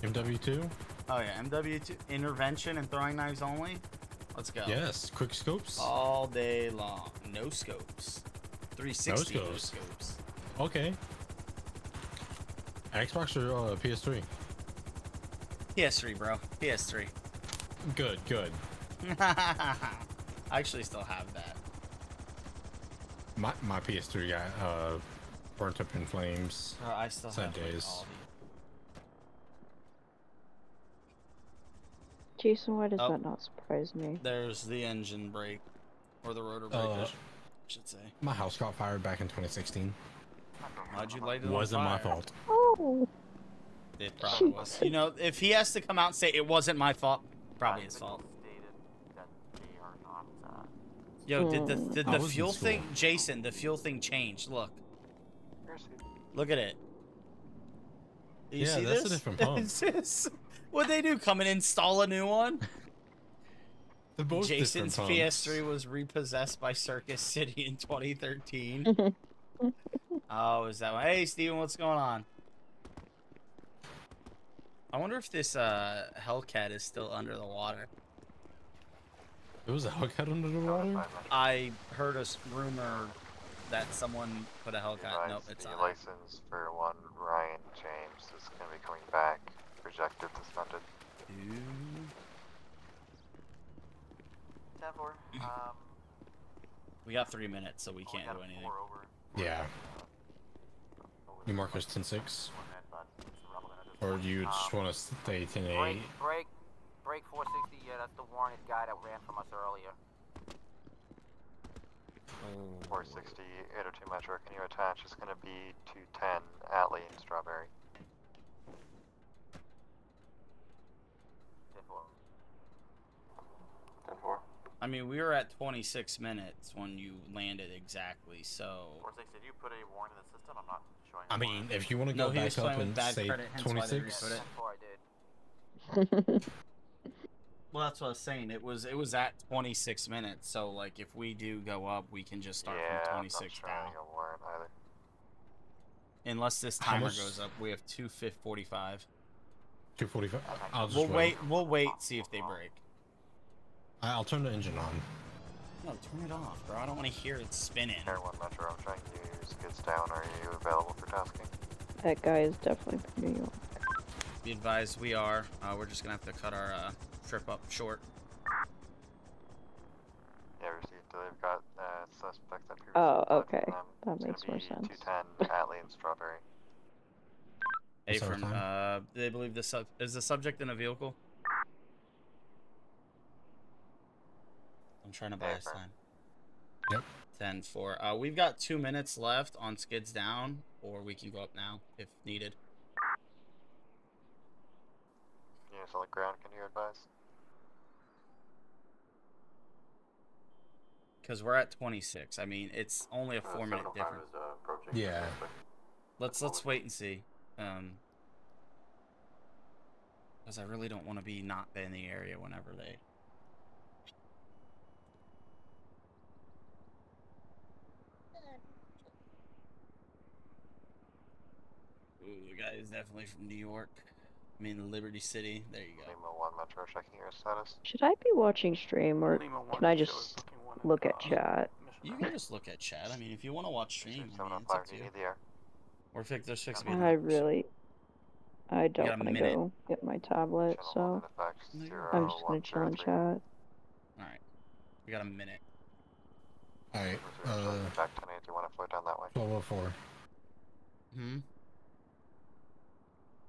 MW2? Oh yeah, MW2 intervention and throwing knives only. Let's go. Yes, quick scopes. All day long, no scopes. 360 no scopes. Okay. Xbox or PS3? PS3, bro. PS3. Good. I actually still have that. My PS3 got burnt up in flames. I still have days. Like, Jason, why does that not surprise me? There's the engine brake, or the rotor brake, I should say. My house got fired back in 2016. Why'd you light it Wasn't on fire? my fault. Oh. It probably was. You know, if he has to come out and say it wasn't my fault, probably his fault. Yo, did the fuel thing, Jason? The fuel thing changed. Look. Look at it. You see that's this? a different pump. What'd they do? Come and install a new one? Both Jason's PS3 was repossessed by Circus City in 2013. Oh, is that one? Hey, Steven, what's going on? I wonder if this Hellcat is still under the water. It was a Hellcat under the water? I heard a rumor that someone put a Hellcat. Nope, it's the not. license for one Ryan James is going to be coming back. Rejected, suspended. We got 3 minutes, so we can't do anything. Yeah. You mark us 10-6? Or do you just want to stay 10-8? Break 460, yeah, that's the warranted guy that ran from us earlier. 460, 802 Metro, can you attach? It's going to be 210 Atlee and Strawberry. 10-4. I mean, we were at 26 minutes when you landed exactly, so... 460, did you put a warrant in the system? I'm not showing. I mean, if you want to go back up and say 26... Well, that's what I was saying. It was at 26 minutes, so like if we do go up, we can just start from 26 down. A warrant either. Unless this timer goes up, we have 2:45. 2:45. I'll just wait. We'll wait. See if they break. I'll turn the engine on. No, turn it off, bro. I don't want to hear it spinning. Air 1 Metro, I'm trying to use skids down. Are you available for tasking? That guy is definitely from New York. Be advised, we are. We're just gonna have to cut our trip up short. Yeah, received. They've got suspect that previously. Oh, okay. That makes more sense. 210 Atlee and Strawberry. Afron, they believe is the subject in a vehicle? I'm trying to buy us time. Yep. 10-4. We've got 2 minutes left on skids down, or we can go up now if needed. Units on the ground, can you advise? Because we're at 26. I mean, it's only a 4-minute difference. Yeah. Let's wait and see. Because I really don't want to be not in the area whenever they. Ooh, the guy is definitely from New York. I mean, Liberty City. There you go. Lima 1 Metro, checking your status. Should I be watching stream, or can I just look at chat? You can just look at chat. I mean, if you want to watch stream, I mean, it's up to you. Or there's fix I don't want to go get my tablet, so I'm just gonna chill and chat. Alright. We got a minute. Alright, back 10 do you want to float down that way? 1204.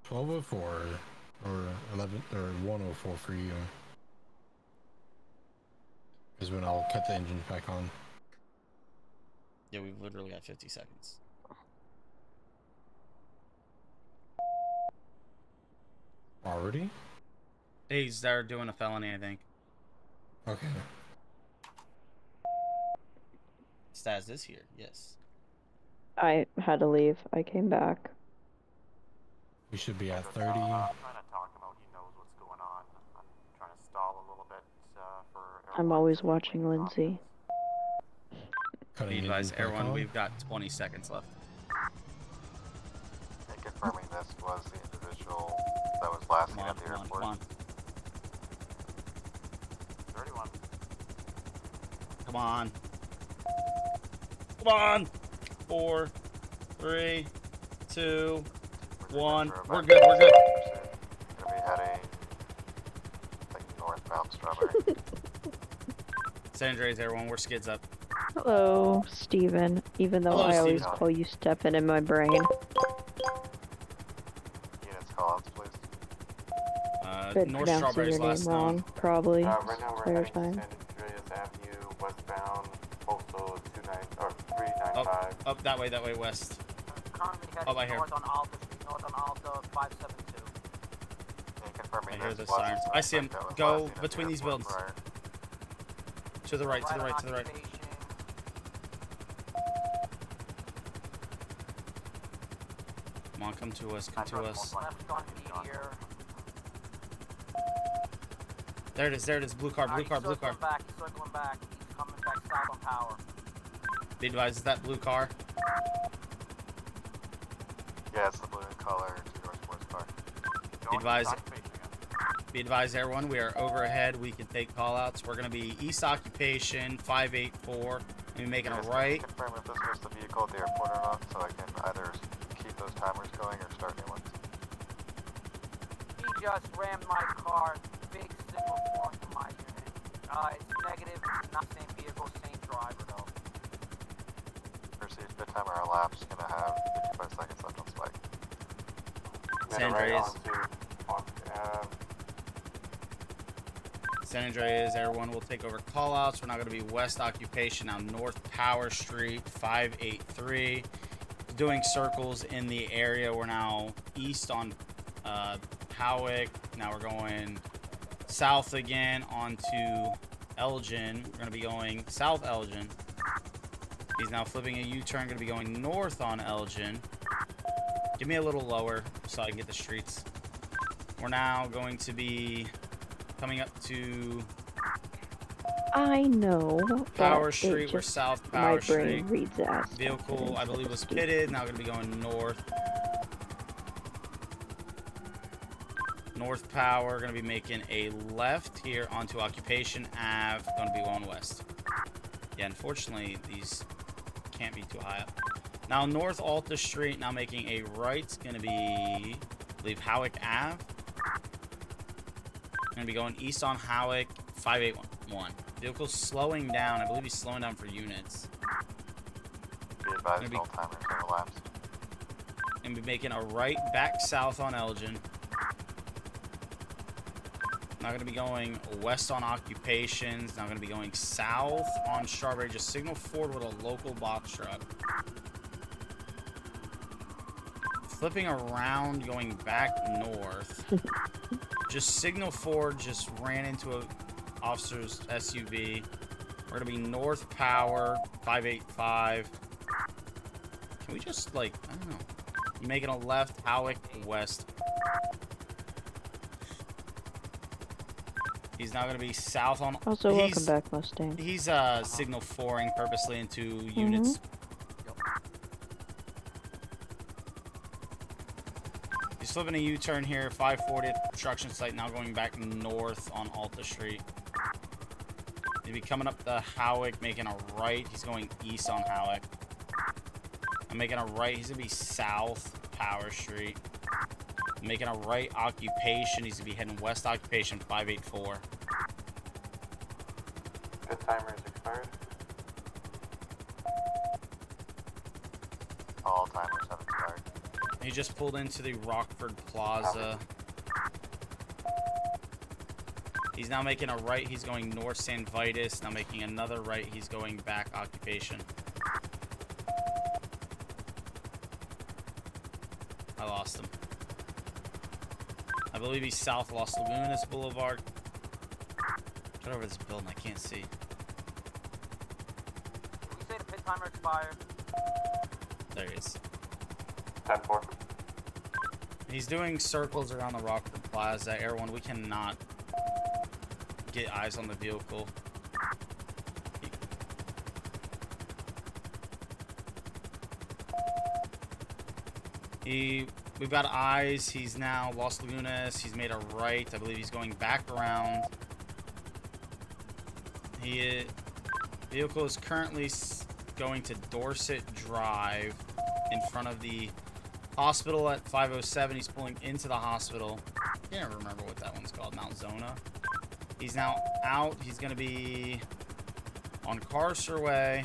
1204 or 11 or 104 for you. Is when I'll cut the engine back on. Yeah, we've literally got 50 seconds. Already? They're doing a felony, I think. Okay. Staz is here, yes. I had to leave. I came back. We should be at 30. I'm trying to talk him out. He knows what's going on. I'm trying to stall a little bit for. I'm always watching Lindsay. Be advised, everyone, we've got 20 seconds left. And confirming this was the individual that was last seen at the airport. Come on. 31. Come on. Come on. 4, 3, 2, 1. We're good. We're good. Gonna be heading like northbound Strawberry. San Andreas, everyone. We're skids up. Hello, Steven. Even though I always call you Stefan in my brain. Units call-outs, please. Been North pronouncing Strawberry's your name last wrong, known. probably. Right now we're Fair heading time. to San Andreas Avenue, westbound, postal 395. Up that way, west. Currently Oh, heading I hear. north on Alta Street, north on Alta 572. And confirming I hear this the was sirens. the I see him. suspect that was Go last seen at between the these airport buildings. prior. To the right, to the right, to the right. Come on, come to us, come to us. Left on Meteor. There it is, blue car. He's circling back, he's circling back. He's coming back south on Power. Be advised, is that blue car? Yeah, it's the blue in color, two-door sports car. Be advised, everyone, we are overhead. We can take call-outs. We're going to be east occupation, 584. And we're making a right. Confirm if this was the vehicle at the airport or not, so I can either keep those timers going or start new ones. He just rammed my car. Big signal form to my unit. It's negative. It's not same vehicle, same driver though. Proceed, bit timer elapsed. Gonna have 55 seconds left on spike. San Andreas. San Andreas, everyone will take over callouts. We're now going to be west occupation, now North Power Street, 583. Doing circles in the area. We're now east on Howick. Now we're going south again onto Elgin. We're going to be going south Elgin. He's now flipping a U-turn, going to be going north on Elgin. Give me a little lower so I can get the streets. We're now going to be coming up to I know. Power Street. We're south Power Street. My brain reads as Vehicle, I believe, was pitted. Now going to be going north. North Power. Going to be making a left here onto Occupation Ave. Going to be going west. Yeah, unfortunately, these can't be too high up. Now North Alta Street. Now making a right. Going to be, I believe, Howick Ave. Going to be going east on Howick, 581. Vehicle's slowing down. I believe he's slowing down for units. Be advised, all timers have elapsed. Going to be making a right back south on Elgin. Now going to be going west on Occupations. Now going to be going south on Strawberry. Just signal forward with a local box truck. Flipping around, going back north. Just signal forward, just ran into a officer's SUV. We're gonna be North Power, 585. Can we just, like, I don't know. You making a left, Howick, west. He's now gonna be south on. Also, welcome back, Mustang. He's signal 4ing purposely into units. He's flipping a U-turn here, 540th construction site, now going back north on Alta Street. He'll be coming up the Howick, making a right. He's going east on Howick. I'm making a right. He's gonna be south Power Street. I'm making a right occupation. He's gonna be heading west occupation 584. The timer is expired. All timers have expired. He just pulled into the Rockford Plaza. He's now making a right. He's going north San Vitus. Now making another right. He's going back occupation. I lost him. I believe he's south Los Lagunas Boulevard. Get over this building. I can't see. Did you say the pit timer expired? There he is. 10-4. He's doing circles around the Rockford Plaza. Air One, we cannot get eyes on the vehicle. We've got eyes. He's now Los Lagunas. He's made a right. I believe he's going back around. Vehicle is currently going to Dorset Drive in front of the hospital at 507. He's pulling into the hospital. I can't remember what that one's called. Mount Zona. He's now out. He's going to be on Carcer Way,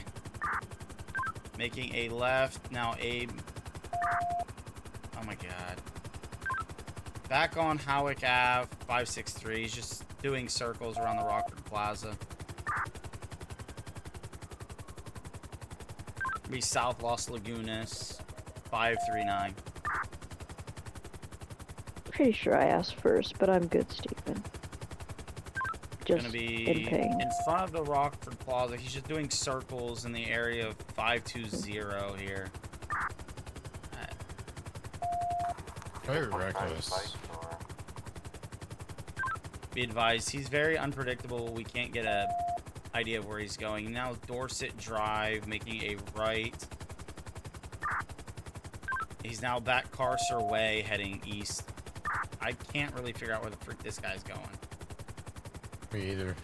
making a left. Now oh my god. Back on Howick Ave, 563. He's just doing circles around the Rockford Plaza. Be south Los Lagunas, 539. Pretty sure I asked first, but I'm good, Stephen. Just Gonna be in pain. in front of the Rockford Plaza. He's just doing circles in the area of 520 here. Very reckless. Be advised, he's very unpredictable. We can't get a idea of where he's going. Now Dorset Drive, making a right. He's now back Carcer Way, heading east. I can't really figure out where the frick this guy's going. Me either.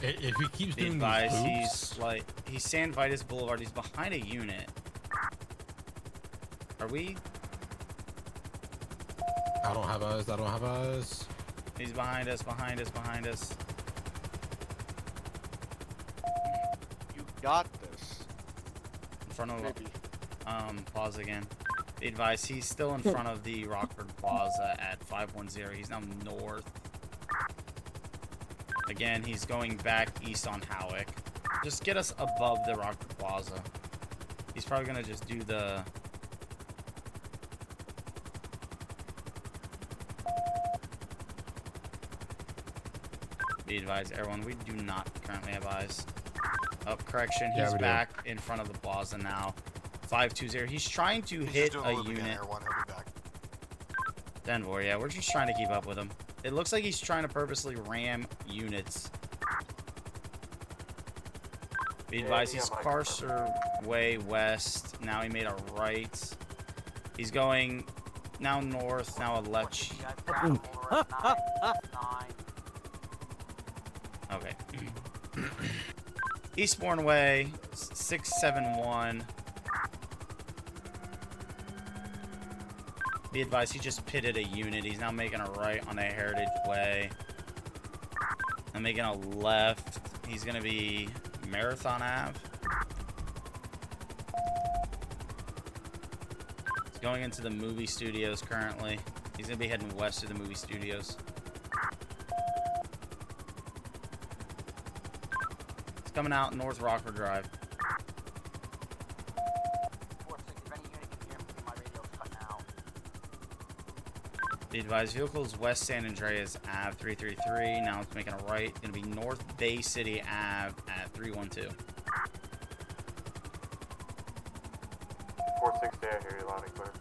If he keeps doing advised, these loops, he's San Vitus Boulevard. He's behind a unit. Are we? I don't have eyes. I don't have eyes. He's behind us. Behind us. Behind us. You got this. In front of Plaza again. Be advised, he's still in front of the Rockford Plaza at 510. He's now north. Again, he's going back east on Howick. Just get us above the Rockford Plaza. He's probably gonna just do the... Be advised, everyone, we do not currently have eyes. Oh, correction, he's back in front of the plaza now. 520. He's trying to hit a unit. Denver, yeah, we're just trying to keep up with him. It looks like he's trying to purposely ram units. Be advised, he's Carcer Way west. Now he made a right. He's going now north, now a left. Okay. Eastbourne Way, 671. Be advised, he just pitted a unit. He's now making a right on a Heritage Way. I'm making a left. He's gonna be Marathon Ave. He's going into the movie studios currently. He's gonna be heading west to the movie studios. He's coming out North Rockford Drive. Be advised, vehicles west San Andreas Ave 333. Now it's making a right. It's going to be North Bay City Ave at 312. 460, I hear you loud and clear.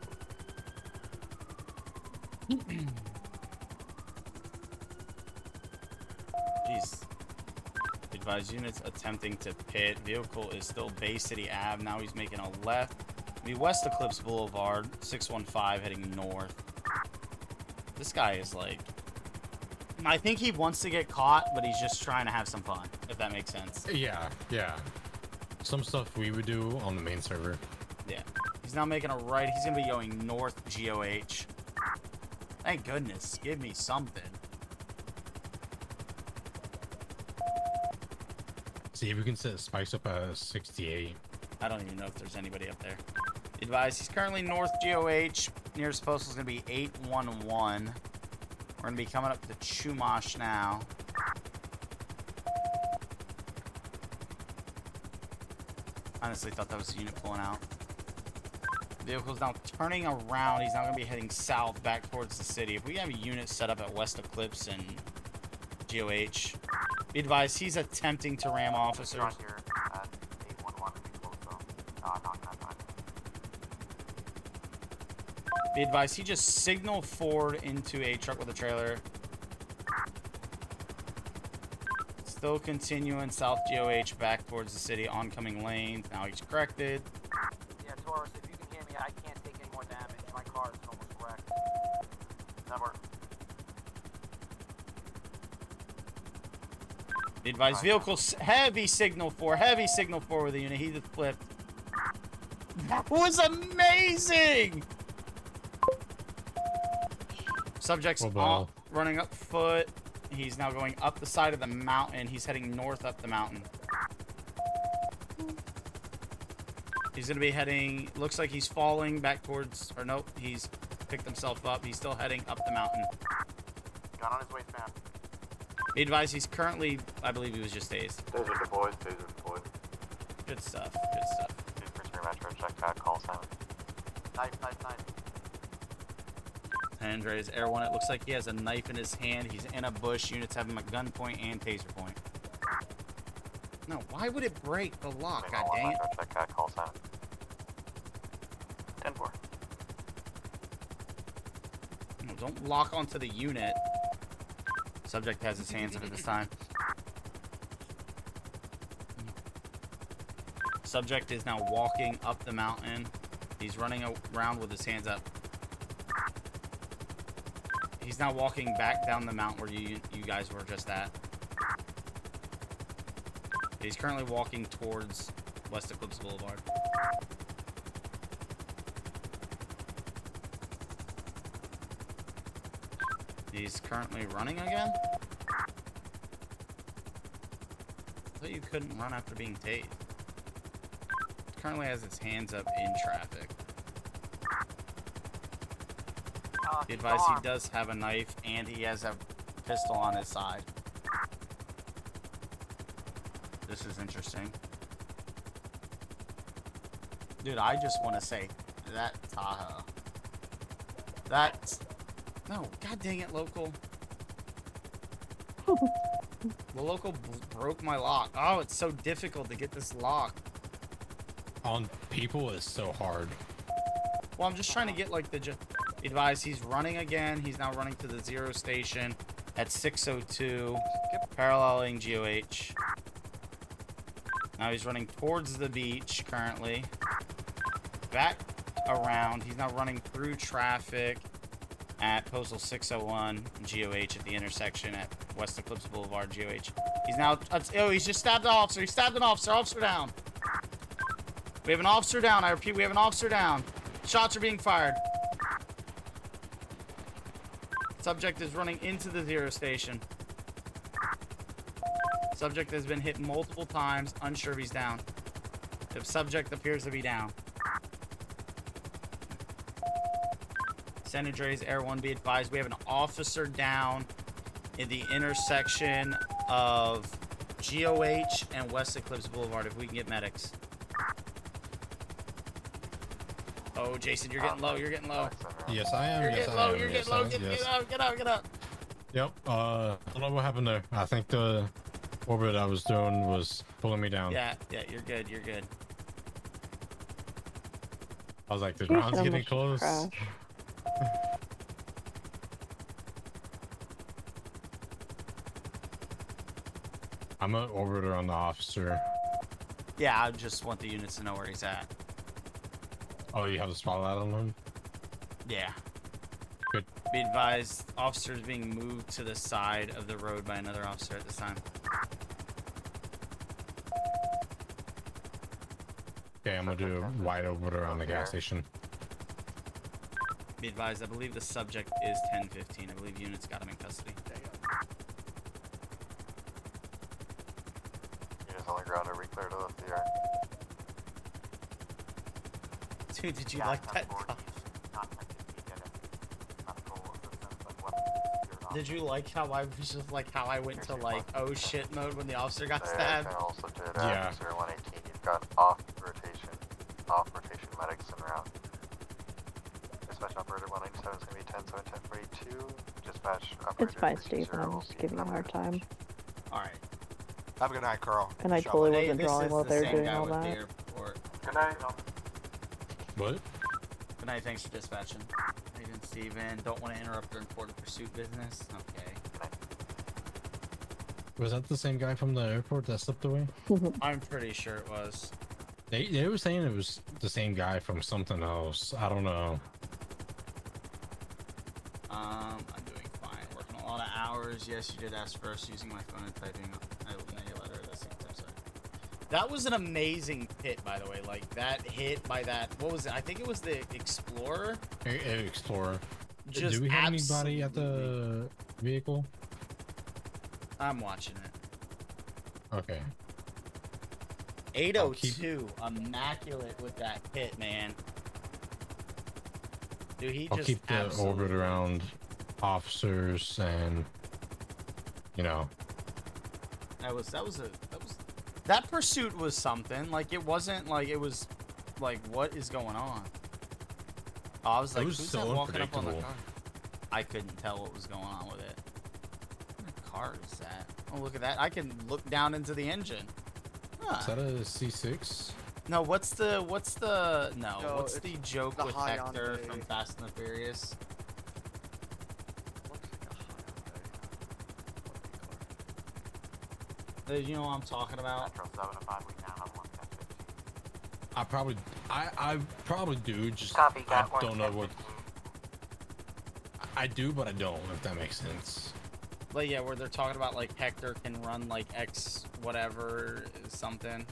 Jeez. Be advised, units attempting to pit. Vehicle is still Bay City Ave. Now he's making a left. Be west Eclipse Boulevard, 615 heading north. This guy is like... I think he wants to get caught, but he's just trying to have some fun, if that makes sense. Yeah, yeah. Some stuff we would do on the main server. Yeah. He's now making a right. He's going to be going north GOH. Thank goodness. Give me something. See if we can set spikes up at 68. I don't even know if there's anybody up there. Advise, he's currently north GOH. Nearest postal is going to be 811. We're going to be coming up to Chumash now. Honestly thought that was a unit pulling out. Vehicle's now turning around. He's now going to be heading south back towards the city. If we have a unit set up at West Eclipse and GOH, be advised, he's attempting to ram officers. Here at 811 be close though. Not. Be advised, he just signaled forward into a truck with a trailer. Still continuing south GOH back towards the city, oncoming lanes. Now he's corrected. Yeah, Taurus, if you can hear me, I can't take any more damage. My car is almost wrecked. Never. Be advised, vehicle heavy signal 4 with the unit. He just flipped. That was amazing! Subject's running up foot. He's now going up the side of the mountain. He's heading north up the mountain. He's going to be heading... Looks like he's falling back towards... Or nope, he's picked himself up. He's still heading up the mountain. Gun on his waistband. Be advised, he's currently... I believe he was just tased. Taser deployed. Good stuff, good stuff. Metro, check that, call Simon. Knife. San Andreas Air 1, it looks like he has a knife in his hand. He's in a bush. Units have him at gunpoint and taser point. No, why would it break the lock? God dang it. Metro, check that, call Simon. 10-4. No, don't lock onto the unit. Subject has his hands up at this time. Subject is now walking up the mountain. He's running around with his hands up. He's now walking back down the mountain where you guys were just at. He's currently walking towards West Eclipse Boulevard. He's currently running again? I thought you couldn't run after being tased. Currently has his hands up in traffic. Be advised, he does have a knife and he has a pistol on his side. This is interesting. Dude, I just want to say that Tahoe. That's... No, god dang it, local. The local broke my lock. Oh, it's so difficult to get this lock. On people is so hard. Well, I'm just trying to get like the... Advise, he's running again. He's now running to the 0 station at 602, paralleling GOH. Now he's running towards the beach currently. Back around. He's now running through traffic at Postal 601 GOH at the intersection at West Eclipse Boulevard GOH. He's now... Oh, he's just stabbed an officer. He stabbed an officer. Officer down. We have an officer down. I repeat, we have an officer down. Shots are being fired. Subject is running into the 0 station. Subject has been hit multiple times. Unsure if he's down. The subject appears to be down. San Andreas Air 1, be advised, we have an officer down in the intersection of GOH and West Eclipse Boulevard if we can get medics. Oh, Jason, you're getting low. You're getting low. Yes, I am. You're getting low. You're getting low. Get out. Get up. Yep. I don't know what happened there. I think the orbit I was doing was pulling me down. Yeah. You're good. You're good. I was like, the ground's getting close. I'm an orbiter on the officer. Yeah, I just want the units to know where he's at. Oh, you have a spotlight on him? Yeah. Good. Be advised, officers being moved to the side of the road by another officer at this time. Okay, I'm gonna do a wide orbiter on the gas station. Be advised, I believe the subject is 1015. I believe units got him in custody. Units on the ground are re-cleared of the air. Dude, did you like that? Did you like how I was just like how I went to like oh shit mode when the officer got stabbed? Also did Yeah. 0118. You've got off rotation medics en route. Dispatch operator 197 is going to be 10-7-10-42. Dispatch operator. It's fine, Steve. I'm just giving you a hard time. All right. Have a good night, Carl. And I totally wasn't drawing while they were doing all that. Good night. What? Good night. Thanks for dispatching. Agent Steven, don't want to interrupt your important pursuit business. Okay. Was that the same guy from the airport that slipped away? I'm pretty sure it was. They were saying it was the same guy from something else. I don't know. I'm doing fine. Working a lot of hours. Yes, you did ask first using my phone and typing a letter at the same time. Sorry. That was an amazing hit, by the way. Like, that hit by that... What was it? I think it was the Explorer? Explorer. Just do we have anybody at the vehicle? I'm watching it. Okay. 802. Immaculate with that hit, man. Dude, he I'll just keep the orbit around officers and, you know. That pursuit was something. Like, it wasn't like it was like, what is going on? Oh, I was like, who's that walking up on the car? I couldn't tell what was going on with it. What kind of car is that? Oh, look at that. I can look down into the engine. Huh. Is that a C6? No, what's the joke with Hector from Fast and the Furious? You know what I'm talking about? I probably do. Just Copy, I don't know what. I do, but I don't. If that makes sense. Like, yeah, where they're talking about like Hector can run like X whatever something.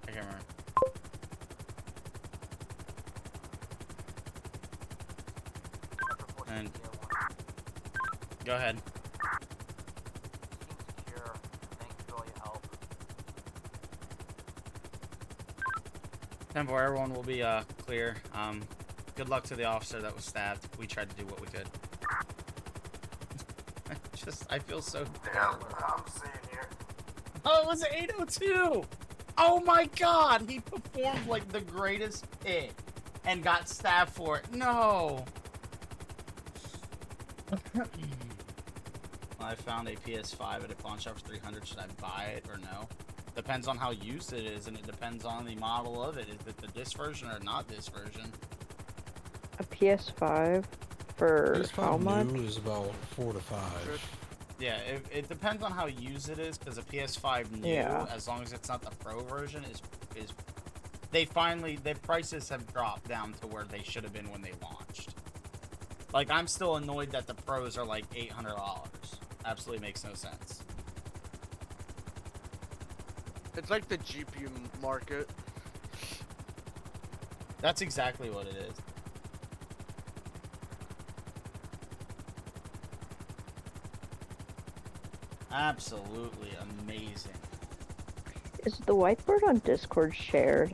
I can't remember. And go ahead. Tempo, everyone will be clear. Good luck to the officer that was stabbed. We tried to do what we could. I feel so terrible. I'm seeing here. Oh, it was 802! Oh my god! He performed like the greatest hit and got stabbed for it. No! I found a PS5 at a pawn shop for 300. Should I buy it or no? Depends on how used it is, and it depends on the model of it. Is it this version or not this version? A PS5 for PS5 how much? new is about 4 to 5. Yeah, it depends on how used it is, because a PS5 new, as long as it's not the Pro version, is their prices have dropped down to where they should have been when they launched. Like, I'm still annoyed that the Pros are like $800. Absolutely makes no sense. It's like the GPU market. That's exactly what it is. Absolutely amazing. Is the whiteboard on Discord shared?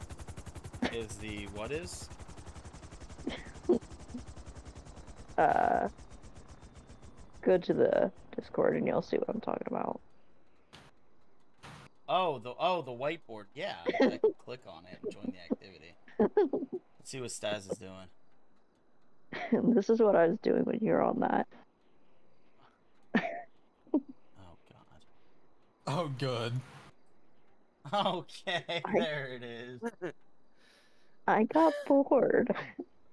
Is the what is? Go to the Discord and you'll see what I'm talking about. Oh, the whiteboard. Yeah, I can click on it and join the activity. Let's see what Staz is doing. This is what I was doing when you were on that. Oh, good. Okay, there it is. I got bored.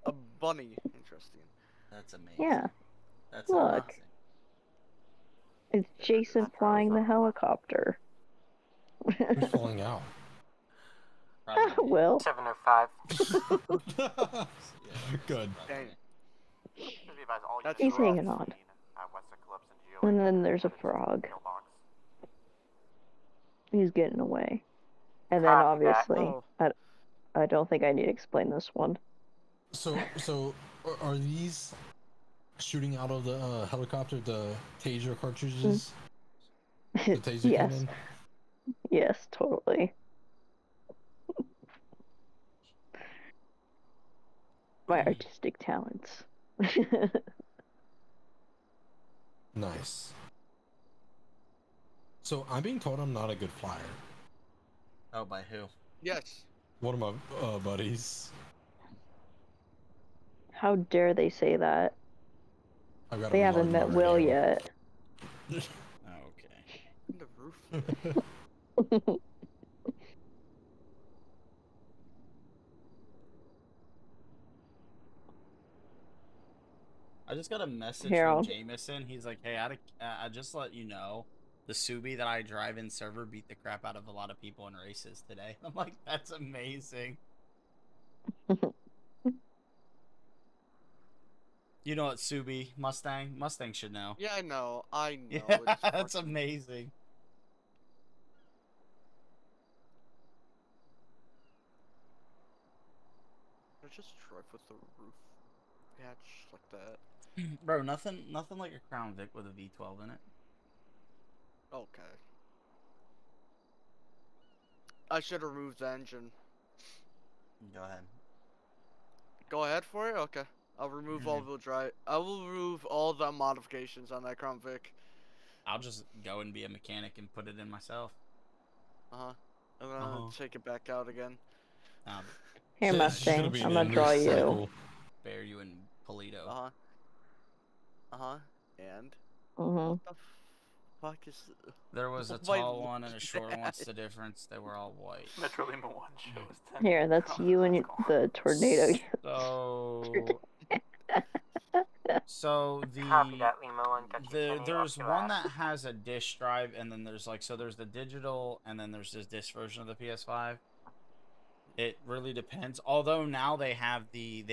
A bunny. Interesting. That's amazing. Yeah. That's Look. amazing. It's Jason flying the helicopter. Who's falling out? Will. 705. Good. Dang. He's hanging on. And then there's a frog. He's getting away. And then obviously, I don't think I need to explain this one. So are these shooting out of the helicopter the taser cartridges? The taser yes. cannon? Yes, totally. My artistic talents. Nice. So I'm being told I'm not a good flyer. Oh, by who? Yes. One of my buddies. How dare they say that? I've They haven't met Will yet. Okay. The roof. I just got a message from Jameson. He's like, "Hey, I just let you know, the Subi that I drive in server beat the crap out of a lot of people in races today." I'm like, "That's amazing." You know what, Subi Mustang? Mustang should know. Yeah, I know. Yeah, that's amazing. I just drive with the roof patch like that. Bro, nothing like a Crown Vic with a V12 in it. Okay. I should remove the engine. Go ahead. Go ahead for it? Okay. I'll remove all-wheel drive. I will remove all the modifications on that Crown Vic. I'll just go and be a mechanic and put it in myself. And then I'll take it back out again. Here, Mustang, I'm gonna draw you. Bear you in Polito. And? What the fuck is... There was a tall one and a short one. What's the difference? They were all white. Metro Lima 1 shows 10. Here, that's you and the tornado. So there's one that has a disk drive, and then there's there's the digital, and then there's this disc version of the PS5. It really depends. Although now they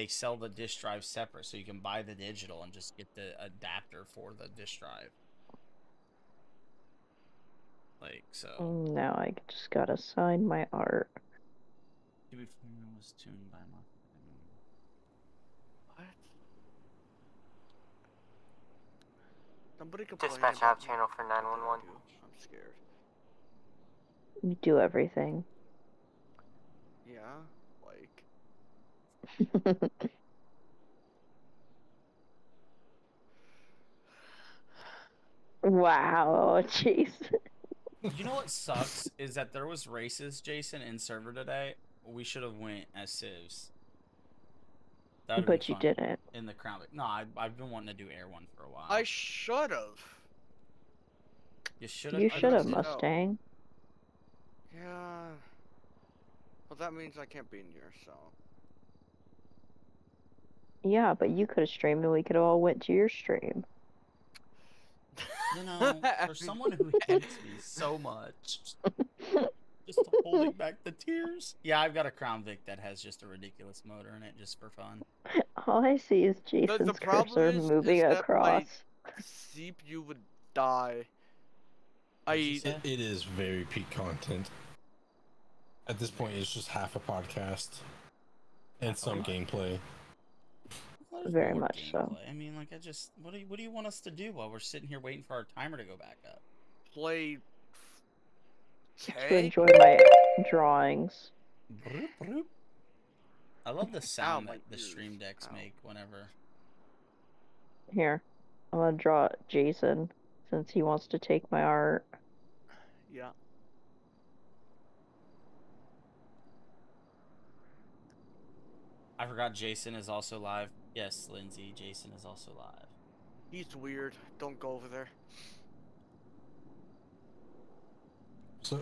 sell the disk drive separate, so you can buy the digital and just get the adapter for the disk drive. Now I just gotta sign my art. To be fair, it was tuned by my... What? Somebody complain Dispatch out channel for 911. I'm scared. You do everything. Yeah, like... Wow, jeez. You know what sucks is that there was races, Jason, in server today. We should have went as civs. But you didn't. In the Crown Vic. No, I've been wanting to do Air 1 for a while. I should have. You should have. You should have, Mustang. Yeah. Well, that means I can't be in here, so. Yeah, but you could have streamed and we could have all went to your stream. You know, for someone who hates me so much, just holding back the tears. Yeah, I've got a Crown Vic that has just a ridiculous motor in it, just for fun. All I see is Jason's cursor moving across. CPU would die. It is very peak content. At this point, it's just half a podcast and some gameplay. Very much so. I mean, like, what do you want us to do while we're sitting here waiting for our timer to go back up? Play. To enjoy my drawings. I love the sound that the stream decks make whenever. Here, I'm gonna draw Jason since he wants to take my art. Yeah. I forgot Jason is also live. Yes, Lindsay, Jason is also live. He's weird. Don't go over there. So,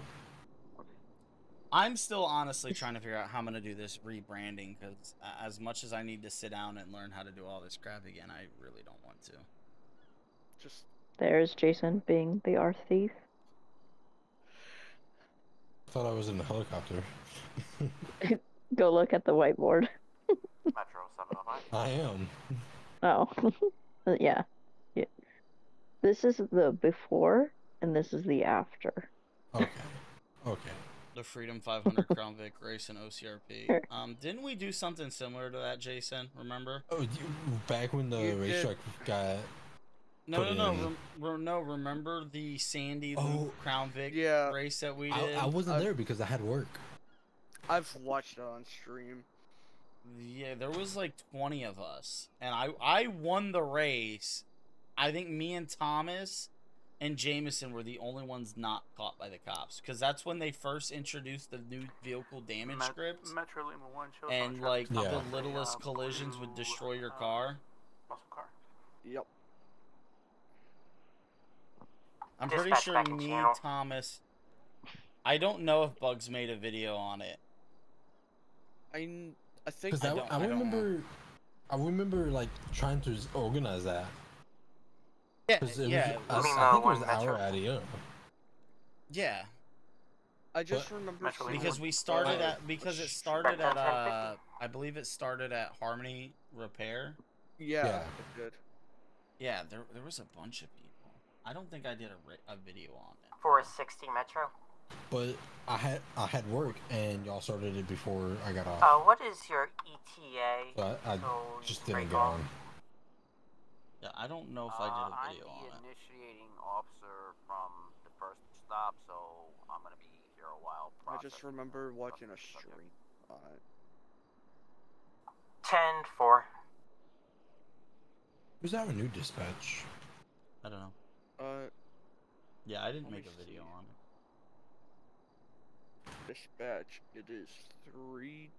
I'm still honestly trying to figure out how I'm going to do this rebranding, because as much as I need to sit down and learn how to do all this crap again, I really don't want to. Just There's Jason being the art thief. I thought I was in the helicopter. Go look at the whiteboard. Metro 705. I am. Oh. Yeah. This is the before, and this is the after. Okay. Okay. The Freedom 500 Crown Vic race in OCRP. Didn't we do something similar to that, Jason? Remember? Oh, back when the racetrack got. No. Remember the Sandy Loop Crown Vic race that we did? I wasn't there because I had work. I've watched it on stream. Yeah, there was like 20 of us, and I won the race. I think me and Thomas and Jameson were the only ones not caught by the cops, because that's when they first introduced the new vehicle damage script. Metro Lima 1 shows and like the littlest collisions would destroy your car. Muscle car. Yep. I'm pretty sure me, Thomas. I don't know if Bugs made a video on it. I think I remember like trying to organize that. Yeah, I think it was our idea. Yeah. I just remember because it started at I believe it started at Harmony Repair. Yeah. It did. Yeah, there was a bunch of people. I don't think I did a video on it. 460 Metro. But I had work and y'all started it before I got off. What is your ETA? So I just didn't get on. Yeah, I don't know if I did a video on it. I'm the initiating officer from the first stop, so I'm gonna be here a while. I just remember watching a stream on it. 10-4. Was that a new dispatch? I don't know. Yeah, I didn't make a video on it. Dispatch, it is 320.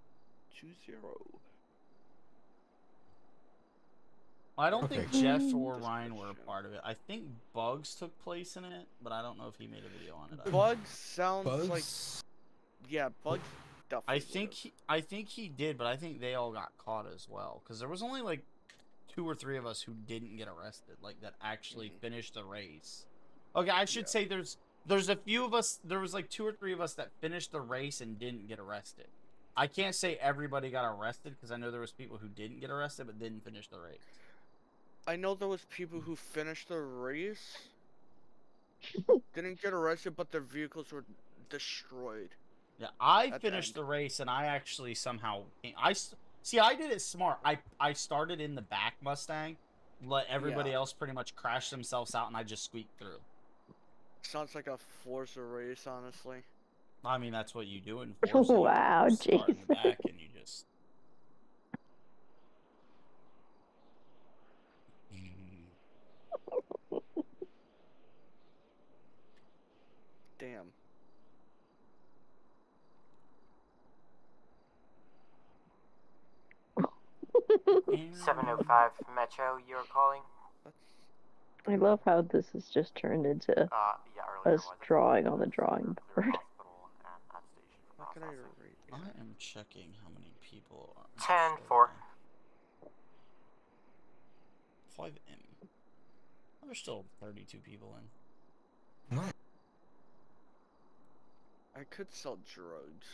I don't think Jeff or Ryan were a part of it. I think Bugs took place in it, but I don't know if he made a video on it. Bugs sounds like... Yeah, Bugs definitely I think he did, but I think they all got caught as well. Because there was only like 2 or 3 of us who didn't get arrested, like that actually finished the race. Okay, I should say there's a few of us, there was like 2 or 3 of us that finished the race and didn't get arrested. I can't say everybody got arrested, because I know there was people who didn't get arrested but didn't finish the race. I know there was people who finished the race, didn't get arrested, but their vehicles were destroyed. Yeah, I finished the race, and I actually somehow... I did it smart. I started in the back Mustang, let everybody else pretty much crash themselves out, and I just squeaked through. Sounds like a Forza race, honestly. I mean, that's what you do in Forza. Wow, you start in the back, and you just... Damn. Mm. 705 Metro, you're calling? I love how this has just turned into us drawing on the drawing board. I am checking how many people are... 10-4. 5M. There's still 32 people in. I could sell drugs.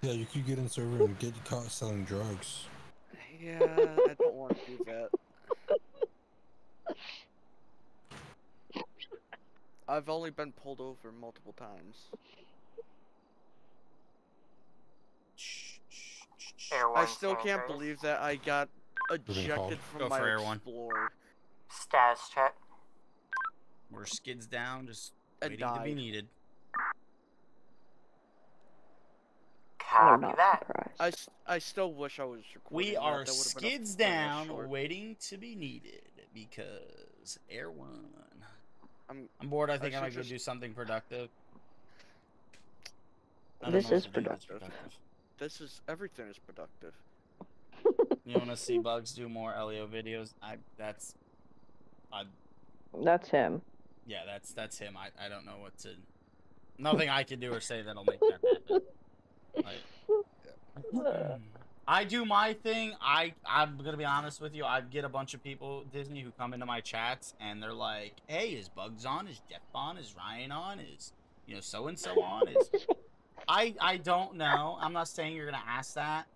Yeah, you could get in server and get caught selling drugs. Yeah, I don't want to do that. I've only been pulled over multiple times. I still can't believe that I got ejected from my Explorer. Status check. We're skids down, just waiting to be needed. Copy that. I still wish I was recording. We are skids down, waiting to be needed, because Air 1. I'm bored. I think I might go do something productive. This is productive. Everything is productive. You want to see Bugs do more Leo videos? That's him. Yeah, that's him. I don't know what to... Nothing I can do or say that'll make that happen. I do my thing. I'm gonna be honest with you. I get a bunch of people, Disney, who come into my chats and they're like, "Hey, is Bugs on? Is Jeff on? Is Ryan on? Is so and so on?" I don't know. I'm not saying you're gonna ask that.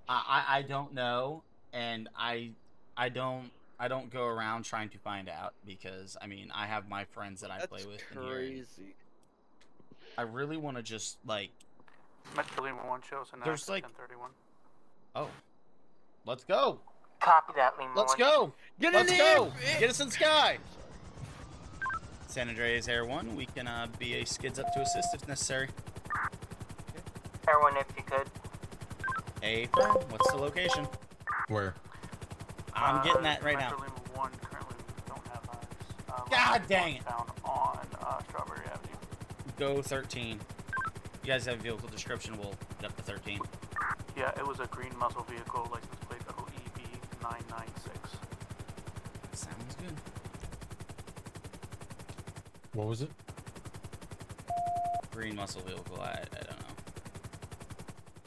I don't know, and I don't I don't go around trying to find out because I mean I have my friends that I play with. That's crazy. I really want to just like. Metro Lima 1 shows and there's like 1031. Oh, let's go. Copy that, Lima. Let's 1. go. Let's go. Get us in the sky. San Andreas Air 1, we can be a skids up to assist if necessary. Air 1, if you could. Hey, what's the location? Where? I'm getting that right now. Metro Lima 1 currently don't have eyes. God dang it. Down on Strawberry Avenue. Go 13. You guys have vehicle description, we'll get up to 13. Yeah, it was a green muscle vehicle, license plate OEB 996. Sounds good. What was it? Green muscle vehicle, I don't know.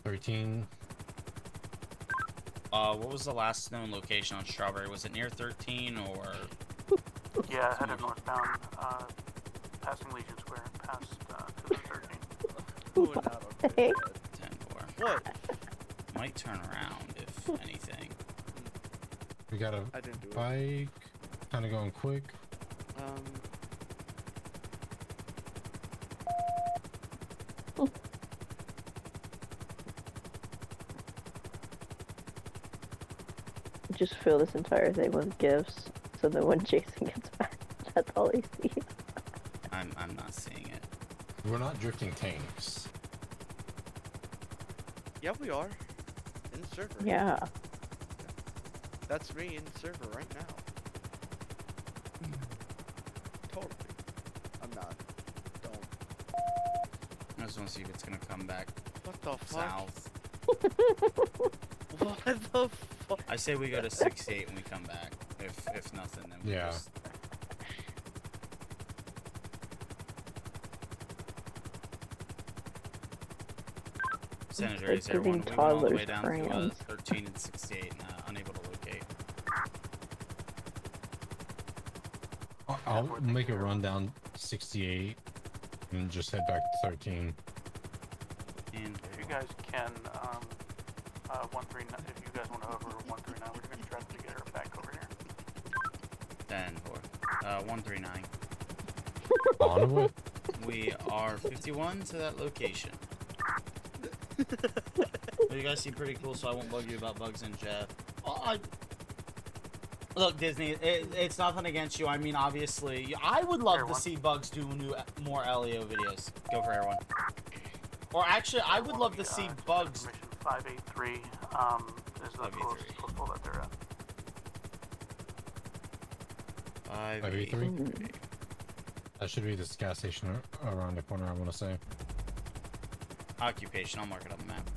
13. What was the last known location on Strawberry? Was it near 13 or? Yeah, headed northbound, passing Legion Square, past to the 13. Ooh, not okay. 10-4. What? Might turn around if anything. We got a I didn't do it. bike, kind of going quick. Just fill this entire thing with gifts, so that when Jason gets back, that's all he sees. I'm not seeing it. We're not drifting tanks. Yeah, we are. In the server. Yeah. That's me in the server right now. Totally. I'm not. Don't. I just want to see if it's gonna come back What the fuck? south. What the fuck? I say we go to 68 when we come back. If nothing, then we Yeah. just... San Andreas Air 1, we went all the way down to 13 and 68 and unable to locate. I'll make a run down 68 and just head back to 13. And If you guys can, 139, if you guys want to hover 139, we're going to try to get her back over here. 10-4. 139. Onward. We are 51 to that location. You guys seem pretty cool, so I won't bug you about bugs and Jeff. Look, Disney, it's nothing against you. I mean, obviously, I would love to see Bugs do more LEO videos. Go for Air 1. Or actually, I would love to see Bugs. Mission 583 is the closest postal that they're at. 583. That should be this gas station around the corner, I want to say. Occupation, I'll mark it on the map.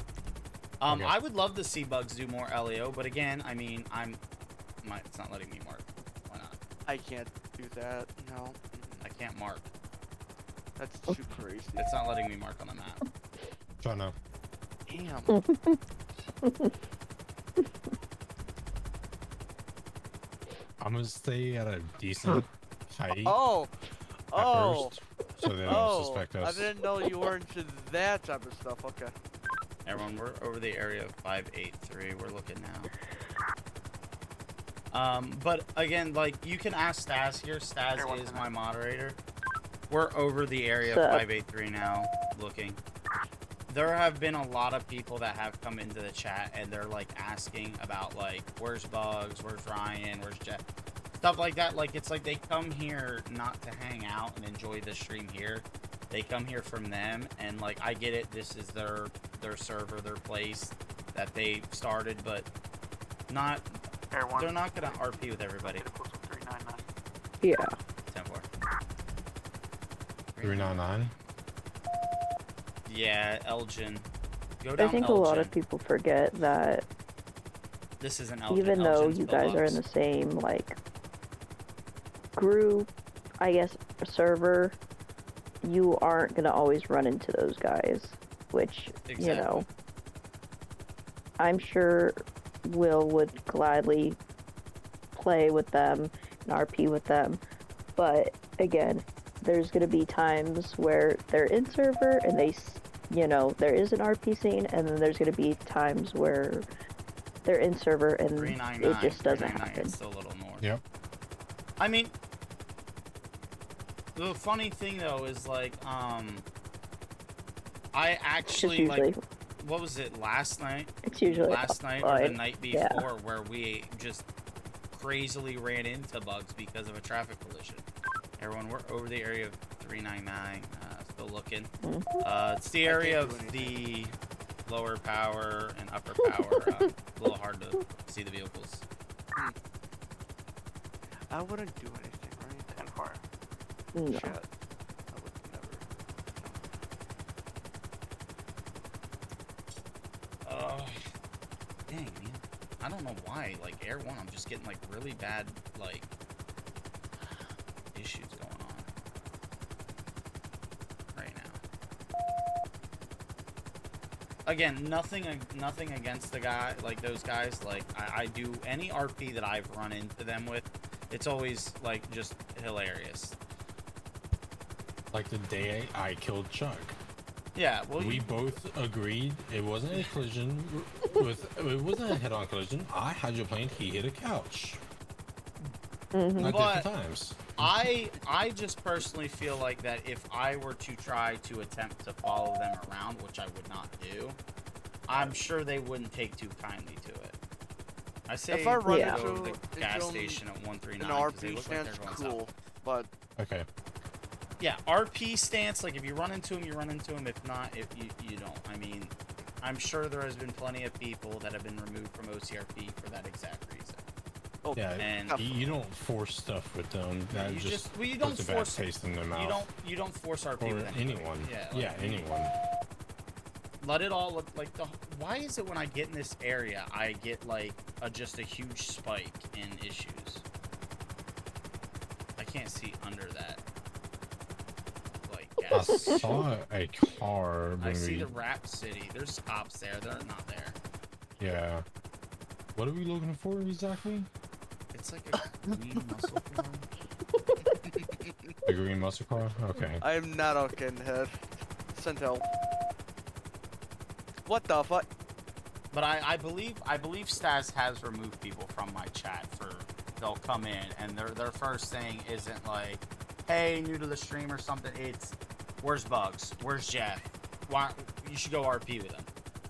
Okay. I would love to see Bugs do more LEO, but again, I mean, it's not letting me mark. Why not? I can't do that. No. I can't mark. That's too crazy. It's not letting me mark on the map. Try now. Damn. I'm gonna stay at a decent height. Oh. First, so they don't suspect us. I didn't know you were into that type of stuff. Okay. Everyone, we're over the area of 583. We're looking now. But again, like, you can ask Stas here. Stas is my moderator. We're over the area of 583 now, looking. There have been a lot of people that have come into the chat, and they're, like, asking about, like, where's Bugs, where's Ryan, where's Jeff, stuff like that. Like, it's like they come here not to hang out and enjoy the stream here. They come here from them, and, like, I get it. This is their server, their place that they started, but not... They're not gonna RP with everybody. Yeah. 10-4. 399. Yeah, Elgin. Go down I think Elgin. a lot of people forget that This isn't Elgin. even though Elgin's you guys are in the same, like, group, I guess, server, you aren't gonna always run into those guys, which, you know, I'm sure Will would gladly play with them and RP with them, but again, there's gonna be times where they're in server and they, you know, there is an RP scene, and then there's gonna be times where they're in server and it just doesn't happen. It's still a little north. Yep. I mean, the funny thing though is like, I actually like, what was it, last night? It's usually last night or the night before where we just crazily ran into bugs because of a traffic collision. Everyone, we're over the area of 399, still looking. It's the area of the lower power and upper power, a little hard to see the vehicles. I wouldn't do anything, right? 10-4. No. Shit. I would never. Dang, man. I don't know why, like, Air 1, I'm just getting, like, really bad, like, issues going on right now. Again, nothing against the guy, like, those guys. Like, I do any RP that I've run into them with, it's always, like, just hilarious. Like the day I killed Chuck. Yeah, well, we both agreed it wasn't a collision it wasn't a head-on collision. I hydroplaned, he hit a couch. Like different times. I just personally feel like that if I were to try to attempt to follow them around, which I would not do, I'm sure they wouldn't take too kindly to it. I say if I run into the gas station at 139, an RP stance, cool, but okay. Yeah, RP stance, like, if you run into him, you run into him. If not, if you don't. I mean, I'm sure there has been plenty of people that have been removed from OCRP for that exact reason. Oh, yeah, and you don't force stuff with them. That you just well, you don't puts a force, bad taste in their mouth. You don't force RP or with anyone. Yeah, anyone. Let it all look like the. Why is it when I get in this area, I get like just a huge spike in issues? I can't see under that. I saw a car. I see the Rap City. There's cops there. They're not there. Yeah. What are we looking for exactly? It's like a green muscle car. A green muscle car? Okay. I am not okay in the head. Send help. What the fuck? But I believe Stas has removed people from my chat for they'll come in and their first thing isn't like, hey, new to the stream or something. It's where's Bugs? Where's Jeff? Why you should go RP with him.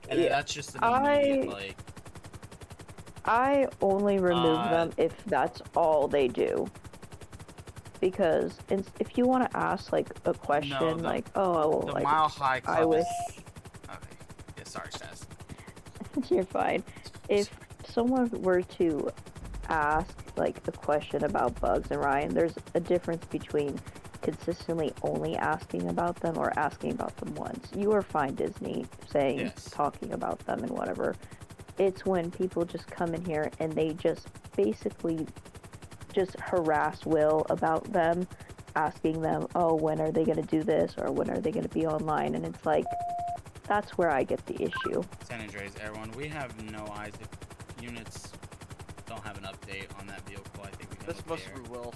And that's just an immediate like. I only remove them if that's all they do. Because if you want to ask like a question, like, oh, the like, Mile High Club I wish. Okay. Yeah, sorry, Stas. You're fine. If someone were to ask like a question about Bugs and Ryan, there's a difference between consistently only asking about them or asking about them once. You are fine, Disney, saying, talking about them and whatever. It's when people just come in here and they just basically just harass Will about them, asking them, oh, when are they going to do this or when are they going to be online? And it's like, that's where I get the issue. San Andreas, everyone, we have no eyes. If units don't have an update on that vehicle, I think we this must be Will.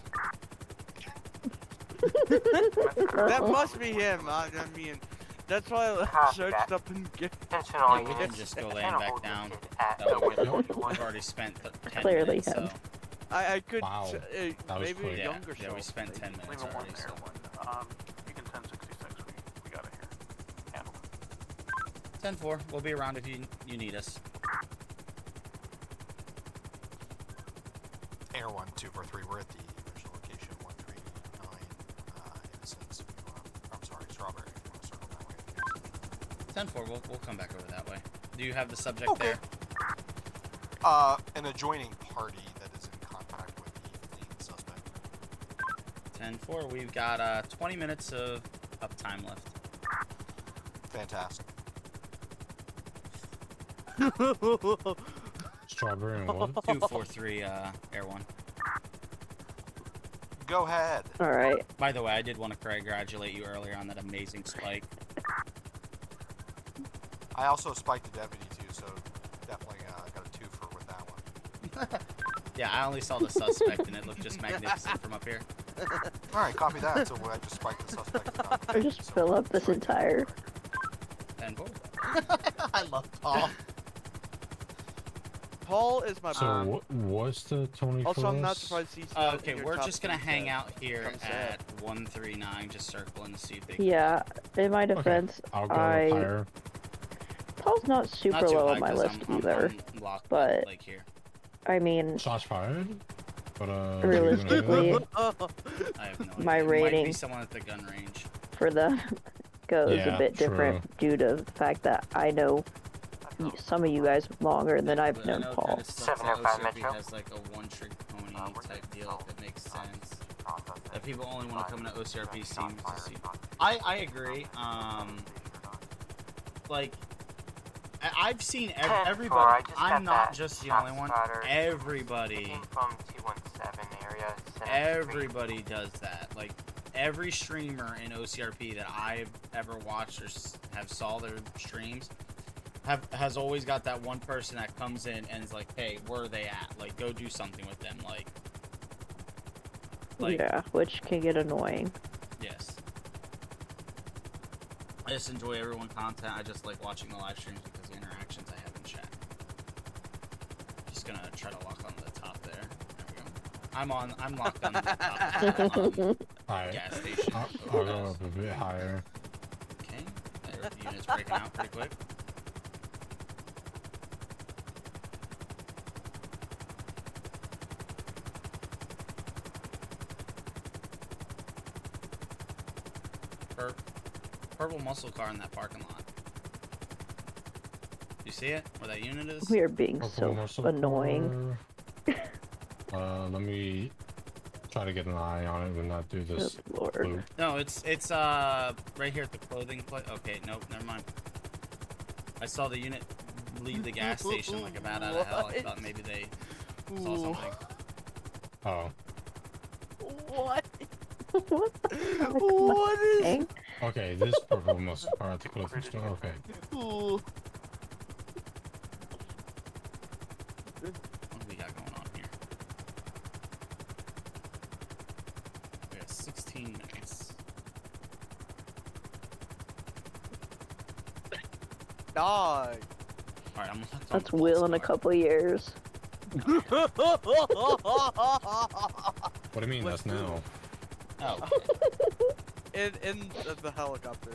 That must be him. I mean, that's why I searched up and get. Yeah, we didn't just go laying back down. We've already spent 10 Clearly minutes, him. so. I could maybe quick. younger. Yeah, we spent 10 minutes already. So. You can 1066. We got it here. Handle it. 10-4. We'll be around if you need us. Air 1, 2, 4, 3. We're at the original location 139. Innocence. I'm sorry, Strawberry. If you want to circle that way. 10-4. We'll come back over that way. Do you have the subject there? An adjoining party that is in contact with the fleeing suspect. 10-4. We've got 20 minutes of uptime left. Fantastic. Strawberry and what? 243 Air 1. Go ahead. All right. By the way, I did want to congratulate you earlier on that amazing spike. I also spiked the deputy too, so definitely got a 2 with that one. Yeah, I only saw the suspect and it looked just magnificent from up here. Alright, copy that. So I just spiked the suspect. Or just fill up this entire. 10-4. I love Paul. Paul is my. So what's the Tony? Also, I'm not surprised he's. Not okay, we're just gonna hang out here at 139, just circling to see if they. Yeah, in my defense, I'll go higher. Paul's not super low on my list either, but like here. I mean, shots fired. But realistically, I have no my idea. rating Might be someone at the gun range for the goes Yeah, a bit different due to the fact that I know some of you guys longer than I've known Paul. 705 Metro. Has like a one-trick pony type deal. If it makes sense. That people only want to come into OCRP seems to see. I agree. Like. I've seen everybody. I'm not just the only one. Everybody. From 217 area. Everybody does that. Like every streamer in OCRP that I've ever watched or have saw their streams has always got that one person that comes in and is like, "Hey, where are they at? Like, go do something with them." Like yeah, which can get annoying. Yes. I just enjoy everyone's content. I just like watching the live streams because the interactions I have in chat. Just gonna try to lock onto the top there. There we go. I'm locked onto the top. Gas station. I'll go up a bit higher. Okay. There, the unit's breaking out pretty quick. Purple muscle car in that parking lot. You see it? Where that unit is? We are being so annoying. Let me try to get an eye on it and not do this. Good Lord. No, it's right here at the clothing place. Okay, nope, never mind. I saw the unit leave the gas station like a bat out of hell. I thought maybe they saw something. Oh. What? What is? Okay, this purple muscle car at the clothing store. Okay. What do we got going on here? We got 16 minutes. Die. Alright, I'm locked on. That's Will in a couple years. What do you mean? That's now. Oh. In the helicopter.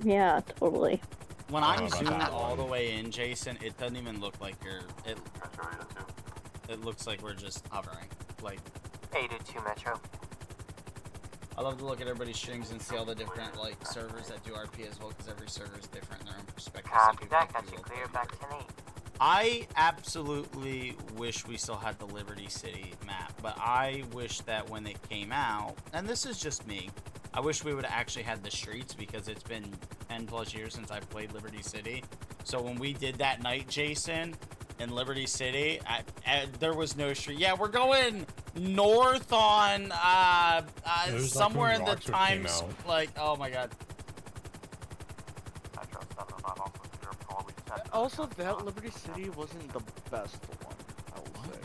Yeah, totally. When I'm zoomed all the way in, Jason, it doesn't even look like you're. It looks like we're just hovering. Like. 802 Metro. I love to look at everybody's streams and see all the different like servers that do RP as well, because every server is different in their own perspective. Copy that. Got you clear back 10-8. I absolutely wish we still had the Liberty City map, but I wish that when it came out, and this is just me, I wish we would have actually had the streets, because it's been 10 plus years since I played Liberty City. So when we did that night, Jason, in Liberty City, there was no street. Yeah, we're going north on somewhere in the times, like, oh my god. Also, that Liberty City wasn't the best one, I will say.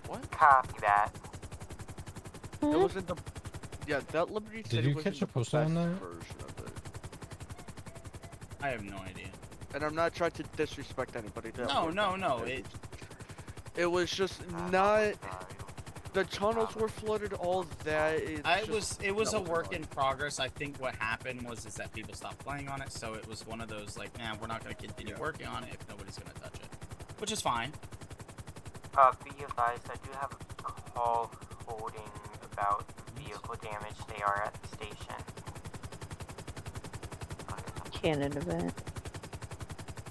What? Copy that. It wasn't the... Yeah, that Liberty City Did you wasn't catch a the post best on that? version of it. I have no idea. And I'm not trying to disrespect anybody. No. It was just not... The tunnels were flooded, all that. It was a work in progress. I think what happened was that people stopped playing on it, so it was one of those like, nah, we're not going to continue working on it if nobody's going to touch it, which is fine. Be advised, I do have a call holding about vehicle damage. They are at the station. Cannon event.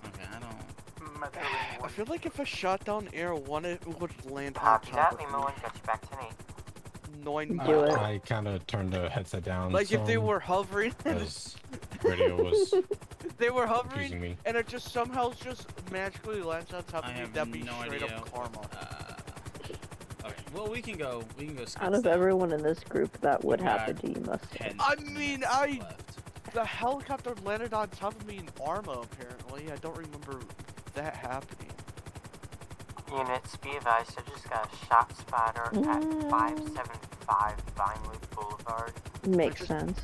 Okay, I don't. I feel like if I shot down Air 1, it would land on Copy top that, of Lima me. 1, got you back 10-8. Do it. I kind of turned the headset down. Like if they were hovering, Because radio was. they were confusing hovering, me. and it just somehow just magically lands on top of me. That'd be no straight idea. up karma. Okay, well we can go. Out of everyone in this group, that would happen to you, must say. I mean, the helicopter landed on top of me in Arma. Apparently, I don't remember that happening. Units, be advised, I just got a shot spotter at 575 Vinewood Boulevard. Makes sense.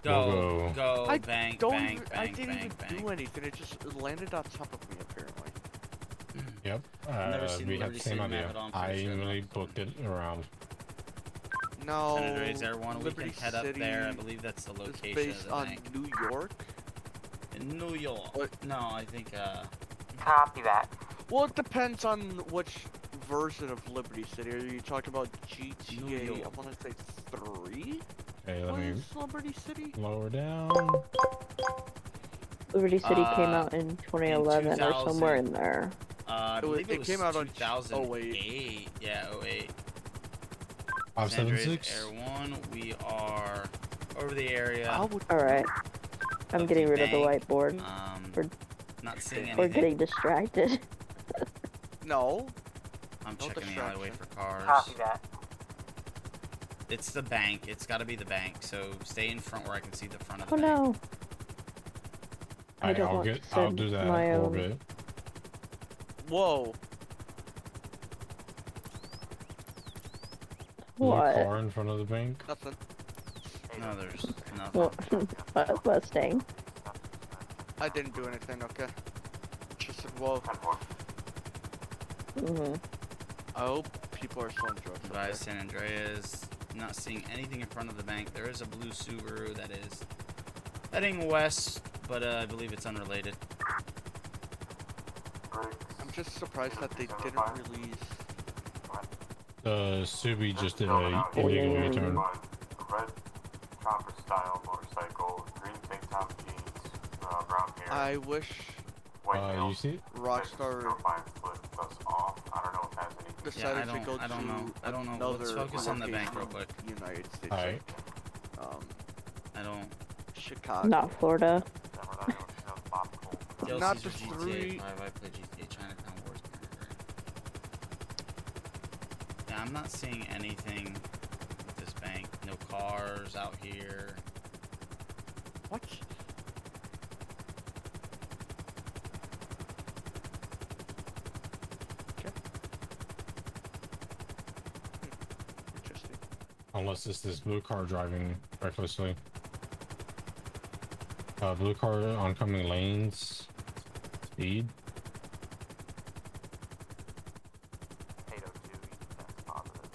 Go, I bang, don't bang, even, bang, I didn't bang, even bang. do anything. It just landed on top of me. Apparently. Yep. we have the same idea. I really booked it around. No. Senator, is there one? We Liberty can head City up there. I believe that's the location based of the on bank. New York? In New York. What? No, I think, Copy that. Well, it depends on which version of Liberty City. Are you talking about GTA, I want to say 3? Okay, let me Liberty City? lower down. Liberty City came out in 2011 or somewhere in there. I believe it came out in 2008. Yeah, 08. 576. Air 1, we are over the area. Alright. I'm getting rid of the whiteboard. We're not seeing anything. We're getting distracted. No. I'm checking the alleyway for cars. Copy that. It's the bank. It's got to be the bank. So stay in front where I can see the front of the Oh bank. no. I don't want to I'll send do that my a little own. bit. Whoa. What? Car in front of the bank. Nothing. No, there's nothing. What? Mustang. I didn't do anything, okay. Just said whoa. I hope people are selling drugs. Advise San Andreas. Not seeing anything in front of the bank. There is a blue Subaru that is heading west, but I believe it's unrelated. I'm just surprised that they didn't release. Subi just did a illegal return. Red chopper style motorcycle, green tank top jeans, brown hair. I wish. You see it? Rockstar I don't know if it has anything. decided to go I don't know. I don't know. another Let's focus on the bank real quick. United States. Alright. I don't. Chicago. Not Florida. Not DLCs the for GTA 3. 5. I play GTA Chinatown Wars. Yeah, I'm not seeing anything with this bank. No cars out here. What? Interesting. Unless it's this blue car driving recklessly. Blue car oncoming lanes. Speed. 802, that's positive.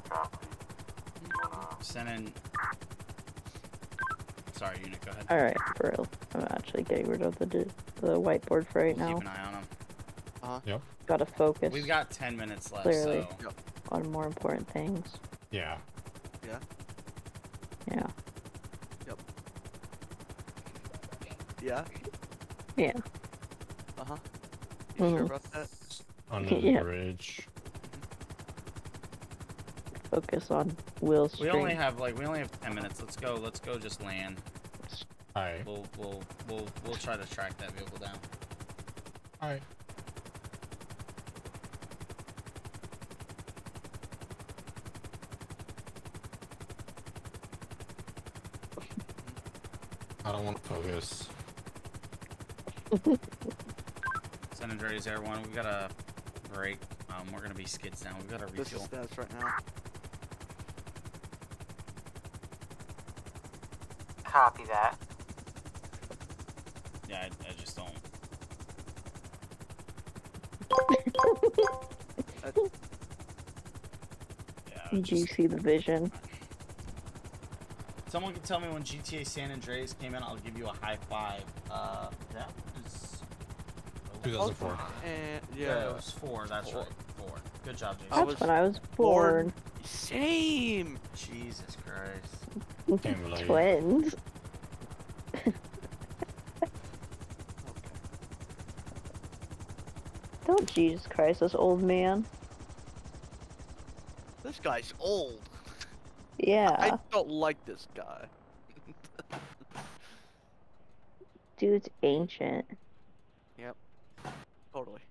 Copy. Send in. Sorry, unit, go ahead. Alright, for real. I'm actually getting rid of the whiteboard for right now. Keep an eye on them. Yep. Gotta focus. We've got 10 minutes left, Clearly. so. On more important things. Yeah. Yeah. Yeah. Yep. Yeah. Yeah. Uh-huh. You sure about that? Under the Yeah. bridge. Focus on Will's stream. We only have 10 minutes. Let's go just land. Alright. We'll try to track that vehicle down. Alright. I don't want to focus. San Andreas Air 1, we got a break. We're gonna be skids down. We got to This is refuel. stats right now. Copy that. Yeah, I just don't. Did you see the vision? Someone can tell me when GTA San Andreas came in. I'll give you a high five. That was 2004. Yeah, it was 4. That's right, 4. Good job, Jason. That's when I was born. Same. Jesus Christ. Can't believe it. Twins. Don't Jesus Christ, this old man. This guy's old. Yeah. I don't like this guy. Dude's ancient. Yep. Totally.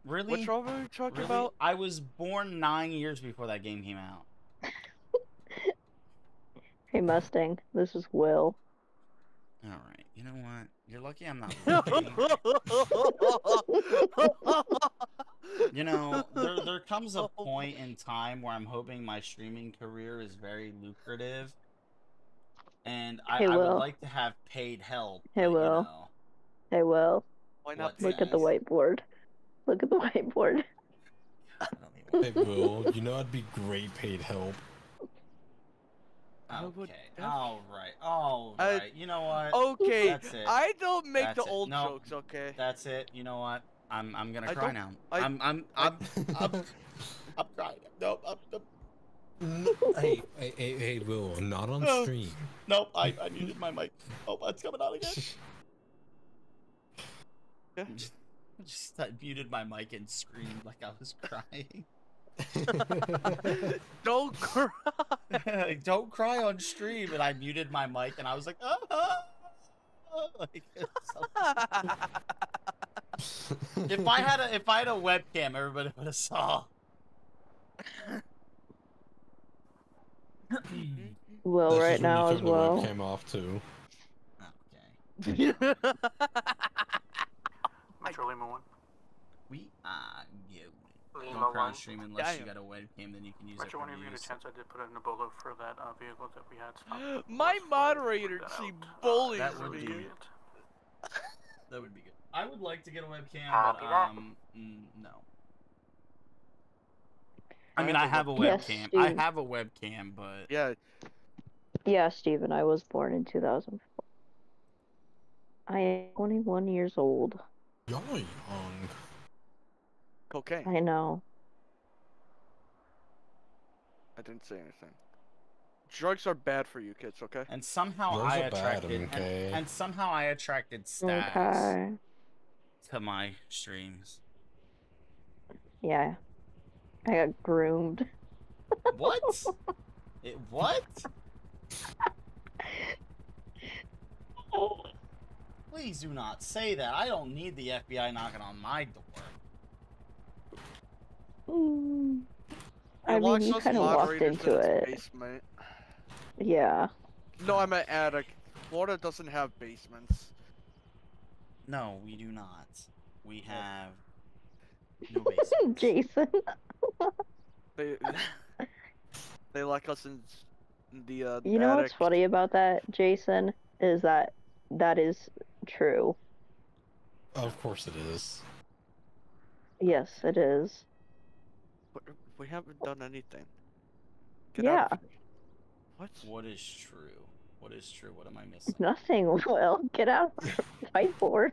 Really? Which rover are you talking Really? about? I was born 9 years before that game came out. Hey Mustang, this is Will. Alright, you know what? You're lucky I'm not You know, there comes a point in time where I'm hoping my streaming career is very lucrative. And I would like to have paid help. Hey but, Will. You know. Hey Will. Why not? Look at the whiteboard. Look at the whiteboard. Hey, Will, you know I'd be great paid help. Okay. All right. You know what? Okay. That's it. I don't make That's the it. old No, jokes. Okay. That's it. You know what? I'm gonna I cry don't- now. I- I'm crying. No, Hey, Will, not on stream. Nope, I muted my mic. Oh, it's coming out again. I muted my mic and screamed like I was crying. Don't cry. Don't cry on stream, and I muted my mic and I was like, like, if I had a webcam, everybody would have saw. Will That's right just when now you as turn well. the webcam off too. Okay. Metro Lima 1. We are good. Lima Don't cry on 1. stream unless you got a webcam, then you can use Metro it 1, for if you get a views. chance, I did put in a bolo for that vehicle that we had stopped. My moderator seemed bullies That would me. be That would be good. I would like to get a webcam, Copy but that. no. I mean, I have a Yes, webcam. Steve. I have a webcam, but Yeah. Yeah, Steven, I was born in 2004. I am 21 years old. Y'all are young. Cocaine. I know. I didn't say anything. Drugs are bad for you kids, okay? and somehow Drugs I are bad, attracted okay? and somehow I attracted Stas Okay. to my streams. Yeah. I got groomed. What? What? Please do not say that. I don't need the FBI knocking on my door. I mean, you kind of walked into it. Basement. Yeah. No, I'm an attic. Florida doesn't have basements. No, we do not. We have no basement. Jason. They like us in the You know what's attic. funny about that, Jason? Is that is true. Of course it is. Yes, it is. But we haven't done anything. Yeah. What? What is true? What is true? What am I missing? Nothing. Will, get out of the whiteboard.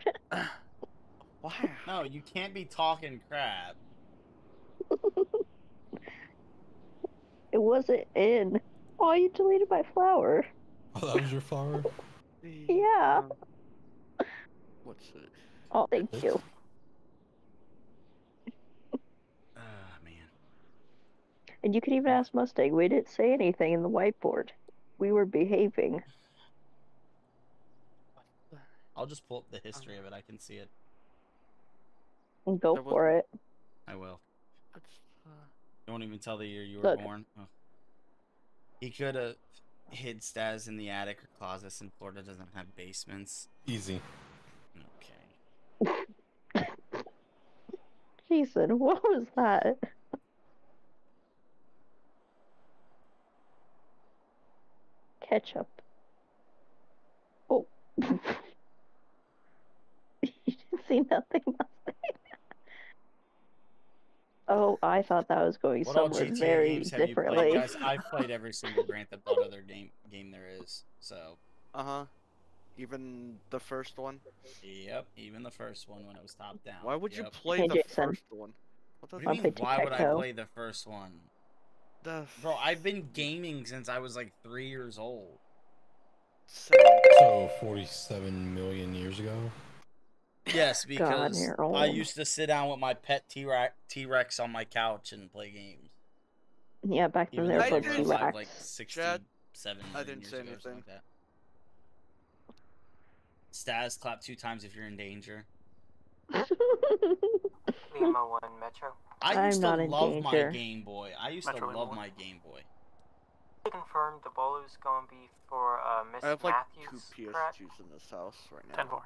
Why? No, you can't be talking crap. It wasn't in. Oh, you deleted my flower. Oh, that was your flower? Yeah. What's it? Oh, thank you. Man. And you could even ask Mustang. We didn't say anything in the whiteboard. We were behaving. I'll just pull up the history of it. I can see it. Go for it. I will. Don't even tell the year you were Look. born. Oh. He could have hid Stas in the attic or closet since Florida doesn't have basements. Easy. Okay. Jason, what was that? Ketchup. Oh. You didn't see nothing, Mustang. Oh, I thought that was going What all somewhere GTA very games have you differently. played, guys? I've played every single Grand Theft Auto other game there is. So. Even the first one. Yep, even the first one when it was top down. Why would you Yep. play Hey, the Jason. first one? What do you mean? Why would I play the first one? Bro, I've been gaming since I was like 3 years old. So 47 million years ago? Yes, because you're I old. used to sit down with my pet T-Rex on my couch and play games. Yeah, back then Even they though were they called were alive T-Rex. like 67 I million didn't years say ago or something anything. like that. Stas, clap 2 times if you're in danger. Lima 1 Metro. I used to not in love my danger. Game Boy. I used Metro to Lima love 1. my Game Boy. Confirm the bolo is going to be for Miss I have like Matthews, 2 correct? PS2s in this house right now. 10-4.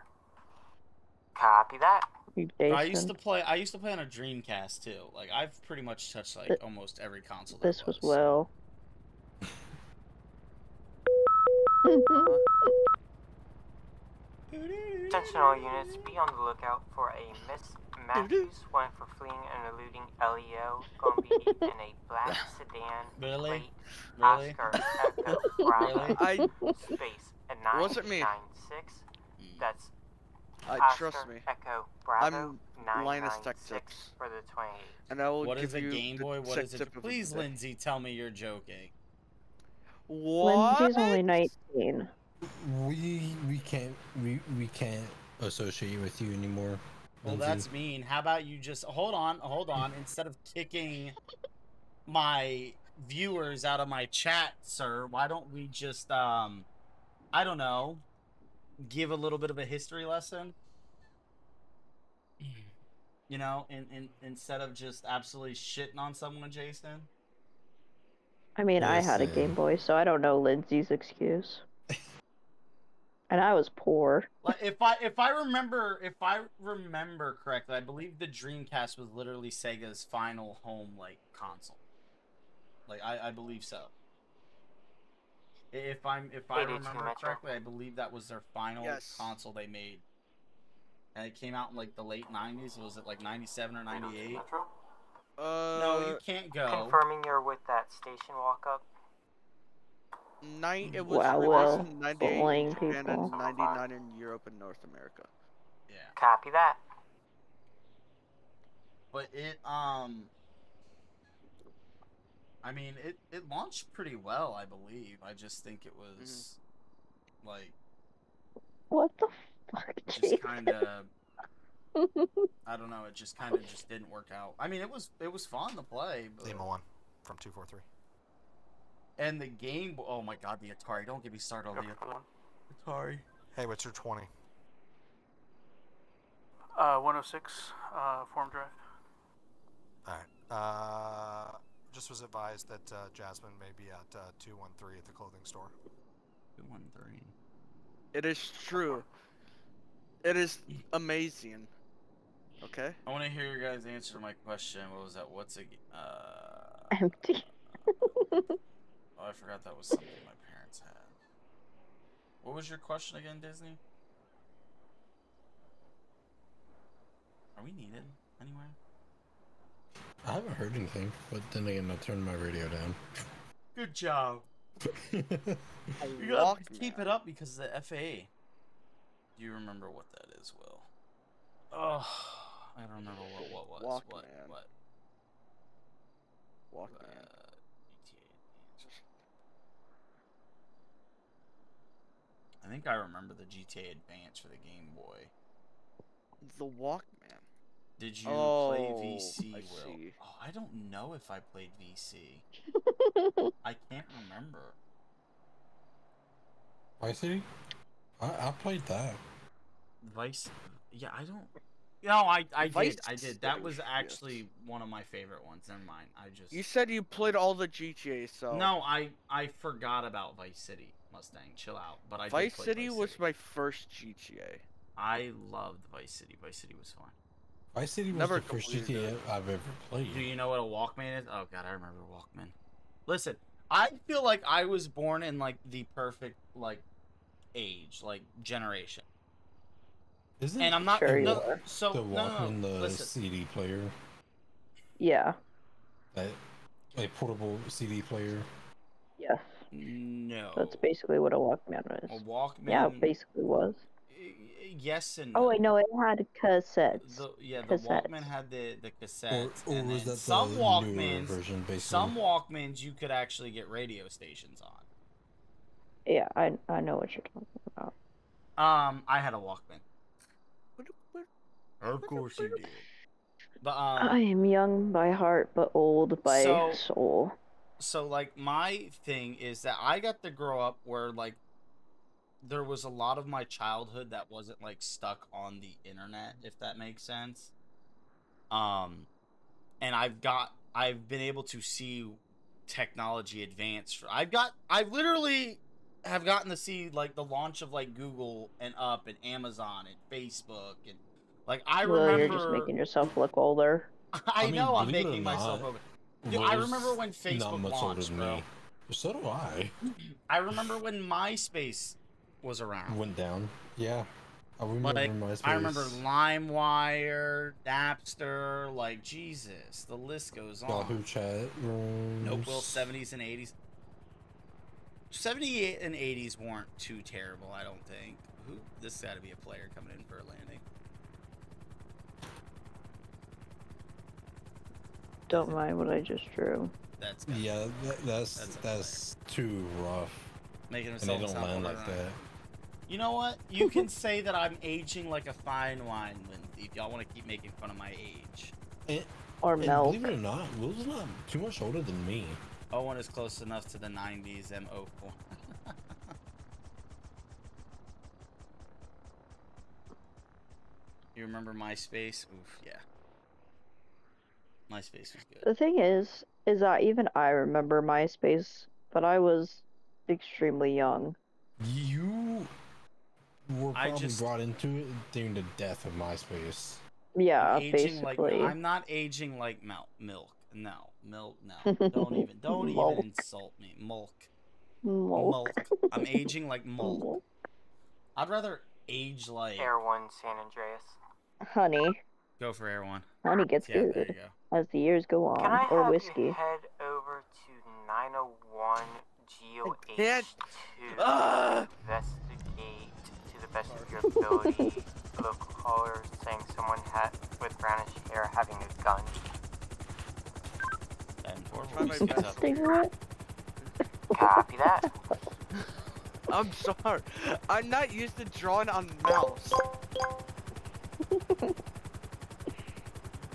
Copy that. Bro, I used to play on a Dreamcast too. Like I've pretty much touched like almost every console. This was Will. Attention all units, be on the lookout for a Miss Matthews, wanted for fleeing and eluding LEO, gonna be in a black sedan plate Oscar Echo Bravo space a 996. That's Oscar trust me. Echo Bravo I'm Linus 996 for the 28. And I will What give is a you Game the Boy? What is it? tip of Please, the day. Lindsay, tell me you're joking. What? Lindsay's only 19. We can't associate with you anymore. Well, Lindsay. that's mean. How about you just hold on. Instead of kicking my viewers out of my chat, sir, why don't we just I don't know, give a little bit of a history lesson? You know, instead of just absolutely shitting on someone, Jason. I mean, I had a Game Boy, so I don't know Lindsay's excuse. And I was poor. Like if I remember correctly, I believe the Dreamcast was literally Sega's final home console. Like I believe so. If I remember correctly, I believe that was their final console they made. And it came out in like the late 90s. Was it like 97 or 98? No, you can't go. Confirming you're with that station walk-up. It was released in 98 in Japan and 99 in Europe and North America. Yeah. Copy that. But it I mean it launched pretty well, I believe. I just think it was like what the fuck? Just kind of I don't know, it just kind of just didn't work out. I mean, it was fun to play, but Lima 1 from 243. And the game, oh my god, the Atari. Don't get me started on the Atari. Hey, what's your 20? 106, form drive. Alright. Just was advised that Jasmine may be at 213 at the clothing store. 213. It is true. It is amazing. Okay? I want to hear your guys answer my question. What was that? What's a... Empty. Oh, I forgot that was something my parents had. What was your question again, Disney? Are we needed anywhere? I haven't heard anything, but then again, I turned my radio down. Good job. You gotta keep it up because of the FAA. Do you remember what that is, Will? Oh, I don't remember what was. Walkman. What? Walkman. I think I remember the GTA Advance for the Game Boy. The Walkman. Did you play VC, Will? See. Oh, I don't know if I played VC. I can't remember. Vice City? I played that. Vice? Yeah, I don't... No, I did. That was City, actually one of my favorite ones. Never mind. You said you played all the GTA, so... No, I forgot about Vice City, Mustang. Chill out. But I Vice did play City Vice was City. my first GTA. I loved Vice City. Vice City was fun. Vice City was Never the first GTA I've ever played. Do you know what a Walkman is? Oh god, I remember Walkman. Listen, I feel like I was born in like the perfect age, generation. Isn't and I'm not sure no, so the Walkman no, the listen. CD player? Yeah. A portable CD player? Yes. No. That's basically what a Walkman is. A Walkman. Yeah, it basically was. Yes and no. Oh wait, no, it had cassettes. The cassettes. Walkman had the cassettes. Or and was then that some the Walkmans, newer version, basically? some Walkmans you could actually get radio stations on. Yeah, I know what you're talking about. I had a Walkman. Of course you did. But I am young by heart, but old by soul. So my thing is that I got to grow up where there was a lot of my childhood that wasn't stuck on the internet, if that makes sense. And I've been able to see technology advance. I literally have gotten to see the launch of Google and Up and Amazon and Facebook and I remember. You're just making yourself look older. I know I'm making myself older. Dude, I remember when Facebook launched, bro. Me. So do I. I remember when MySpace was around. Went down. Yeah. I remember LimeWire, Napster, like Jesus, the list goes on. Yahoo chat rooms. Notewell 70s and 80s. 78 and 80s weren't too terrible, I don't think. This has got to be a player coming in for a landing. Don't mind what I just drew. That's that's too rough. Making and they don't land like that. You know what? You can say that I'm aging like a fine wine, Lindsay, if y'all want to keep making fun of my age. Or milk. Believe it or not, Will's not too much older than me. Owen is close enough to the 90s, M04. You remember MySpace? Oof, yeah. MySpace was good. The thing is that even I remember MySpace, but I was extremely young. You were probably brought into it during the death of MySpace. Yeah, basically. I'm not aging like milk. No. Don't even insult me. Mulk. I'm aging like mulk. I'd rather age like Air 1 San Andreas. Honey. Go for Air 1. Honey gets good as the years go on. Can I or have whiskey. you head over to 901 GOH2 investigate to the best of your ability a local caller saying someone with brownish hair having a gun. Copy that. I'm sorry. I'm not used to drawing on mouse.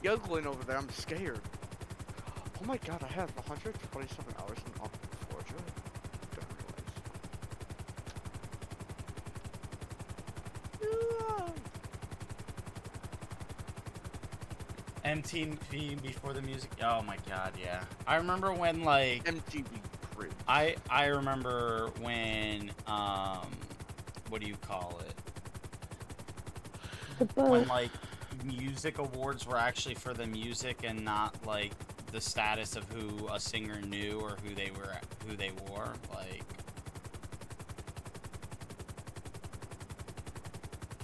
Yuggling over there, I'm scared. Oh my god, I have 127 hours in Forgia. MTV before the music. Oh my god, yeah. I remember when like MTV. I remember when what do you call it? When like music awards were actually for the music and not like the status of who a singer knew or who they wore. Like,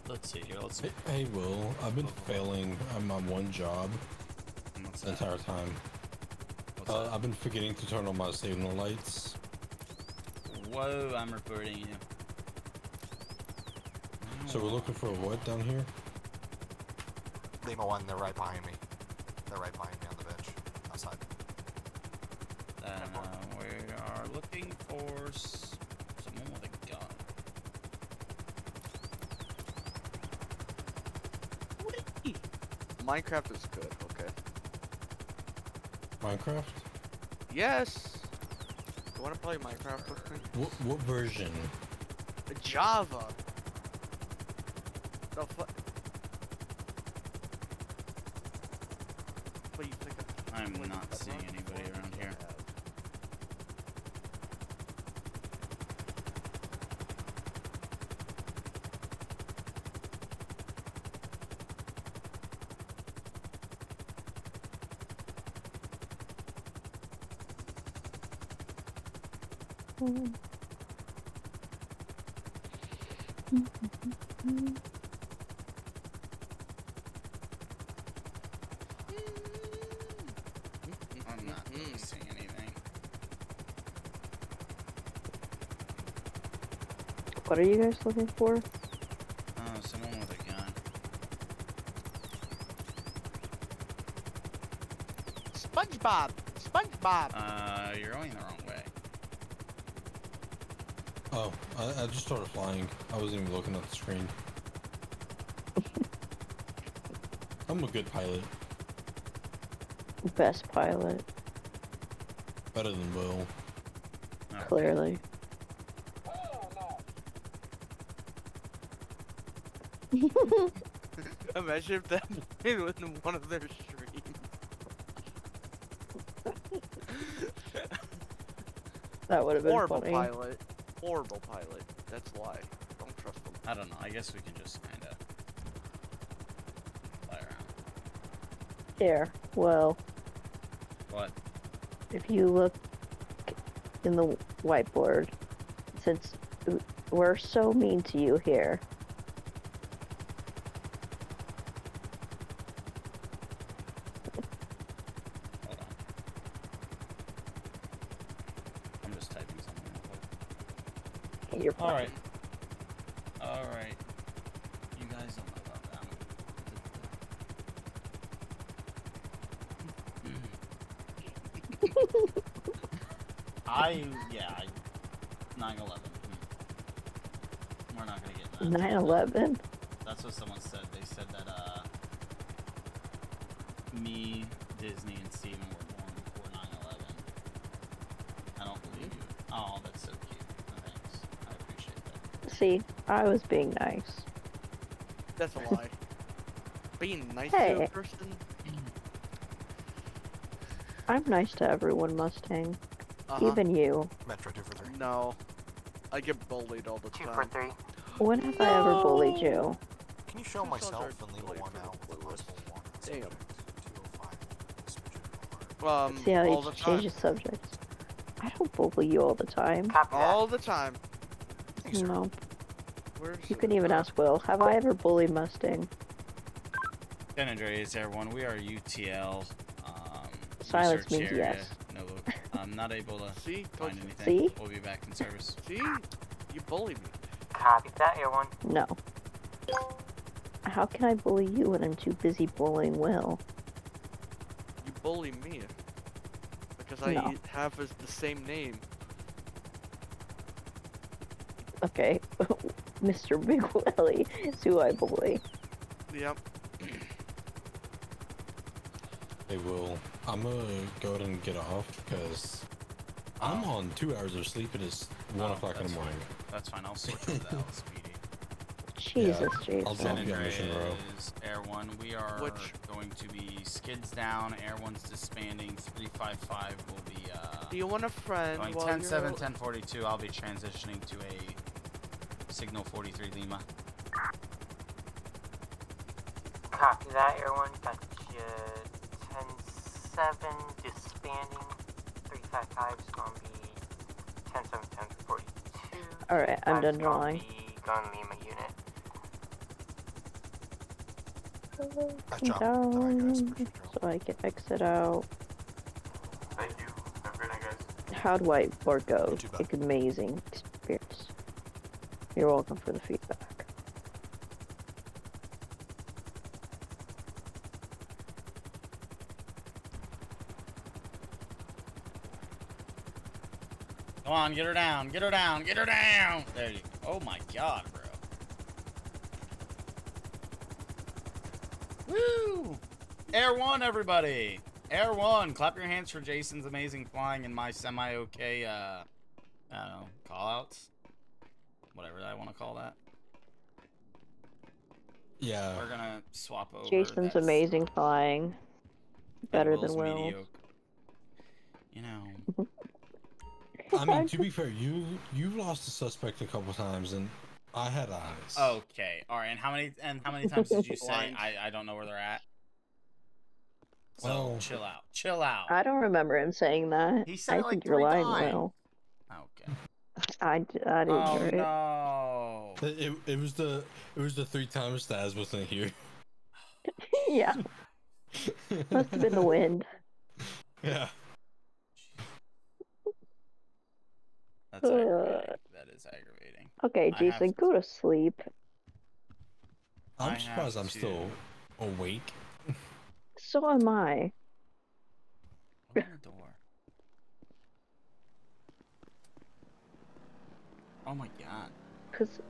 let's see here. Let's see. Hey Will, I've been failing on my one job the entire time. I've been forgetting to turn on my signal lights. Whoa, I'm reporting you. So we're looking for what down here? Lima 1, they're right behind me. They're right behind me on the bench, outside. We are looking for someone with a gun. Minecraft is good, okay. Minecraft? Yes! You wanna play Minecraft with me? What version? Java! No, what do you think of? I'm not seeing anybody around here. I'm not really seeing anything. What are you guys looking for? Oh, someone with a gun. SpongeBob! SpongeBob! You're going the wrong way. Oh, I just started flying. I wasn't even looking at the screen. I'm a good pilot. Best pilot. Better than Will. Okay. Clearly. Imagine if that was in one of their streams. That would have been Horrible funny. pilot. Horrible pilot. That's why. Don't trust them. I don't know. I guess we can just kind of fly around. Here, well. What? If you look in the whiteboard, since we're so mean to you here, just typing something. You're fine. Alright. Alright. You guys don't know about that. Yeah, 9/11. We're not gonna get that. 9/11? That's what someone said. They said that, me, Disney, and Steven were born before 9/11. I don't believe you. Oh, that's so cute. Thanks. I appreciate that. See, I was being nice. That's a lie. Being nice Hey. to a person? I'm nice to everyone, Mustang. Uh-huh. Even you. Metro 2 for 3. No. I get bullied all the time. 2 for 3. When have I ever bullied you? Can you show myself and leave a 1 out with a possible 1? Damn. 205. See how all you the change time. the subject. I don't bully you all the time. All the time. No. Where's You can even ask Will. Have I ever bullied Mustang? San Andreas, everyone. We are UTL. Silence research means area. yes. No, I'm not able to See? find anything. See? We'll be back in service. See? You bully me. Copy that, Air 1. No. How can I bully you when I'm too busy bullying Will? You bully me. Because No. I have the same name. Okay. MrBigWilly is who I bully. Yep. Hey, Will. I'm gonna go ahead and get off because I'm on 2 hours of sleep and it's 1 o'clock in the morning. That's fine. I'll switch over to LSPD. Jesus, Jason. I'll drop you on mission row. Air 1, we are going to be skids down. Air 1's disbanding. 355 will be Do you want a friend? going while 10-7, you're... 1042. I'll be transitioning to a signal 43 Lima. Copy that, Air 1. Got you 10-7 disbanding. 355 is going to be 10-7, 1042. Alright, I'm done drawing. Gun Lima unit. Down, so I can exit out. Thank you. Have a great night, guys. How do I forgo? Like, amazing experience. You're welcome for the feedback. Come on, get her down, get her down, get her down! There you go. Oh my god, bro. Woo! Air 1, everybody! Air 1, clap your hands for Jason's amazing flying and my semi-okay, I don't know, call-outs? Whatever I want to call that. Yeah. We're gonna swap over. Jason's amazing flying. Better than Will's. Mediocre. You know. I mean, to be fair, you've lost a suspect a couple times, and I had eyes. Okay, all right. And how many times did you say I don't know where they're at? So Well, chill out, chill out. I don't remember him saying that. He said I it like think you're 3 lying, times. Will. Okay. I didn't Oh hear it. no. It was the 3 times Staz wasn't here. Yeah. Must have been the wind. Yeah. That's aggravating. That is aggravating. Okay, I Jason, have go to sleep. I'm I surprised have I'm still awake. So am I. Open the door. Oh my god. 'Cause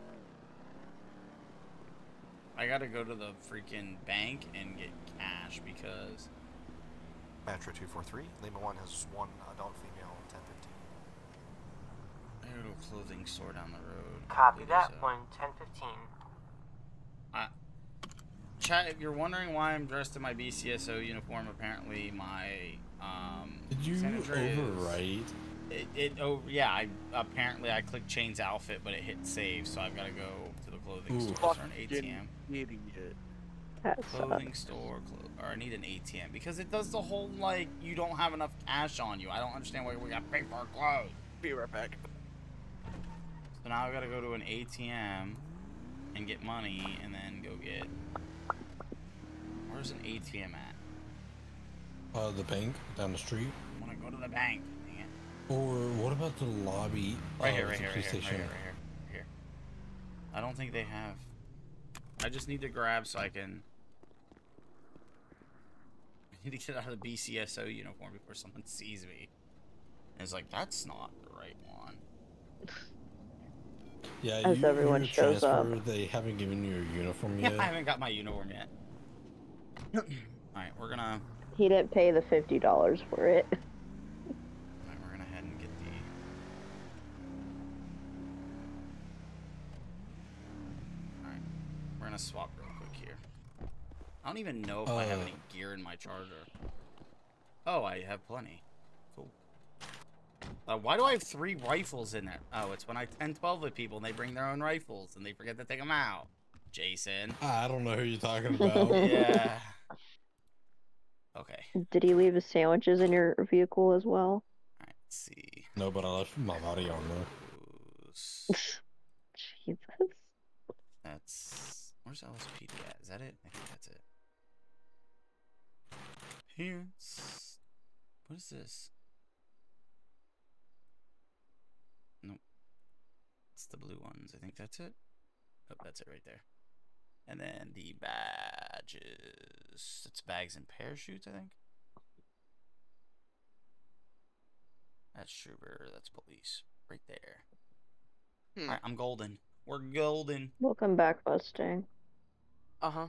I gotta go to the freaking bank and get cash because Metro 243. Lima 1 has 1 adult female, 1015. I gotta go clothing store down the road. Copy that, So- 10-15. Chat, if you're wondering why I'm dressed in my BCSO uniform, apparently my Did you senator is- overwrite? I clicked Chain's outfit, but it hit save, so I've got to go to the clothing store or an ATM. Idiot. that Clothing sucks. store, or I need an ATM because it does the whole like you don't have enough cash on you. I don't understand why we got to pay for our clothes. Be right back. So now I've got to go to an ATM and get money, and then go get. Where's an ATM at? The bank down the street. I want to go to the bank. Dang it. Or what about the lobby Right here, of right the here, police right here, right station? here, right here. I don't think they have. I just need to grab so I can. I need to get out of the BCSO uniform before someone sees me. And it's like, that's not the right one. Yeah, as everyone your shows transfer, up. they haven't given you your uniform yet. I haven't got my uniform yet. Alright, we're gonna... He didn't pay the $50 for it. Alright, we're gonna head and get the... Alright, we're gonna swap real quick here. I don't even know if I have any gear in my charger. Oh, I have plenty. Cool. Why do I have 3 rifles in there? Oh, it's when I 10-12 with people and they bring their own rifles and they forget to take them out. Jason. I don't know who you're talking about. Yeah. Okay. Did he leave his sandwiches in your vehicle as well? Alright, let's see. No, but I left my body on there. Jesus. That's... Where's LSPD at? Is that it? I think that's it. Here's... What is this? Nope. It's the blue ones. I think that's it. Oh, that's it right there. And then the badges. It's bags and parachutes, I think. That's trooper. That's police. Right there. Alright, I'm golden. We're golden. Welcome back, Mustang. Uh-huh.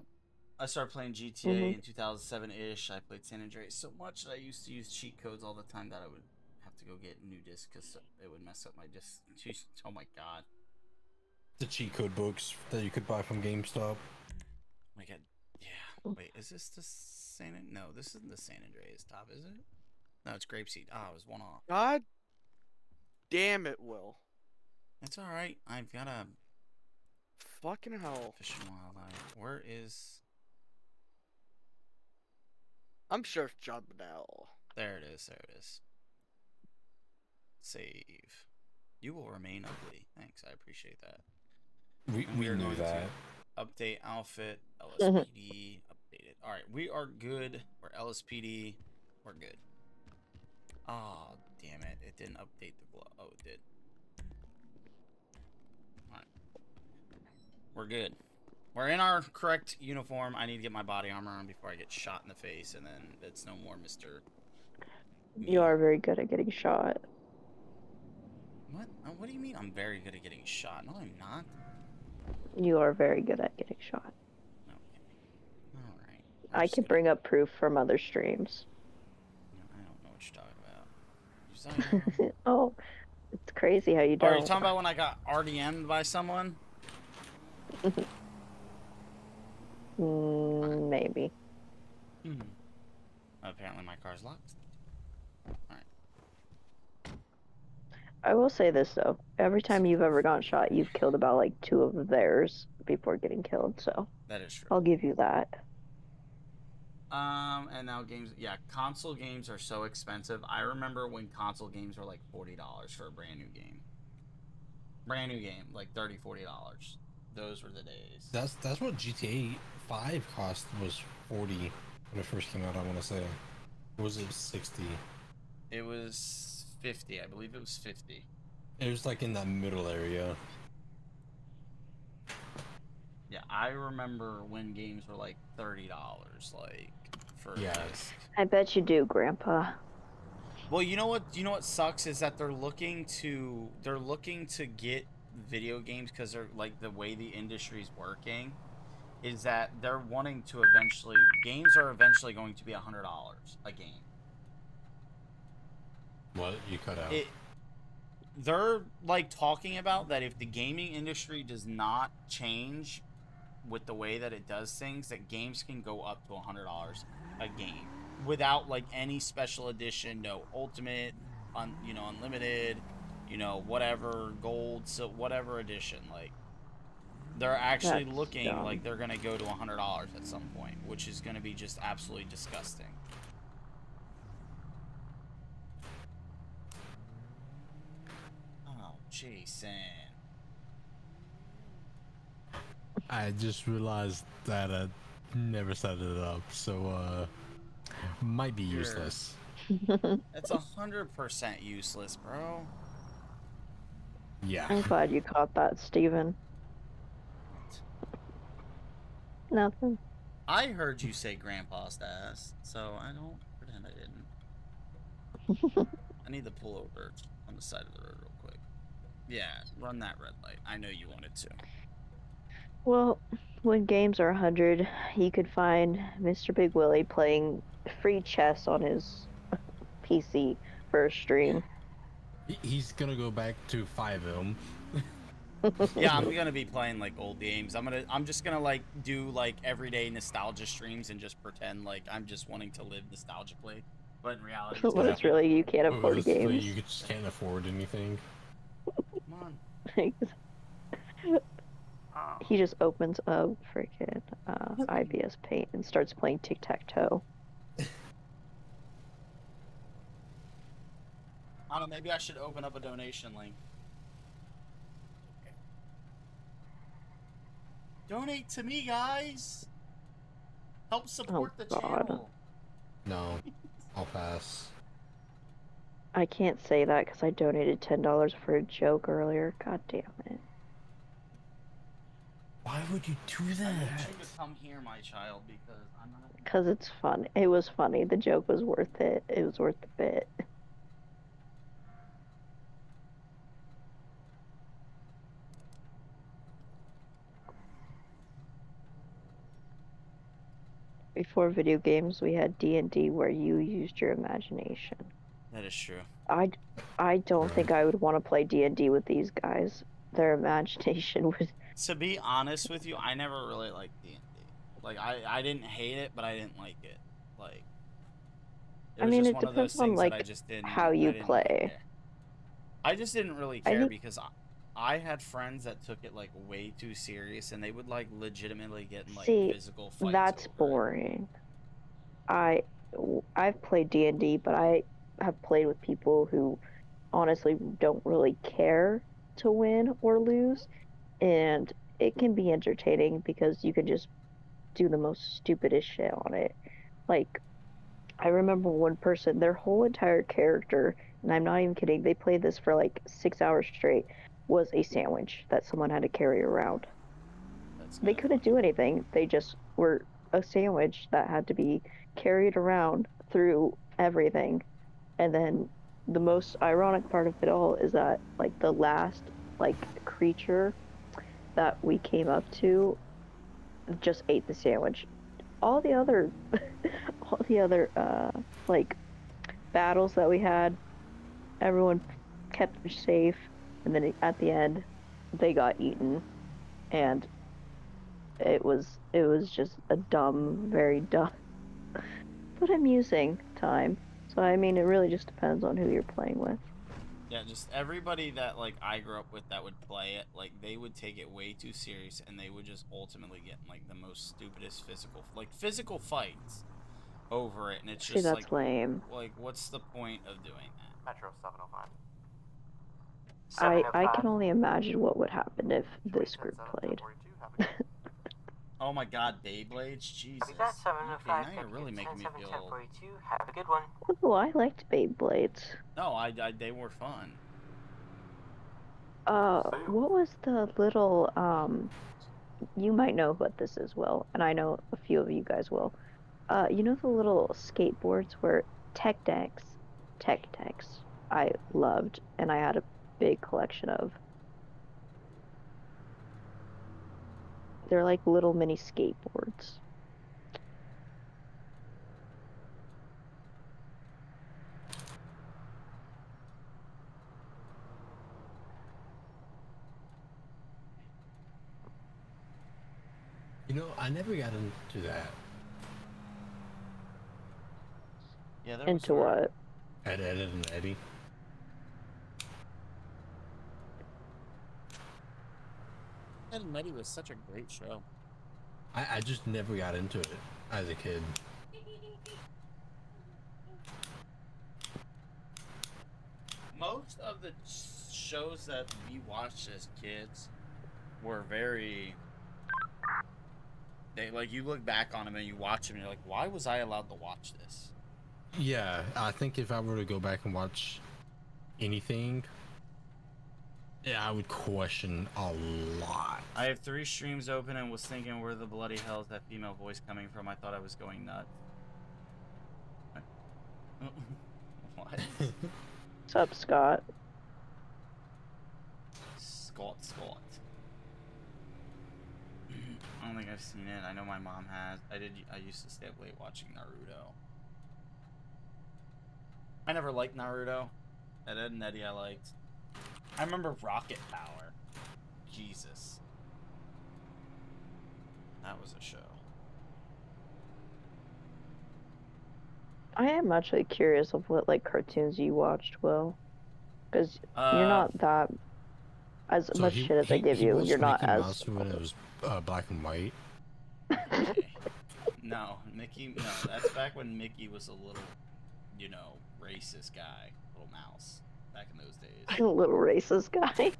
I started playing GTA in 2007-ish. I played San Andreas so much that I used to use cheat codes all the time that I would have to go get new discs because it would mess up my disc. Oh my god. The cheat code books that you could buy from GameStop. My god. Yeah. Wait, is this the San... No, this isn't the San Andreas top, is it? No, it's Grapeseed. Ah, it was one off. God damn it, Will. It's alright. I've got a... Fucking hell. Fish and Wildlife. Where is... I'm Sheriff John Bonnell. There it is. There it is. Save. You will remain ugly. Thanks. I appreciate that. We knew that. Update outfit. LSPD. Updated. Alright. We are good. We're LSPD. We're good. Oh, damn it. It didn't update the glove. Oh, it did. Alright. We're good. We're in our correct uniform. I need to get my body armor on before I get shot in the face, and then it's no more Mr. You are very good at getting shot. What? What do you mean I'm very good at getting shot? No, I'm not. You are very good at getting shot. Okay. Alright. I can bring up proof from other streams. I don't know what you're talking about. Oh, it's crazy how you don't. Are you talking about when I got RDM'd by someone? Maybe. Apparently my car's locked. Alright. I will say this though. Every time you've ever gotten shot, you've killed about like 2 of theirs before getting killed, so. That is true. I'll give you that. And now games, yeah, console games are so expensive. I remember when console games were like $40 for a brand new game. Brand new game, like $30, $40. Those were the days. That's what GTA 5 cost, was 40 when it first came out, I want to say. Or was it 60? It was 50. I believe it was 50. It was like in that middle area. Yeah, I remember when games were like $30, like for Yes. I bet you do, Grandpa. Well, you know what sucks is that they're looking to get video games because they're like the way the industry's working is that they're wanting to eventually games are eventually going to be $100 a game. What? You cut out. They're like talking about that if the gaming industry does not change with the way that it does things, that games can go up to $100 a game without like any special edition, no ultimate, unlimited, whatever gold, so whatever edition. Like they're actually looking like they're gonna go to $100 at some point, which is gonna be just absolutely disgusting. Oh, Jason. I just realized that I never set it up, so might be useless. That's 100% useless, bro. Yeah. I'm glad you caught that, Steven. Nothing. I heard you say grandpa's ass, so I don't pretend I didn't. I need to pull over on the side of the road real quick. Yeah, run that red light. I know you wanted to. Well, when games are 100, you could find MrBigWilly playing free chess on his PC for a stream. He's gonna go back to fivem. Yeah, I'm gonna be playing like old games. I'm just gonna like do like everyday nostalgia streams and just pretend like I'm just wanting to live nostalgically. But in reality, But it's really, you can't afford games. You just can't afford anything. Come on. He just opens up freaking IBS Paint and starts playing tic-tac-toe. I don't know, maybe I should open up a donation link. Donate to me, guys! Help support the channel! No, I'll pass. I can't say that because I donated $10 for a joke earlier. God damn it. Why would you do that? I need you to come here, my child, because I'm not... Because it's fun. It was funny. The joke was worth it. It was worth the bit. Before video games, we had D&D where you used your imagination. That is true. I don't think I would want to play D&D with these guys. Their imagination would... To be honest with you, I never really liked D&D. Like, I didn't hate it, but I didn't like it. Like, I mean, it depends on, like, how you play. I just didn't really care because I had friends that took it, like, way too serious, and they would, like, legitimately get in, like, physical fights. That's boring. I've played D&D, but I have played with people who honestly don't really care to win or lose, and it can be entertaining because you can just do the most stupidest shit on it. Like, I remember one person, their whole entire character, and I'm not even kidding, they played this for like 6 hours straight, was a sandwich that someone had to carry around. They couldn't do anything. They just were a sandwich that had to be carried around through everything. And then the most ironic part of it all is that, like, the last, like, creature that we came up to just ate the sandwich. All the other like battles that we had, everyone kept them safe, and then at the end they got eaten, and it was just a dumb, very dumb but amusing time. So I mean, it really just depends on who you're playing with. Yeah, just everybody that, like, I grew up with that would play it, like, they would take it way too serious, and they would just ultimately get in, like, the most stupidest physical fights over it, and it's just, that's lame. Like, what's the point of doing that? Metro 705. I can only imagine what would happen if this group played. Oh my god, Beyblades? Jesus. We got 705. Okay, now you're really making me feel... Have a good one. Oh, I liked Beyblades. No, they were fun. What was the little, you might know what this is, Will, and I know a few of you guys will. You know the little skateboards where Tech Decks, I loved, and I had a big collection of. They're like little mini skateboards. You know, I never got into that. Yeah, into what? Ed and Eddie. Ed and Eddie was such a great show. I just never got into it as a kid. Most of the shows that we watched as kids were very... Like, you look back on them and you watch them and you're like, why was I allowed to watch this? Yeah, I think if I were to go back and watch anything, yeah, I would question a lot. I have 3 streams open and was thinking, where the bloody hell is that female voice coming from? I thought I was going nuts. What? What's up, Scott? Scott. I don't think I've seen it. I know my mom has. I used to stay up late watching Naruto. I never liked Naruto. Ed, Ed and Eddie I liked. I remember Rocket Power. Jesus. That was a show. I am actually curious of what like cartoons you watched, Will, because you're not that as much shit as I give you. You're not Mickey as Mouse when it was black and white. Okay. No, Mickey. No, that's back when Mickey was a little, you know, racist guy, little mouse, back in those days. a little racist guy.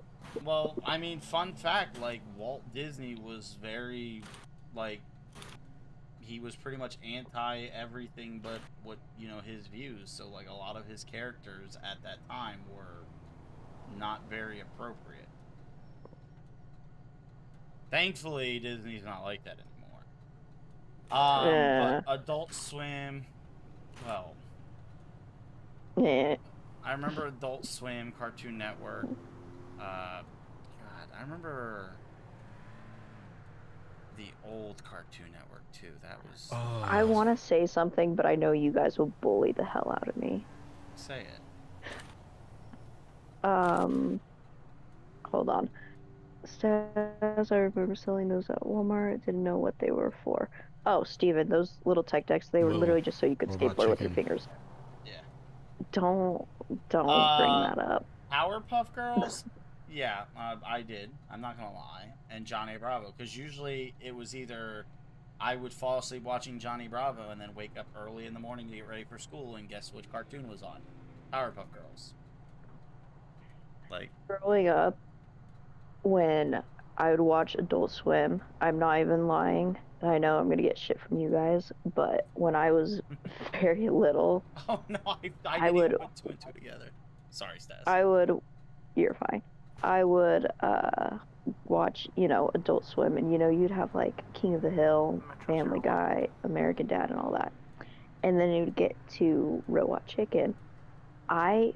Well, I mean, fun fact, like Walt Disney was very, like, he was pretty much anti everything but what, you know, his views. So like a lot of his characters at that time were not very appropriate. Thankfully, Disney's not like that anymore. But Adult Swim, well, yeah. I remember Adult Swim, Cartoon Network. God, I remember the old Cartoon Network too. That was. I want to say something, but I know you guys will bully the hell out of me. Say it. Hold on. Says I remember selling those at Walmart. Didn't know what they were for. Oh, Steven, those little tech decks, they were literally just so you could stapler with your fingers. Yeah. Don't bring that up. Powerpuff Girls? Yeah, I did. I'm not gonna lie. And Johnny Bravo, because usually it was either I would fall asleep watching Johnny Bravo and then wake up early in the morning to get ready for school, and guess which cartoon was on? Powerpuff Girls. Like growing up, when I would watch Adult Swim, I'm not even lying. I know I'm gonna get shit from you guys, but when I was very little, oh no, I would even put 2 and 2 together. Sorry, Stas. You're fine. I would watch, you know, Adult Swim, and you know, you'd have like King of the Hill, Family Guy, American Dad, and all that. And then you'd get to Robot Chicken. I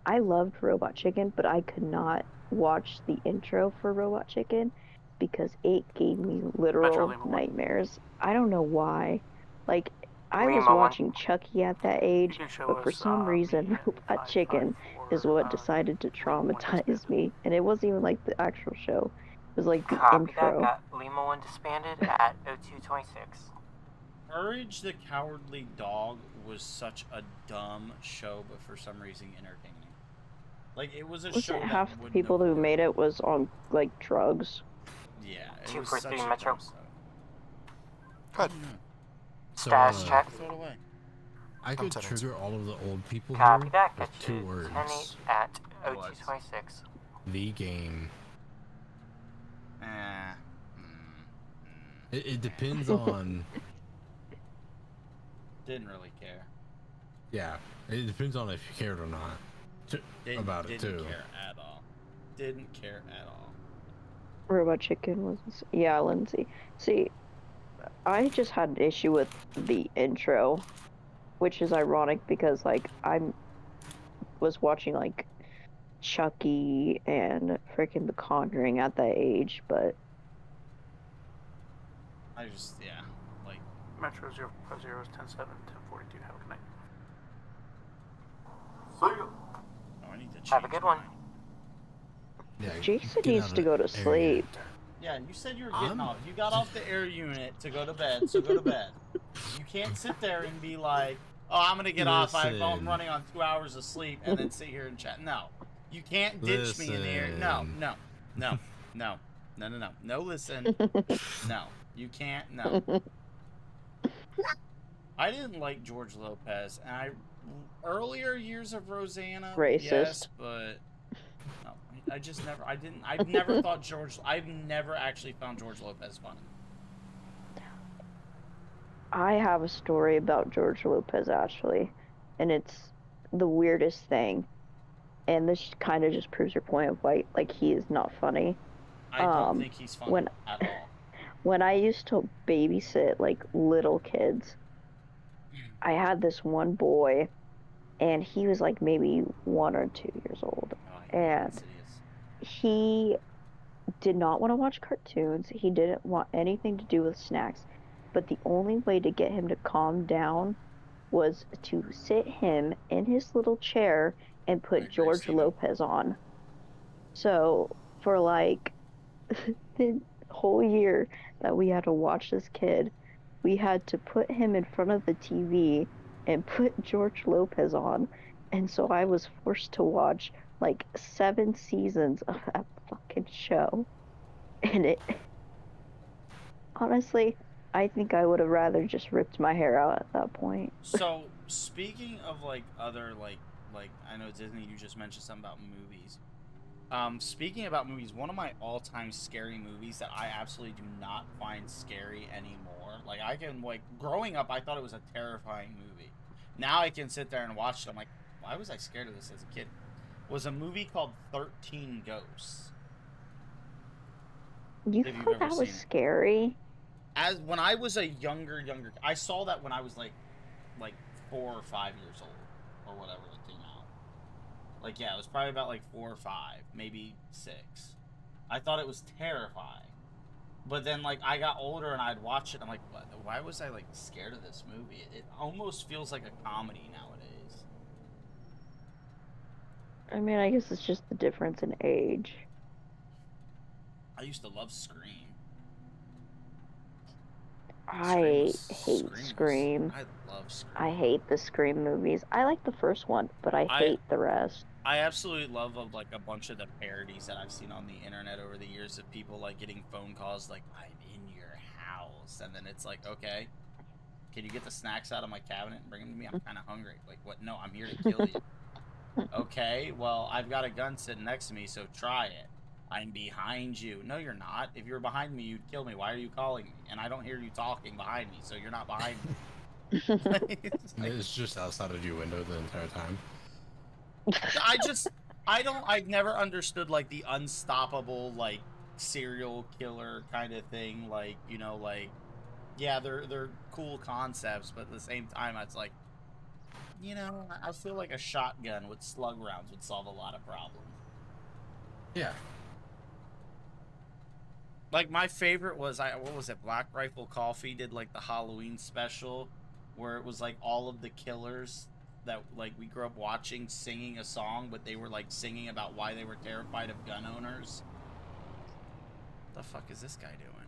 loved Robot Chicken, but I could not watch the intro for Robot Chicken because it gave me literal nightmares. I don't know why. Like, I was watching Chucky at that age, but for some reason, Robot Chicken is what decided to traumatize me. And it wasn't even like the actual show. It was like the intro. Got Lima 1 disbanded at 0226. Courage the Cowardly Dog was such a dumb show, but for some reason entertaining. Like, it was a show that half the people who made it was on, like, drugs. Yeah, it 2 was for such 3 a Metro. dumb show. Good. Stash check. I could trigger all of the old people Copy here that. with 2 words. 10-8 at 0226. The game. It depends on... Didn't really care. Yeah, it depends on if you cared or not about it too. Didn't care at all. Didn't care at all. Robot Chicken was... Yeah, Lindsay. See, I just had an issue with the intro, which is ironic because, like, I was watching, like, Chucky and freaking The Conjuring at that age, but... I just, yeah, like... Metro 050 is 10-7, 1042. Have a good night. See you. Oh, I need to change Have a good one. Yeah, Jason needs to go to sleep. Yeah, you said you were getting off. You got off the air unit to go to bed, so go to bed. You can't sit there and be like, oh, I'm going to get off. I'm running on 2 hours of sleep and then sit here and chat. No. You can't ditch me in the air. No. No, listen. No. You can't. No. I didn't like George Lopez. And earlier years of Rosanna, racist. Yes, but no, I just never. I've never thought I've never actually found George Lopez funny. I have a story about George Lopez, actually. and it's the weirdest thing. And this kind of just proves your point of why, like, he is not funny. I don't think he's funny at all. When I used to babysit, like, little kids, I had this one boy, and he was, like, maybe 1 or 2 years old. And he did not want to watch cartoons. He didn't want anything to do with snacks. But the only way to get him to calm down was to sit him in his little chair and put George Lopez on. So for like the whole year that we had to watch this kid, we had to put him in front of the TV and put George Lopez on. And so I was forced to watch like 7 seasons of that fucking show. And it, honestly, I think I would have rather just ripped my hair out at that point. So, speaking of like other like I know Disney, you just mentioned something about movies. Speaking about movies, one of my all-time scary movies that I absolutely do not find scary anymore. Like, I can, like, growing up, I thought it was a terrifying movie. Now I can sit there and watch it. I'm like, why was I scared of this as a kid? Was a movie called 13 Ghosts. You thought that was scary? As when I was a younger, I saw that when I was like 4 or 5 years old, or whatever it came out. Like, yeah, it was probably about like 4 or 5, maybe 6. I thought it was terrifying. But then, like, I got older and I'd watch it. I'm like, what? Why was I like scared of this movie? It almost feels like a comedy nowadays. I mean, I guess it's just the difference in age. I used to love Scream. I hate Scream. I love Scream. I hate the Scream movies. I like the first one, but I hate the rest. I absolutely love like a bunch of the parodies that I've seen on the internet over the years of people like getting phone calls like, I'm in your house, and then it's like, okay, can you get the snacks out of my cabinet and bring them to me? I'm kind of hungry. Like, what? No, I'm here to kill you. Okay, well, I've got a gun sitting next to me, so try it. I'm behind you. No, you're not. If you were behind me, you'd kill me. Why are you calling me? And I don't hear you talking behind me, so you're not behind me. It's just outside of your window the entire time. I've never understood, like, the unstoppable, like, serial killer kind of thing. Like, you know, like, yeah, they're cool concepts, but at the same time, it's like, you know, I feel like a shotgun with slug rounds would solve a lot of problems. Yeah. Like, my favorite was, what was it, Black Rifle Coffee did, like, the Halloween special, where it was, like, all of the killers that, like, we grew up watching singing a song, but they were, like, singing about why they were terrified of gun owners. What the fuck is this guy doing?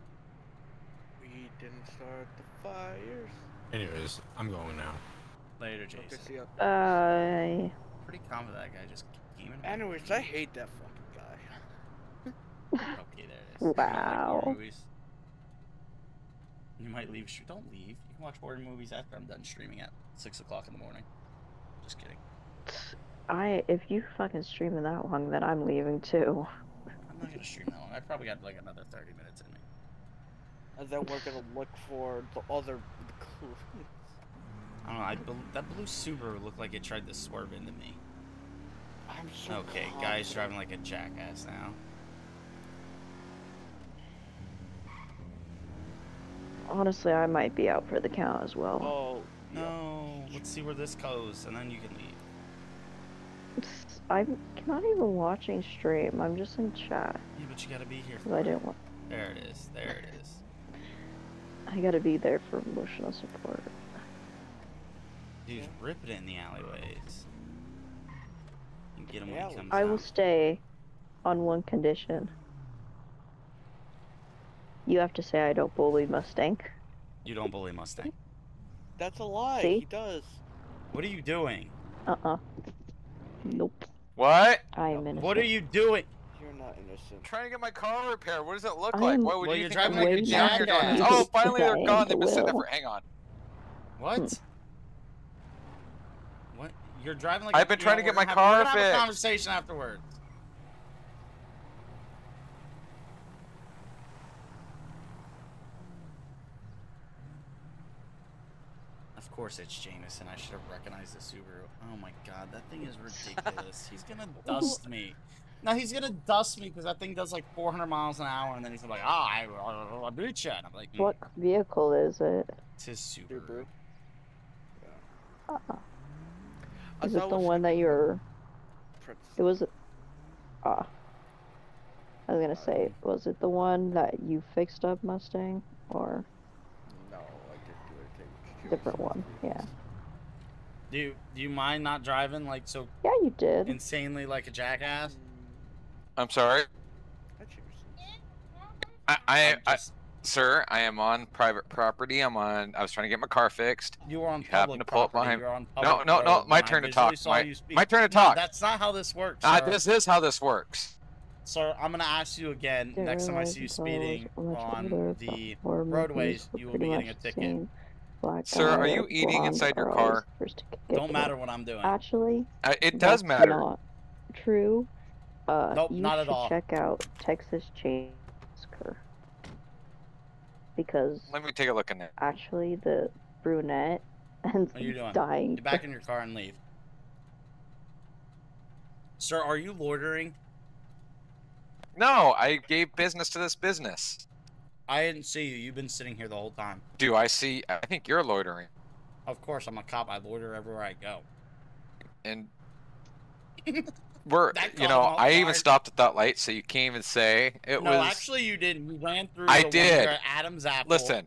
We didn't start the fires. Anyways, I'm going now. Later, Jason. Okay, see ya. Bye. Pretty confident that guy just came in. Anyways, I hate that fucking guy. Okay, there it is. Wow. You don't like horror movies? You might leave. Don't leave. You can watch horror movies after I'm done streaming at 6 o'clock in the morning. Just kidding. If you fucking stream that long, then I'm leaving too. I'm not gonna stream that long. I probably got like another 30 minutes in me. And then we're gonna look for the other clues. I don't know. That blue Subaru looked like it tried to swerve into me. I'm so okay, confident. guy's driving like a jackass now. Honestly, I might be out for the count as well. Oh, no. Let's see where this goes, and then you can leave. I'm not even watching stream. I'm just in chat. Yeah, but you gotta be here. I didn't want. There it is. There it is. I gotta be there for emotional support. Dude, rip it in the alleyways. You get him when he comes I out. will stay on one condition. You have to say I don't bully Mustang. You don't bully Mustang. That's a lie. See? He does. What are you doing? Nope. What? I am innocent. What are you doing? You're not innocent. I'm trying to get my car repaired. What does that look I like? am Why would Well, you you're think I'm driving like a like a jackass? jackass. Oh, finally they're Saying gone. They've been sitting there will. for. Hang on. What? What? You're driving like. I've been trying to get my car We're gonna have a fixed. conversation afterwards. Of course it's Jameson. I should have recognized the Subaru. Oh my god, that thing is ridiculous. He's gonna dust me. No, he's gonna dust me because that thing does like 400 miles an hour, and then he's like, I beat you. And I'm like, What vehicle is it? It's his Subaru. Is it the one that you're... It was... I was gonna say, was it the one that you fixed up, Mustang? Or... No, I didn't do anything. Different one, yeah. Do you mind not driving like so? Yeah, you did. Insanely like a jackass. I'm sorry. Sir, I am on private property. I was trying to get my car fixed. You were on you public to pull up property. behind. You're on public No. road. My turn to talk. My turn to talk. No, that's not how this works. This is how this works. Sir, I'm gonna ask you again. Next time I see you speeding on the roadways, you will be getting a ticket. Sir, are you eating inside your car? Don't matter what I'm doing. Actually, it does matter. Not true. Nope, you not at should all. check out Texas Chainsaw because let me take a look in there. Actually, the brunette ends What are you doing? dying. Get back in your car and leave. Sir, are you loitering? No, I gave business to this business. I didn't see you. You've been sitting here the whole time. Do I see? I think you're loitering. Of course, I'm a cop. I loiter everywhere I go. And I even stopped at that light, so you can't even say it was. No, actually, you didn't. You ran through. I the did. One here at Adam's Apple. Listen.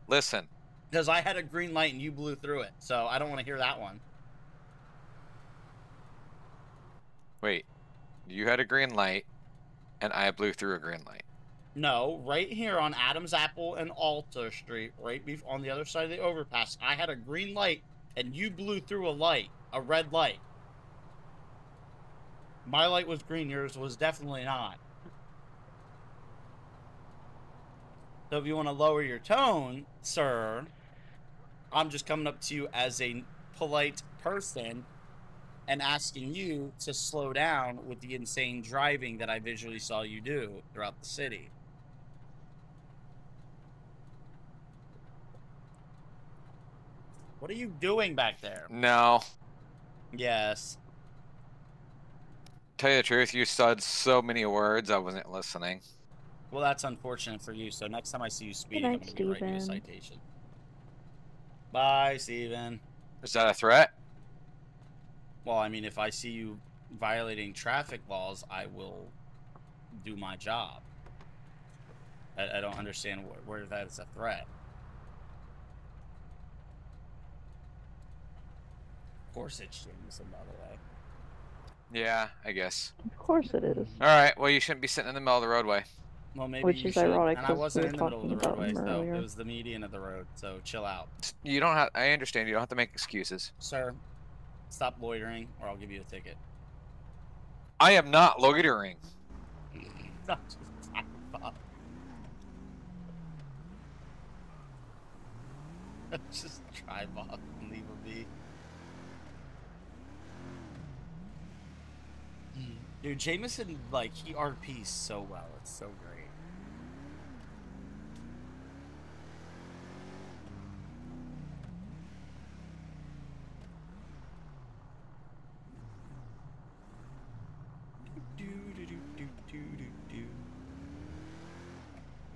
Listen. Because I had a green light and you blew through it, so I don't want to hear that one. Wait, you had a green light, and I blew through a green light. No, right here on Adam's Apple and Alta Street, right on the other side of the overpass, I had a green light, and you blew through a red light. My light was green, yours was definitely not. So if you want to lower your tone, sir, I'm just coming up to you as a polite person and asking you to slow down with the insane driving that I visually saw you do throughout the city. What are you doing back there? No. Yes. Tell you the truth, you said so many words, I wasn't listening. Well, that's unfortunate for you, so next time I see you speeding, I'm going to be writing you a citation. Bye, Steven. Is that a threat? Well, I mean, if I see you violating traffic laws, I will do my job. I don't understand where that is a threat. Of course it's Jameson, by the way. Yeah, I guess. Of course it is. Alright, well, you shouldn't be sitting in the middle of the roadway. Well, maybe Which you is should. ironic, and I wasn't we in were the middle of the talking roadway, about so him it was the median of the road, so chill out. You don't have, I understand, you don't have to make excuses. Sir, stop loitering, or I'll give you a ticket. I am not loitering. Not just time bomb. Just drive off and leave a be. Dude, Jameson, like, he RPs so well. It's so great.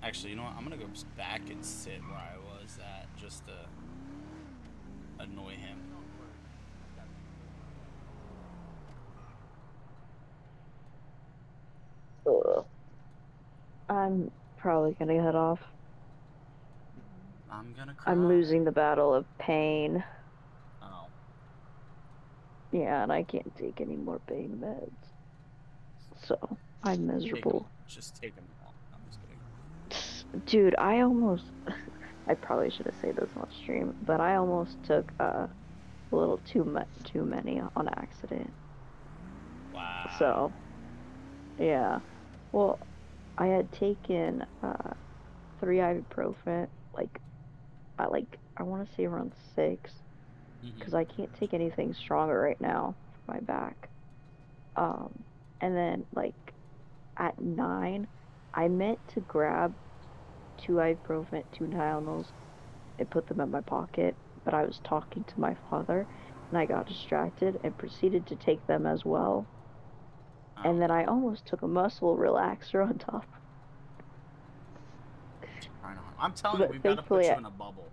Actually, you know what? I'm gonna go back and sit where I was at just to annoy him. I'm probably gonna head off. I'm gonna cry. I'm losing the battle of pain. Oh. Yeah, and I can't take any more pain meds. So, I'm miserable. Just take them all. I'm just kidding. Dude, I almost... I probably should have said this on stream, but I almost took a little too many on accident. Wow. So, yeah. Well, I had taken 3 ibuprofen, I want to say around 6, because I can't take anything stronger right now for my back. And then, at 9, I meant to grab 2 ibuprofen, 2 Tylenols, and put them in my pocket, but I was talking to my father, and I got distracted and proceeded to take them as well. And then I almost took a muscle relaxer on top. I'm telling you, we've got to put you in a bubble.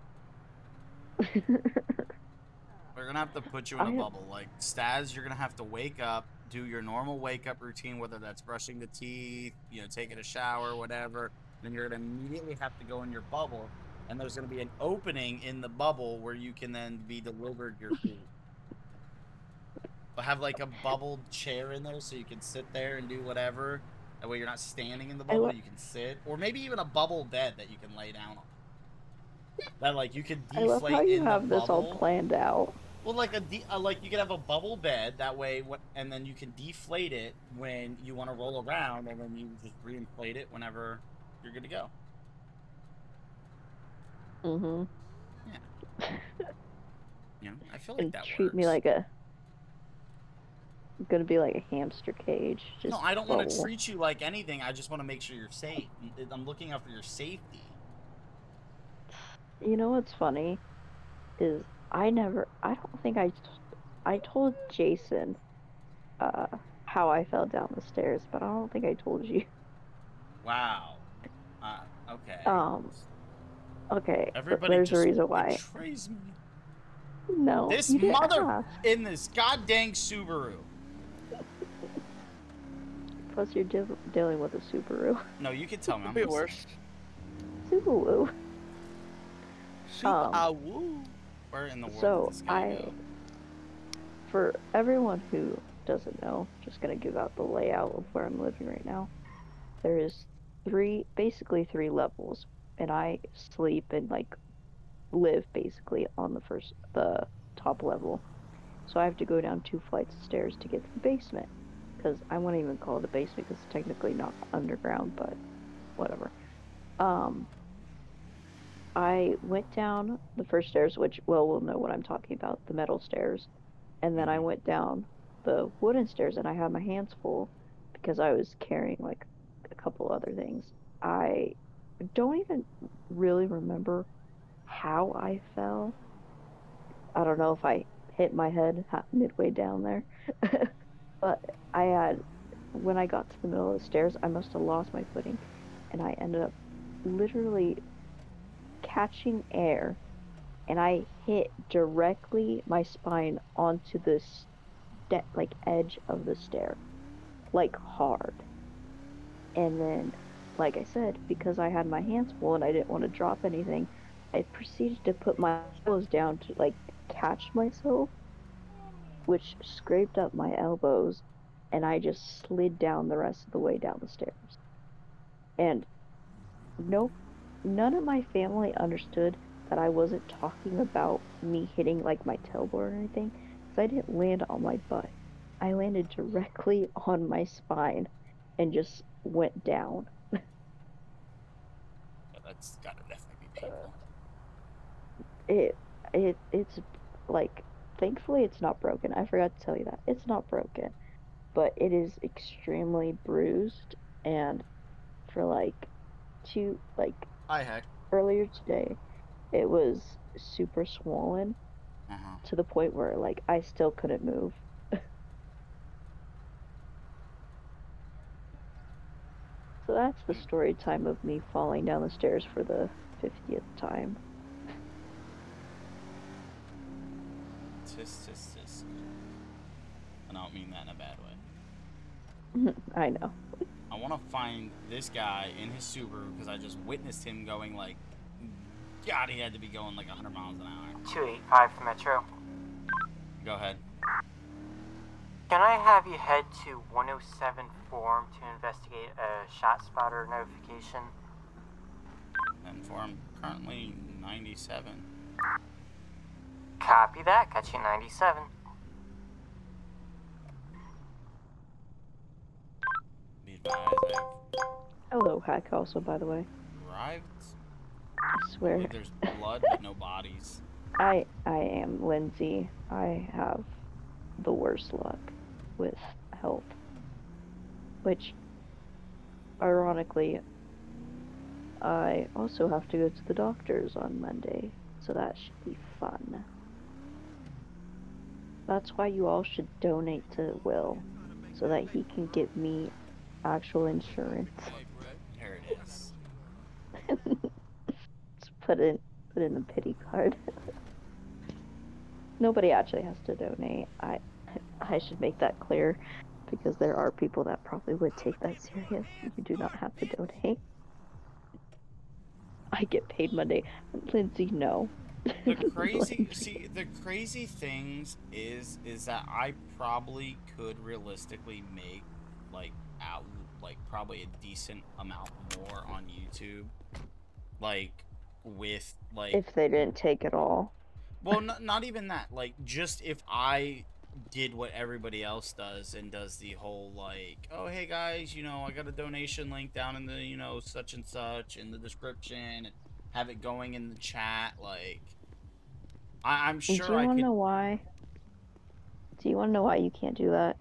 We're going to have to put you in a bubble. Like, Staz, you're going to have to wake up, do your normal wake-up routine, whether that's brushing the teeth, you know, taking a shower, whatever. Then you're going to immediately have to go in your bubble, and there's going to be an opening in the bubble where you can then be delivered your food. But have, like, a bubbled chair in there so you can sit there and do whatever. That way you're not standing in the bubble, you can sit. Or maybe even a bubble bed that you can lay down on. That, like, you could deflate in the bubble. I love how you have this all planned out. Well, like like you could have a bubble bed that way, and then you can deflate it when you want to roll around, and then you just reinflate it whenever you're good to go. Mhm. Yeah. You know, I feel like that treat me like I'm gonna be like a hamster cage. Just no, I don't want to treat you like anything. I just want to make sure you're safe. I'm looking out for your safety. You know what's funny is I don't think I told Jason how I fell down the stairs, but I don't think I told you. Wow. Okay. Okay. Everybody there's just a reason why. Betrays me. No. This mother in this goddamn Subaru. Plus, you're dealing with a Subaru. No, you can tell me. Be worse. Subaru. Subaru. Where in the world does this guy go? For everyone who doesn't know, just gonna give out the layout of where I'm living right now. There is basically three levels, and I sleep and like live basically on the top level. So I have to go down 2 flights of stairs to get to the basement, because I wouldn't even call it a basement because it's technically not underground, but whatever. I went down the first stairs, which, well, we'll know what I'm talking about, the metal stairs. And then I went down the wooden stairs, and I had my hands full because I was carrying, like, a couple other things. I don't even really remember how I fell. I don't know if I hit my head midway down there. But when I got to the middle of the stairs, I must have lost my footing. And I ended up literally catching air, and I hit directly my spine onto this edge of the stair, like hard. And then, like I said, because I had my hands full and I didn't want to drop anything, I proceeded to put my elbows down to like catch myself, which scraped up my elbows, and I just slid down the rest of the way down the stairs. And none of my family understood that I wasn't talking about me hitting like my tailbone or anything, because I didn't land on my butt. I landed directly on my spine and just went down. That's gotta definitely be painful. It's like, thankfully it's not broken. I forgot to tell you that. It's not broken, but it is extremely bruised, and for earlier today, it was super swollen to the point where like I still couldn't move. So that's the story time of me falling down the stairs for the 50th time. Tis. And I don't mean that in a bad way. I know. I want to find this guy in his Subaru because I just witnessed him going like, God, he had to be going like 100 miles an hour. 285 Metro. Go ahead. Can I have you head to 107 Forum to investigate a shot spotter notification? And Forum, currently 97. Copy that, got you 97. Be advised, Hello, Hack, also, by the way. Arrived? I swear. There's blood, but no bodies. I am Lindsay. I have the worst luck with health. Which, ironically, I also have to go to the doctor's on Monday. so that should be fun. That's why you all should donate to Will, so that he can get me actual insurance. There it is. Just put in the pity card. Nobody actually has to donate. I should make that clear, because there are people that probably would take that serious. You do not have to donate. I get paid Monday. Lindsay, no. The crazy things is that I probably could realistically make probably a decent amount more on YouTube, if they didn't take it all. Well, not even that. Like, just if I did what everybody else does and does the whole oh, hey guys, I got a donation link down in the such and such in the description, and have it going in the chat. I'm sure. Do you want to know why? Do you want to know why you can't do that?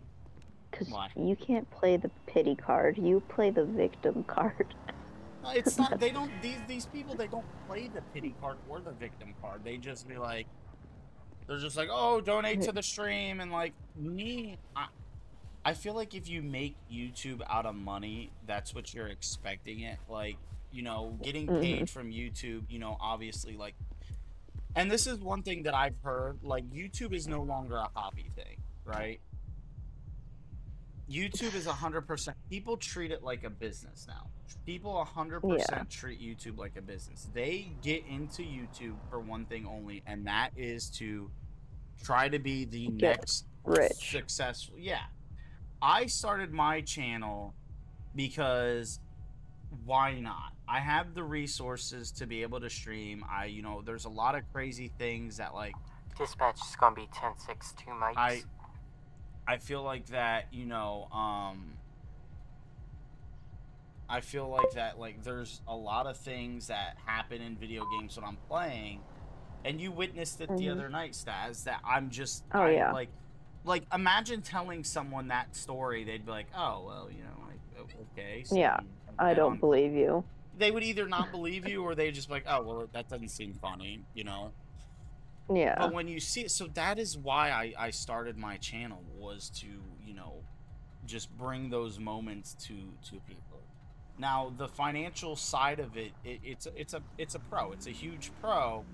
Because you can't play the pity card. You play the victim card. It's not. They don't. These people. They don't play the pity card or the victim card. They just be like. They're just like, oh, donate to the stream, and me. I feel like if you make YouTube out of money, that's what you're expecting it. Getting paid from YouTube. Obviously, and this is one thing that I've heard. YouTube is no longer a hobby thing, right? YouTube is 100%. People treat it like a business now. People 100% treat YouTube like a business. They get into YouTube for one thing only, and that is to try to be the next rich successful. Yeah. I started my channel because why not? I have the resources to be able to stream. There's a lot of crazy things that Dispatch is gonna be 10-6 2 mics. I feel like that, I feel like that, there's a lot of things that happen in video games when I'm playing, and you witnessed it the other night, Staz, that I'm just, imagine telling someone that story, they'd be like, oh, well, okay. So yeah, I don't believe you. They would either not believe you, or they'd just be like, oh, well, that doesn't seem funny, Yeah. But when you see it, so that is why I started my channel, was to, just bring those moments to people. Now, the financial side of it's a pro. It's a huge pro,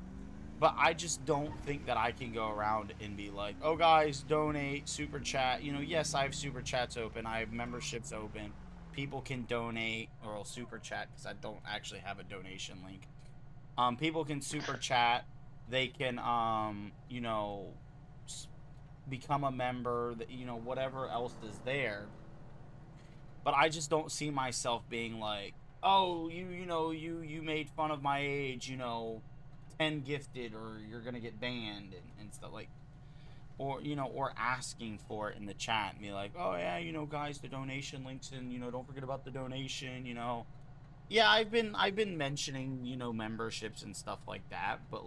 but I just don't think that I can go around and be like, oh, guys, donate, super chat. Yes, I have super chats open. I have memberships open. People can donate or super chat, because I don't actually have a donation link. People can super chat. They can, become a member, whatever else is there. But I just don't see myself being like, oh, you made fun of my age, 10 gifted, or you're going to get banned and stuff or asking for it in the chat and be like, oh yeah, guys, the donation links, and, don't forget about the donation, Yeah, I've been mentioning, memberships and stuff like that, but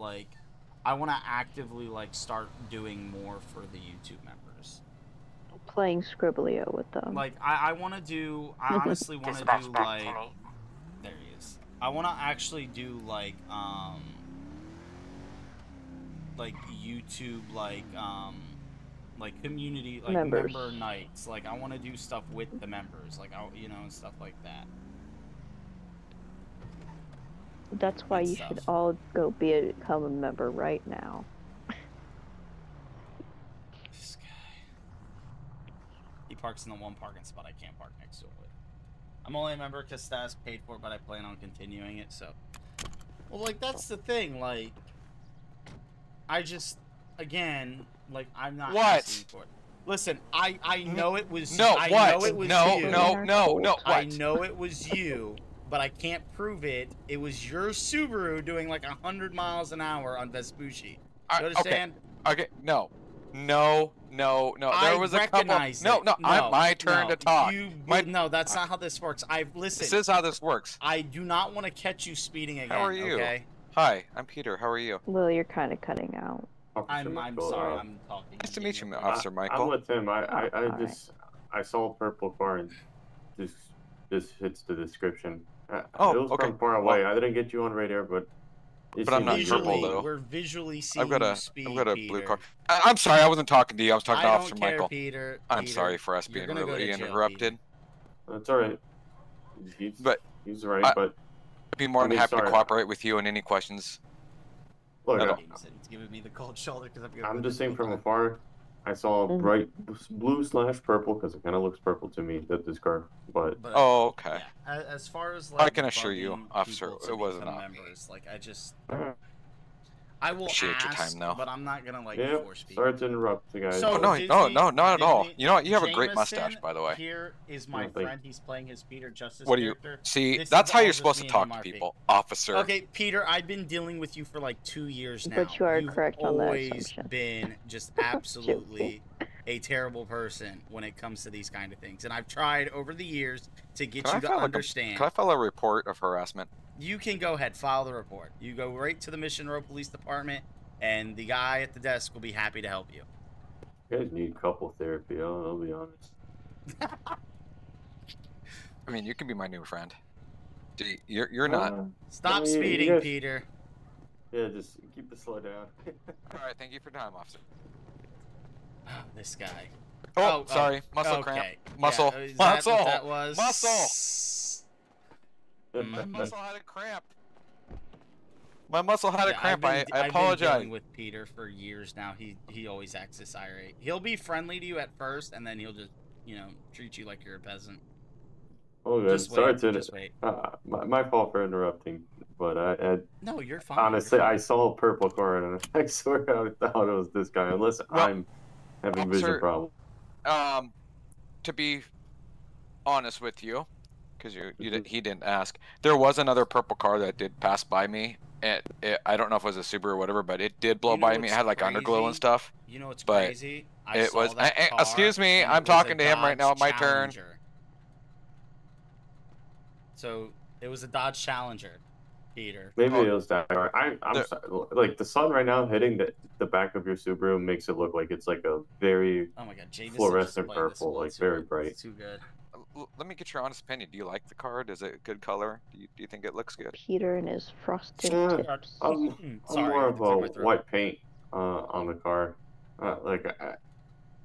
I want to actively start doing more for the YouTube members. Playing Scribblio with them. I want to do. I honestly want to do There he is. I want to actually do YouTube community member nights. I want to do stuff with the members, and stuff like that. That's why you should all go become a member right now. This guy. He parks in the one parking spot I can't park next to it. I'm only a member because Stas paid for it, but I plan on continuing it, so. Well, that's the thing, I just, again, I'm not asking for it. Listen, I know it was No, I what? know it was No, you. no, what? I know it was you, but I can't prove it. It was your Subaru doing 100 miles an hour on Vespucci. You understand? Okay, no. There was a couple. No, my turn to talk. No, that's not how this works. Listen. This is how this works. I do not want to catch you speeding again. How are you? Okay? Hi, I'm Peter. How are you? Well, you're kind of cutting out. I'm sorry. I'm talking. Nice to meet you, Officer Michael. I'm with him. I saw a purple car and just hits the description. It was from far away. I didn't get you on radar, but But I'm not purple though. We're visually seeing you speed, I've got a Peter. blue car. I'm sorry, I wasn't talking to you. I was talking to Officer care, Michael. Peter. I'm sorry for us being really interrupted. That's all right. He's right, but I'd be more than happy to cooperate with you on any questions. Look, He's giving me the cold shoulder because I'm just saying from afar, I saw a bright blue/purple because it kind of looks purple to me. That this car, but oh, okay. Yeah. As far as like, I can assure you, officer, it wasn't members. Like I will appreciate ask, your time now. but I'm not gonna like force people. Sorry to interrupt the guys. So, no, not at all. You know what? You have a great mustache, by the way. Here is my friend. He's playing his Peter Justice character. See, that's how you're supposed to talk to people, officer. Okay, Peter, I've been dealing with you for like 2 years now. But you are correct on that assumption. You've always been just absolutely a terrible person when it comes to these kind of things. And I've tried over the years to get you to understand. Can I file a report of harassment? You can go ahead, file the report. You go right to the Mission Row Police Department, and the guy at the desk will be happy to help you. You guys need couple therapy, I'll be honest. I mean, you can be my new friend. You're not. Stop speeding, Peter. Yeah, just keep the slow down. Alright, thank you for your time, officer. This guy. Oh, sorry. Muscle cramp. Muscle. Yeah, muscle. What that was? Muscle. My muscle had a cramp. My muscle had a cramp. I apologize. I've been dealing with Peter for years now. He always acts this irate. He'll be friendly to you at first, and then he'll just, treat you like you're a peasant. Oh, good. Sorry to my fault for interrupting, but I no, you're fine. Honestly, I saw a purple car and I swear I thought it was this guy. Unless I'm having vision problems. To be honest with you, because he didn't ask, there was another purple car that did pass by me. I don't know if it was a Subaru or whatever, but it did blow by me. It had like underglow and stuff. You know what's crazy? Excuse me, I'm talking to him right now. My turn. So it was a Dodge Challenger, Peter. Maybe it was that car. I'm sorry. Like the sun right now hitting the back of your Subaru makes it look like it's like a very fluorescent purple, like very bright. It's too good. Let me get your honest opinion. Do you like the car? Is it a good color? Do you think it looks good? Peter and his frosted tips. I'm more of a white paint on the car.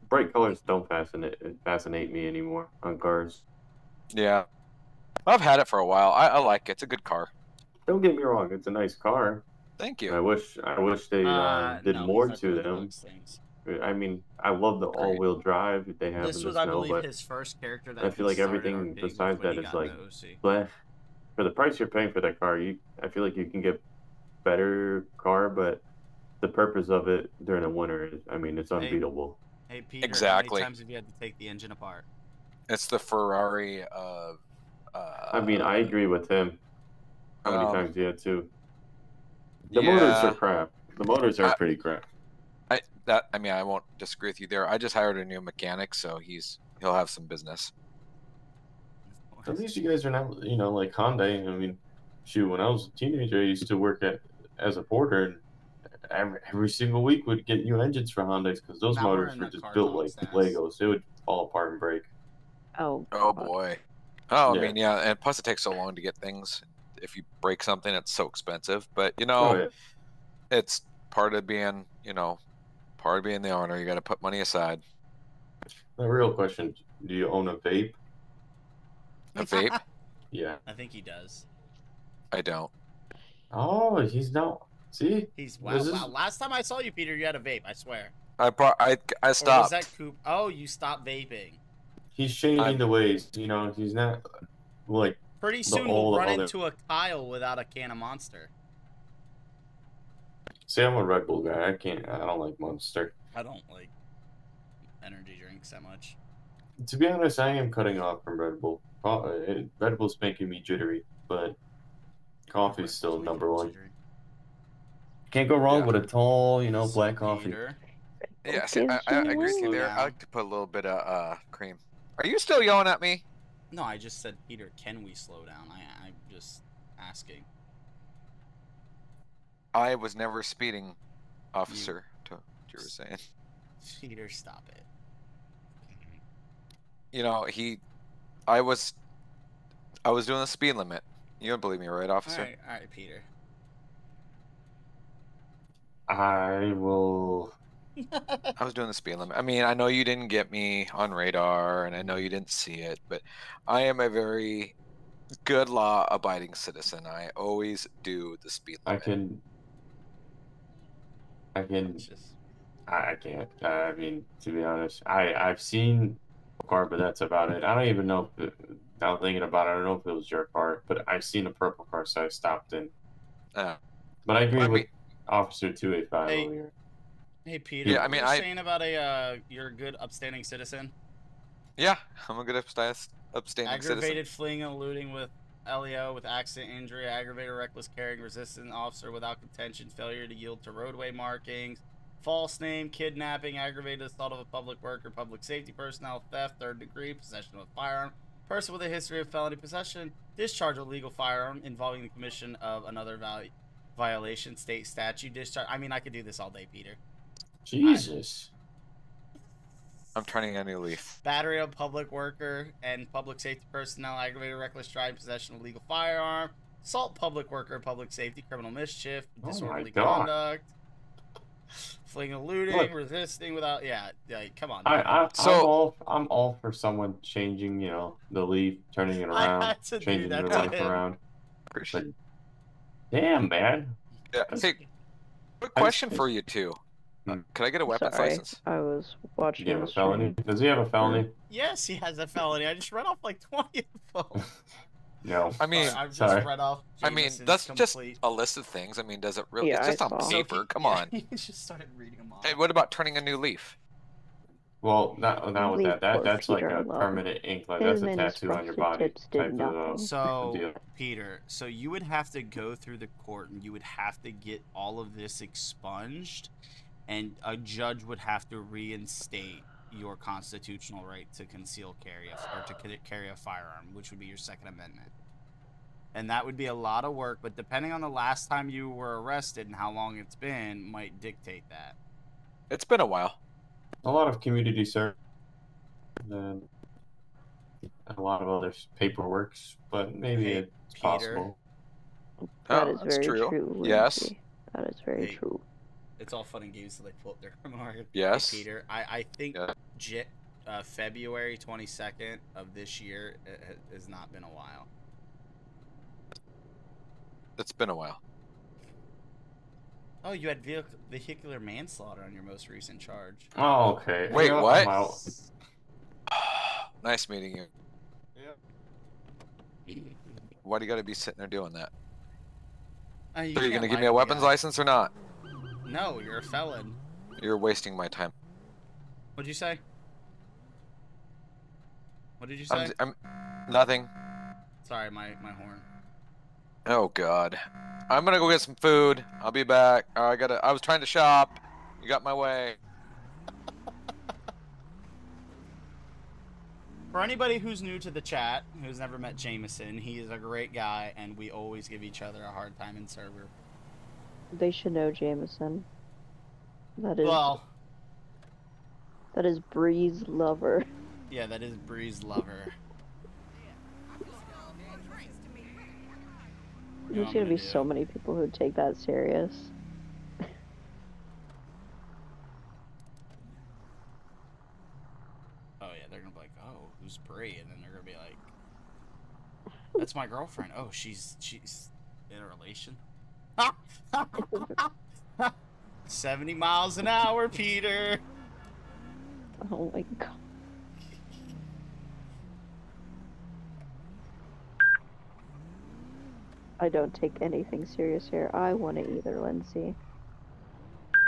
Bright colors don't fascinate me anymore on cars. Yeah, I've had it for a while. I like it. It's a good car. Don't get me wrong. It's a nice car. Thank you. I wish they did more to them. I mean, I love the all-wheel drive they have in the snow, I believe, his first character that I feel like everything besides that is like, bleh. For the price you're paying for that car, I feel like you can get better car, but the purpose of it during the winter is, I mean, it's unbeatable. Hey Peter, exactly. How many times have you had to take the engine apart? It's the Ferrari of. I mean, I agree with him. How many times you had to? The motors are crap. The motors are pretty crap. I won't disagree with you there. I just hired a new mechanic, so he'll have some business. At least you guys are not, like Hyundai. I mean, shoot, when I was a teenager, I used to work as a porter, and every single week would get new engines for Hyundais because those motors were just built like Legos. They would fall apart and break. Oh boy. Oh, yeah. I mean, yeah, and plus it takes so long to get things. If you break something, it's so expensive. But it's part of being, the owner. You got to put money aside. The real question: do you own a vape? A vape? Yeah. I think he does. I don't. Oh, he's not. See? Wow. Last time I saw you, Peter, you had a vape. I swear. I stopped. Or was that Coop? Oh, you stopped vaping. He's changing the ways. He's not like. Pretty soon we'll run into a Kyle without a can of Monster. See, I'm a Red Bull guy. I don't like Monster. I don't like energy drinks that much. To be honest, I am cutting off from Red Bull. Red Bull's making me jittery, but coffee's still number one. Can't go wrong with a tall, black coffee. Yeah, see, I agree with you there. I like to put a little bit of cream. Are you still yelling at me? No, I just said, Peter, can we slow down? I'm just asking. I was never speeding, officer, to what you were saying. Peter, stop it. I was doing the speed limit. You don't believe me, right, officer? All right, Peter. I will. I was doing the speed limit. I mean, I know you didn't get me on radar, and I know you didn't see it, but I am a very good law-abiding citizen. I always do the speed limit. I can't. I mean, to be honest, I've seen a car, but that's about it. I don't even know if now thinking about it, I don't know if it was your car, but I've seen a purple car, so I stopped in. But I agree with Officer 285 earlier. Hey Peter, yeah, I what mean, were you saying about you're a good upstanding citizen? Yeah, I'm a good upstanding citizen. Aggravated fleeing and eluding with LEO with accident injury, aggravated reckless carrying, resisting officer without contention, failure to yield to roadway markings, false name, kidnapping, aggravated assault of a public worker, public safety personnel, theft, 3rd degree, possession of a firearm, person with a history of felony possession, discharge of legal firearm involving the commission of another violation, state statute, discharge. I mean, I could do this all day, Peter. Jesus. I'm turning a new leaf. Battery of public worker and public safety personnel, aggravated reckless driving, possession of legal firearm, assault public worker, public safety, criminal mischief, disorderly conduct, fleeing and eluding, resisting without. Yeah, come on. I'm all for someone changing, the leaf, turning it around, changing their life around. But, damn, man. Yeah. Hey, quick question for you two. Could I get a weapons license? I was watching. Do you have a felony? Does he have a felony? Yes, he has a felony. I just read off like 20 of them. No. I mean, I've just read off. I mean, that's just a list of things. I mean, does it really? Yeah, it's just on paper. Come on. He just started reading them off. Hey, what about turning a new leaf? Well, not with that. That's like a permanent ink. Like that's a tattoo on your body type of So, Peter, so you would have to go through the court and you would have to get all of this expunged, and a judge would have to reinstate your constitutional right to conceal carry or to carry a firearm, which would be your Second Amendment. And that would be a lot of work, but depending on the last time you were arrested and how long it's been, might dictate that. It's been a while. A lot of community service and a lot of other paperwork, but maybe it's possible. That is very true. Yes. That is very true. It's all fun and games until they pull up their criminal record. Yes. Hey, Peter, I think February 22nd of this year has not been a while. It's been a while. Oh, you had vehicular manslaughter on your most recent charge. Oh, okay. Wait, what? Nice meeting you. Yeah. Why do you got to be sitting there doing that? You Are you going to give me a weapons license or not? No, you're a felon. You're wasting my time. What'd you say? What did you say? I'm nothing. Sorry, my horn. Oh God, I'm gonna go get some food. I'll be back. I was trying to shop. You got my way. For anybody who's new to the chat, who's never met Jameson, he is a great guy, and we always give each other a hard time in server. They should know Jameson. That is Bree's lover. Yeah, that is Bree's lover. There's gonna be so many people who take that serious. Oh yeah, they're gonna be like, oh, who's Bree? And then they're gonna be like, that's my girlfriend. Oh, she's in a relation. 70 miles an hour, Peter. Oh my God. I don't take anything serious here. I want to either, Lindsay.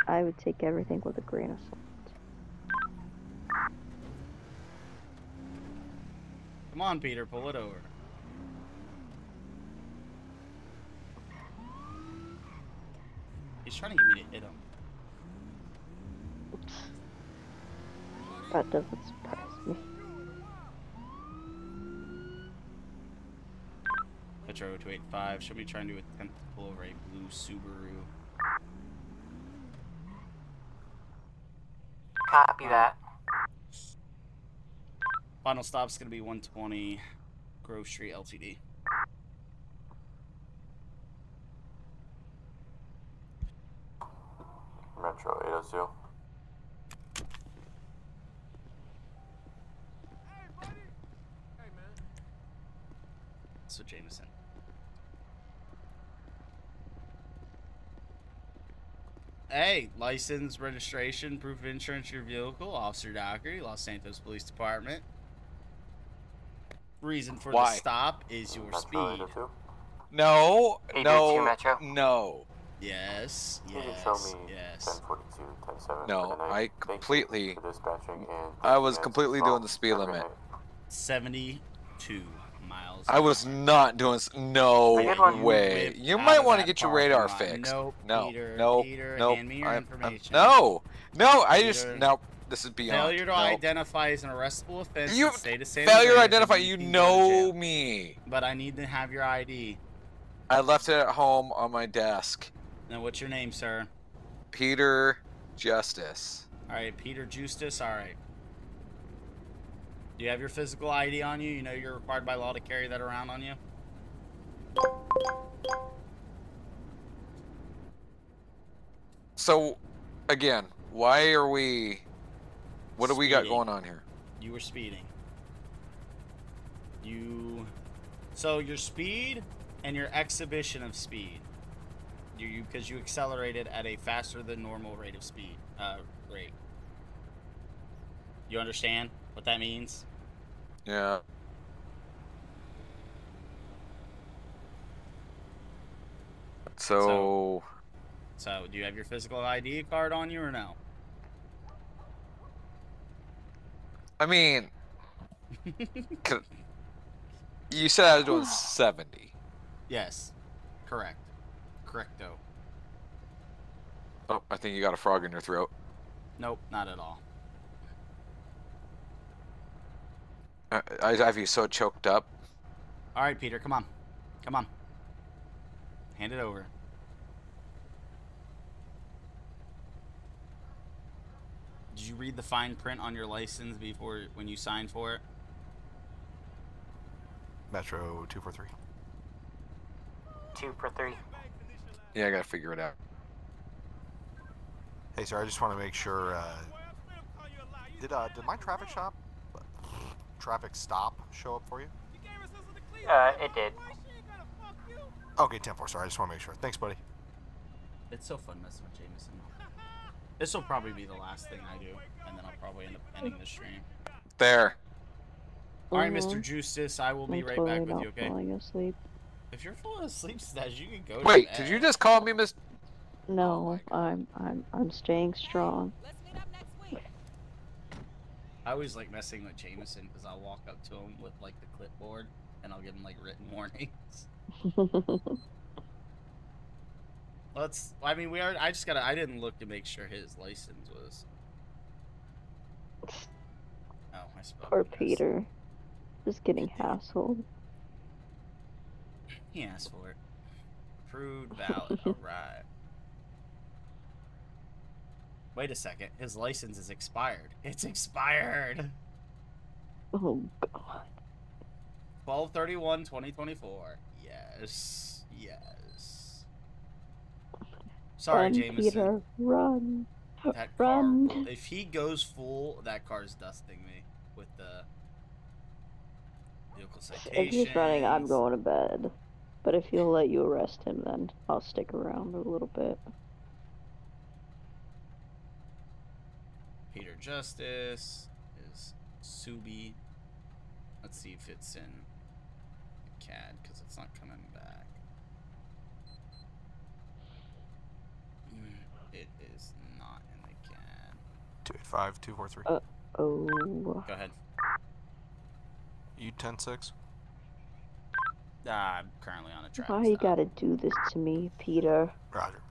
I would take everything with a grain of salt. Come on, Peter, pull it over. He's trying to get me to hit him. Oops. That doesn't surprise me. Metro 285, should be trying to attempt to pull over a blue Subaru. Copy that. Final stop's gonna be 120 Grove Street LTD. 1042. So Jameson. Hey, license, registration, proof of insurance of your vehicle, Officer Dockery, Los Santos Police Department. Reason for the stop is your speed. No, no, Metro. no. Yes, You can show me yes. 1042, 107 No, for tonight. I completely. For dispatching and I was completely doing the speed limit. 72 miles. I was not doing. No way. You might want to get your radar fixed. Nope, No, Peter, no, Peter, no. hand me your information. No, no. I Peter, just no. This is beyond. Failure to identify is an arrestable offense. You in the state of San failure to Andreas, identify. and You can go to know jail. me. But I need to have your ID. I left it at home on my desk. Now, what's your name, sir? Peter Justice. All right, Peter Justice. All right. Do you have your physical ID on you? You know you're required by law to carry that around on you? So, again, why are we... What do we got Speeding. going on here? You were speeding. So your speed and your exhibition of speed. Because you accelerated at a faster than normal rate of speed. Rate. You understand what that means? Yeah. So, do you have your physical ID card on you or no? I mean, you said I was doing 70. Yes, correct. Correcto. Oh, I think you got a frog in your throat. Nope, not at all. I have you so choked up. All right, Peter, come on. Come on. Hand it over. Did you read the fine print on your license before when you signed for it? Metro 243. 2 for 3. Yeah, I gotta figure it out. Hey, sir, I just want to make sure. Did my traffic stop show up for you? It did. Okay, 10-4. Sorry, I just want to make sure. Thanks, buddy. It's so fun messing with Jameson. This will probably be the last thing I do, and then I'll probably end up ending the stream. There. All right, Mr. Justice, I will be right back with you, okay? Falling asleep. If you're falling asleep, Staj, you can go. Wait, to did you just call me Miss? No, I'm staying strong. I always like messing with Jameson because I'll walk up to him with like the clipboard and I'll give him like written warnings. I mean, I didn't look to make sure his license was. Oh, I spelled Poor it. Peter. Just getting hassled. He asked for it. Approved, valid, alright. Wait a second, his license is expired. It's expired! Oh, God. 12/31/2024. Yes. Yes. Sorry, Run, Jameson. Peter, run. That Run. car, if he goes full, that car's dusting me with the vehicle citation. If he's running, I'm going to bed. But if he'll let you arrest him, then I'll stick around a little bit. Peter Justice is Subi. Let's see if it's in the CAD, because it's not coming back. It is not in the CAD. 285, 243. Oh. Go ahead. You 10-6? I'm currently on a traffic Why you stop. gotta do this to me, Peter? Roger.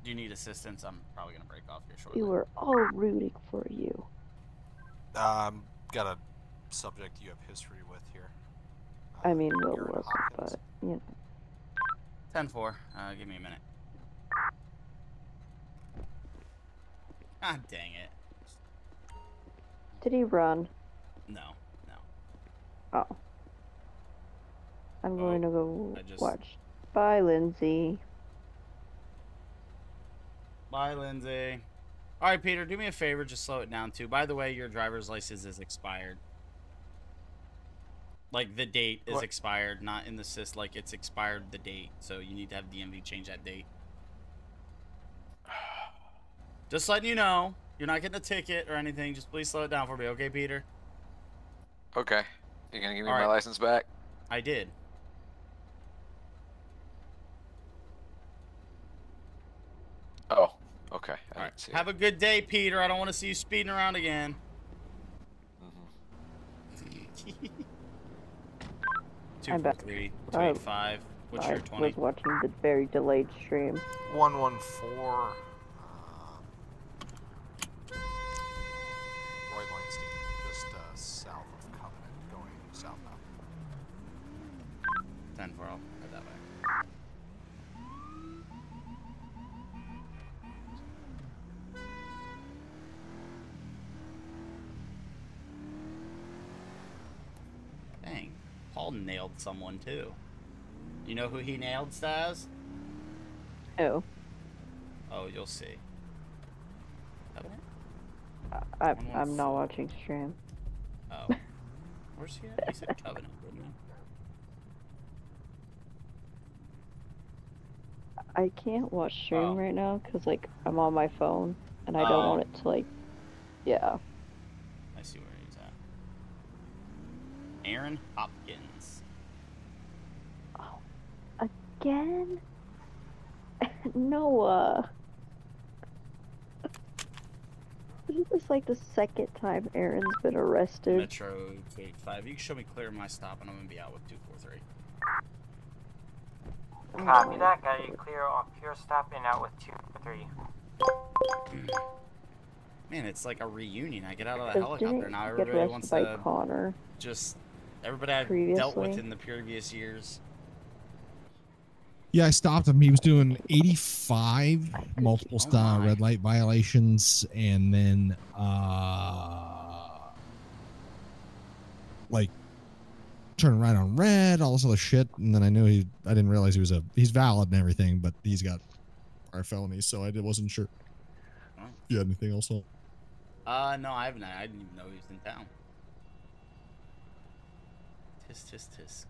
Do you need assistance? I'm probably going to break off here shortly. We were all rooting for you. Got a subject you have history with here. I mean, Will wasn't, but, you know. 10-4. Give me a minute. God dang it. Did he run? No. Oh. I'm going to go watch. Bye, Lindsay. Bye, Lindsay. All right, Peter, do me a favor, just slow it down too. By the way, your driver's license is expired. Like the date is expired, not in the sys. Like it's expired the date, so you need to have DMV change that date. Just letting you know, you're not getting a ticket or anything. Just please slow it down for me, okay, Peter? Okay. You gonna give me All my right. license back? I did. Oh, okay. All right. Have a good day, Peter. I don't want to see you speeding around again. I'm back. 243-285. What's your 20? I was watching the very delayed stream. 114. Roy Weinstein, just south of Covenant, going southbound. 10-4, I'll head that way. Dang, Paul nailed someone too. You know who he nailed, Staz? Who? Oh, you'll see. Covenant? I'm not watching stream. Oh. Where's he at? He said Covenant, didn't he? I can't watch stream right now because like I'm on my phone and I don't want it to like, yeah. I see where he's at. Aaron Hopkins. Oh, again? Noah. This is like the second time Aaron's been arrested. Metro 285. You can show me clear of my stop and I'm gonna be out with 243. Copy that. Got you clear off pure stop and out with 243. Man, it's like a reunion. I get out of the helicopter now. Everybody wants to just everybody I've dealt with in the previous years. Yeah, I stopped him. He was doing 85 multiple style red light violations, and then like turning right on red, all this other shit. And then I didn't realize he's valid and everything, but he's got prior felonies, so I wasn't sure. If you had anything else on? No, I haven't. I didn't even know he was in town. Tisk, tisk, tisk.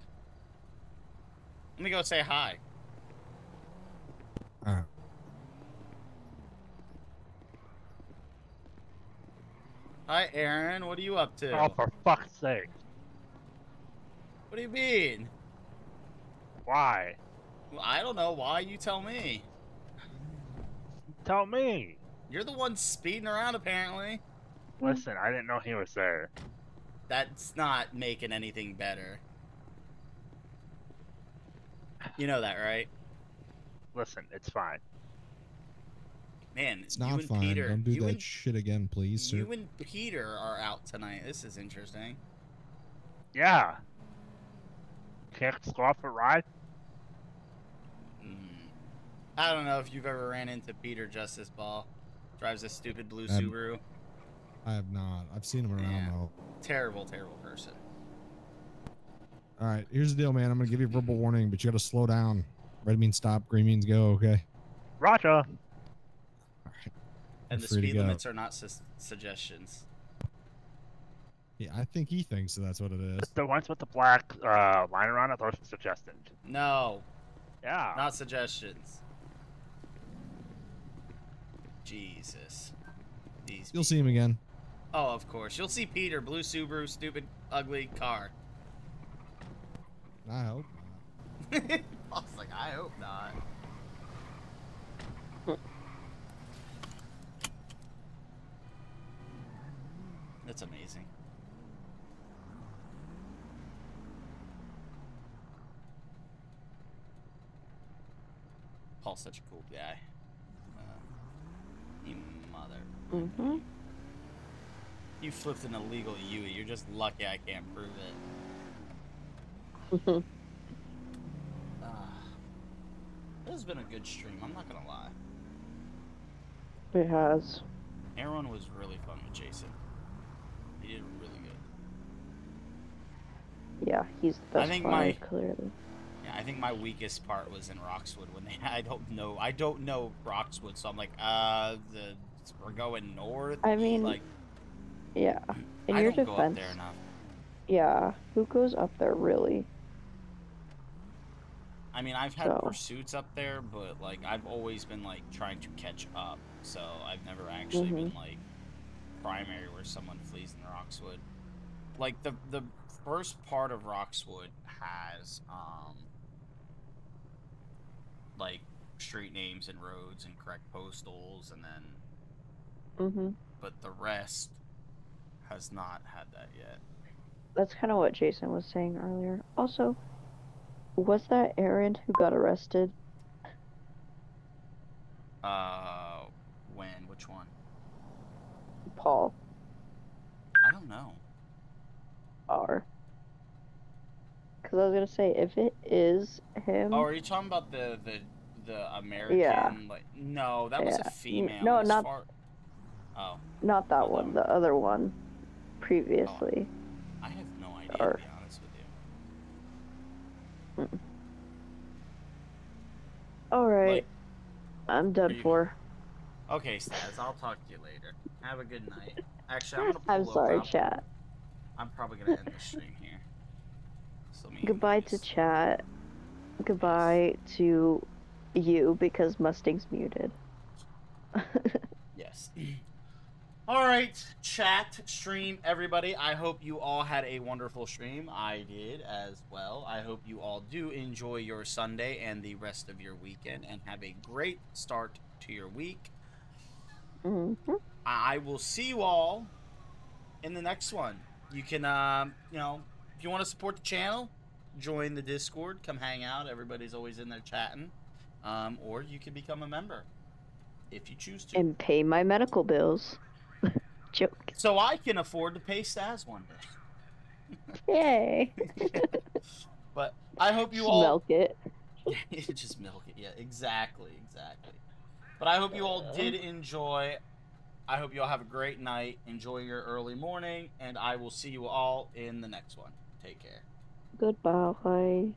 Let me go say hi. All right. Hi, Aaron. What are you up to? Oh, for fuck's sake. What do you mean? Why? Well, I don't know. Why? You tell me. Tell me. You're the one speeding around, apparently. Listen, I didn't know he was there. That's not making anything better. You know that, right? Listen, it's fine. Man, It's not fine. Peter, Don't do that shit again, please, sir. You and Peter are out tonight. This is interesting. Yeah. Can't just go off a ride? I don't know if you've ever ran into Peter Justice Ball. Drives a stupid blue Subaru. I have not. I've seen him around though. Terrible, terrible person. All right, here's the deal, man. I'm gonna give you a verbal warning, but you gotta slow down. Red means stop, green means go. Okay. Roger. And the speed limits are not suggestions. Yeah, I think he thinks that's what it is. The ones with the black line around it, those are suggested. No. Yeah. Not suggestions. Jesus. You'll see him again. Oh, of course. You'll see Peter, blue Subaru, stupid, ugly car. I hope not. I was like, I hope not. That's amazing. Paul's such a cool guy. You mother. You flipped an illegal Yui. You're just lucky I can't prove it. This has been a good stream. I'm not gonna lie. It has. Aaron was really fun with Jason. He did really good. Yeah, he's the best player, clearly. Yeah, I think my weakest part was in Roxwood when they. I don't know Roxwood, so I'm like, the we're going north. I mean, like, yeah. In I your don't defense, go up there enough. yeah, who goes up there really? I mean, I've had pursuits up there, but like I've always been like trying to catch up, so I've never actually been like primary where someone flees in Roxwood. Like the first part of Roxwood has like street names and roads and correct postals, and then but the rest has not had that yet. That's kind of what Jason was saying earlier. Also, was that Aaron who got arrested? When? Which one? Paul. I don't know. Because I was gonna say, if it is him. Oh, are you talking about the American? Yeah. Like, no, that was a female. No, not. Oh. Not that one. The other one. Previously. I have no idea, to be honest with you. Alright. Like, I'm done for. Okay, Staz, I'll talk to you later. Have a good night. Actually, I'm gonna I'm sorry, chat. I'm probably gonna end the stream here. So Goodbye to chat. Goodbye to you, because Mustang's muted. Yes. Alright, chat, stream, everybody. I hope you all had a wonderful stream. I did as well. I hope you all do enjoy your Sunday and the rest of your weekend and have a great start to your week. I will see you all in the next one. You can, you know, if you want to support the channel, join the Discord, come hang out. Everybody's always in there chatting. Or you can become a member if you choose to. And pay my medical bills. Joke. So I can afford to pay Staz one day. Yay. But I hope you just all milk it. Just milk it. Yeah, exactly. But I hope you all did enjoy. I hope you all have a great night. Enjoy your early morning, and I will see you all in the next one. Take care. Goodbye.